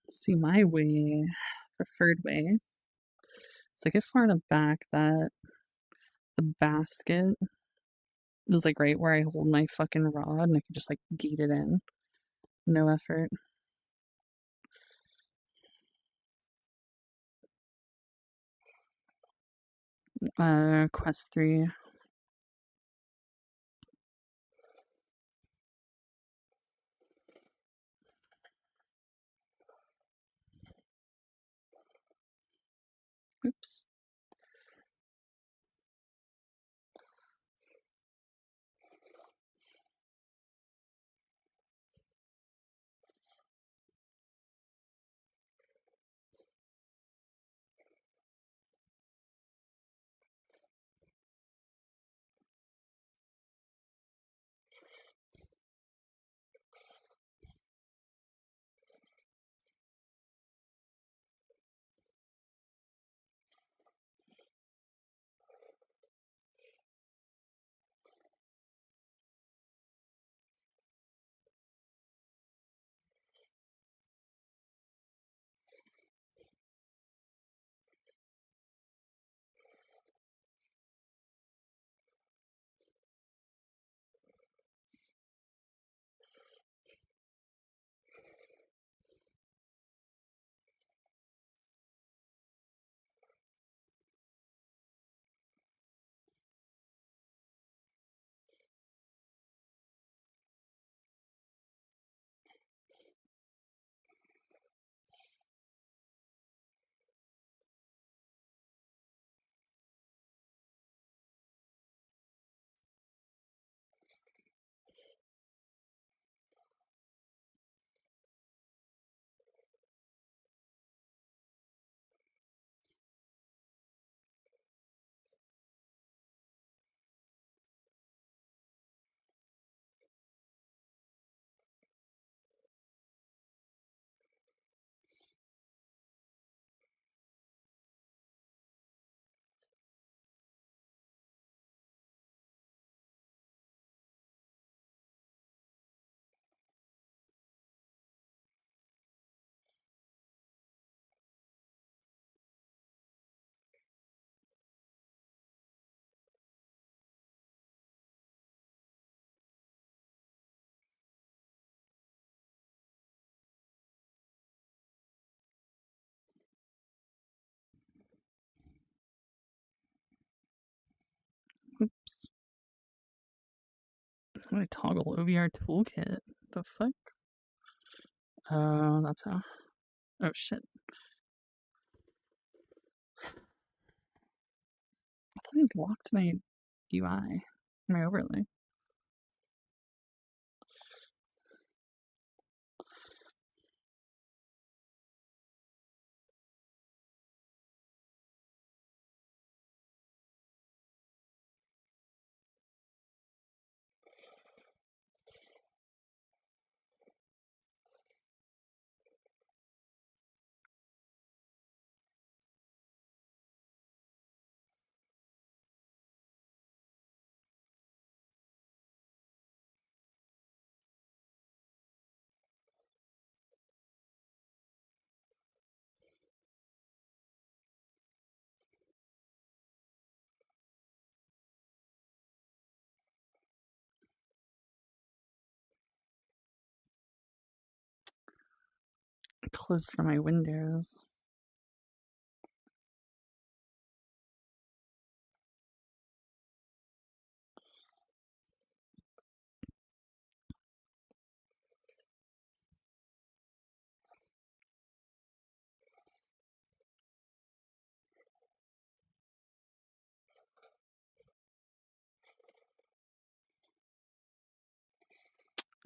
See, my way, preferred way, is I get far enough back that the basket is like right where I hold my fucking rod and I can just like gate it in. No effort. Quest 3. Oops. Oops. How do I toggle OVR toolkit? The fuck? That's how. Oh shit. I thought it locked my UI, my overlay. Close for my windows.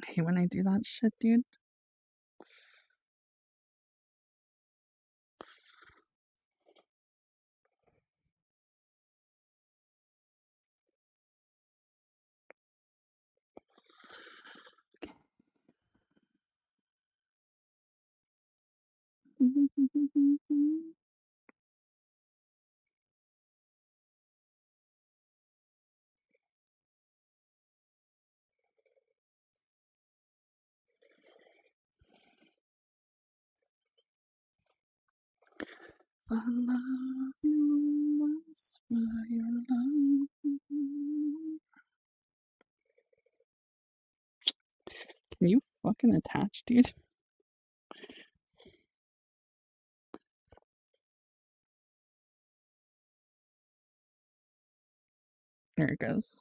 I hate when I do that shit, dude. I love you, that's why I love you. Can you fucking attach, dude? There it goes.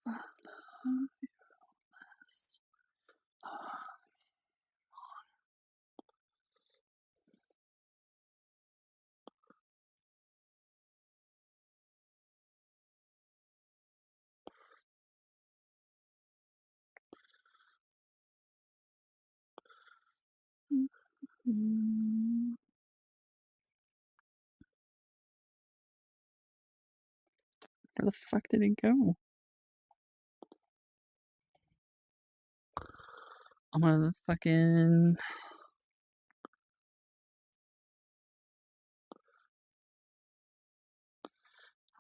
I love you less. Where the fuck did it go? I'm gonna fucking...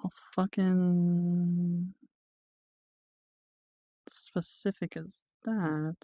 How fucking specific is that?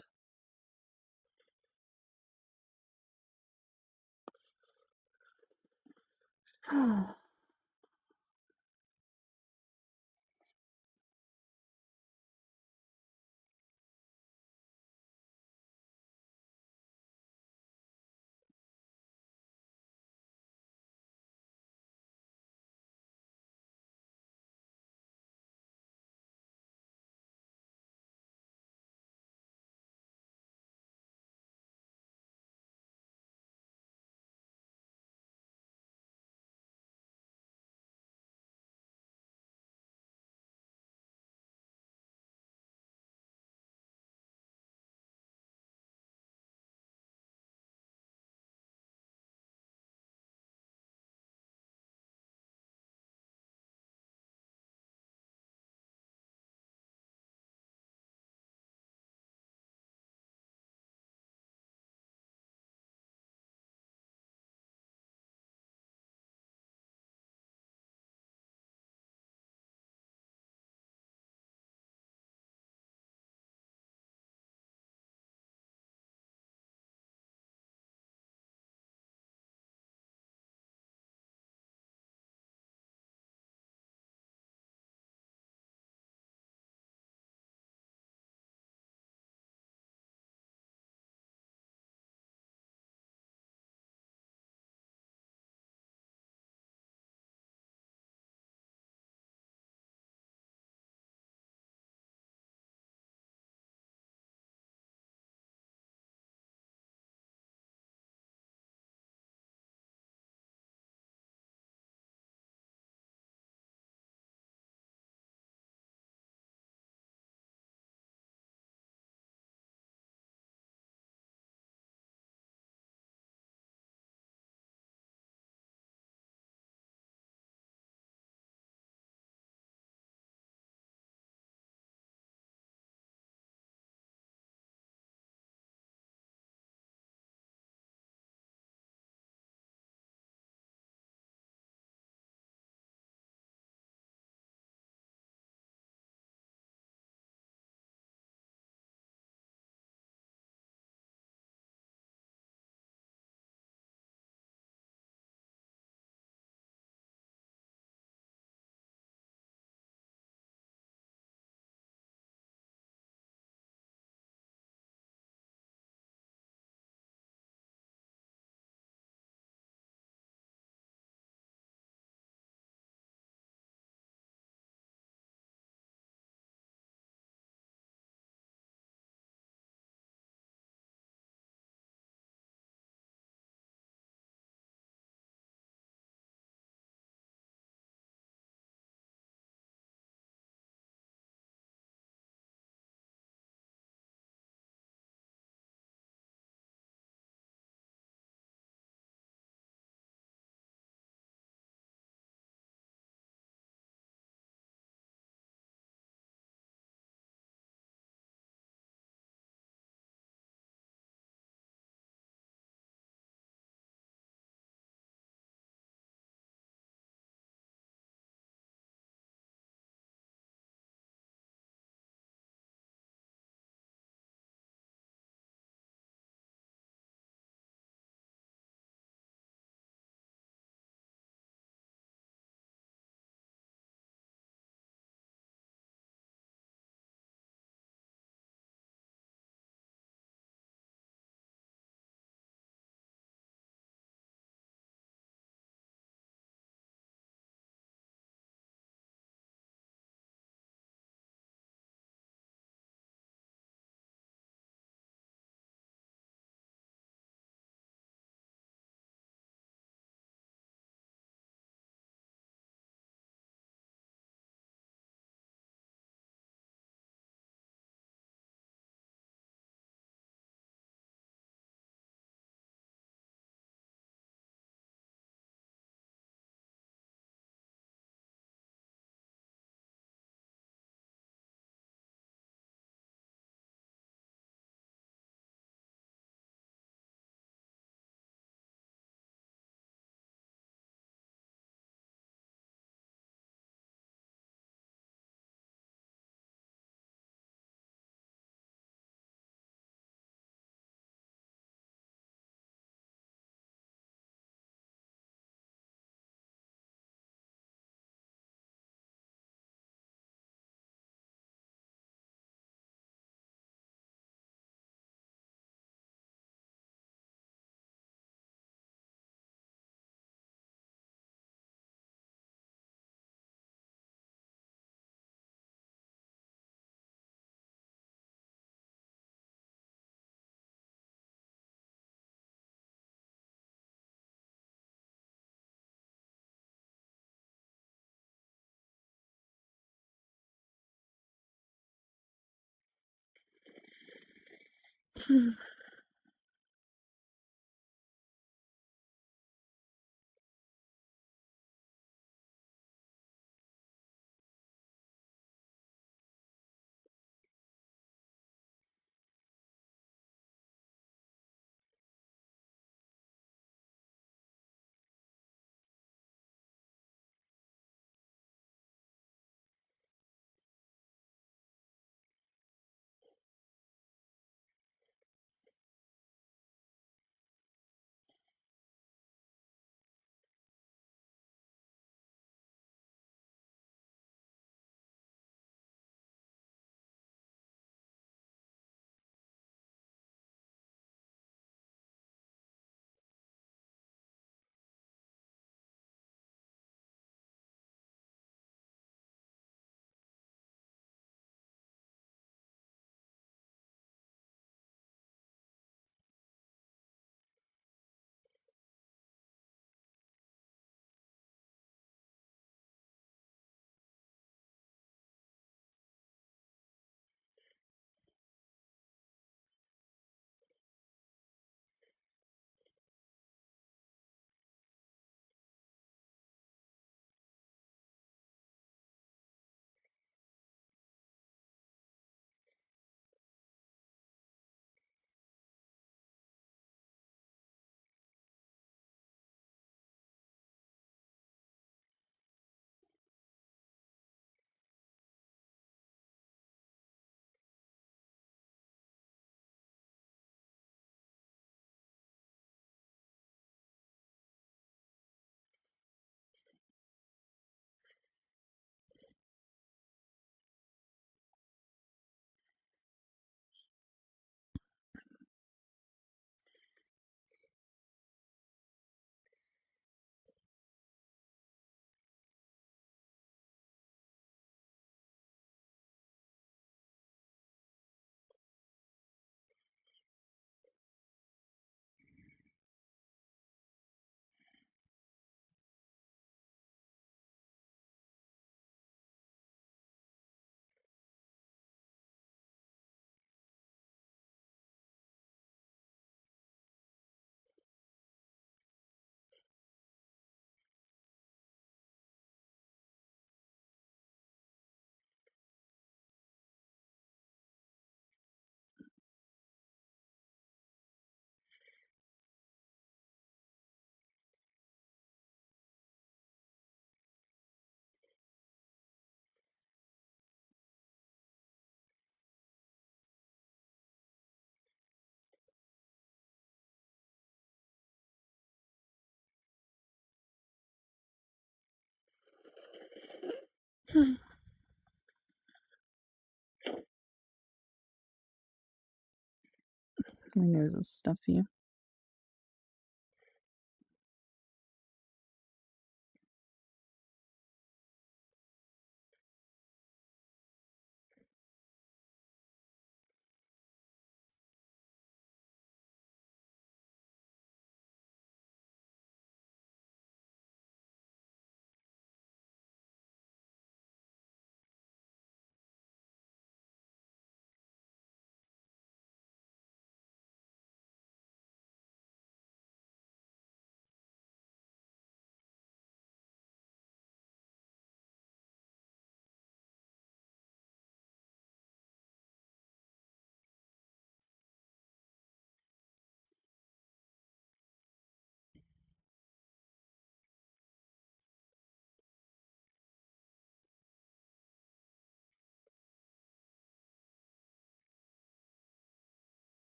My nose is stuffy.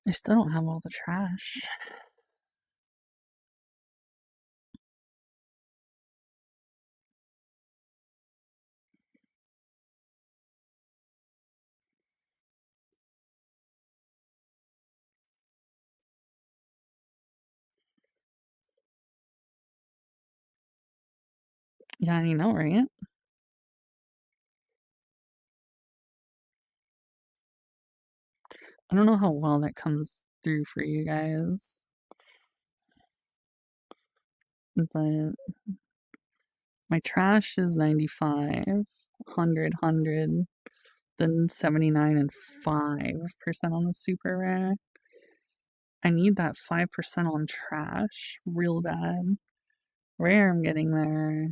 I still don't have all the trash. Yeah, you know, right? I don't know how well that comes through for you guys. But my trash is 95, 100, 100, then 79 and 5% on the super rare. I need that 5% on trash real bad. Rare, I'm getting there.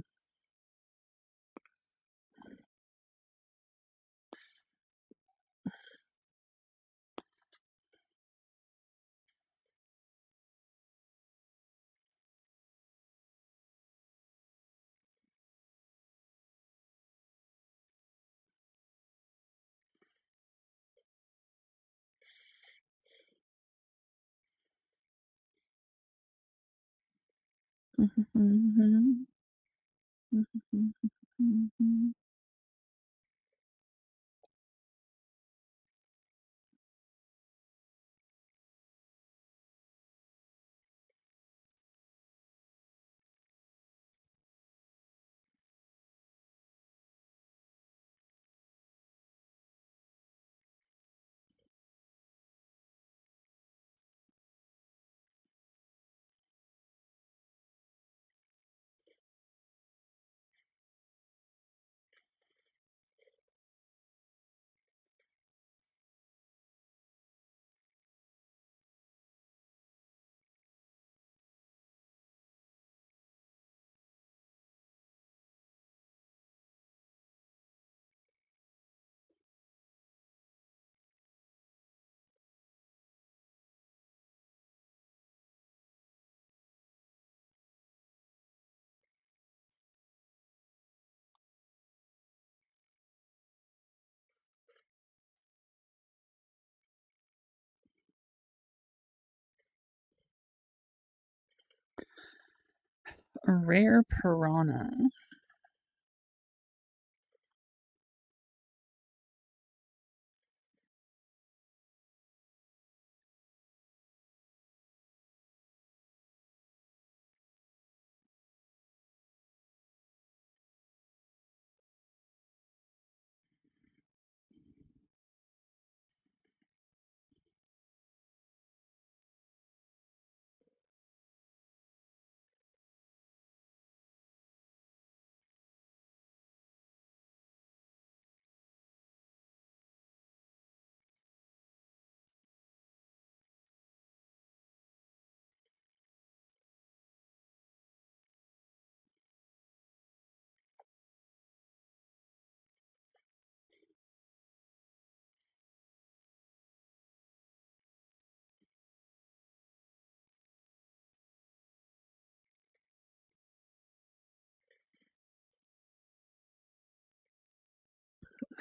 A rare piranha.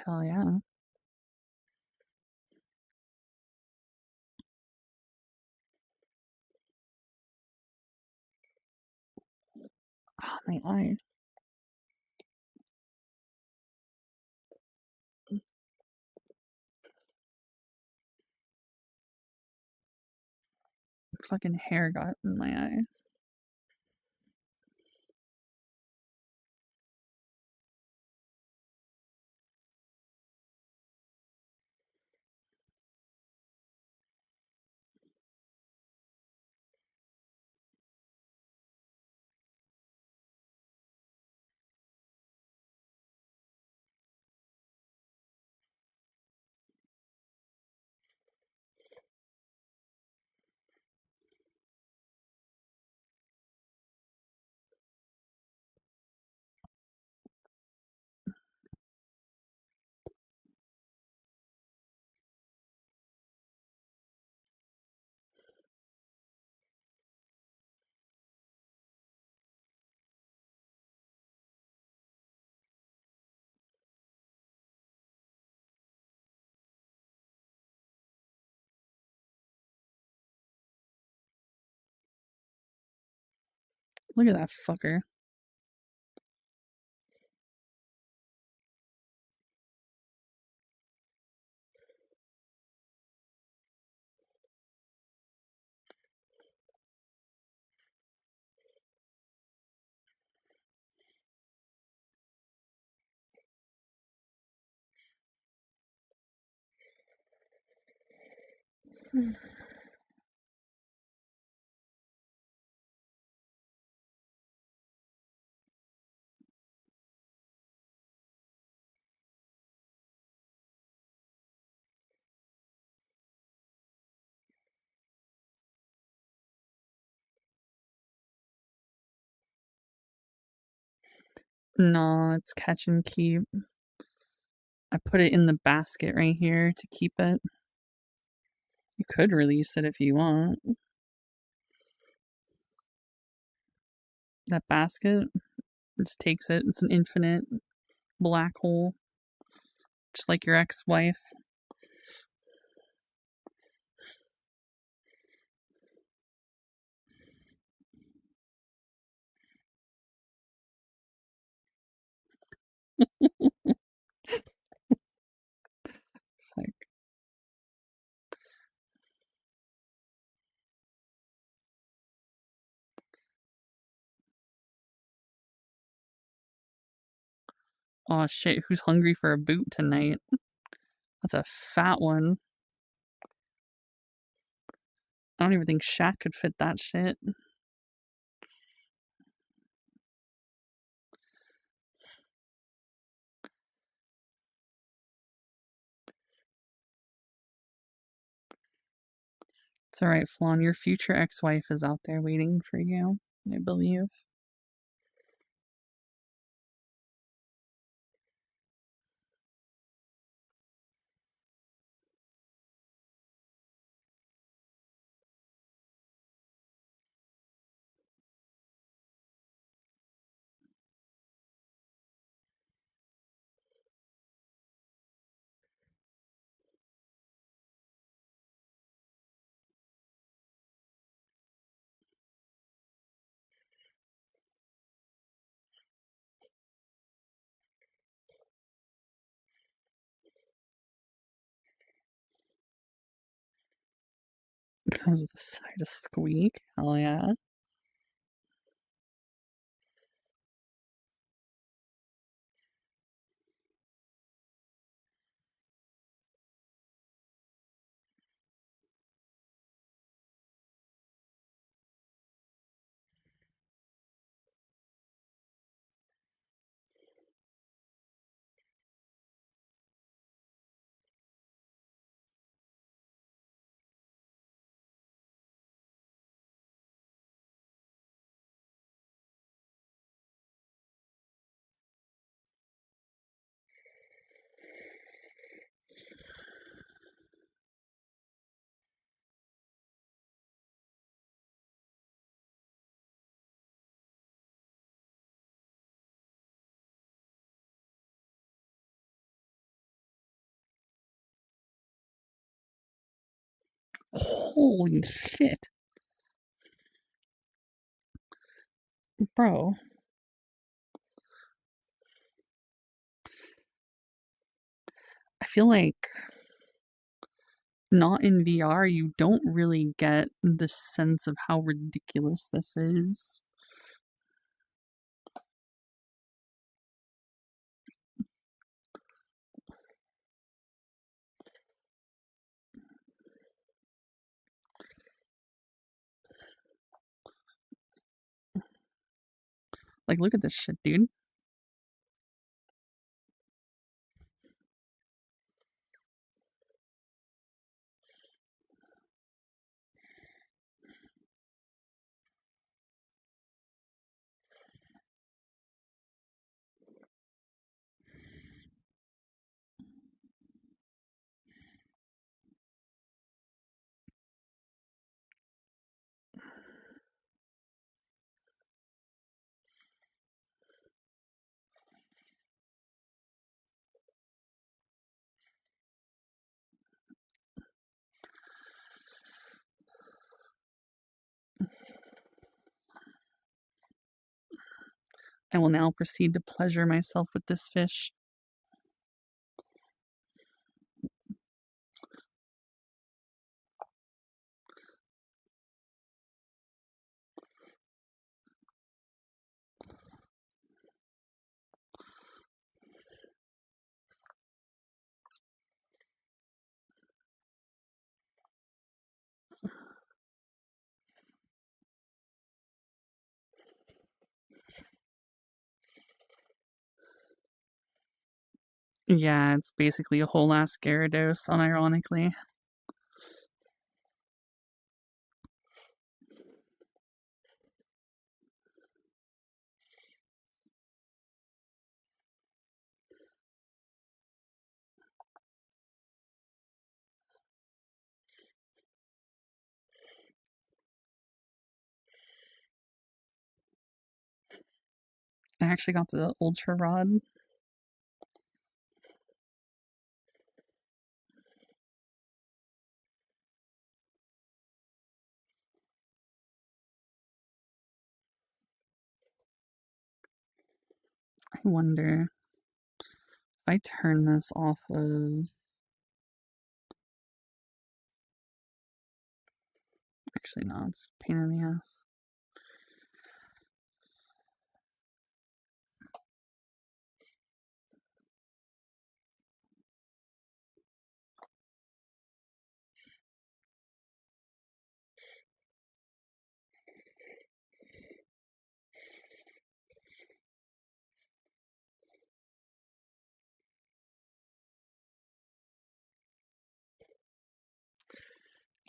Hell yeah. Oh, my eye. Fucking hair got in my eye. Look at that fucker. No, it's catch and keep. I put it in the basket right here to keep it. You could release it if you want. That basket just takes it. It's an infinite black hole. Just like your ex-wife. Like, oh shit, who's hungry for a boot tonight? That's a fat one. I don't even think Shaq could fit that shit. It's alright, Flan. Your future ex-wife is out there waiting for you, I believe. Comes with a side of squeak. Hell yeah. Holy shit. Bro. I feel like not in VR, you don't really get the sense of how ridiculous this is. Like, look at this shit, dude. I will now proceed to pleasure myself with this fish. Yeah, it's basically a whole ass Gyarados, unironically. I actually got the Ultra Rod. I wonder if I turn this off of... Actually, no, it's a pain in the ass.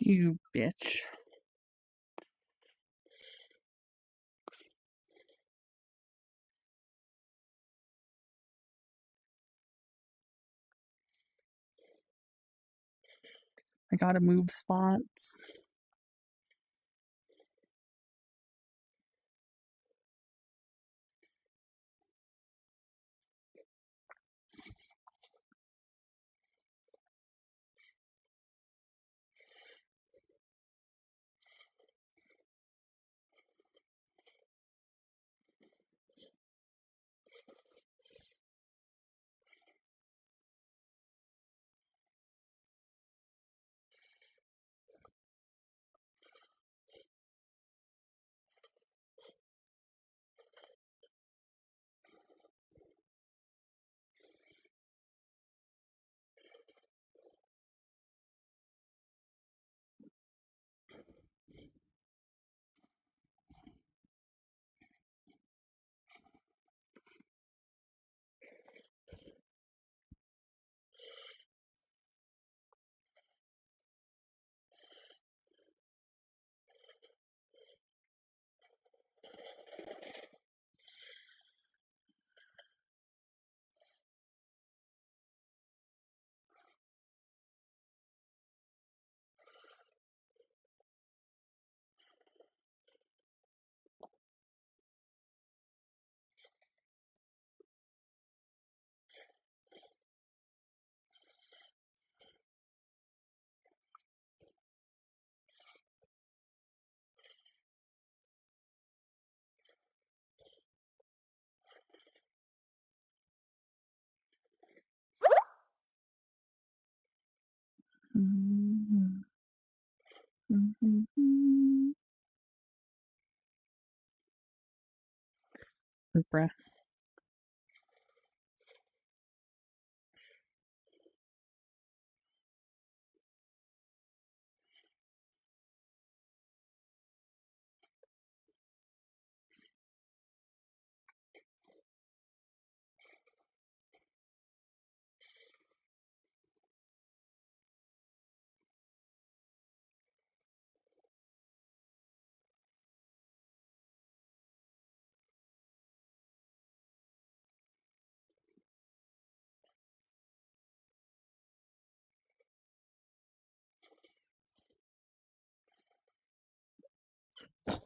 You bitch. I gotta move spots. Bruh.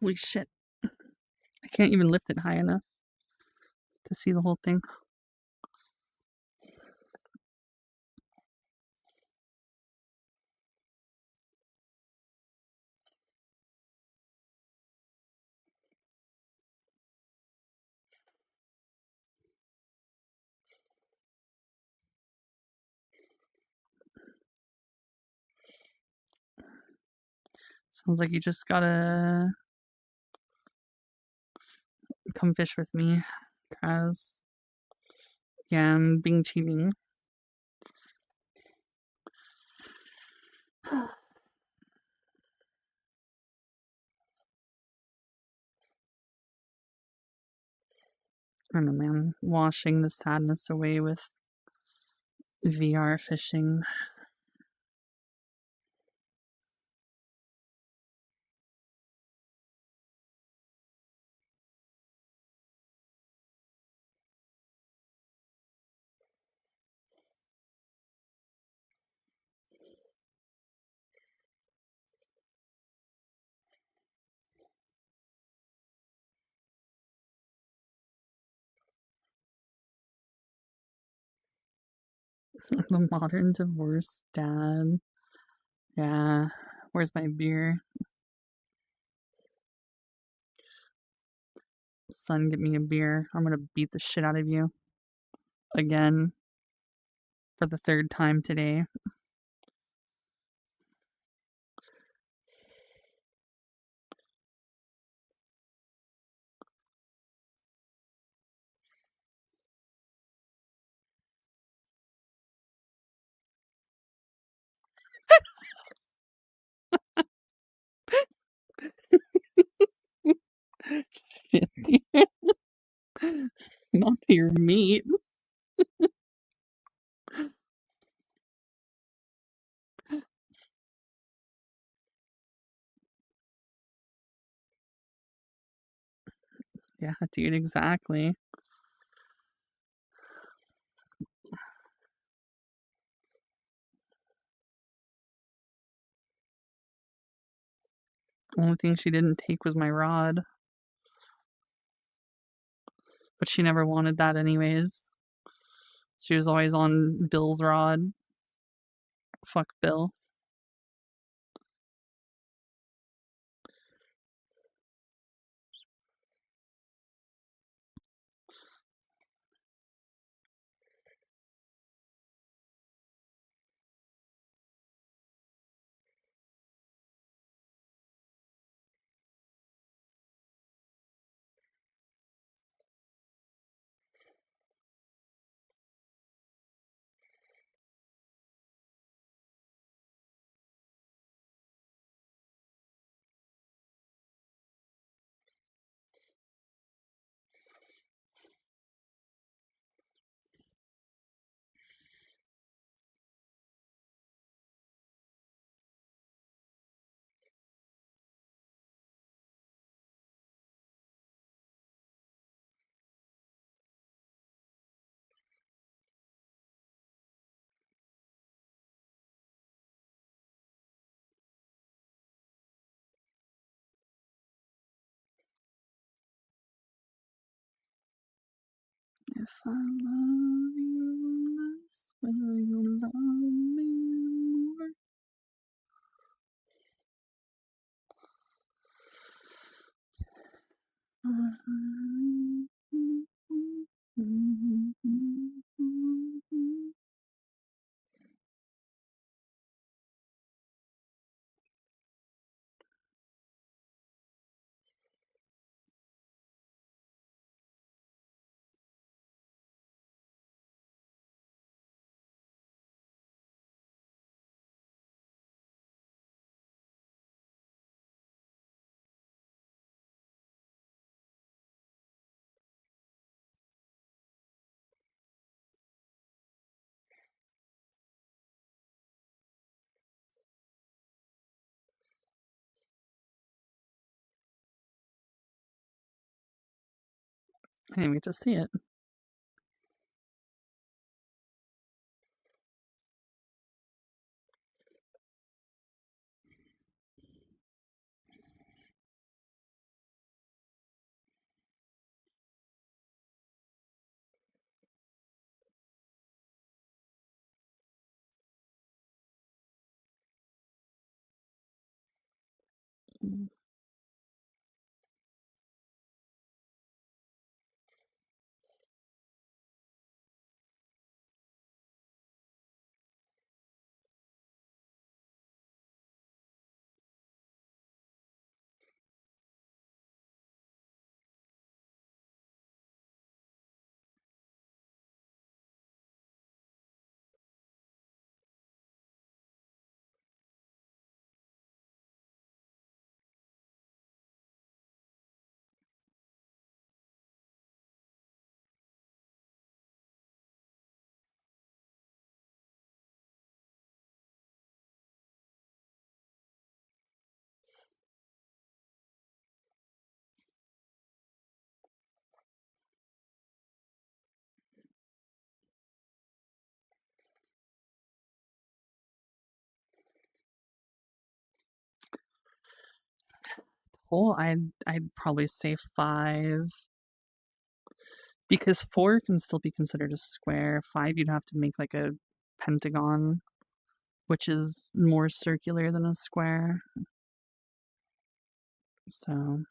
Holy shit. I can't even lift it high enough to see the whole thing. Sounds like you just gotta come fish with me, cause yeah, I'm being cheating. I don't know, man. Washing the sadness away with VR fishing. The modern divorced dad. Yeah. Where's my beer? Son, get me a beer. I'm gonna beat the shit out of you. Again. For the third time today. Not to your meat. Yeah, dude, exactly. Only thing she didn't take was my rod. But she never wanted that anyways. She was always on Bill's rod. Fuck Bill. If I love you less, will you love me more? I didn't get to see it. circle, I'd probably say 5. Because 4 can still be considered a square. 5, you'd have to make like a pentagon, which is more circular than a square. So.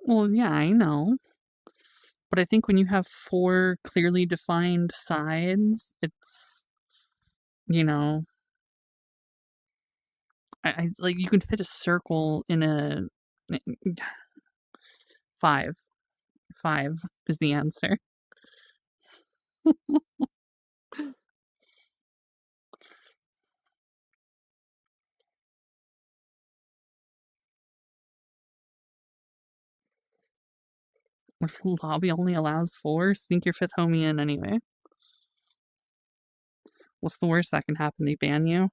Well, yeah, I know. But I think when you have 4 clearly defined sides, it's, you know, I like you can fit a circle in a 5. 5 is the answer. If the lobby only allows 4, sneak your 5th homie in anyway. What's the worst that can happen? They ban you?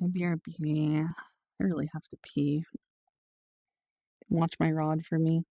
BRB. I really have to pee. Watch my rod for me.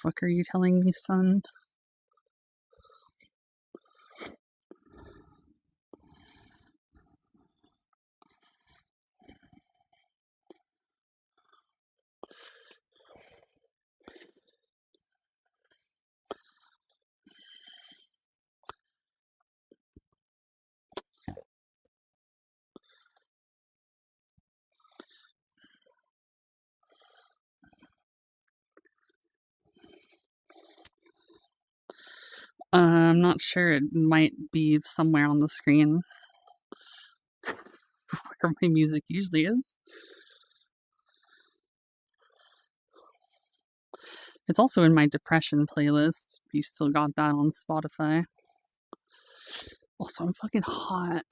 fuck are you telling me, son? I'm not sure. It might be somewhere on the screen where my music usually is. It's also in my depression playlist, if you still got that on Spotify. Also, I'm fucking hot.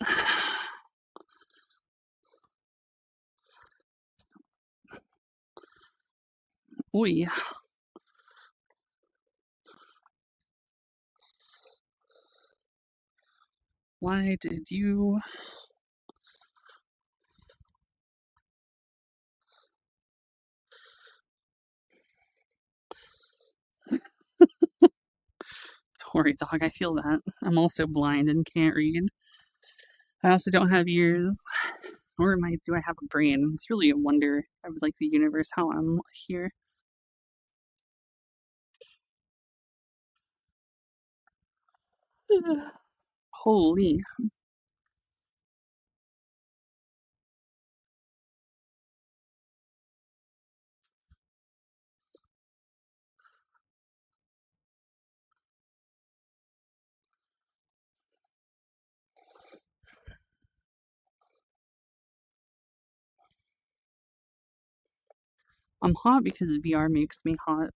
Oy. Why did you... Sorry, dog, I feel that. I'm also blind and can't read. I also don't have ears. Or do I have a brain? It's really a wonder of like the universe how I'm here. Holy. I'm hot because VR makes me hot.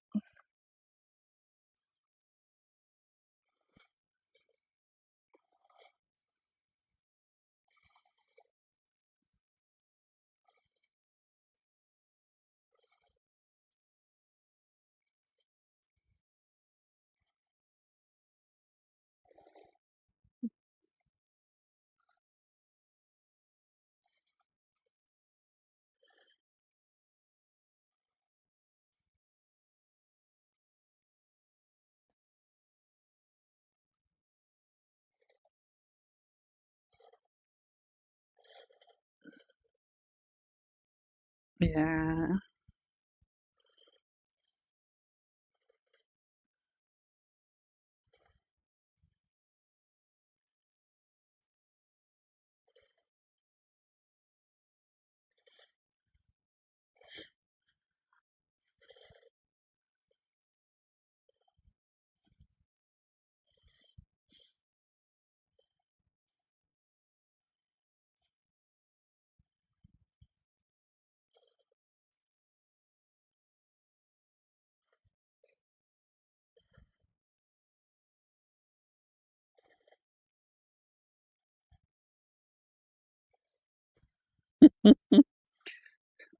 Yeah.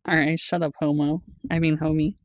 Alright, shut up, homo. I mean, homie.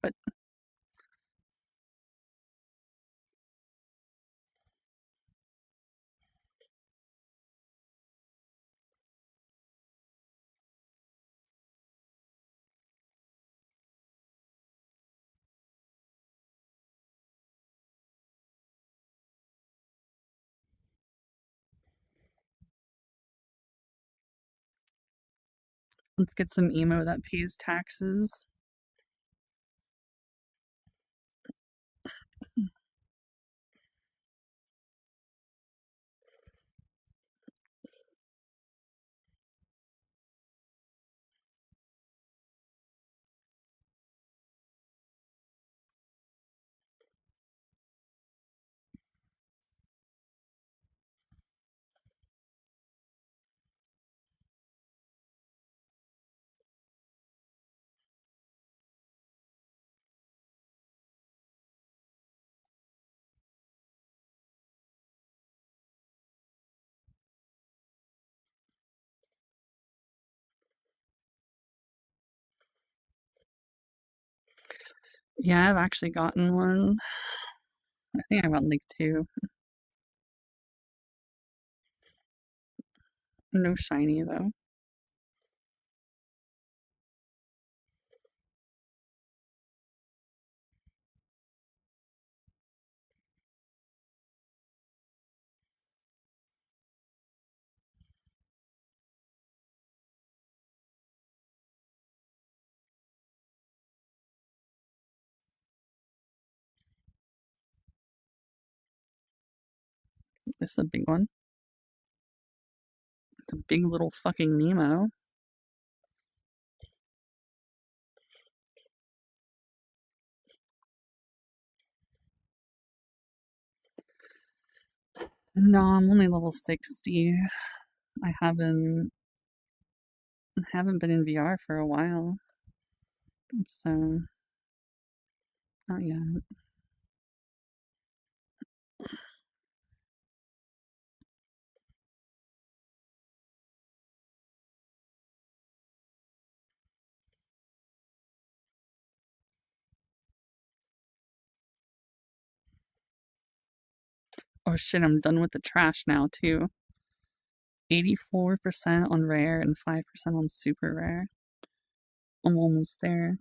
but let's get some emo that pays taxes. Yeah, I've actually gotten one. I think I got like 2. No shiny though. This is a big one. It's a big little fucking Nemo. No, I'm only level 60. I haven't been in VR for a while. So not yet. Oh shit, I'm done with the trash now too. 84% on rare and 5% on super rare. I'm almost there.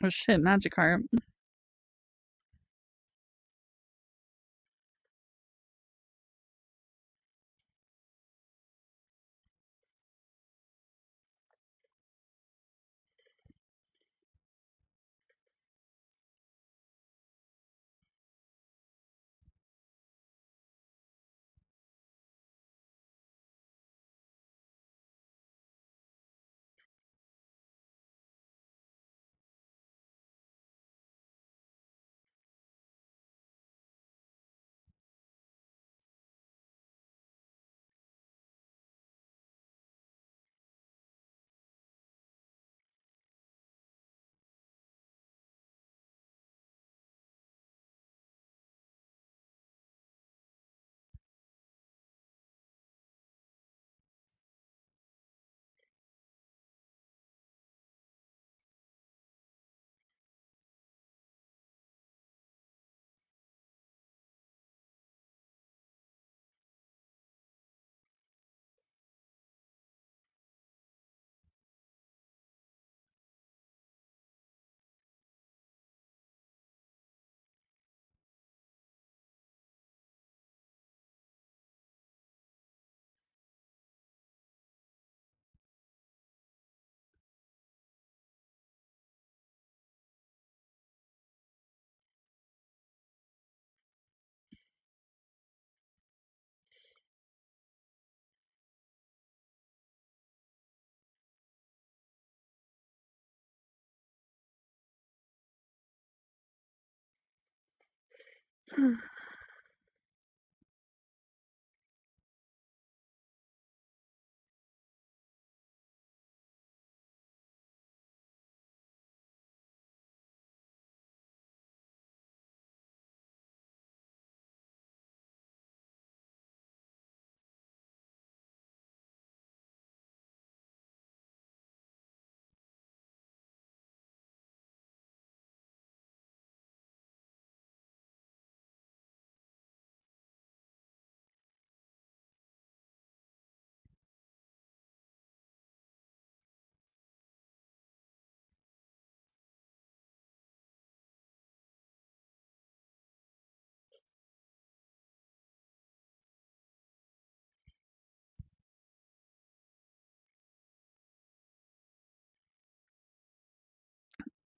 Oh shit, Magikarp.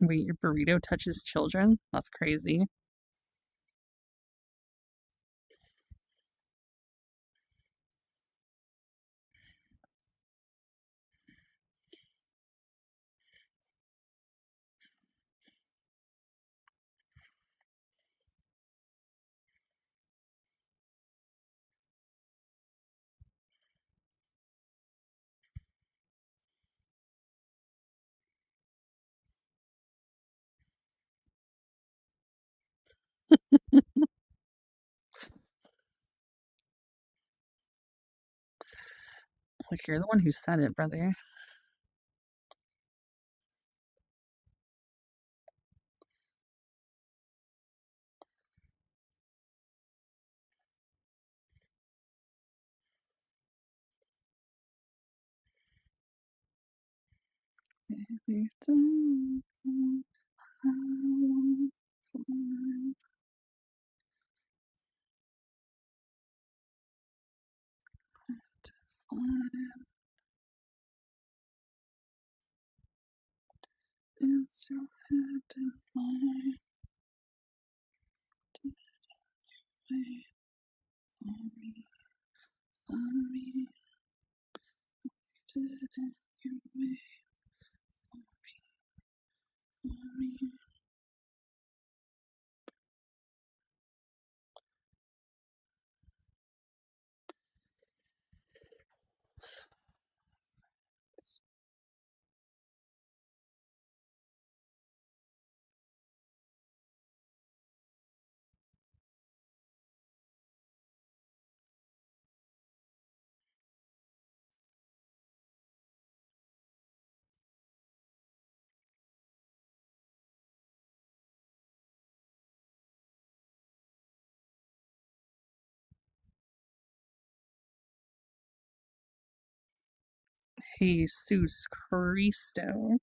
Wait, your burrito touches children? That's crazy. Like, you're the one who said it, brother. Every time I want to find is your head in mine. Did you wait for me? For me? Didn't you wait for me? Jesus Christo.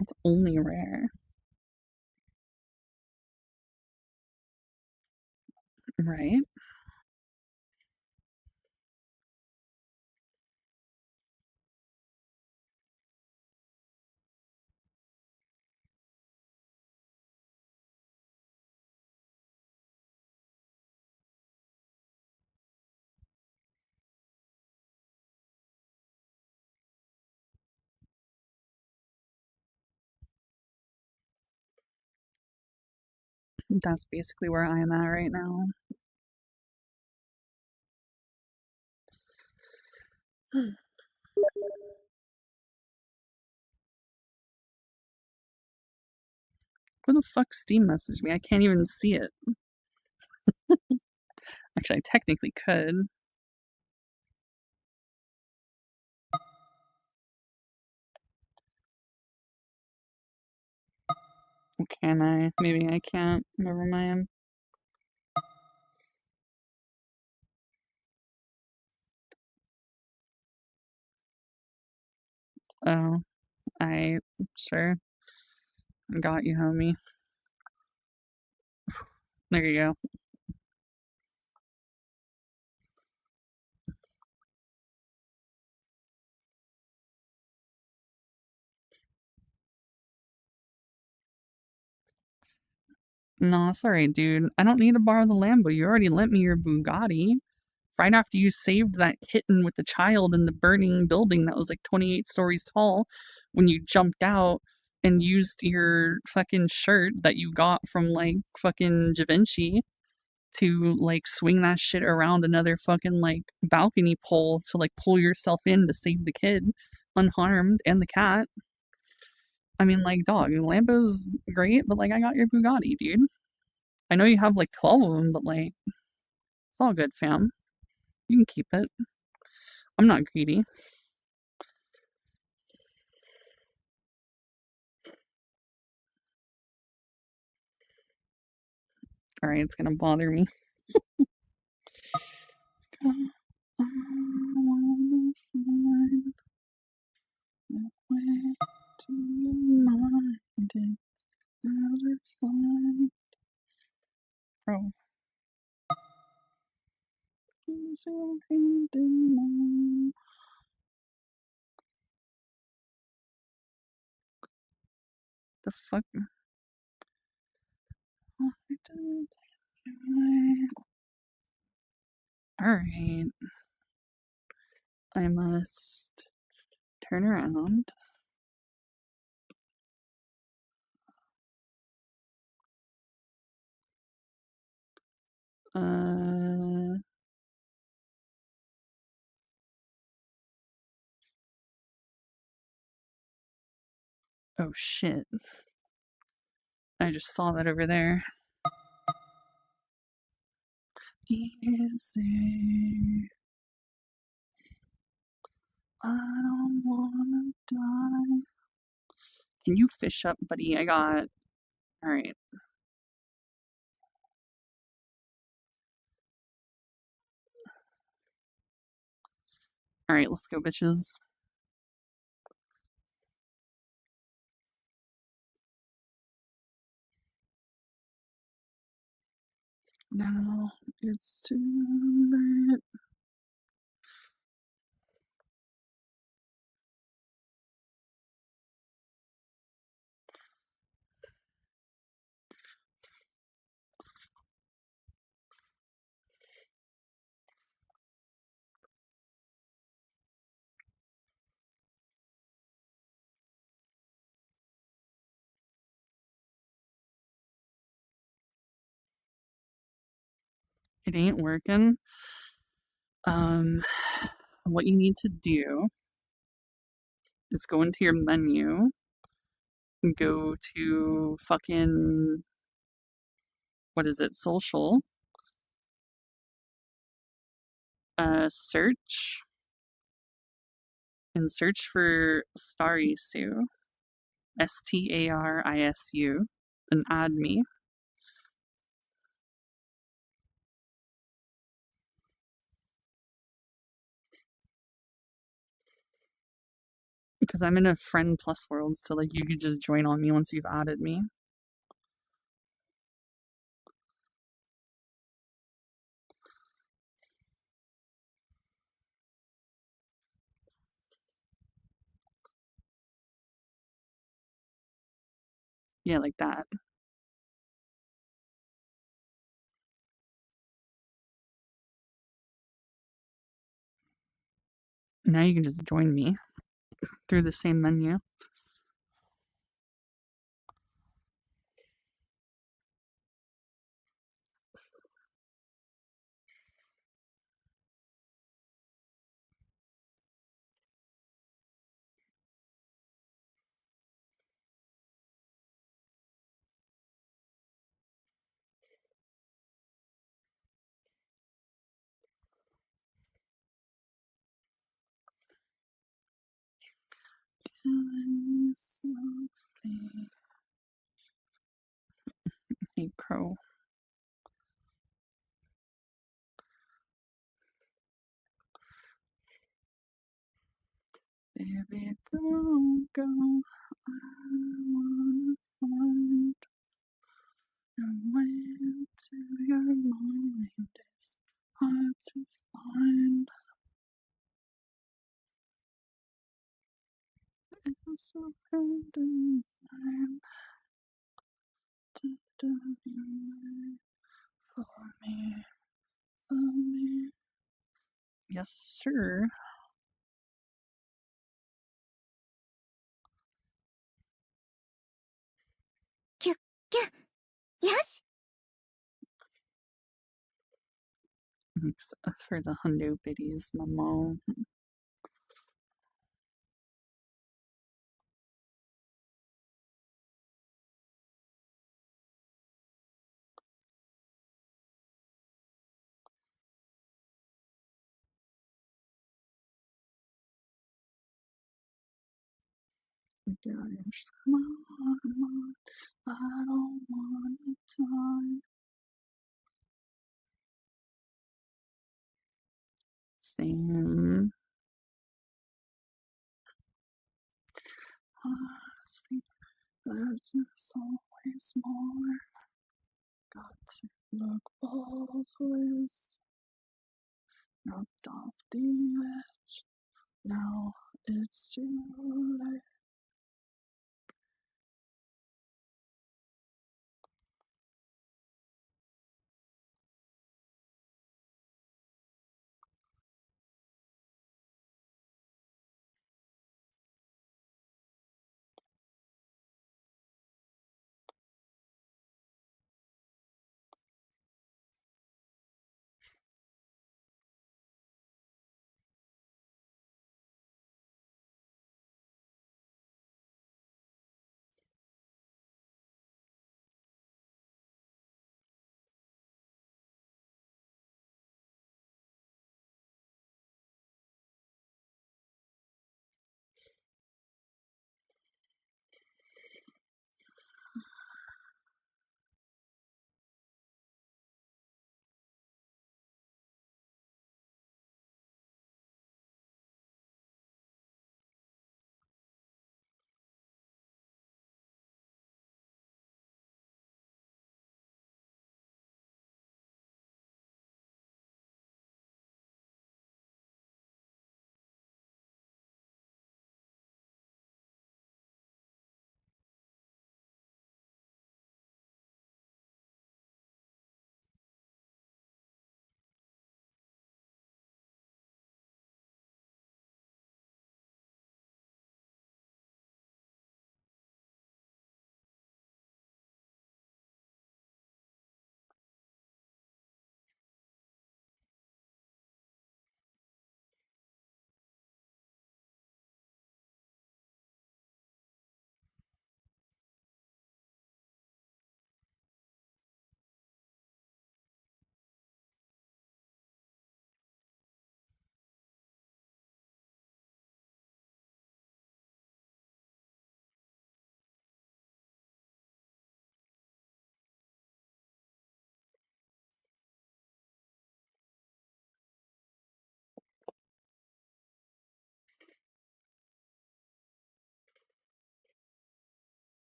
It's only rare. Right? That's basically where I am at right now. Who the fuck Steam messaged me? I can't even see it. Actually, I technically could. Can I? Maybe I can't. Never mind. Oh, sure. Got you, homie. There you go. No, it's alright, dude. I don't need to borrow the Lambo. You already lent me your Bugatti. Right after you saved that kitten with the child in the burning building that was like 28 stories tall, when you jumped out and used your fucking shirt that you got from like fucking Givenchy to like swing that shit around another fucking like balcony pole to like pull yourself in to save the kid unharmed and the cat. I mean, like, dog, Lambo's great, but like, I got your Bugatti, dude. I know you have like 12 of them, but like, it's all good, fam. You can keep it. I'm not greedy. Alright, it's gonna bother me. Bro. The fuck? Alright. I must turn around. Oh shit. I just saw that over there. Easy. I don't wanna die. Can you fish up, buddy? I got... Alright. Alright, let's go, bitches. Now it's too late. It ain't working. What you need to do is go into your menu, go to fucking, what is it, social, search, and search for Starisu, Starisu, and add me. Because I'm in a friend plus world, so like you could just join on me once you've added me. Yeah, like that. Now you can just join me through the same menu. Killing softly. Hey, crow. Baby, don't go. I wanna find a way to your mind. It's hard to find. It's so hard to find. For me, for me. Yes, sir. Yes? Except for the hundo biddies, Momo. I don't wanna die. Same. Honestly, there's just always more. Got to look both ways. Dropped off the edge. Now it's too late.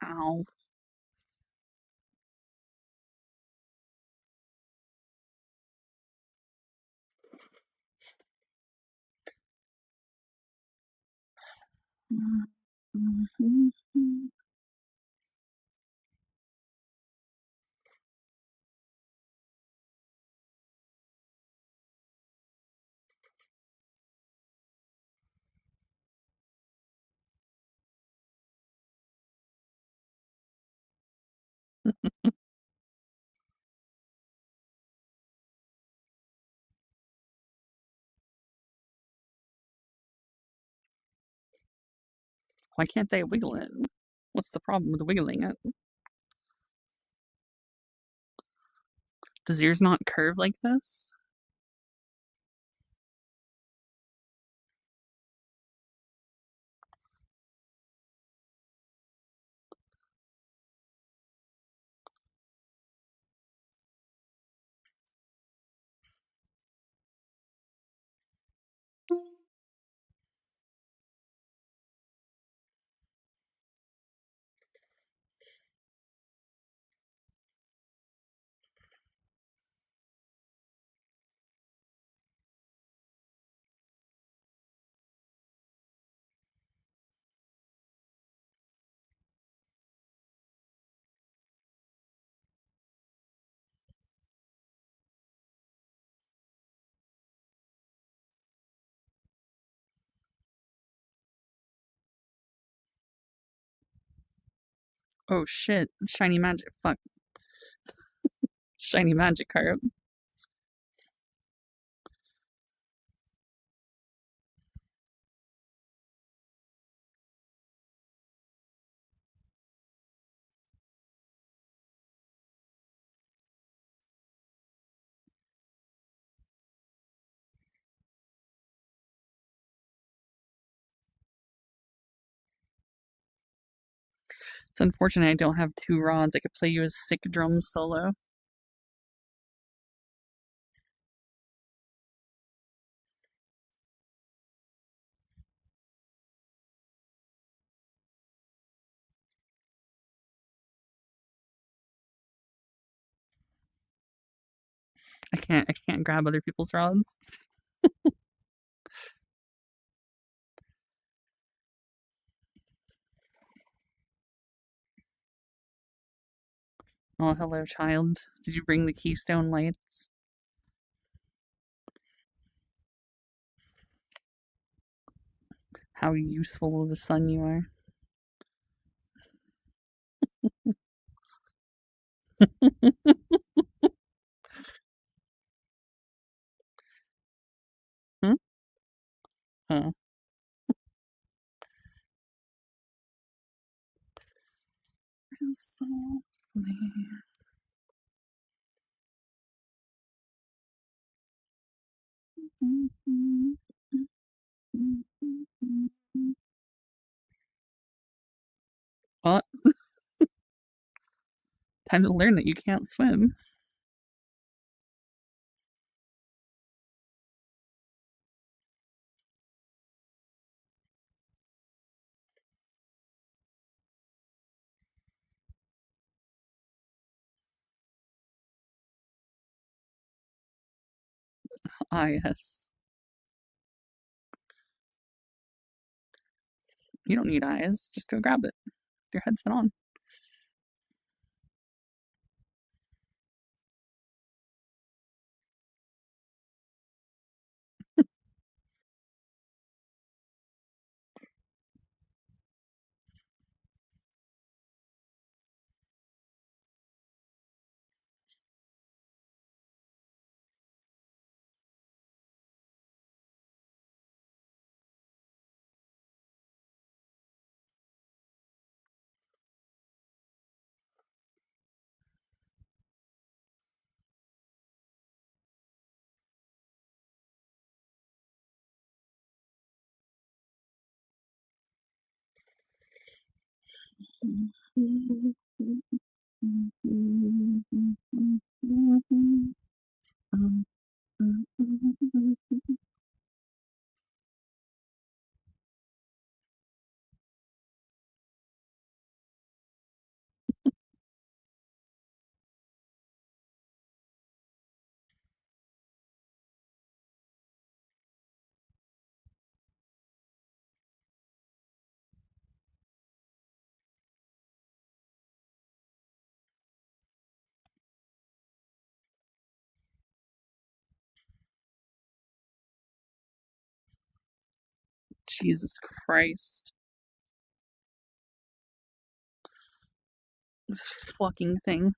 Ow. Why can't they wiggle it? What's the problem with wiggling it? Does yours not curve like this? Oh shit, shiny magic, fuck. Shiny Magikarp. It's unfortunate I don't have 2 rods. I could play you a sick drum solo. I can't grab other people's rods. Oh, hello, child. Did you bring the Keystone Lights? How useful of a son you are. Hmm? Oh. Softly. What? Time to learn that you can't swim. Ah, yes. You don't need eyes. Just go grab it. Your headset on. Jesus Christ. This fucking thing.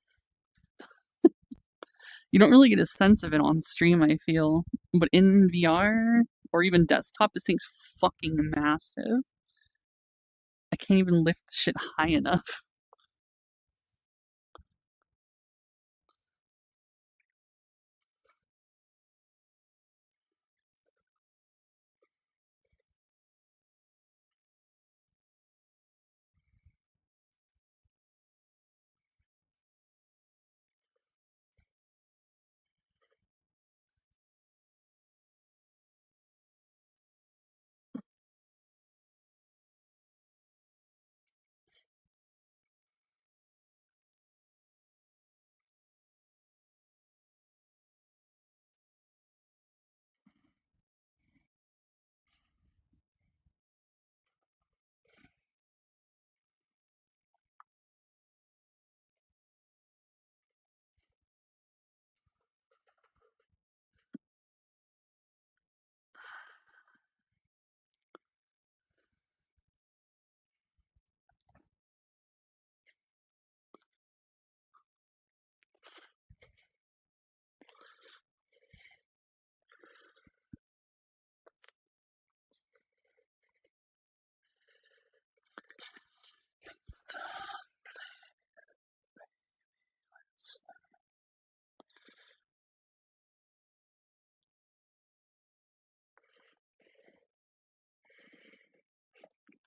You don't really get a sense of it on stream, I feel. But in VR or even desktop, this thing's fucking massive. I can't even lift the shit high enough.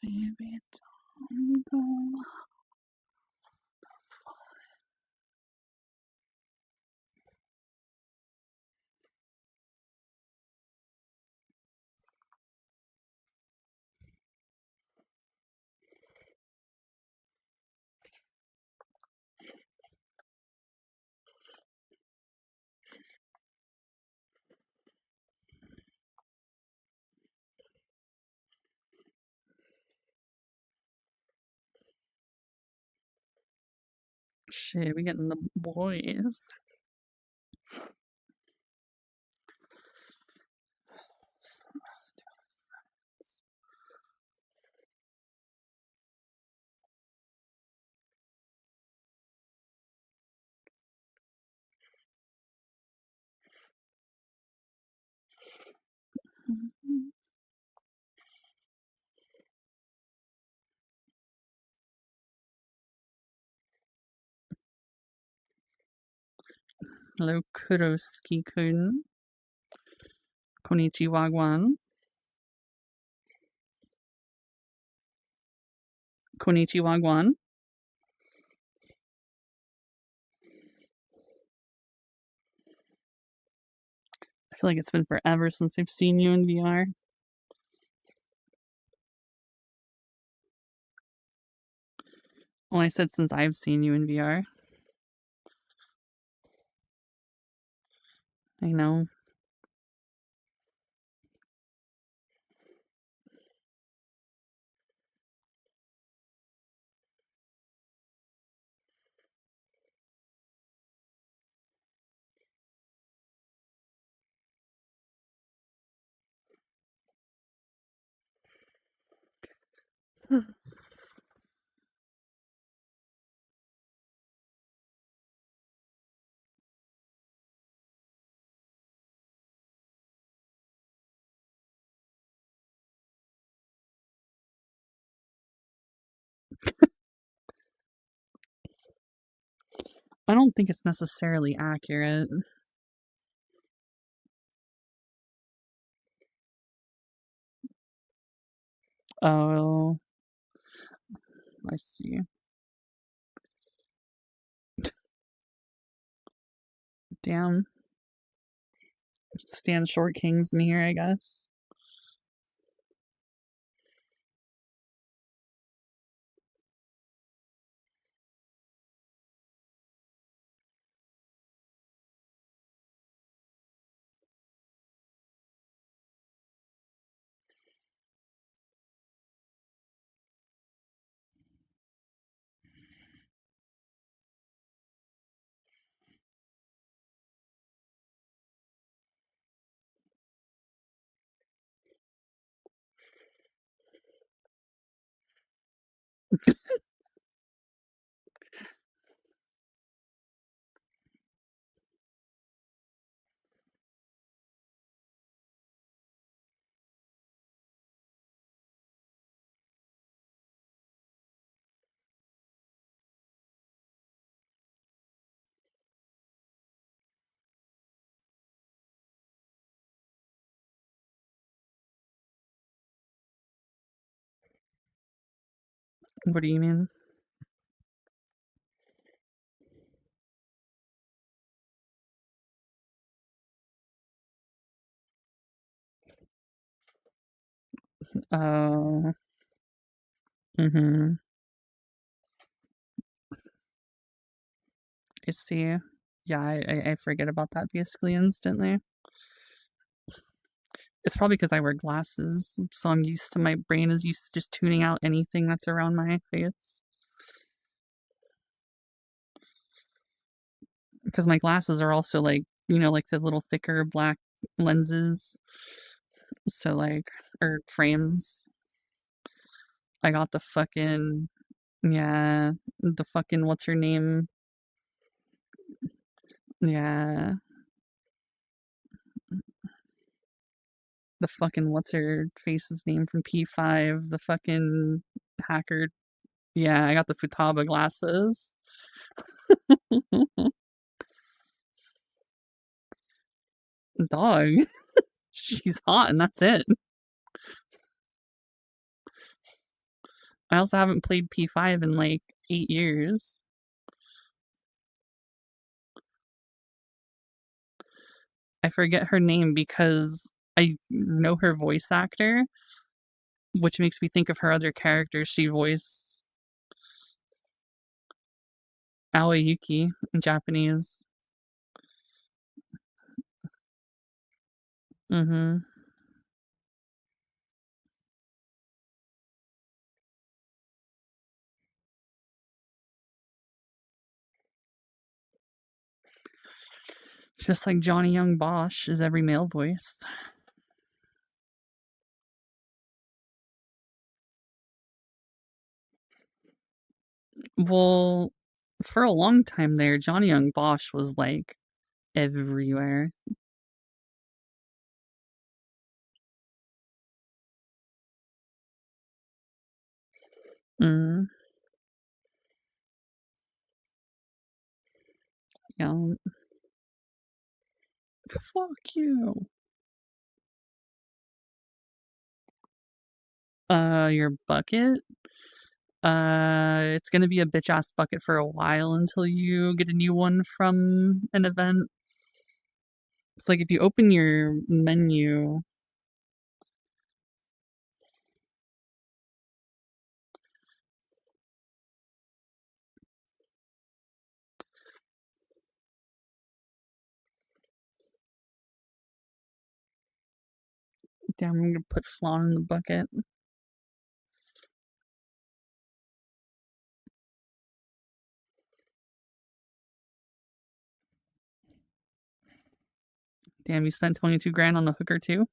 Baby, don't go. Shit, we getting the boys. Hello, Kuroski-kun. Konnichiwa, Gwan. Konnichiwa, Gwan. I feel like it's been forever since I've seen you in VR. Well, I said since I've seen you in VR. I know. I don't think it's necessarily accurate. Oh. I see. Damn. Stand short kings in here, I guess. What do you mean? Oh. Mhm. I see. Yeah, I forget about that basically instantly. It's probably because I wear glasses, so I'm used to my brain is used to just tuning out anything that's around my face. Because my glasses are also like, like the little thicker black lenses. So like, or frames. I got the fucking, yeah, the fucking, what's her name? Yeah. The fucking, what's her face's name from P5? The fucking hacker. Yeah, I got the Futaba glasses. Dog. She's hot and that's it. I also haven't played P5 in like 8 years. I forget her name because I know her voice actor, which makes me think of her other characters she voiced. Aoyuki in Japanese. Mm-hmm. It's just like Johnny Young Bosch is every male voice. Well, for a long time there, Johnny Young Bosch was like everywhere. Mm. Yeah. Fuck you. Your bucket? It's gonna be a bitch ass bucket for a while until you get a new one from an event. It's like if you open your menu. Damn, I'm gonna put flan in the bucket. Damn, you spent 22 grand on the hooker too?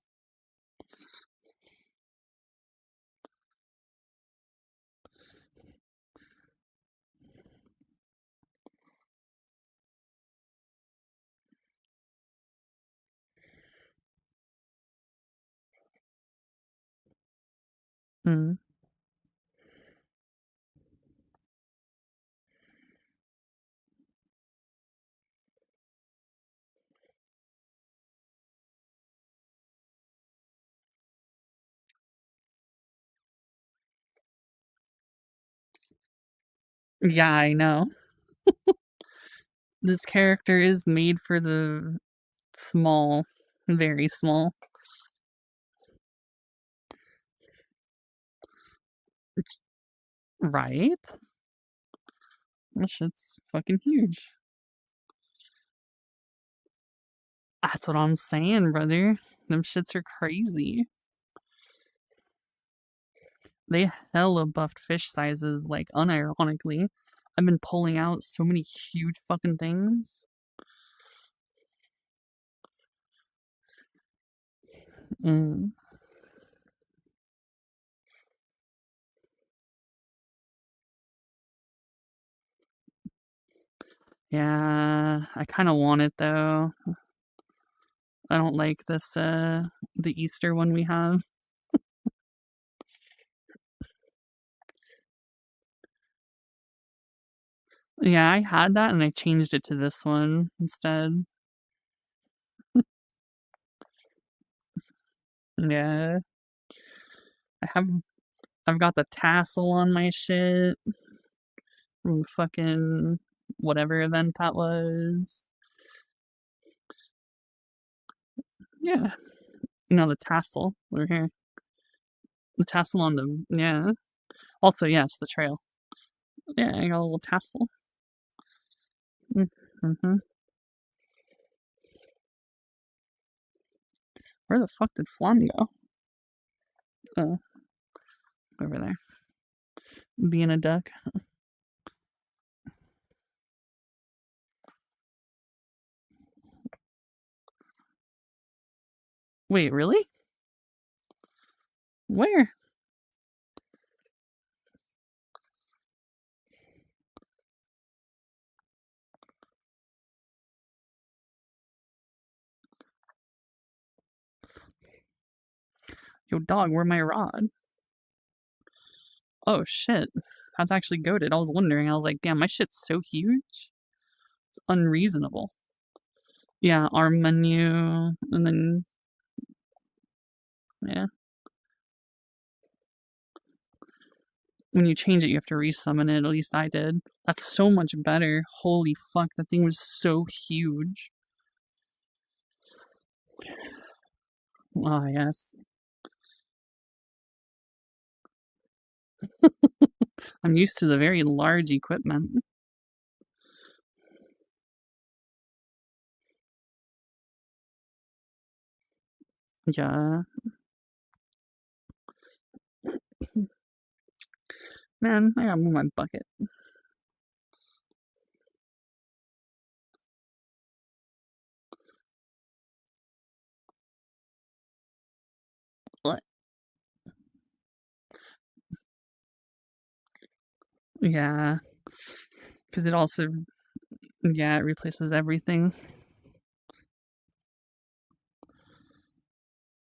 Mm. Yeah, I know. This character is made for the small, very small. Right? That shit's fucking huge. That's what I'm saying, brother. Them shits are crazy. They hella buffed fish sizes, like, unironically. I've been pulling out so many huge fucking things. Mm. Yeah, I kinda want it, though. I don't like this, the Easter one we have. Yeah, I had that and I changed it to this one instead. Yeah. I've got the tassel on my shit from fucking whatever event that was. Yeah. No, the tassel over here. The tassel on the yeah. Also, yes, the trail. Yeah, I got a little tassel. Mm-hmm. Where the fuck did Flan go? Over there. Being a duck. Wait, really? Where? Yo, dog, where my rod? Oh, shit. That's actually goated. I was wondering. I was like, damn, my shit's so huge. It's unreasonable. Yeah, arm menu, and then... Yeah. when you change it, you have to resummon it. At least I did. That's so much better. Holy fuck, that thing was so huge. Ah, yes. I'm used to the very large equipment. Yeah. Man, I gotta move my bucket. What? Yeah. Because it also, yeah, it replaces everything.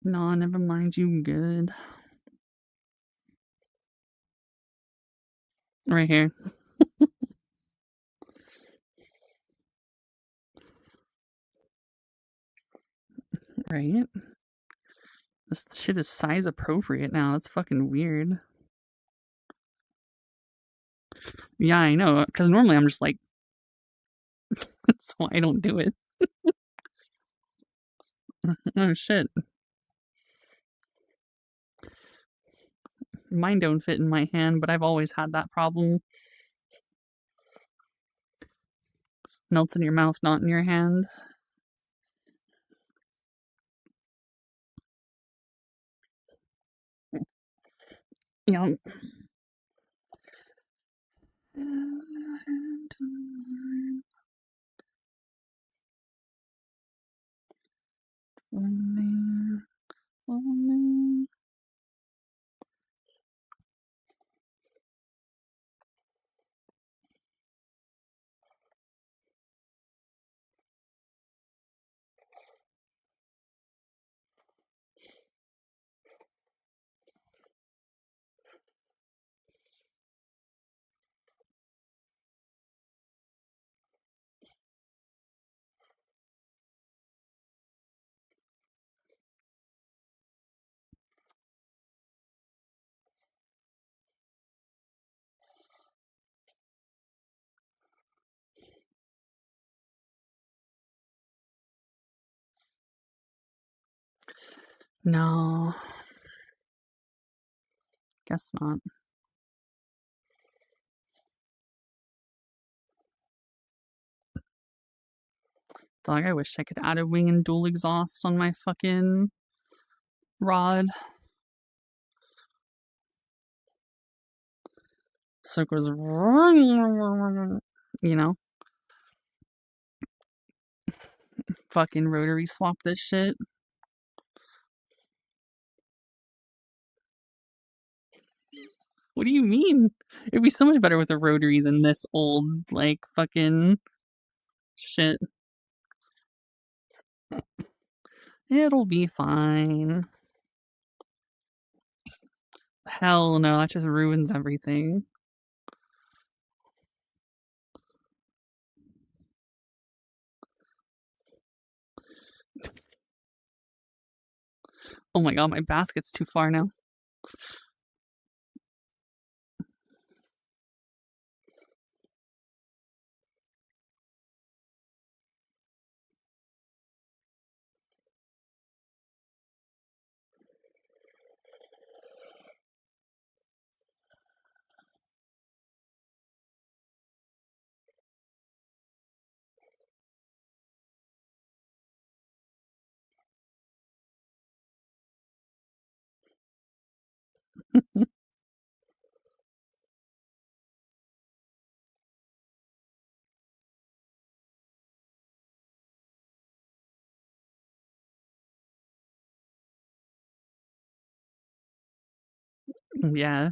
No, never mind, you good. Right here. Right? This shit is size appropriate now. That's fucking weird. Yeah, I know. Because normally I'm just like, that's why I don't do it. Oh shit. Mine don't fit in my hand, but I've always had that problem. Melts in your mouth, not in your hand. Yep. No. Guess not. Dog, I wish I could add a wing and dual exhaust on my fucking rod. So it goes, you know? Fucking rotary swap this shit. What do you mean? It'd be so much better with a rotary than this old, like, fucking shit. It'll be fine. Hell no, that just ruins everything. Oh my god, my basket's too far now. Yeah.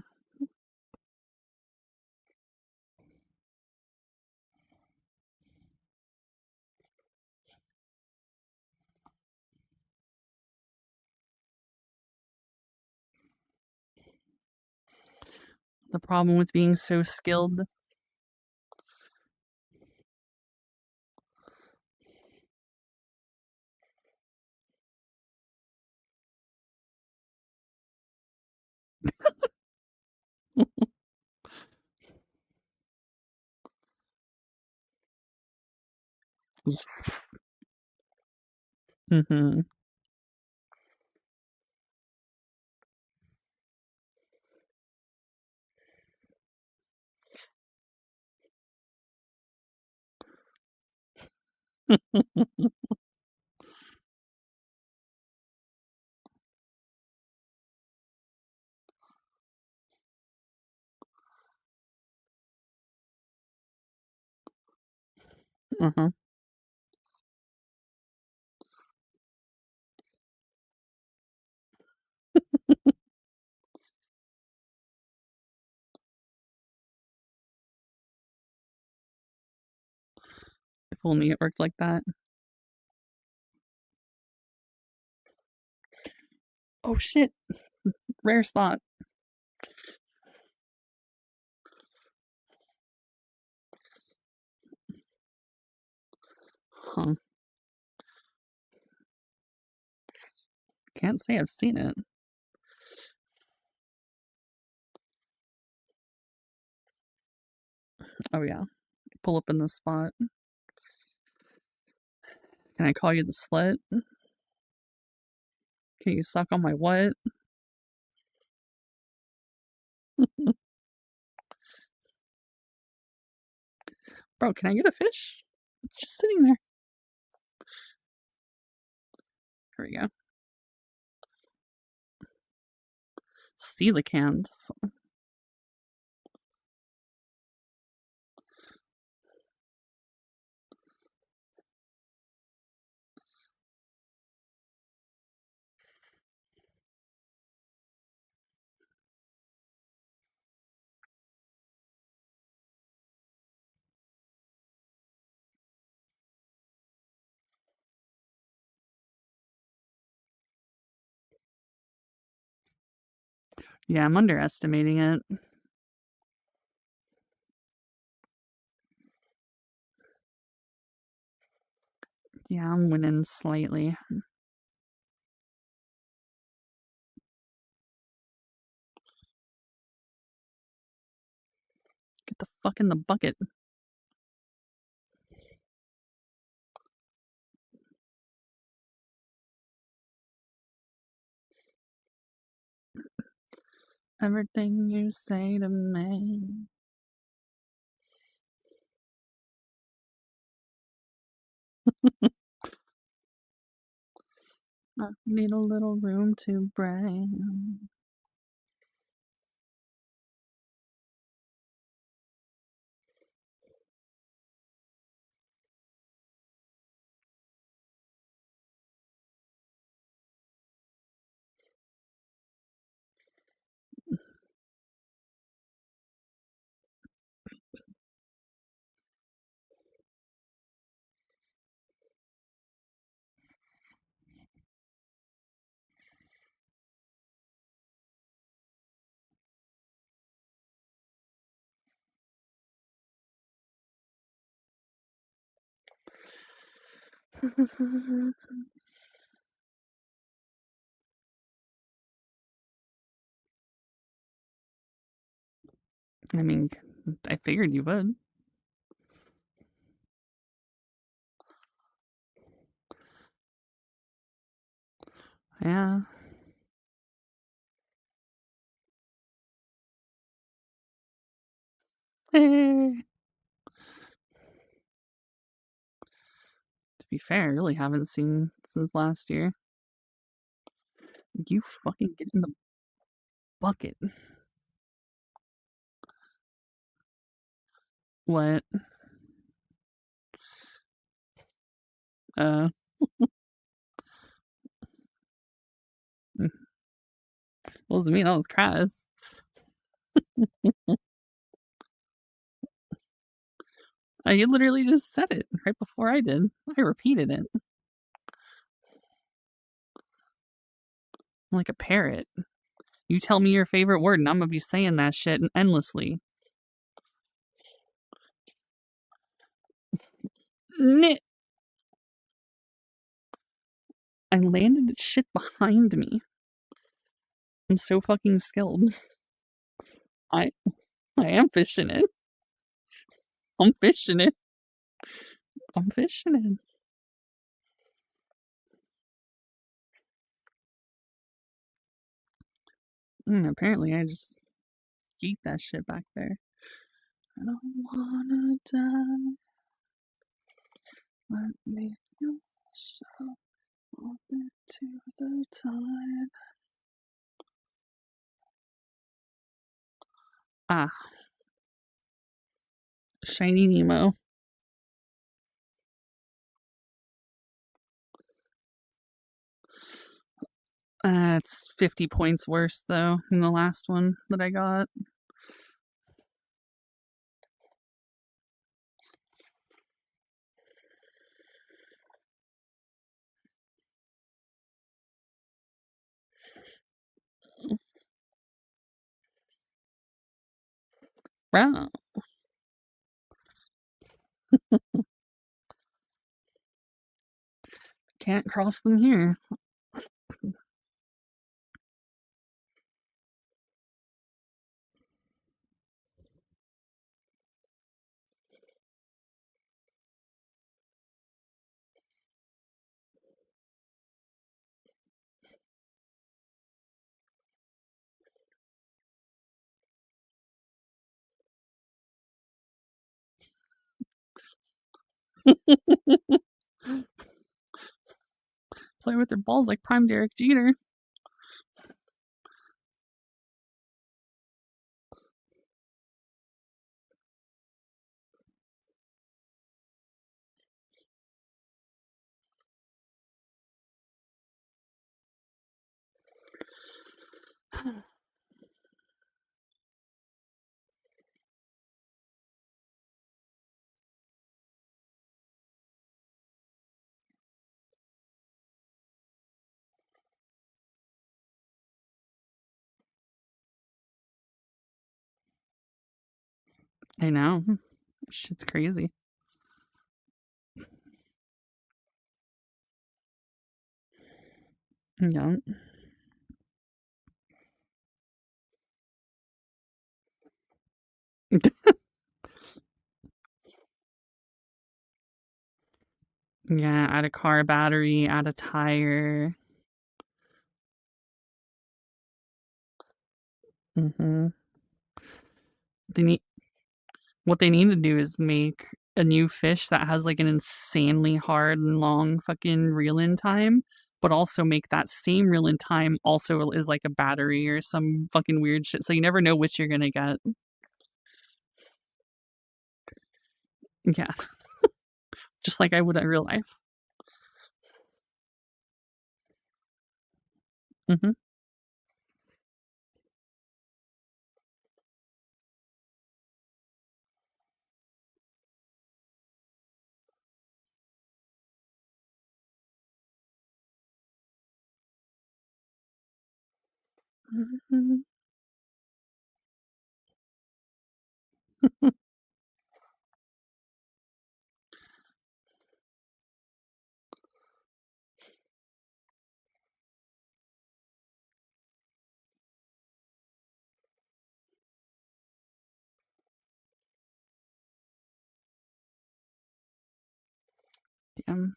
The problem with being so skilled. Mm-hmm. Uh-huh. If only it worked like that. Oh shit! Rare spot. Huh. Can't say I've seen it. Oh yeah. Pull up in this spot. Can I call you the slut? Can you suck on my what? Bro, can I get a fish? It's just sitting there. Here we go. Coelacanth. Yeah, I'm underestimating it. Yeah, I'm winning slightly. Get the fuck in the bucket. Everything you say to me. I need a little room to breathe. I mean, I figured you would. Yeah. To be fair, I really haven't seen since last year. You fucking get in the bucket. What? Wasn't me, that was Crass. You literally just said it right before I did. I repeated it. I'm like a parrot. You tell me your favorite word and I'm gonna be saying that shit endlessly. Knit. I landed shit behind me. I'm so fucking skilled. I am fishing it. I'm fishing it. I'm fishing in. Apparently I just yeet that shit back there. I don't wanna die. Let me yourself open to the tide. Ah. Shiny Nemo. It's 50 points worse, though, than the last one that I got. Wow. Can't cross them here. Play with their balls like prime Derek Jeter. I know. Shit's crazy. Yeah. Yeah, add a car battery, add a tire. Mm-hmm. What they need to do is make a new fish that has like an insanely hard and long fucking reel-in time, but also make that same reel-in time also is like a battery or some fucking weird shit, so you never know which you're gonna get. Yeah. Just like I would in real life. Mm-hmm. Mm-hmm. Damn.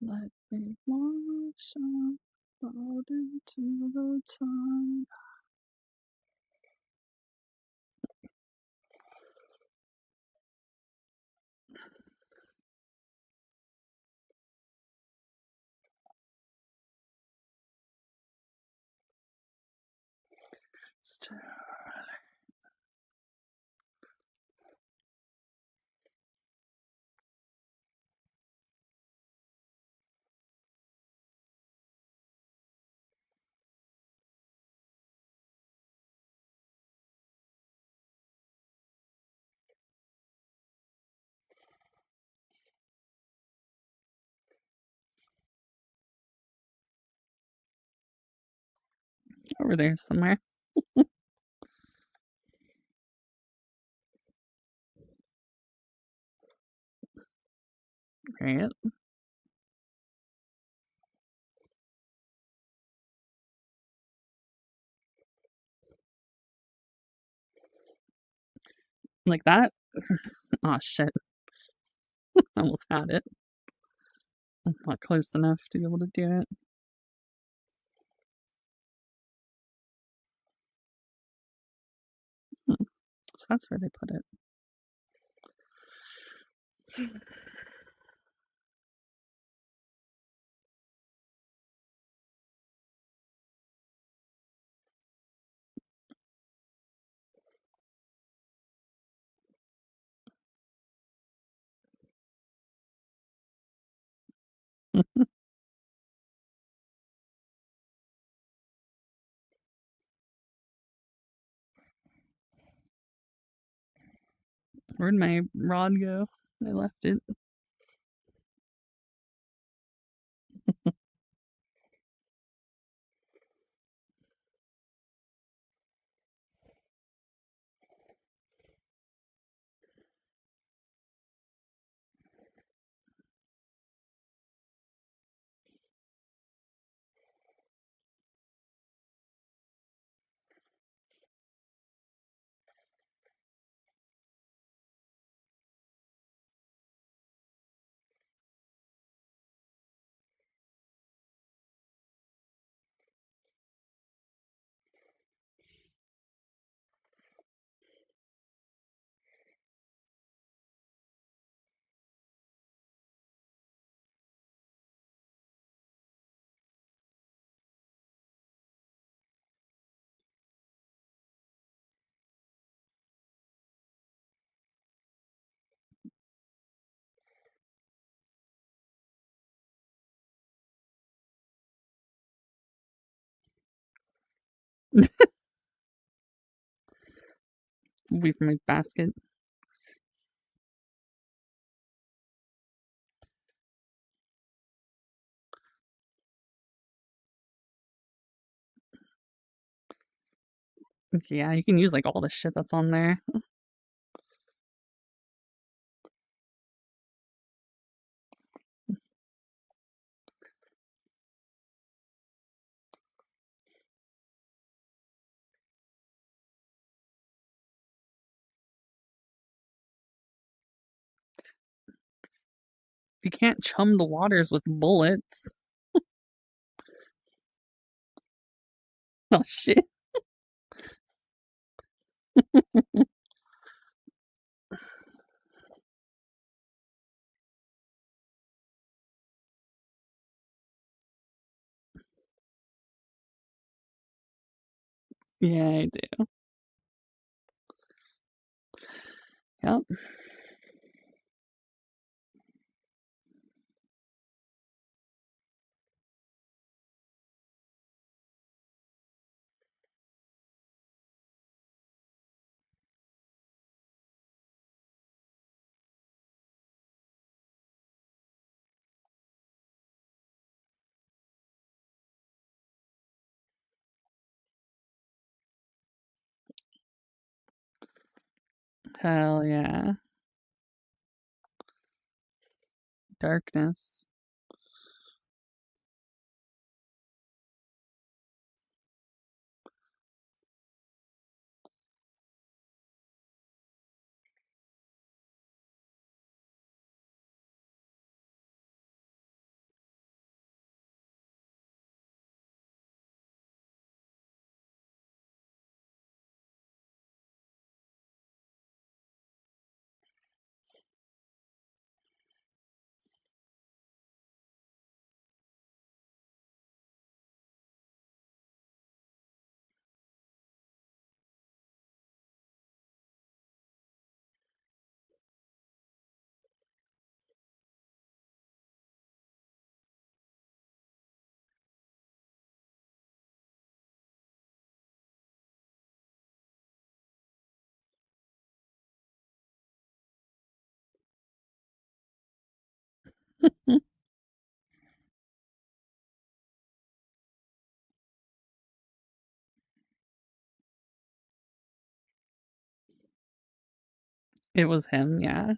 Let me wash up out into the tide. It's too early. Over there somewhere. Right? Like that? Oh shit. Almost had it. I'm not close enough to be able to do it. So that's where they put it. Where'd my rod go? I left it. Away from my basket. Yeah, you can use like all the shit that's on there. You can't chum the waters with bullets. Oh shit. Yeah, I do. Yep. Hell yeah. Darkness. It was him, yeah.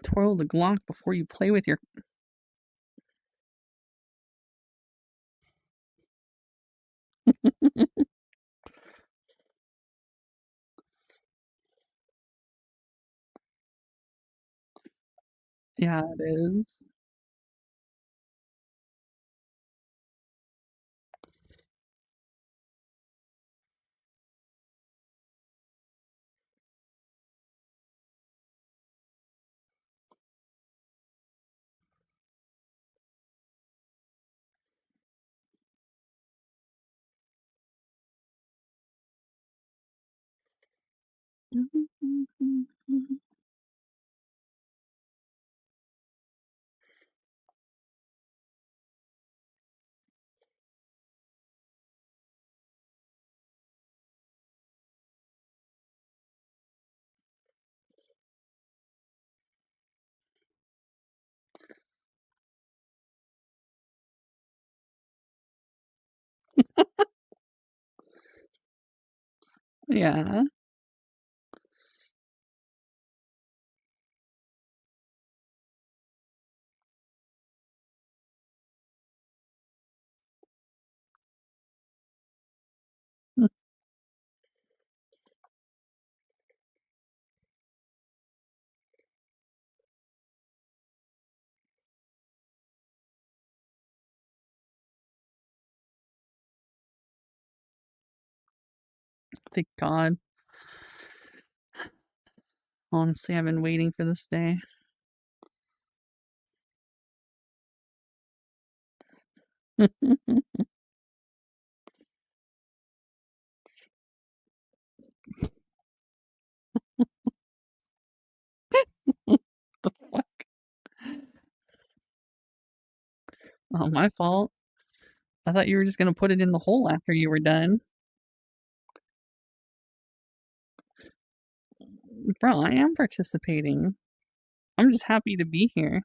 Twirl the Glock before you play with your... Yeah, it is. Yeah. Thank God. Honestly, I've been waiting for this day. The fuck? Oh, my fault. I thought you were just gonna put it in the hole after you were done. Bro, I am participating. I'm just happy to be here.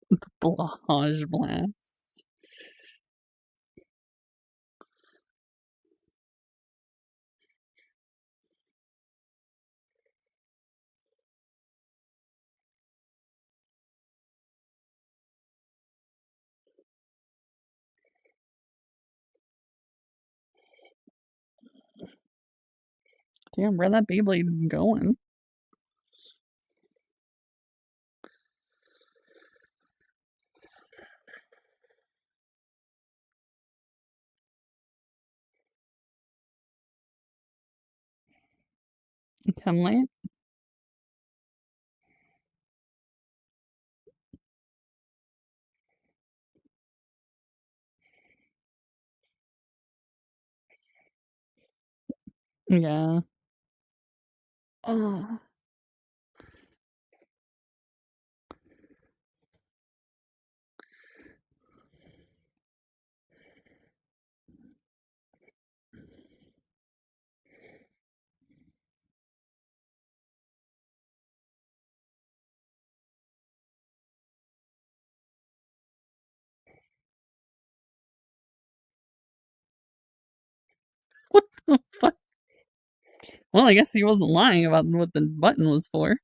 The Blahage Blast. Damn, where that Beyblade going? Hemlight? Yeah. Oh. What the fuck? Well, I guess he wasn't lying about what the button was for.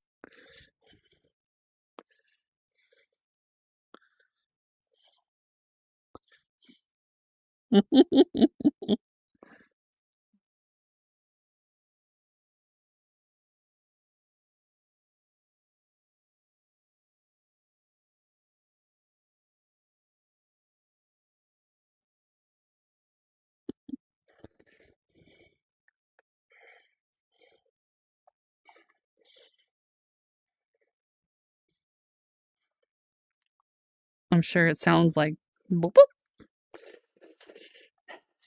I'm sure it sounds like boop, boop.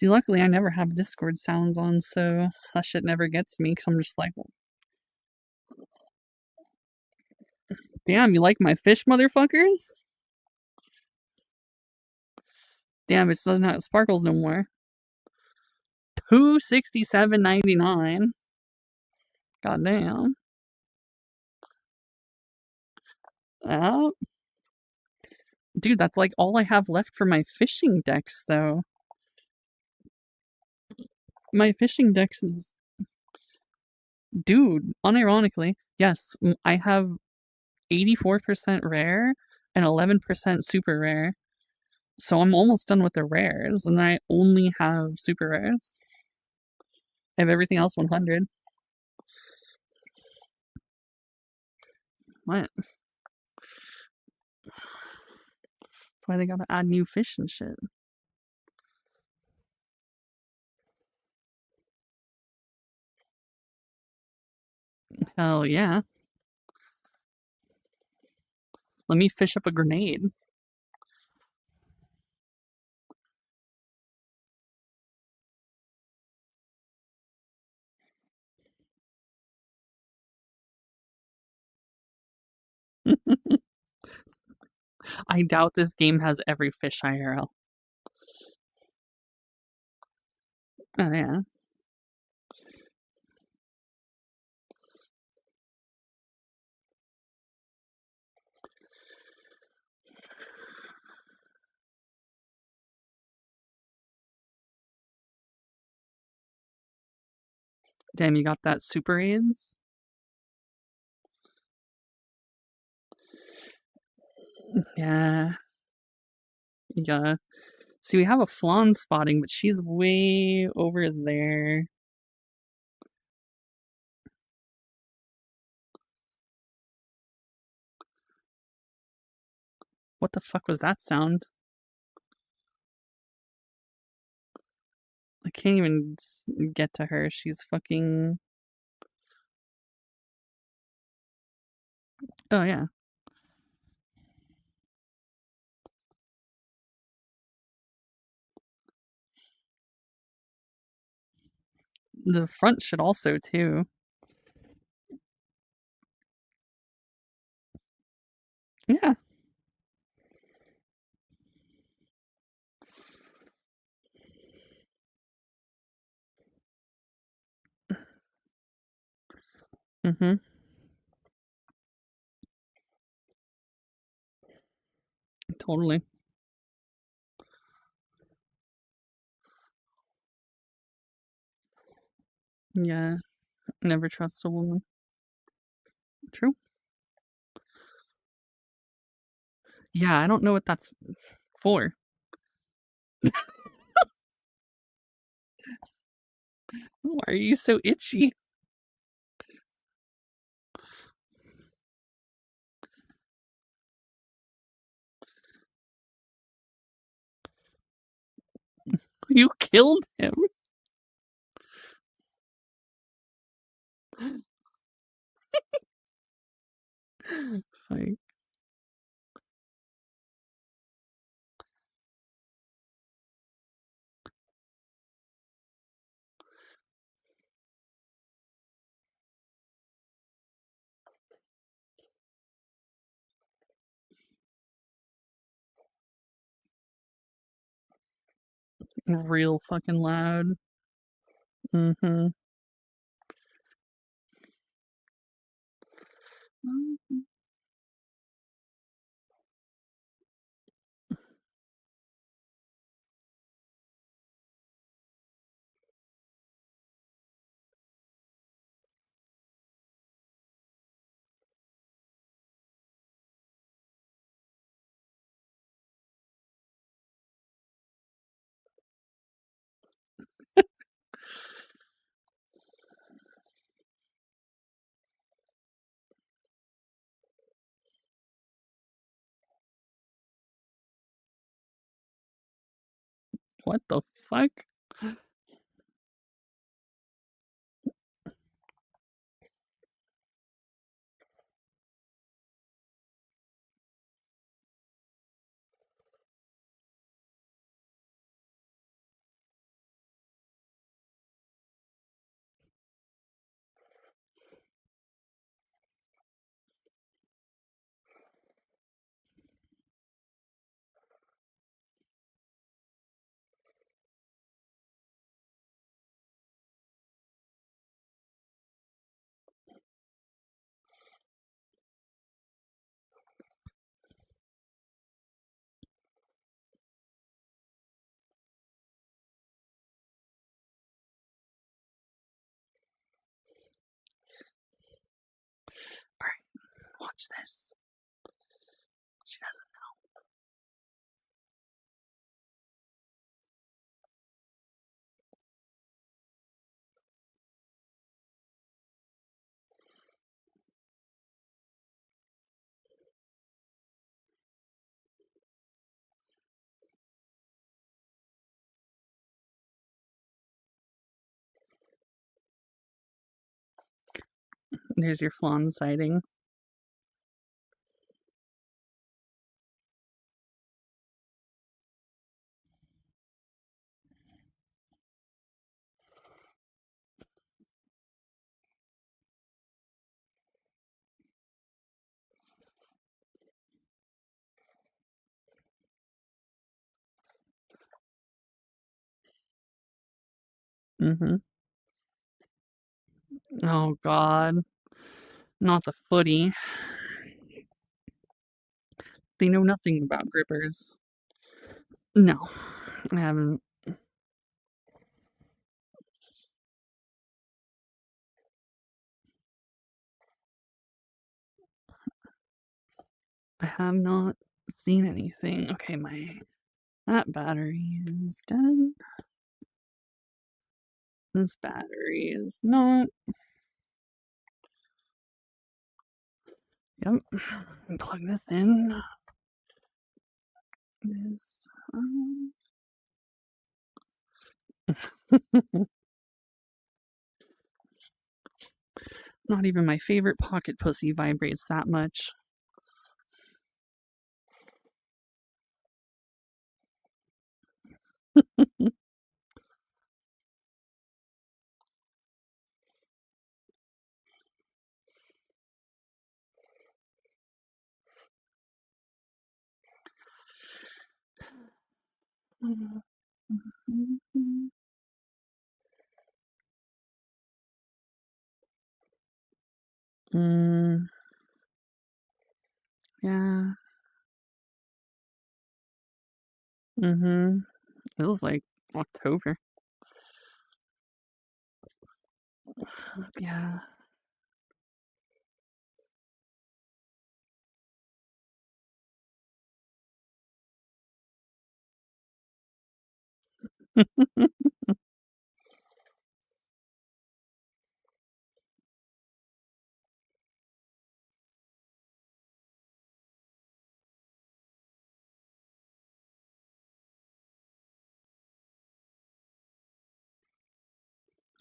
See, luckily I never have Discord sounds on, so that shit never gets me, because I'm just like, damn, you like my fish, motherfuckers? Damn, it doesn't have sparkles no more. $267.99. Goddamn. Dude, that's like all I have left for my fishing decks, though. My fishing decks is... Dude, unironically, yes, I have 84% rare and 11% super rare. So I'm almost done with the rares, and I only have super rares. I have everything else 100. What? That's why they gotta add new fish and shit. Hell yeah. Let me fish up a grenade. I doubt this game has every fish IRL. Oh yeah. Damn, you got that super AIDS? Yeah. Yeah. See, we have a flan spotting, but she's way over there. What the fuck was that sound? I can't even get to her. She's fucking... Oh, yeah. The front should also, too. Yeah. Mm-hmm. Totally. Yeah. Never trust a woman. True. Yeah, I don't know what that's for. Why are you so itchy? You killed him. Like... Real fucking loud. Mm-hmm. What the fuck? watch this. She doesn't know. There's your flan sighting. Mm-hmm. Oh, God. Not the footy. They know nothing about grippers. No, I haven't. I have not seen anything. Okay, that battery is dead. This battery is not. Yep. Plug this in. This. Not even my favorite pocket pussy vibrates that much. Mm, yeah. Mm-hmm. Feels like October. Yeah.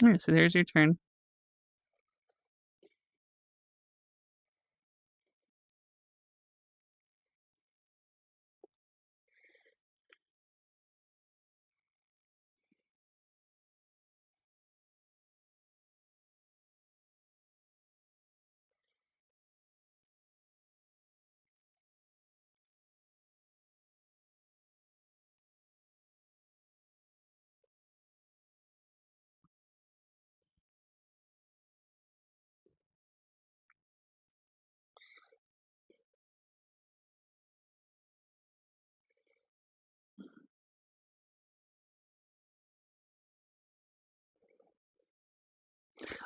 Alright, so there's your turn.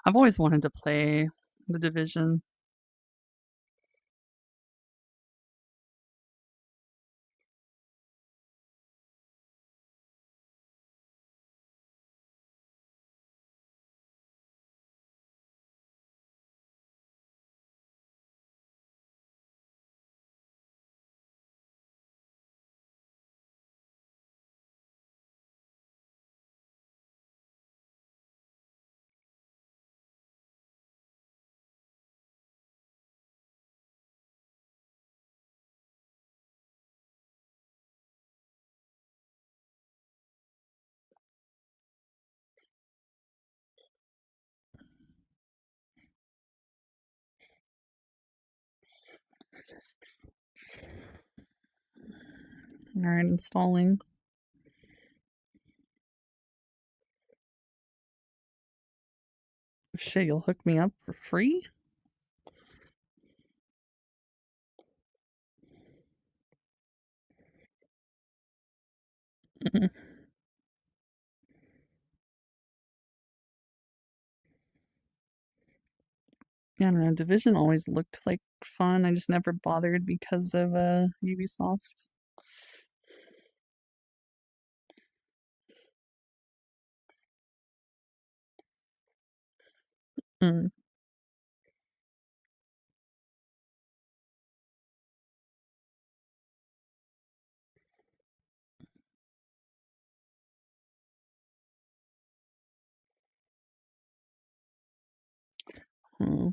I've always wanted to play The Division. Alright, installing. Shit, you'll hook me up for free? Yeah, I don't know. Division always looked like fun. I just never bothered because of Ubisoft. Mm. Hmm.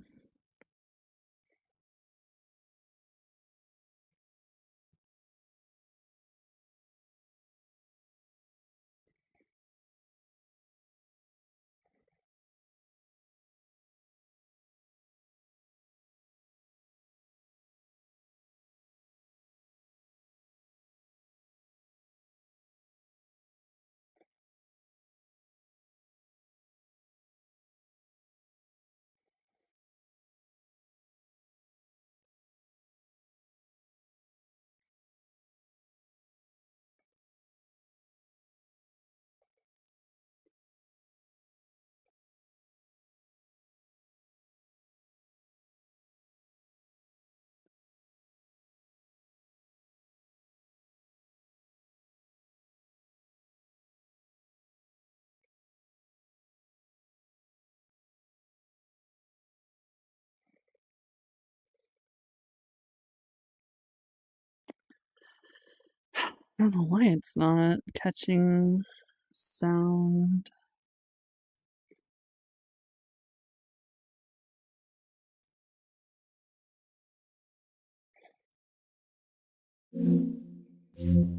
I don't know why it's not catching sound.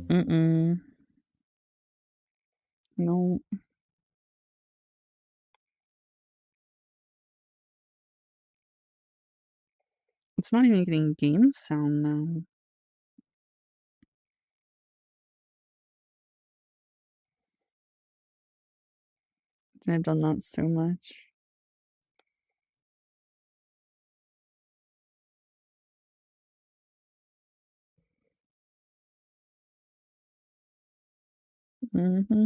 Mm-mm. No. It's not even getting game sound now. I've done that so much. Mm-hmm.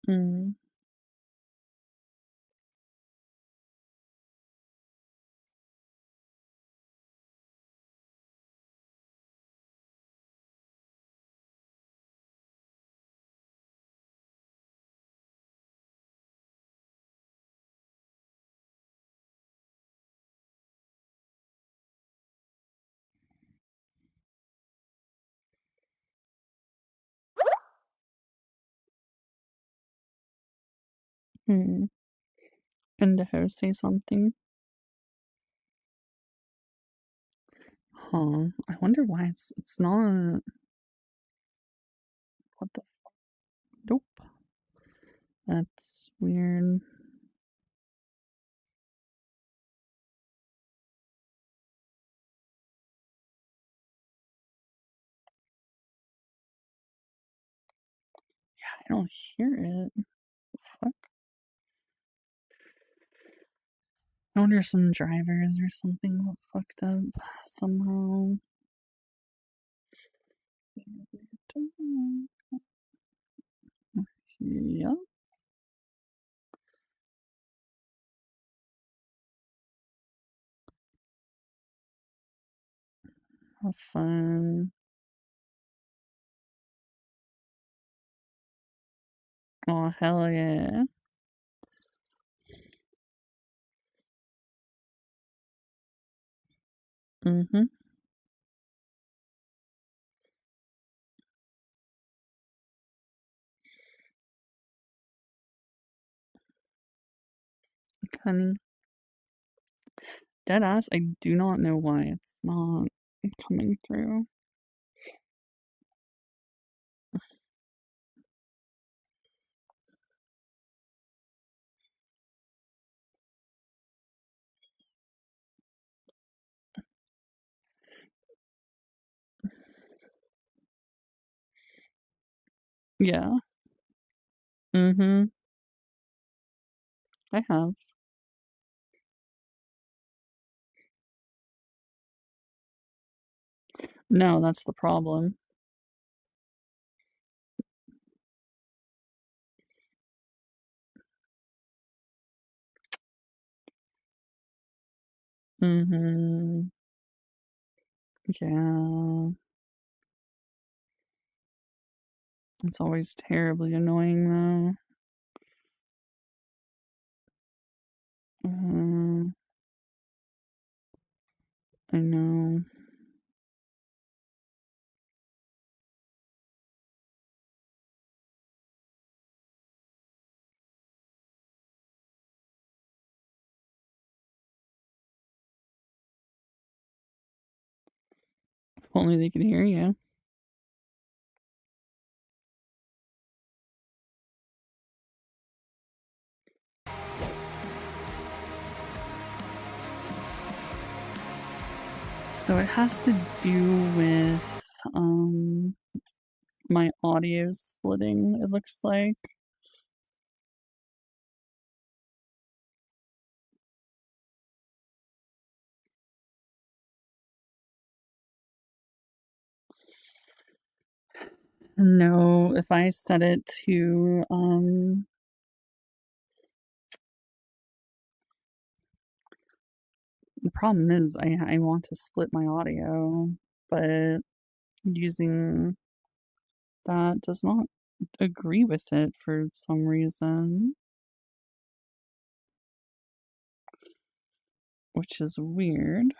Mm. Hmm. Idaho say something. Huh. I wonder why it's not. What the fuck? Nope. That's weird. Yeah, I don't hear it. Fuck. I wonder if some drivers or something got fucked up somehow. Yep. Have fun. Oh, hell yeah. Mm-hmm. Honey. Deadass, I do not know why it's not coming through. Yeah. Mm-hmm. I have. No, that's the problem. Mhm. Yeah. It's always terribly annoying, though. I know. If only they could hear you. So it has to do with, my audio splitting, it looks like. No, if I set it to, the problem is I want to split my audio, but using that does not agree with it for some reason. Which is weird.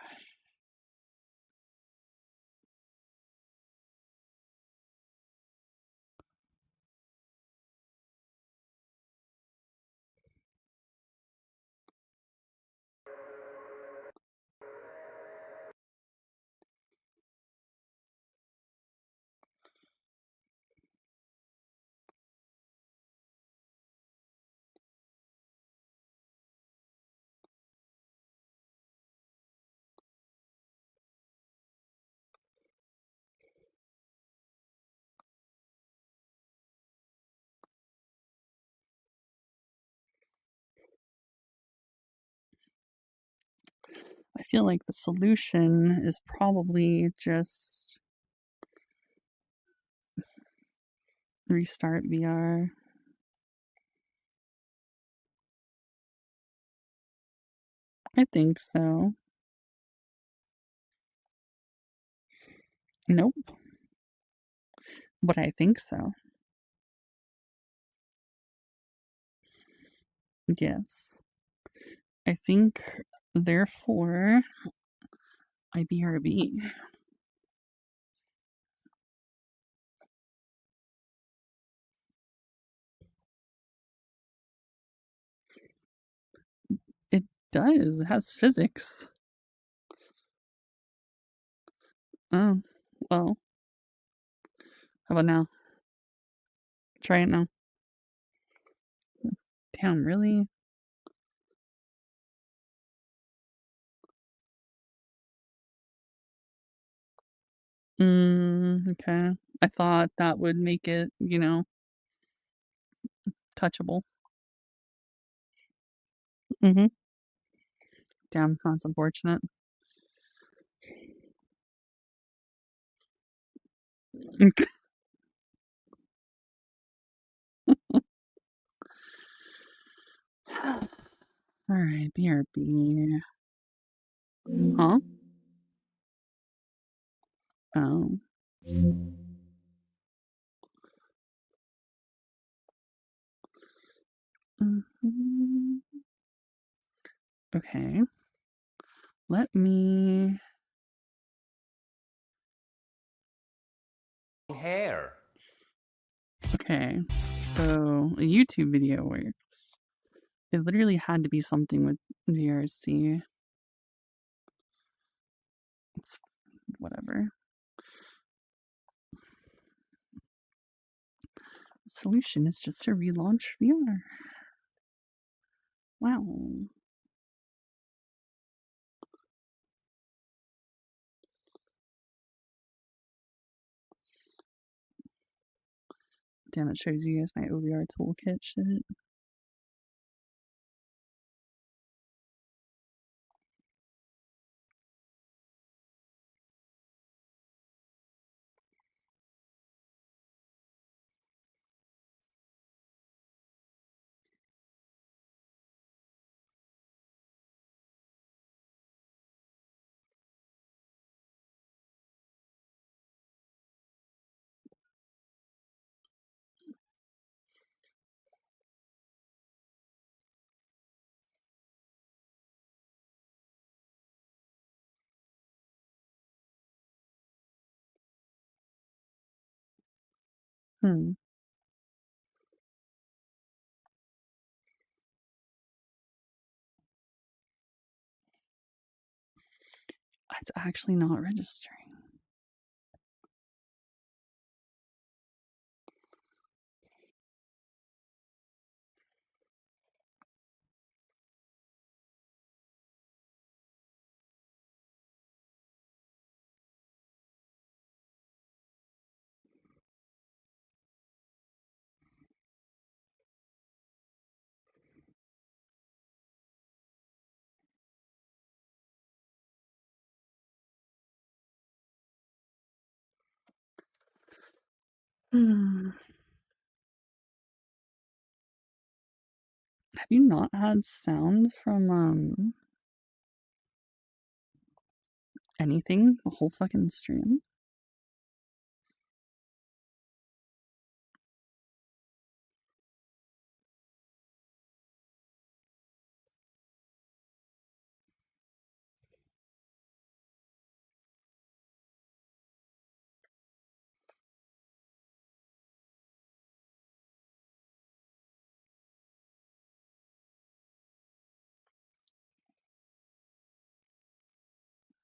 I feel like the solution is probably just restart VR. I think so. Nope. But I think so. Yes. I think, therefore, IBRB. It does. It has physics. Oh, well. How about now? Try it now. Damn, really? Okay. I thought that would make it, touchable. Mhm. Damn, that's unfortunate. Alright, BRB. Huh? Oh. Mhm. Okay. Let me Hair. Okay, so a YouTube video works. It literally had to be something with VRC. It's whatever. The solution is just to relaunch VR. Wow. Damn, it shows you guys my OVR toolkit shit. It's actually not registering. Have you not had sound from anything the whole fucking stream?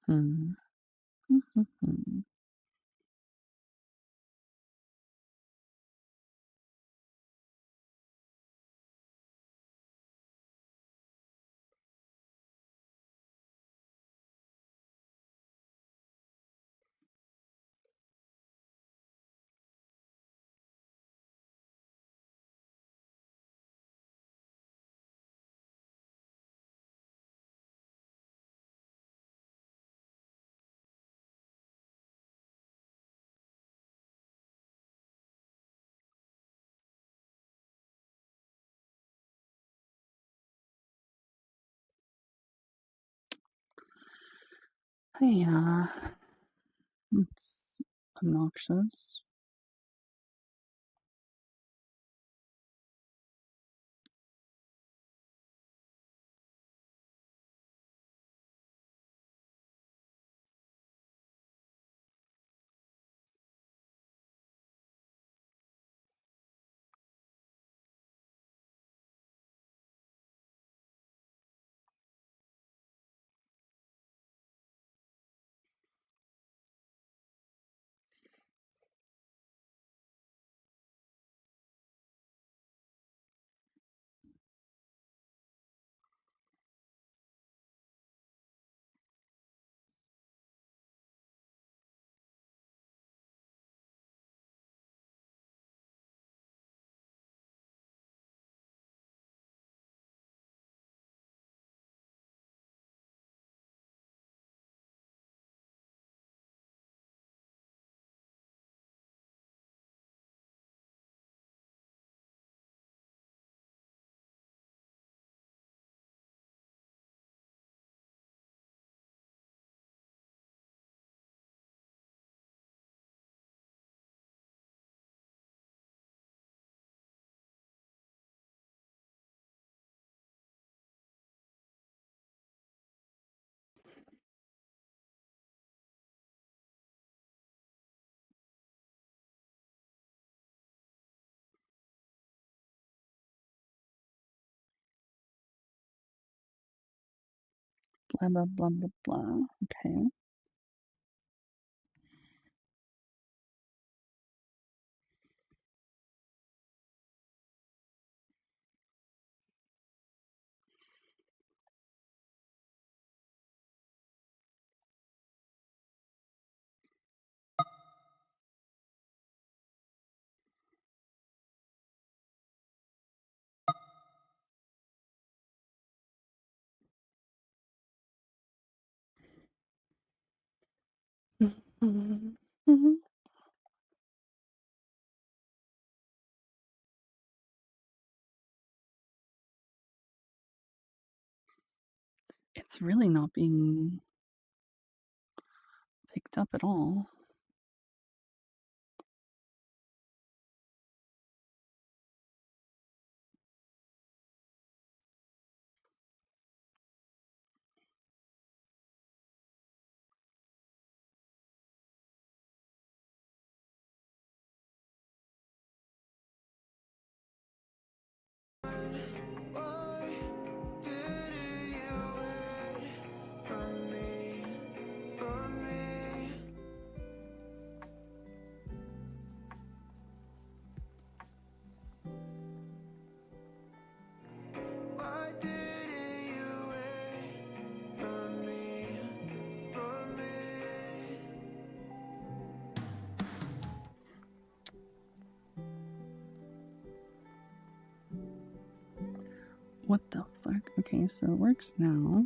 Hmm. Yeah, it's obnoxious. Blah blah blah blah blah. Okay. It's really not being picked up at all. What the fuck? Okay, so it works now.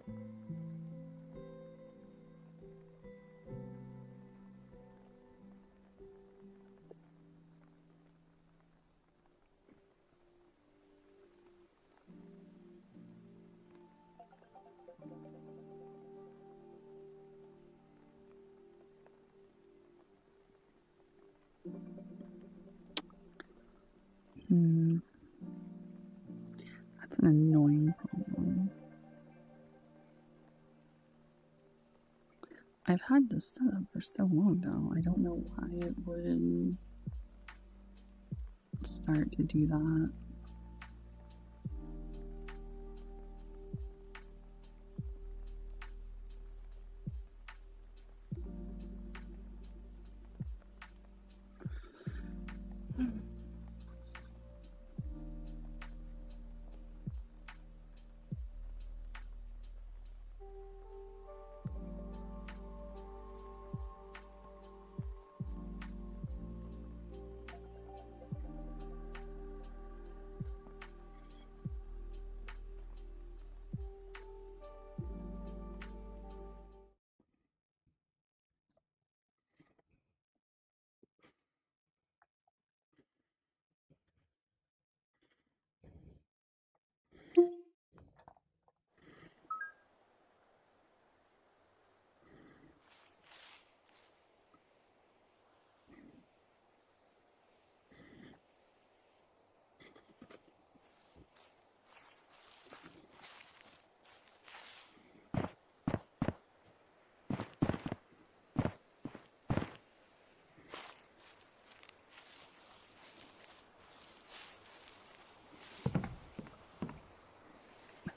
That's an annoying problem. I've had this set up for so long now. I don't know why it would start to do that.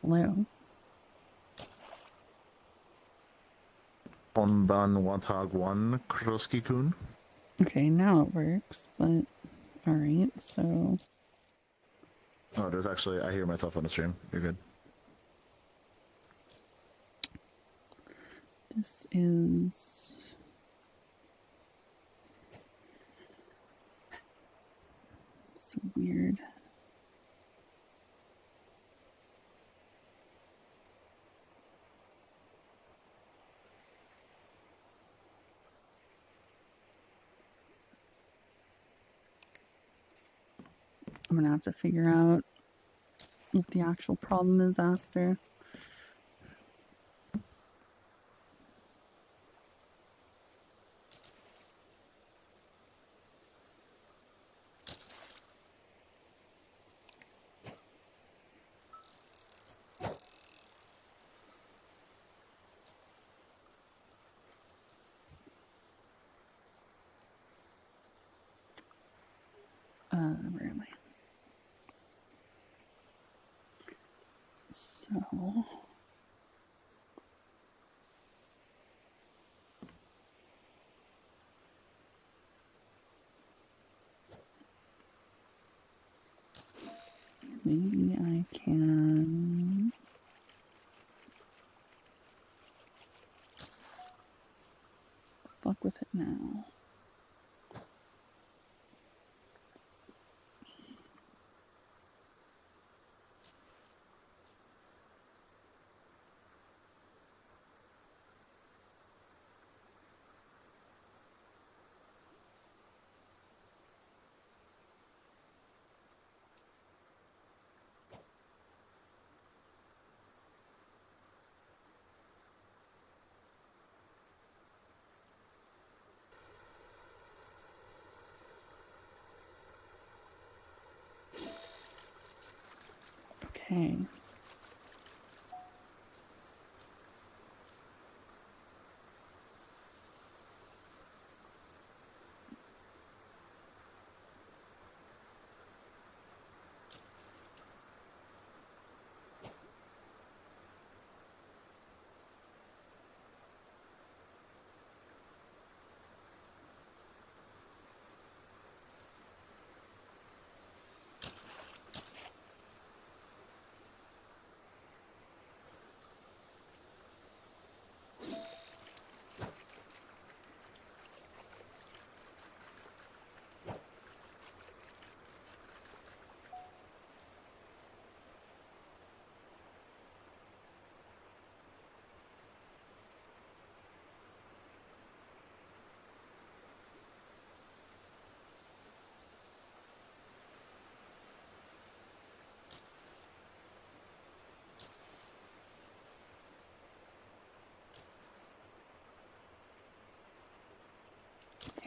Hello. Onban Watag 1, Kroski-kun. Okay, now it works, but alright, so... Oh, there's actually, I hear myself on the stream. You're good. This is... so weird. I'm gonna have to figure out what the actual problem is after. Where am I? So... maybe I can... fuck with it now. Okay.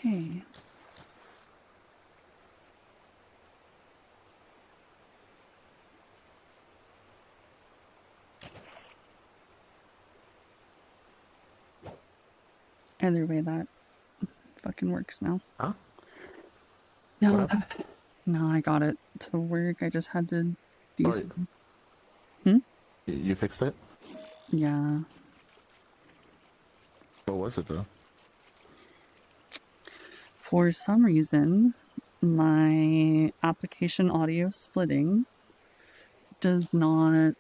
Okay. Either way, that fucking works now. Huh? No, no, I got it to work. I just had to do something. You fixed it? Yeah. What was it though? For some reason, my application audio splitting does not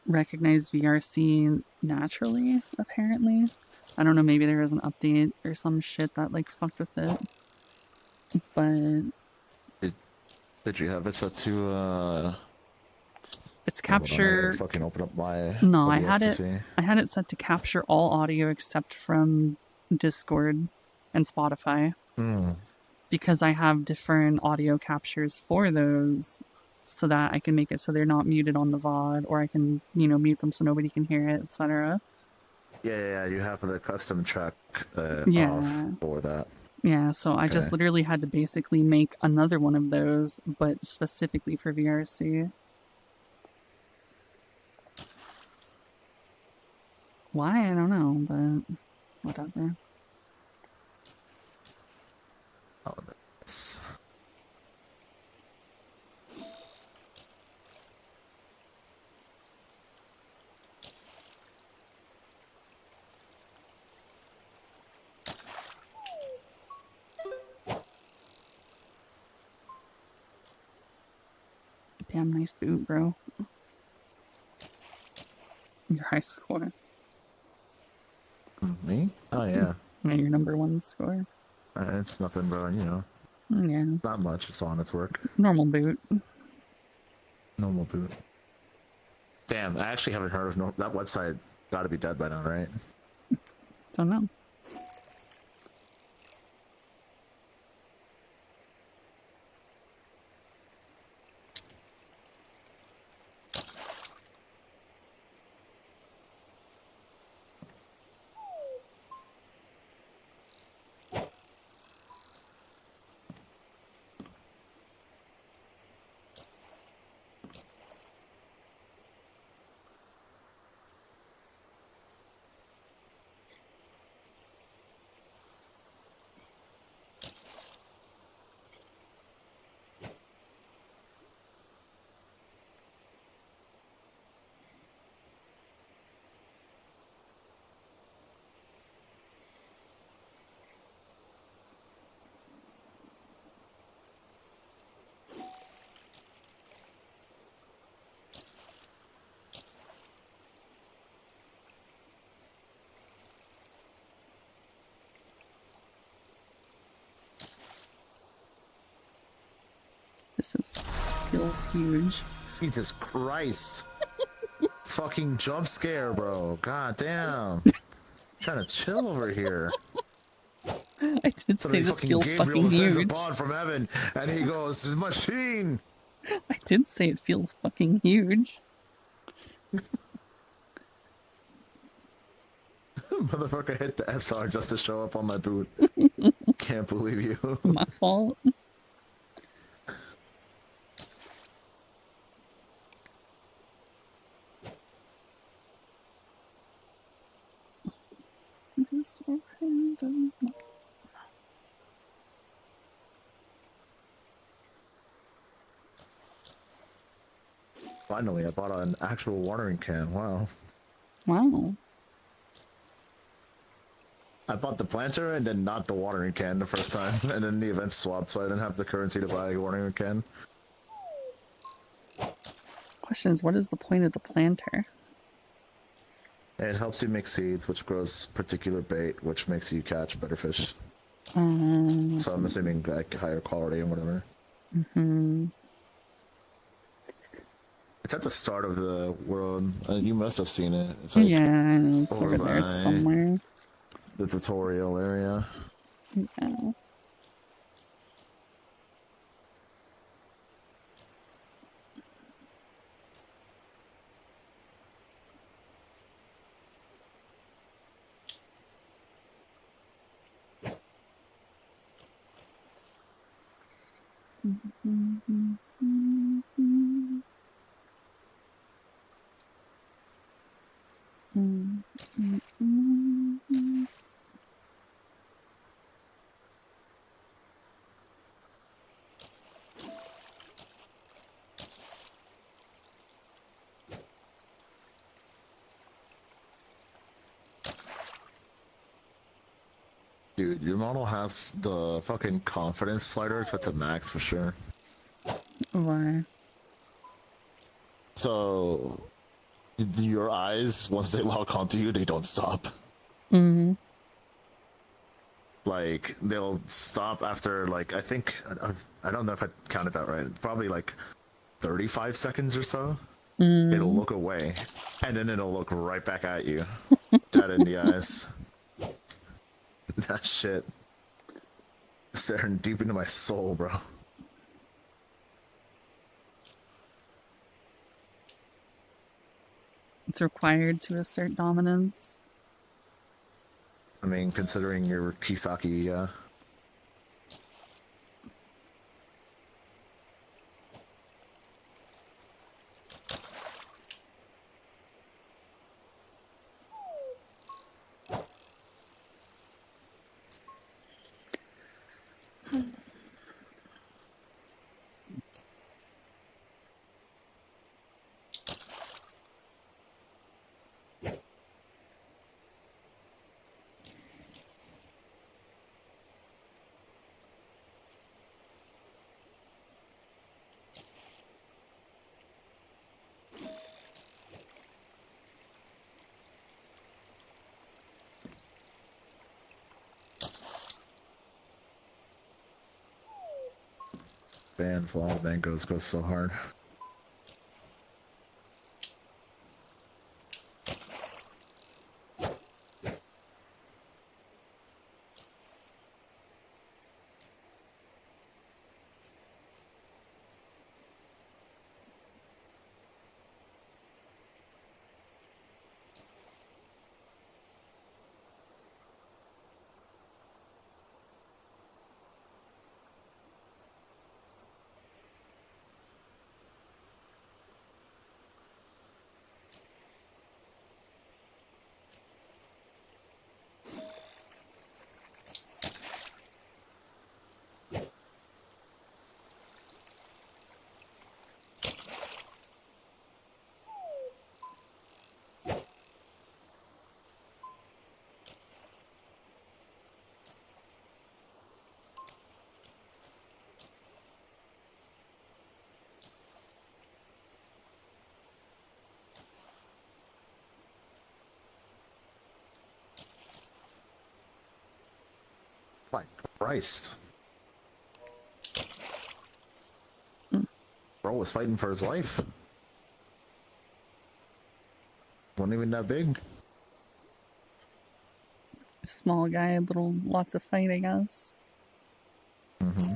recognize VRC naturally, apparently. I don't know, maybe there was an update or some shit that like fucked with it. But Did you have it set to it's capture. Fucking open up my No, OBS I had it set to capture all audio except from Discord and Spotify. Because I have different audio captures for those so that I can make it so they're not muted on the VOD, or I can, mute them so nobody can hear it, etc. Yeah, you have the custom track Yeah. off for that. Yeah, so I just literally had to basically make another one of those, but specifically for VRC. Why? I don't know, but whatever. Oh, that's... Damn nice boot, bro. Your high score. Me? Oh, yeah. Yeah, your number one score. It's nothing, bro, Yeah. Not much, it's on its work. Normal boot. Normal boot. Damn, I actually haven't heard of that website. Gotta be dead by now, right? Don't know. Feels huge. Jesus Christ. Fucking jump scare, bro. God damn. Trying to chill over here. I did say this feels fucking sends a huge. bond from heaven, and he goes, "This machine." I did say it feels fucking huge. Motherfucker hit the SR just to show up on my boot. Can't believe you. My fault. Finally, I bought an actual watering can. Wow. Wow. I bought the planter and then not the watering can the first time, and then the event swapped, so I didn't have the currency to buy a watering can. Question is, what is the point of the planter? It helps you make seeds, which grows particular bait, which makes you catch better fish. So I'm assuming like higher quality and whatever. Mm-hmm. It's at the start of the world. You must have seen it. It's like Yeah, it's over there by somewhere. the tutorial area. Yeah. Dude, your model has the fucking confidence slider set to max for sure. Why? So, your eyes, once they lock onto you, they don't stop. Mm-hmm. Like, they'll stop after, like, I think, I don't know if I counted that right, probably like 35 seconds or so. It'll look away, and then it'll look right back at you. Dead in the eyes. That shit. Staring deep into my soul, bro. It's required to assert dominance. I mean, considering your Kisaki, ban for all mangoes goes so hard. My Christ. Bro was fighting for his life. Wasn't even that big. Small guy, lots of fight, I guess. Mm-hmm.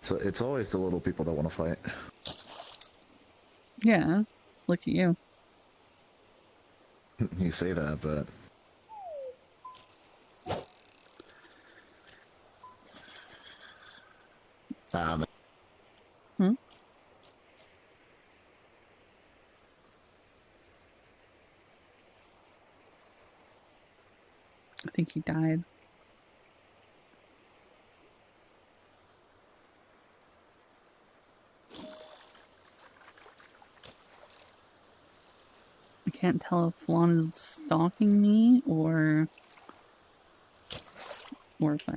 So it's always the little people that want to fight. Yeah, look at you. You say that, but... Hmm? think he died. I can't tell if Juan is stalking me or if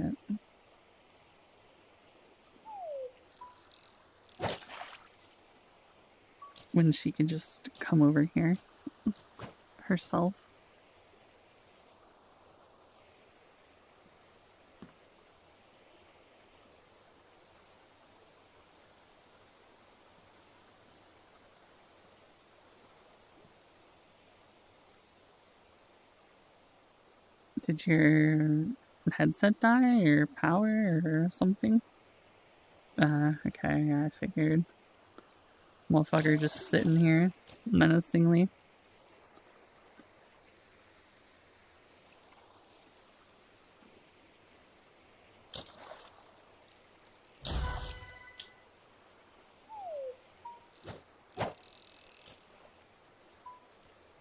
when she could just come over here herself. Did your headset die or power or something? Okay, yeah, I figured. Motherfucker just sitting here menacingly.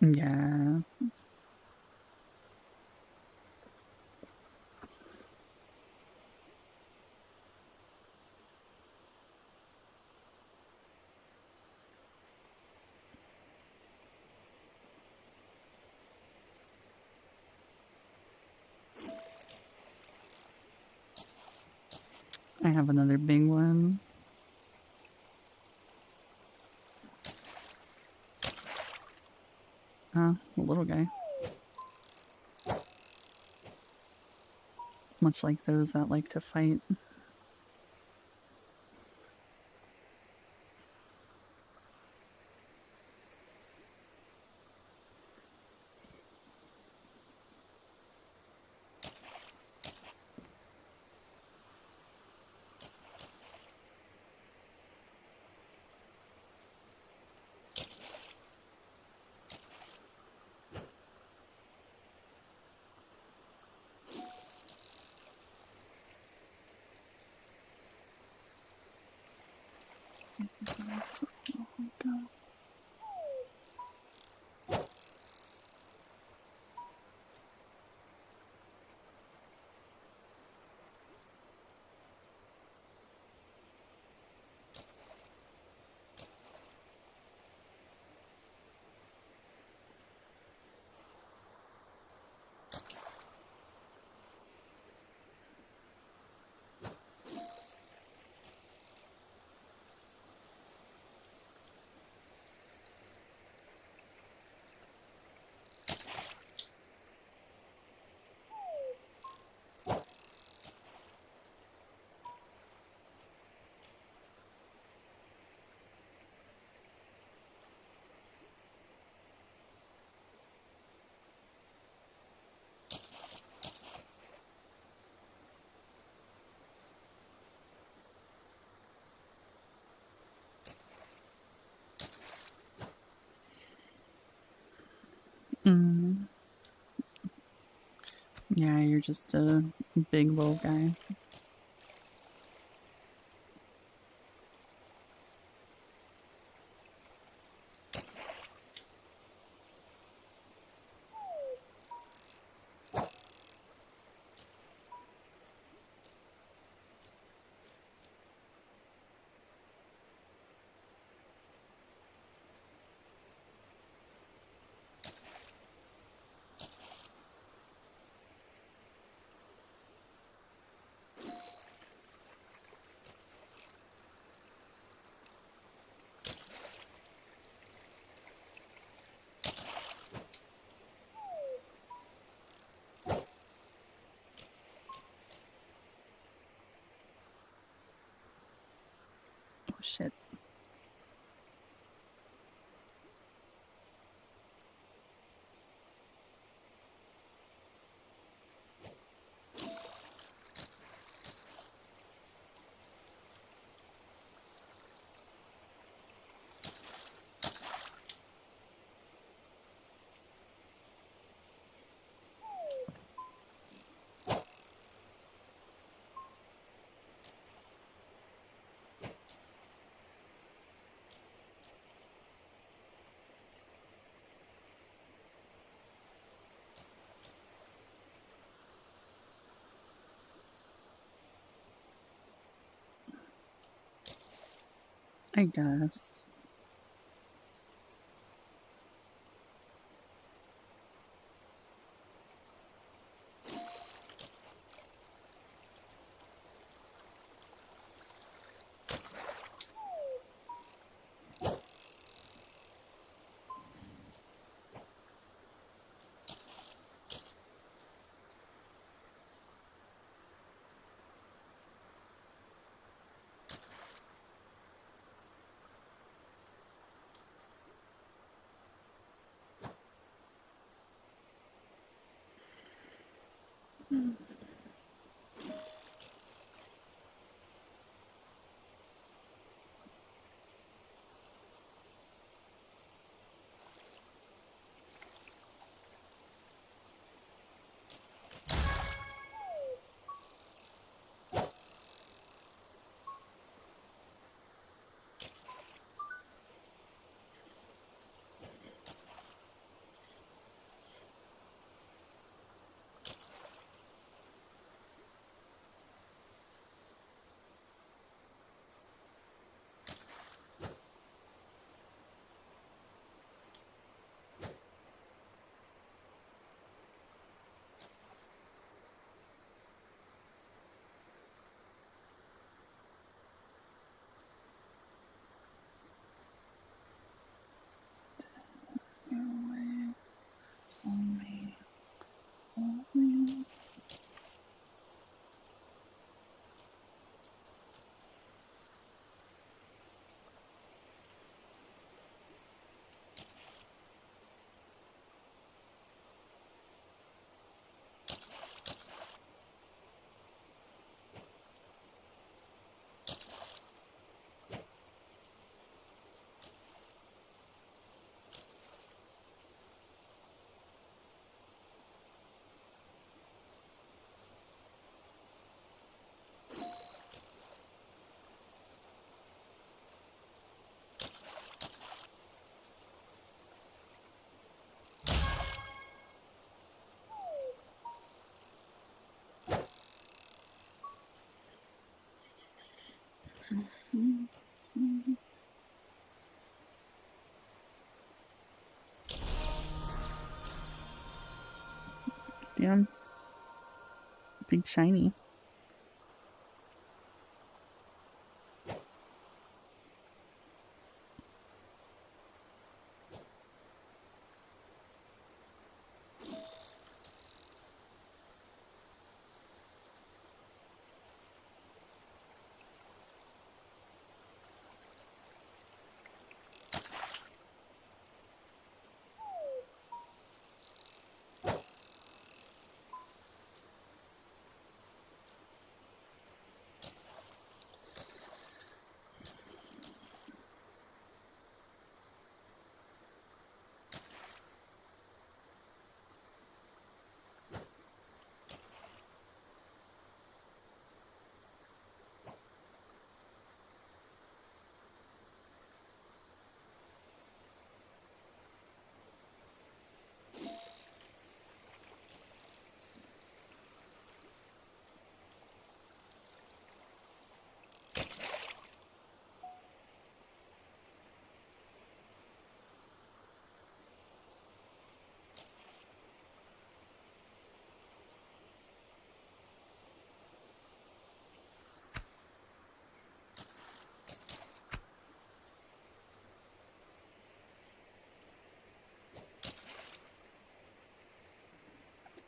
Yeah. I have another big one. The little guy. Much like those that like to fight. Yeah, you're just a big little guy. Oh shit. I guess. Damn. Big shiny.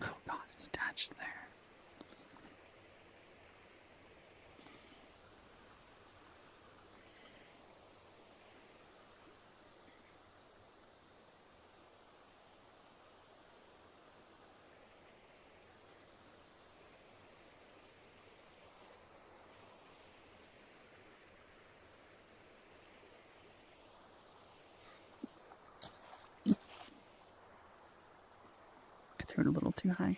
Oh god, it's attached there. I threw it a little too high.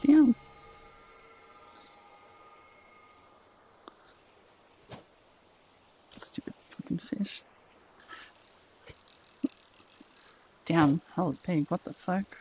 Damn. Stupid fucking fish. Damn, that was big. What the fuck?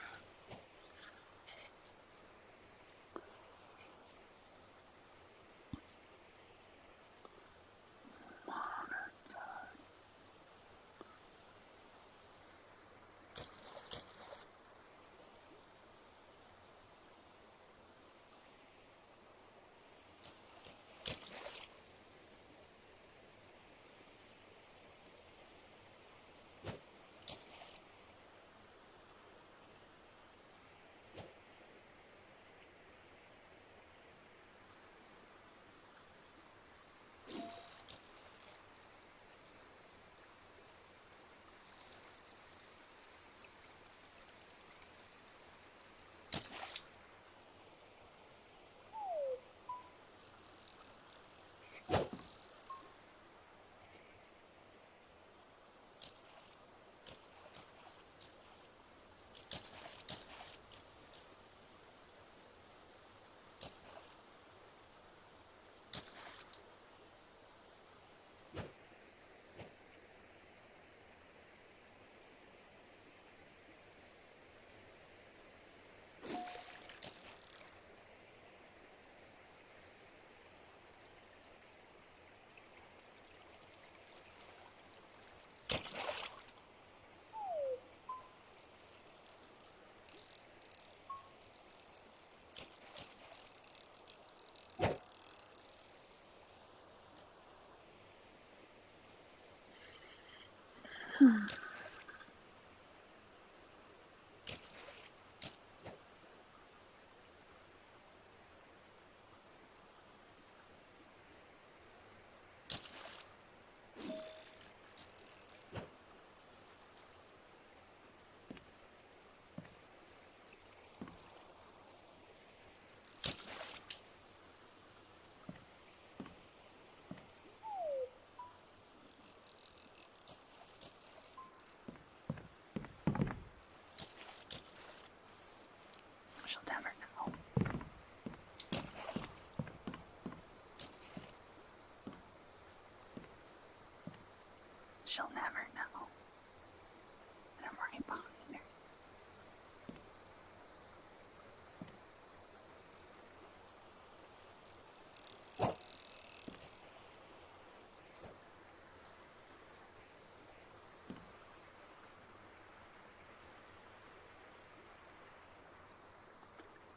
She'll never know. She'll never know. And I'm right behind her.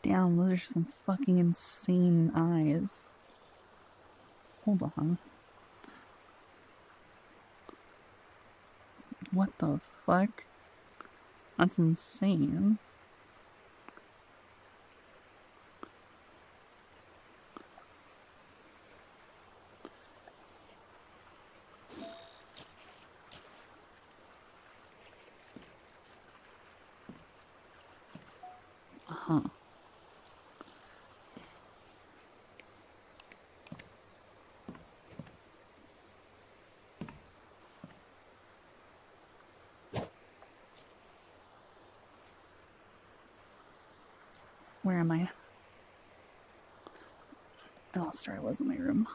Damn, those are some fucking insane eyes. Hold on. What the fuck? That's insane. Uh-huh. Where am I? I lost where I was in my room.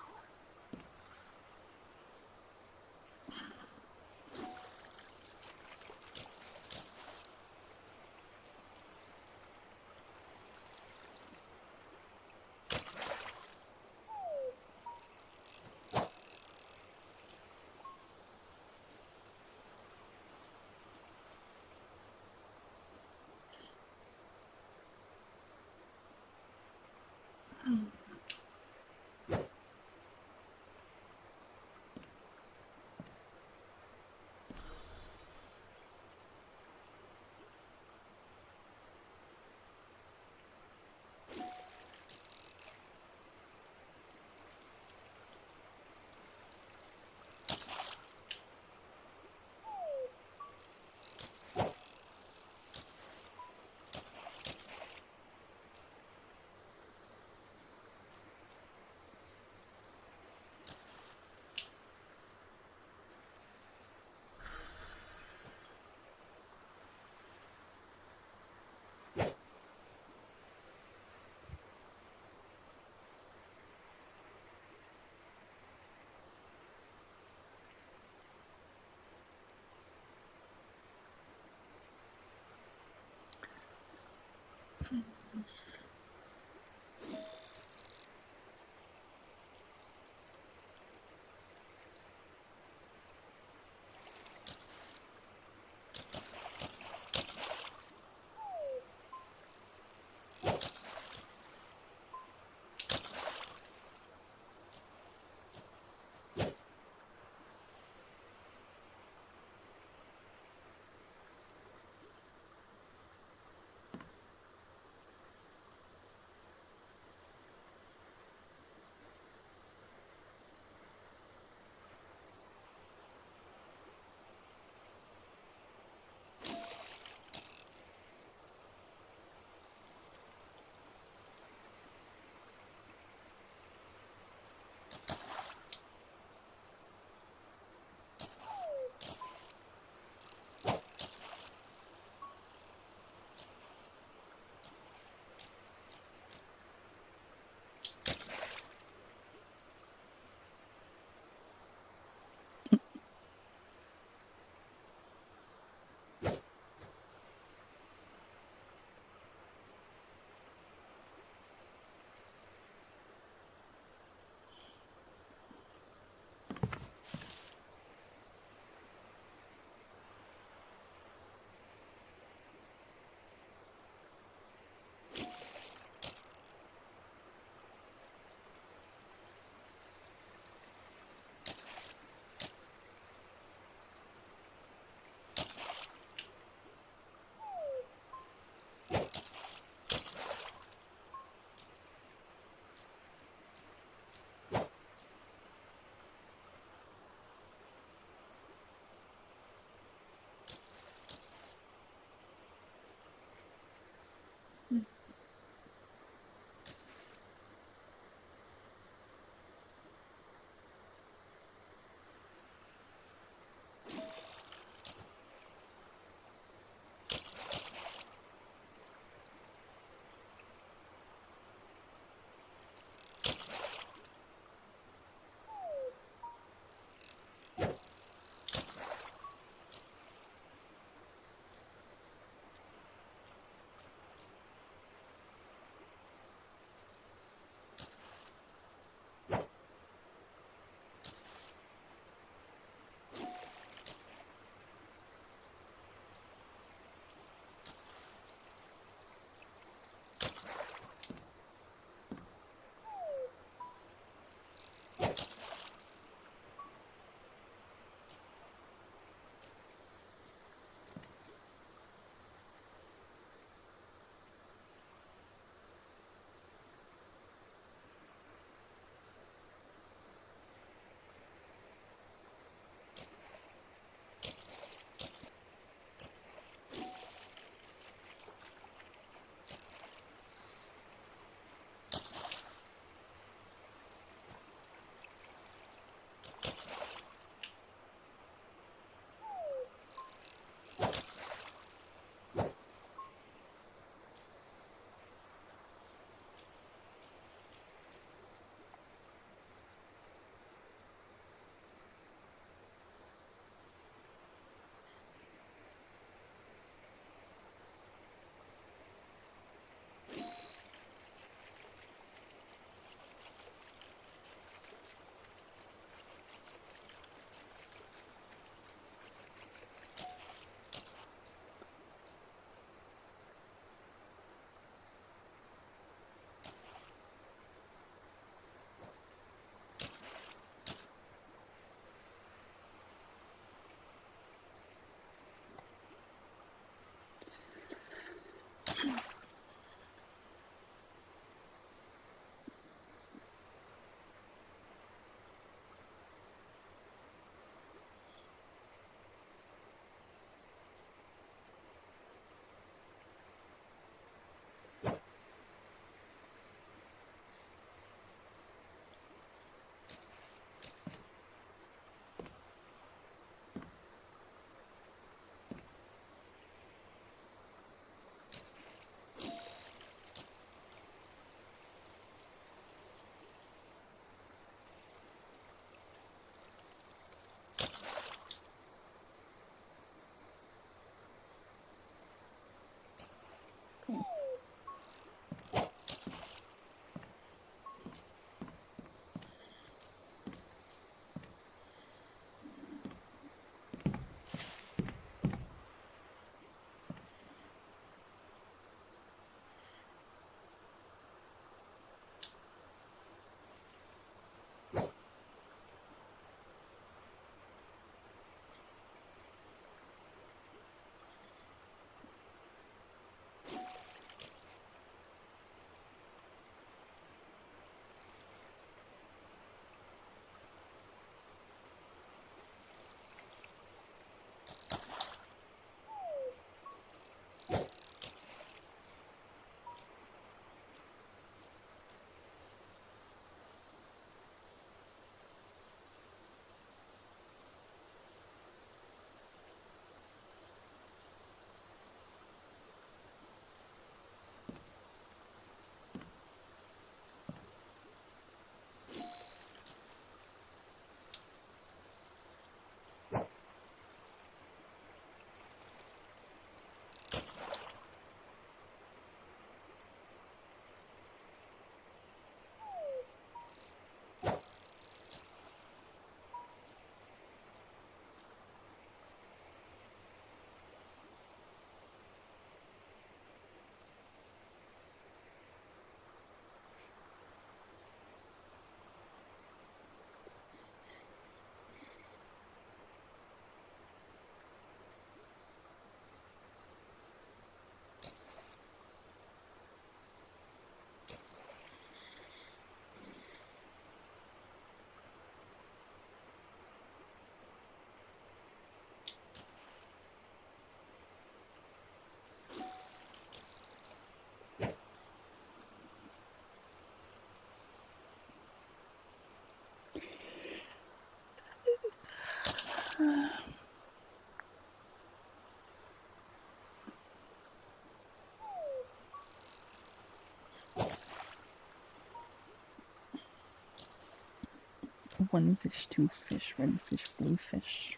one fish, two fish, red fish, blue fish.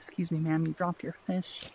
Excuse me, ma'am, you dropped your fish.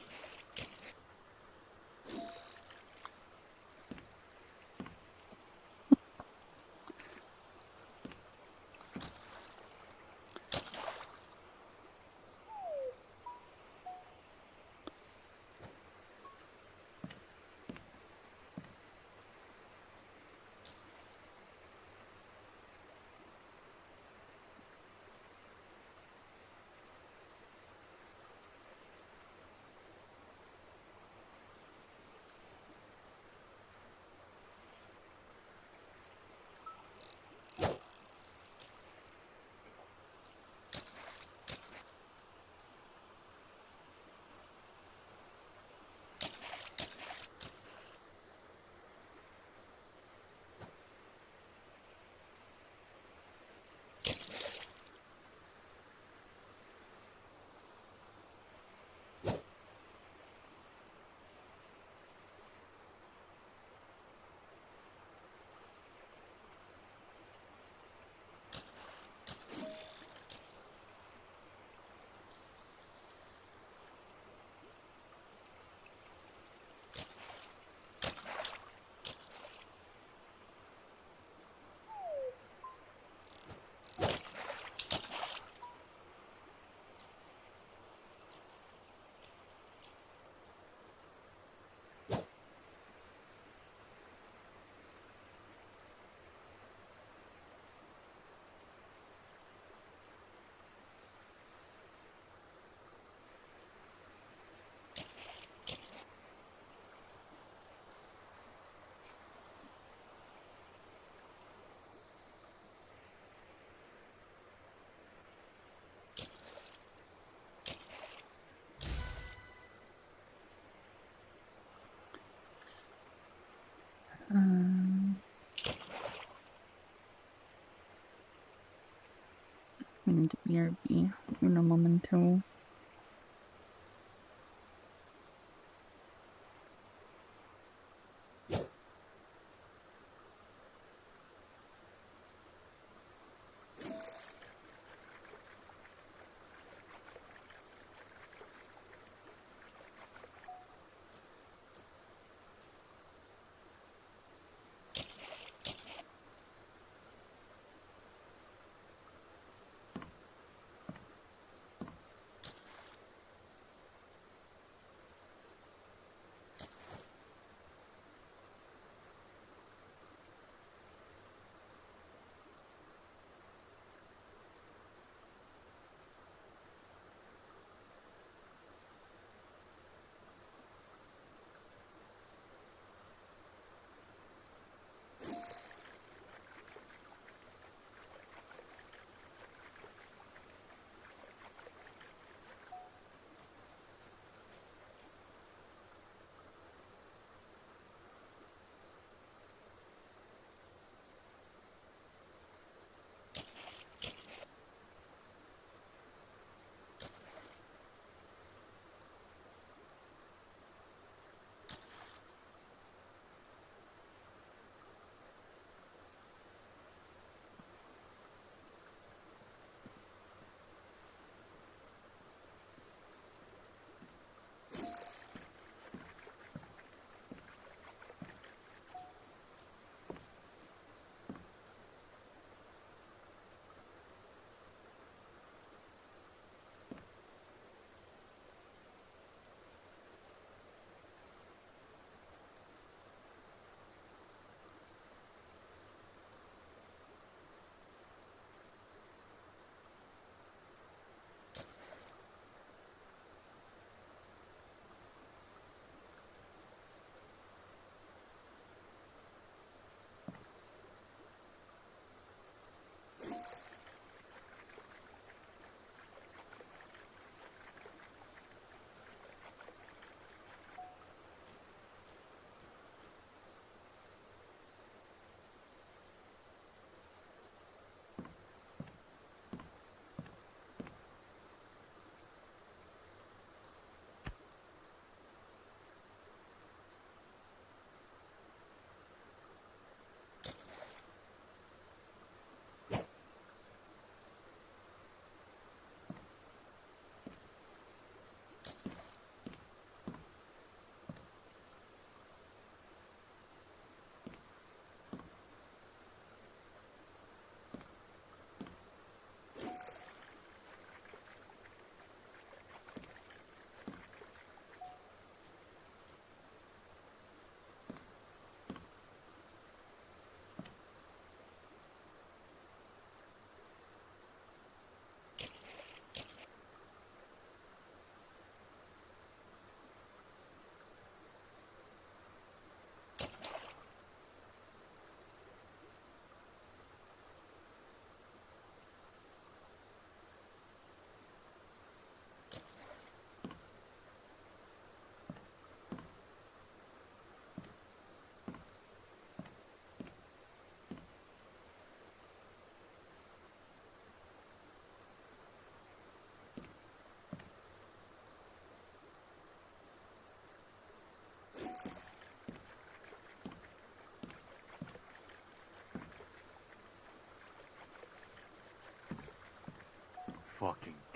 We need to BRB. Un momento.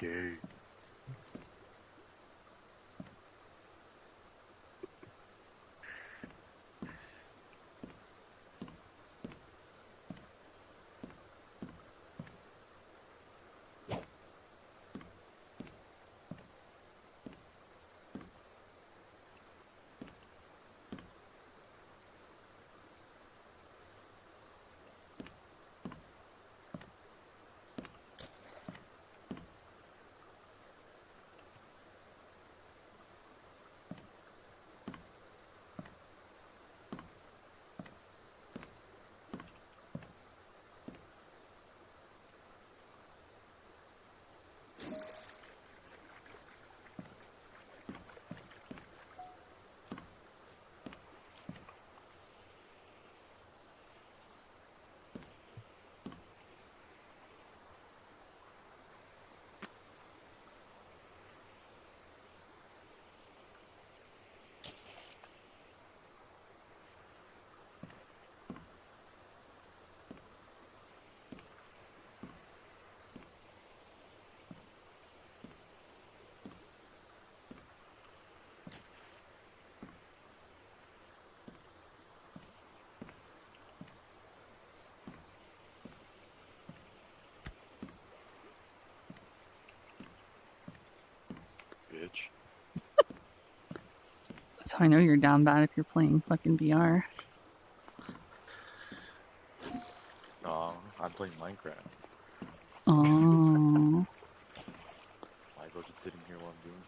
gay. Bitch. That's how I know you're down bad if you're playing fucking VR. No, I'm playing Minecraft. Oh. Might as well just sitting here while I'm doing.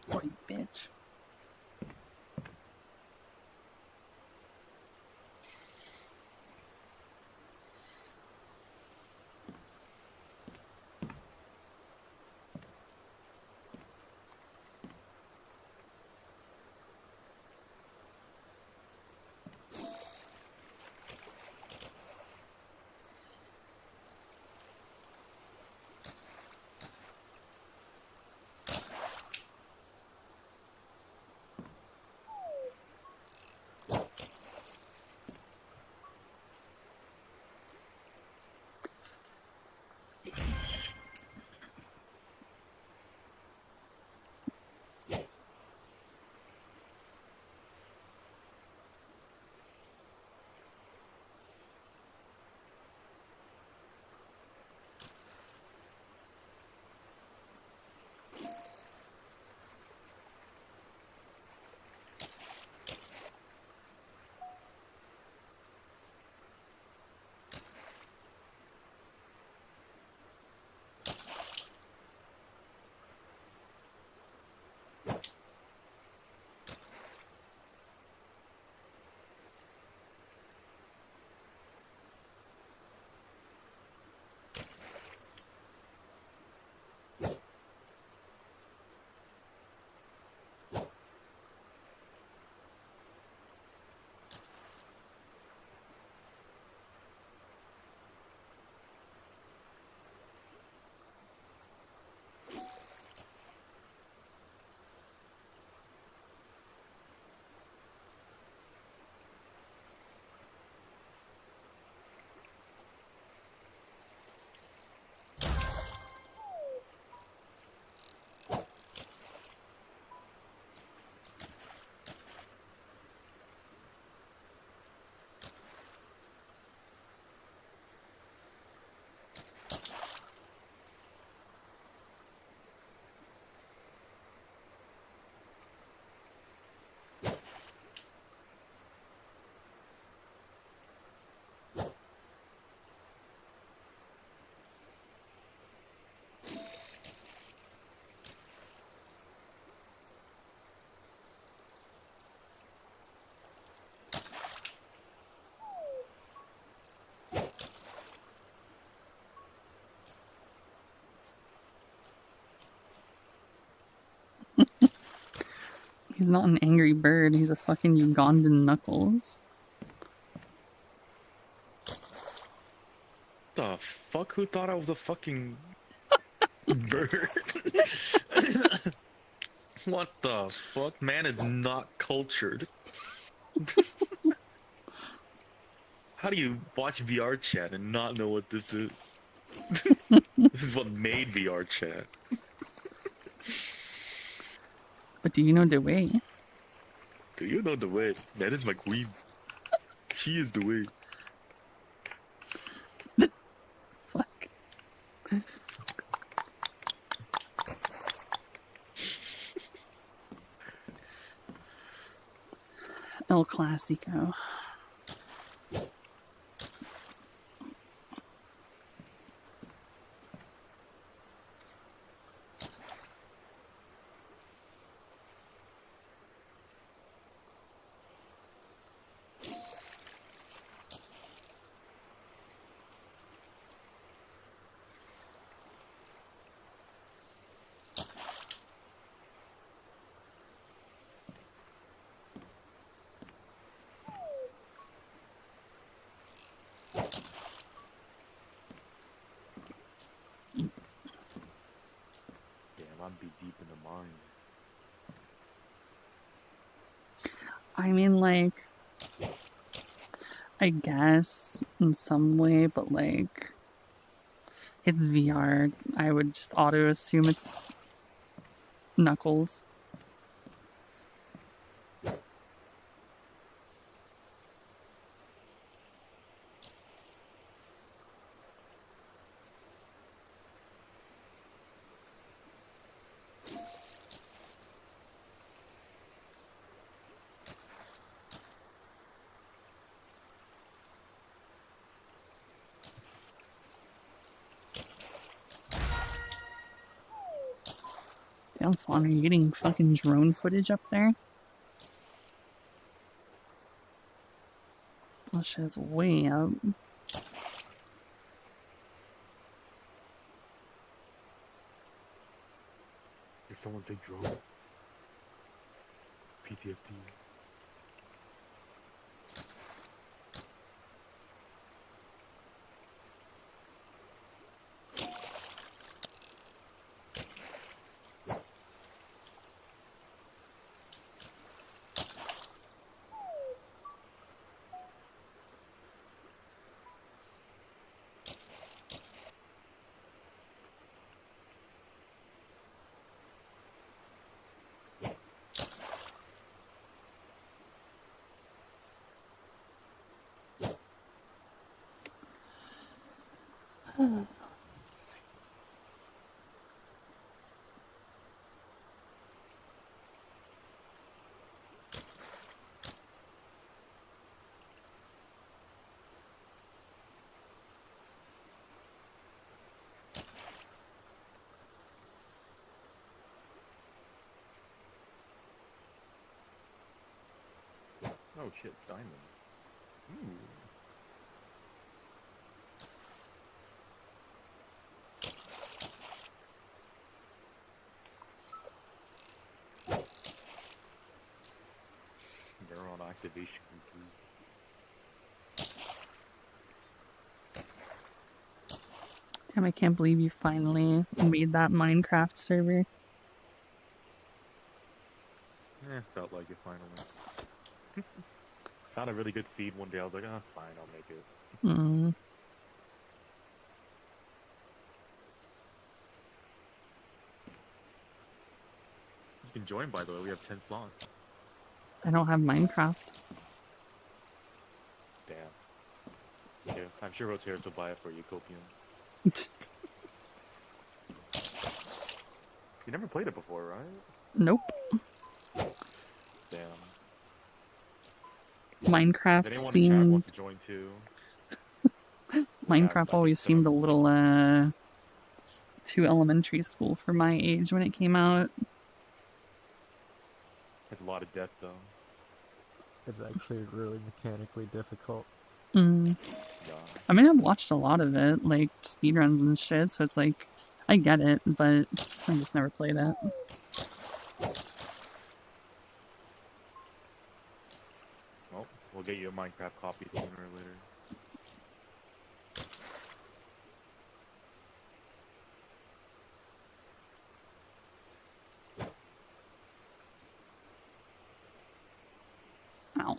Boy, bitch. He's not an angry bird, he's a fucking Ugandan Knuckles. The fuck? Who thought I was a fucking bird? What the fuck? Man is not cultured. How do you watch VR chat and not know what this is? This is what made VR chat. But do you know the way? Do you know the way? That is my queen. She is the way. Fuck. El Clasico. I'd be deep in the mines. I mean, like, I guess in some way, but like, it's VR. I would just auto assume it's Knuckles. Damn, Fawn, are you getting fucking drone footage up there? Oh shit, it's way up. Did someone say drone? PTSD. Oh shit, diamonds. Ooh. Neuron activation complete. Damn, I can't believe you finally made that Minecraft server. Felt like it finally. Found a really good seed one day. I was like, oh, fine, I'll make it. Mm. You can join, by the way. We have 10 slots. I don't have Minecraft. Damn. Yeah, I'm sure Roteris will buy it for you, Copium. You never played it before, right? Nope. Damn. Minecraft If anyone in chat seemed... wants to join too. Minecraft always seemed a little, too elementary school for my age when it came out. There's a lot of depth, though. It's actually really mechanically difficult. Mm. Yeah. I mean, I've watched a lot of it, like, speedruns and shit, so it's like, I get it, but I just never played it. get you a Minecraft copy sooner or later. Ow.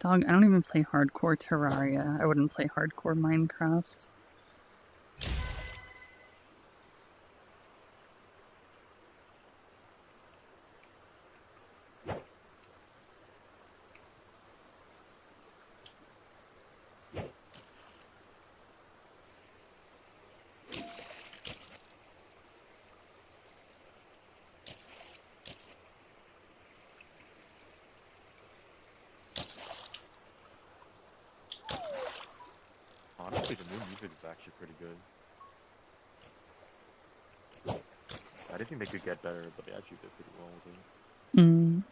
Dog, I don't even play hardcore Terraria. I wouldn't play hardcore Minecraft. Honestly, the new music is actually pretty good. I didn't think they could get better, but they actually did pretty well with it. Mm.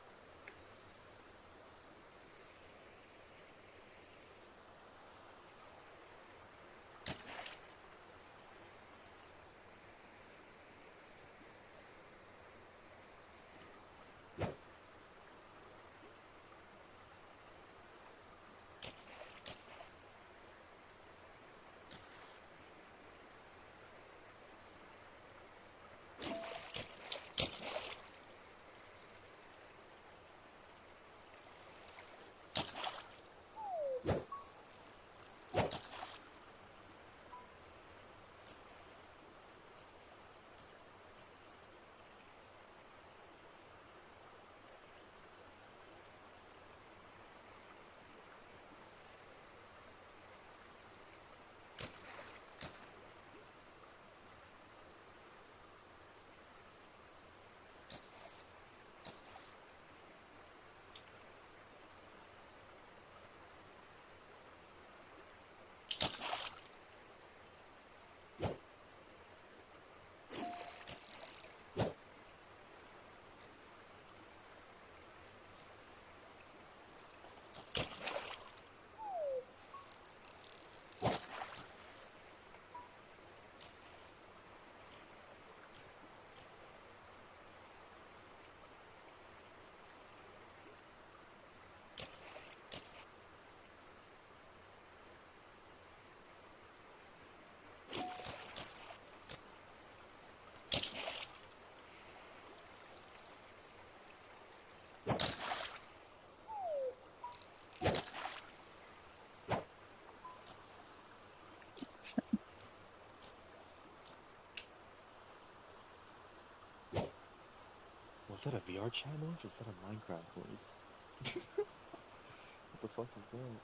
Was that a VR chat noise or is that a Minecraft voice? What the fuck is that?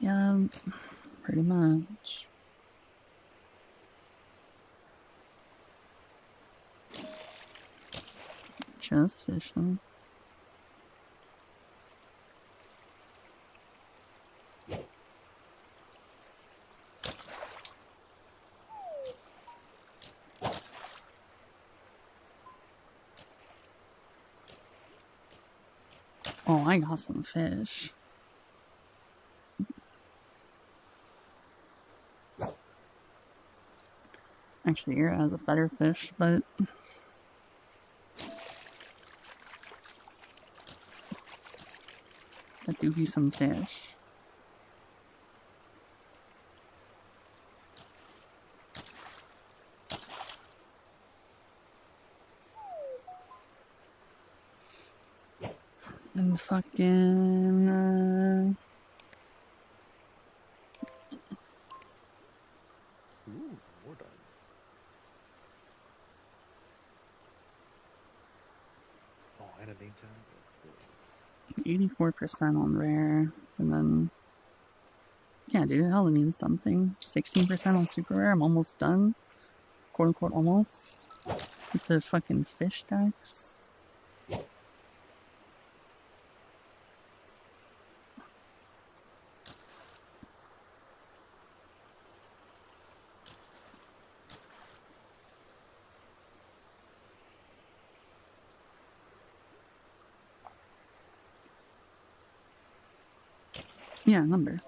Yeah, pretty much. Just fishing. Oh, I got some fish. Actually, Ira has a better fish, but that do be some fish. And fucking Ooh, more diamonds. Oh, and a name tag. That's good. 84% on rare, and then yeah, dude, hell, it means something. 16% on super rare. I'm almost done, quote unquote, almost with the fucking fish stacks. Yeah, number.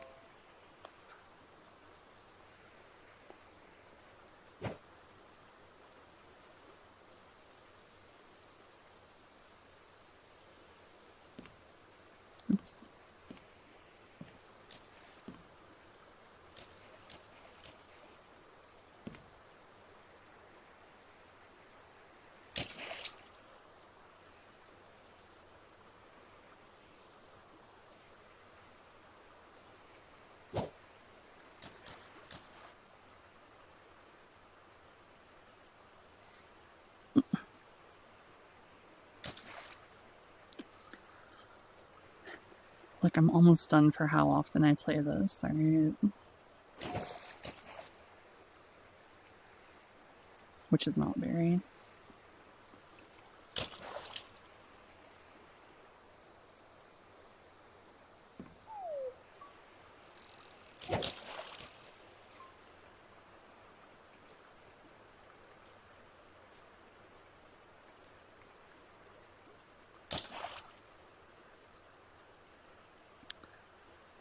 Oops. Like, I'm almost done for how often I play this, alright? Which is not very.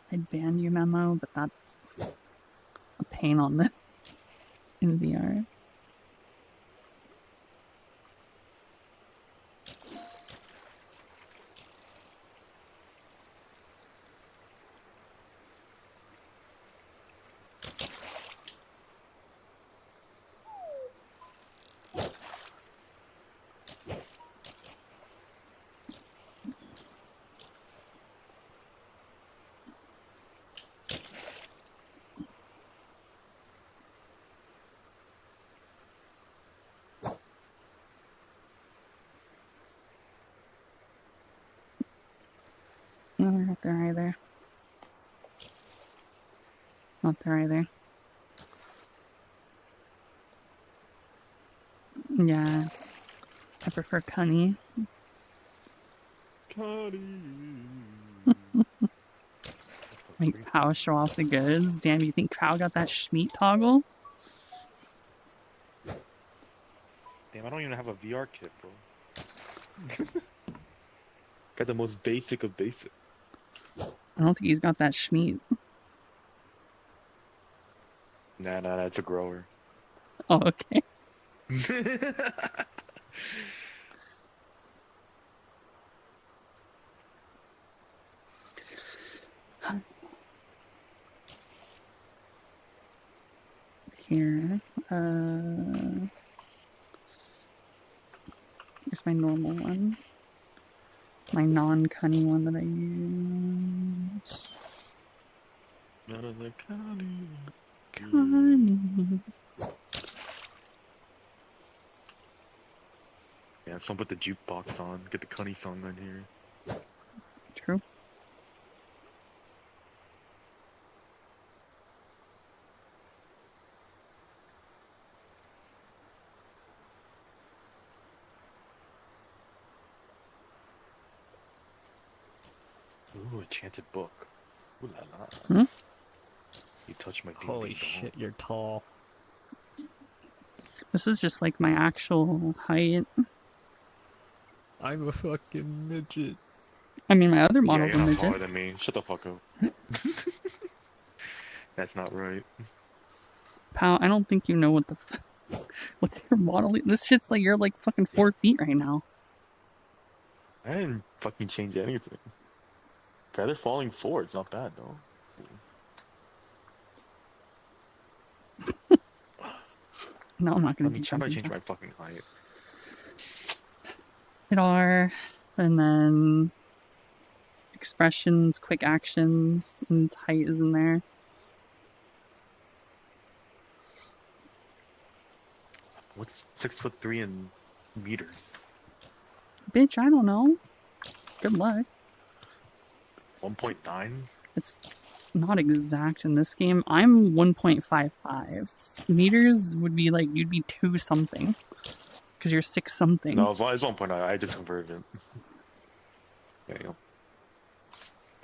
I'd ban you, Memo, but that's a pain on the in VR. No, they're not there either. Not there either. Yeah. I prefer Cunny. Make Pow show off the goods. Damn, you think Pow got that Schmeat toggle? Damn, I don't even have a VR kit, bro. Got the most basic of basic. I don't think he's got that Schmeat. Nah, that's a grower. Oh, okay. Here, here's my normal one. My non-cunny one that I use. None of the cunny. Cunny. Yeah, someone put the jukebox on. Get the cunny song on here. True. Ooh, enchanted book. Ooh la la. Hmm? You touch my ding Holy ding dong. shit, you're tall. This is just like my actual height. I'm a fucking midget. I mean, my other Yeah, model's you're a not taller midget. than me. Shut the fuck up. That's not right. Pal, I don't think you know what the... What's your model? This shit's like, you're like fucking 4 feet right now. I didn't fucking change anything. Feather falling 4, it's not bad, though. No, I'm not gonna be How do I jumping change down. my fucking height? Hit R, and then expressions, quick actions, and height is in there. What's 6'3" in meters? Bitch, I don't know. Good luck. 1.9? It's not exact in this game. I'm 1.55. Meters would be like, you'd be 2 something. Because you're 6 something. No, it's 1.9. I just converted it. There you go.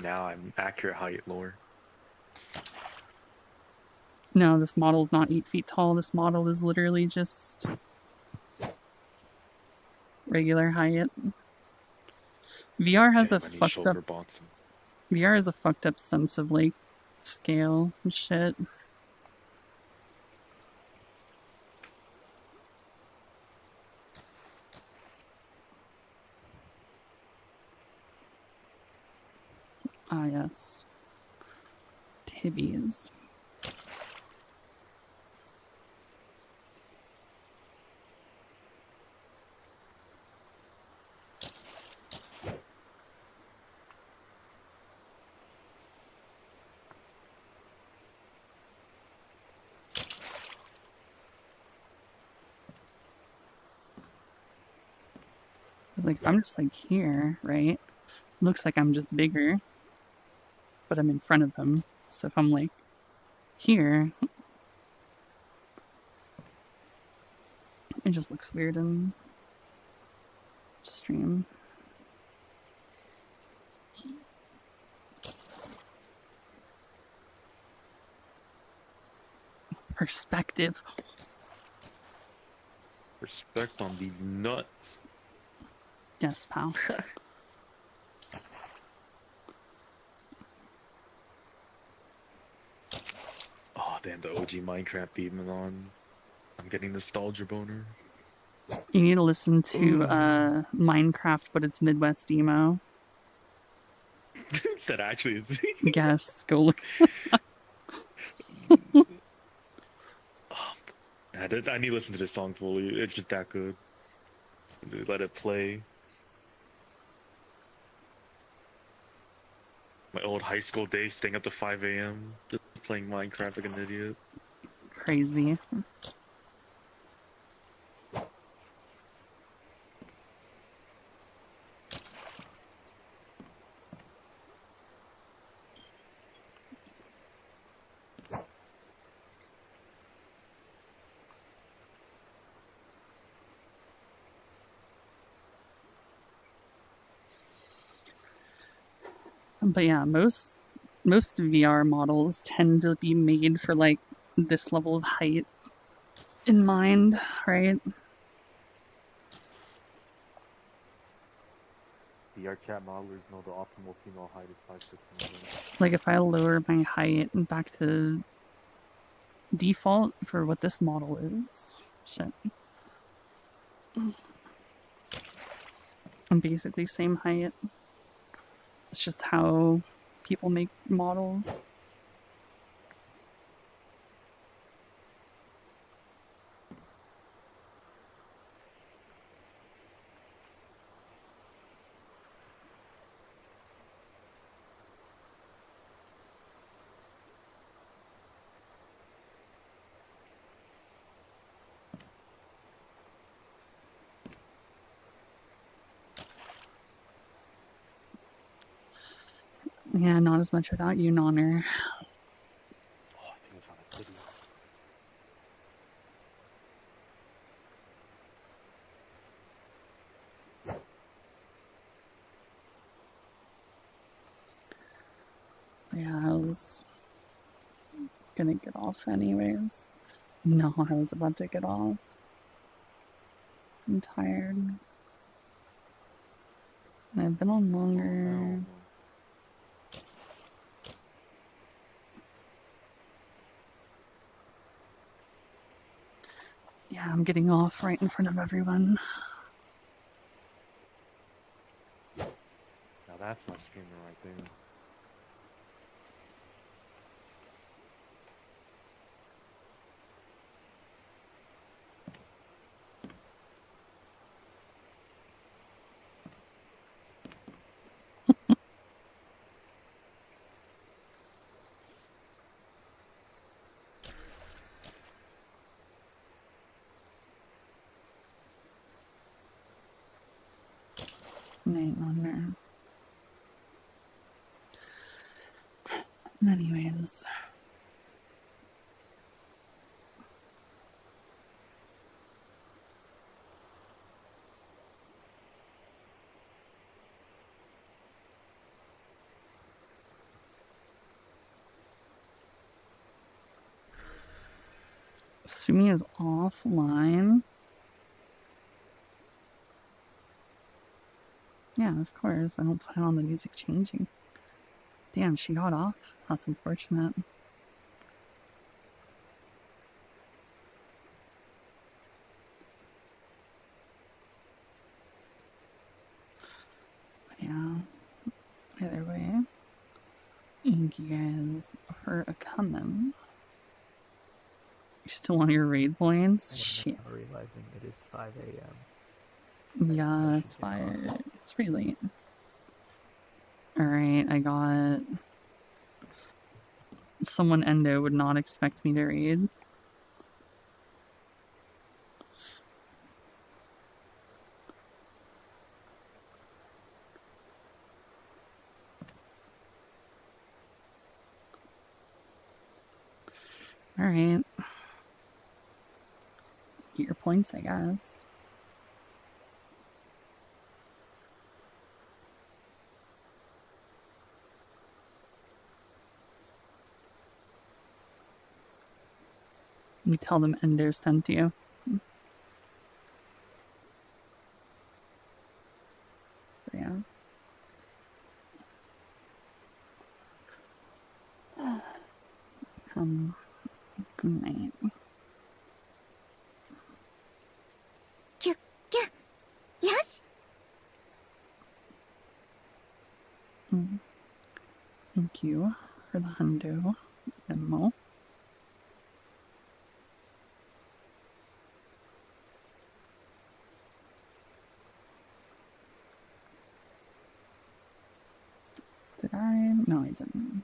Now I'm accurate height lower. No, this model's not 8 feet tall. This model is literally just regular height. VR has a fucked up... VR has a fucked up sense of like scale and shit. Ah, yes. Tibbies. Like, if I'm just like here, right? Looks like I'm just bigger, but I'm in front of him. So if I'm like here, it just looks weird in stream. Perspective. Respect on these nuts. Yes, pal. Oh, damn, the OG Minecraft theme is on. I'm getting nostalgia boner. You need to listen to Minecraft, but it's Midwest emo. That actually is. Yes, go look. I need to listen to this song fully. It's just that good. Let it play. My old high school days, staying up to 5 a.m. just playing Minecraft like an idiot. Crazy. But yeah, most VR models tend to be made for like this level of height in mind, right? VR chat modelers know the optimal female height is 5'6". Like if I lower my height back to default for what this model is, shit. I'm basically same height. It's just how people make models. Yeah, not as much without you, Nonner. Yeah, I was gonna get off anyways. No, I was about to get off. I'm tired. I've been on longer. Yeah, I'm getting off right in front of everyone. Now that's my streamer right there. Night longer. Anyways. Sumi is offline. Yeah, of course. I don't plan on the music changing. Damn, she got off? That's unfortunate. Yeah. Either way. Thank you guys for coming. You're still on your raid points? Shit. Realizing it is 5 a.m. Yeah, it's fine. It's pretty late. Alright, I got... Someone Endo would not expect me to raid. Alright. Get your points, I guess. You tell them Endo sent you. Yeah. Good night. Yes? Thank you for the hundo, Venmo. Did I? No, I didn't.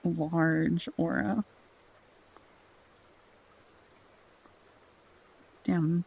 Large aura. Damn.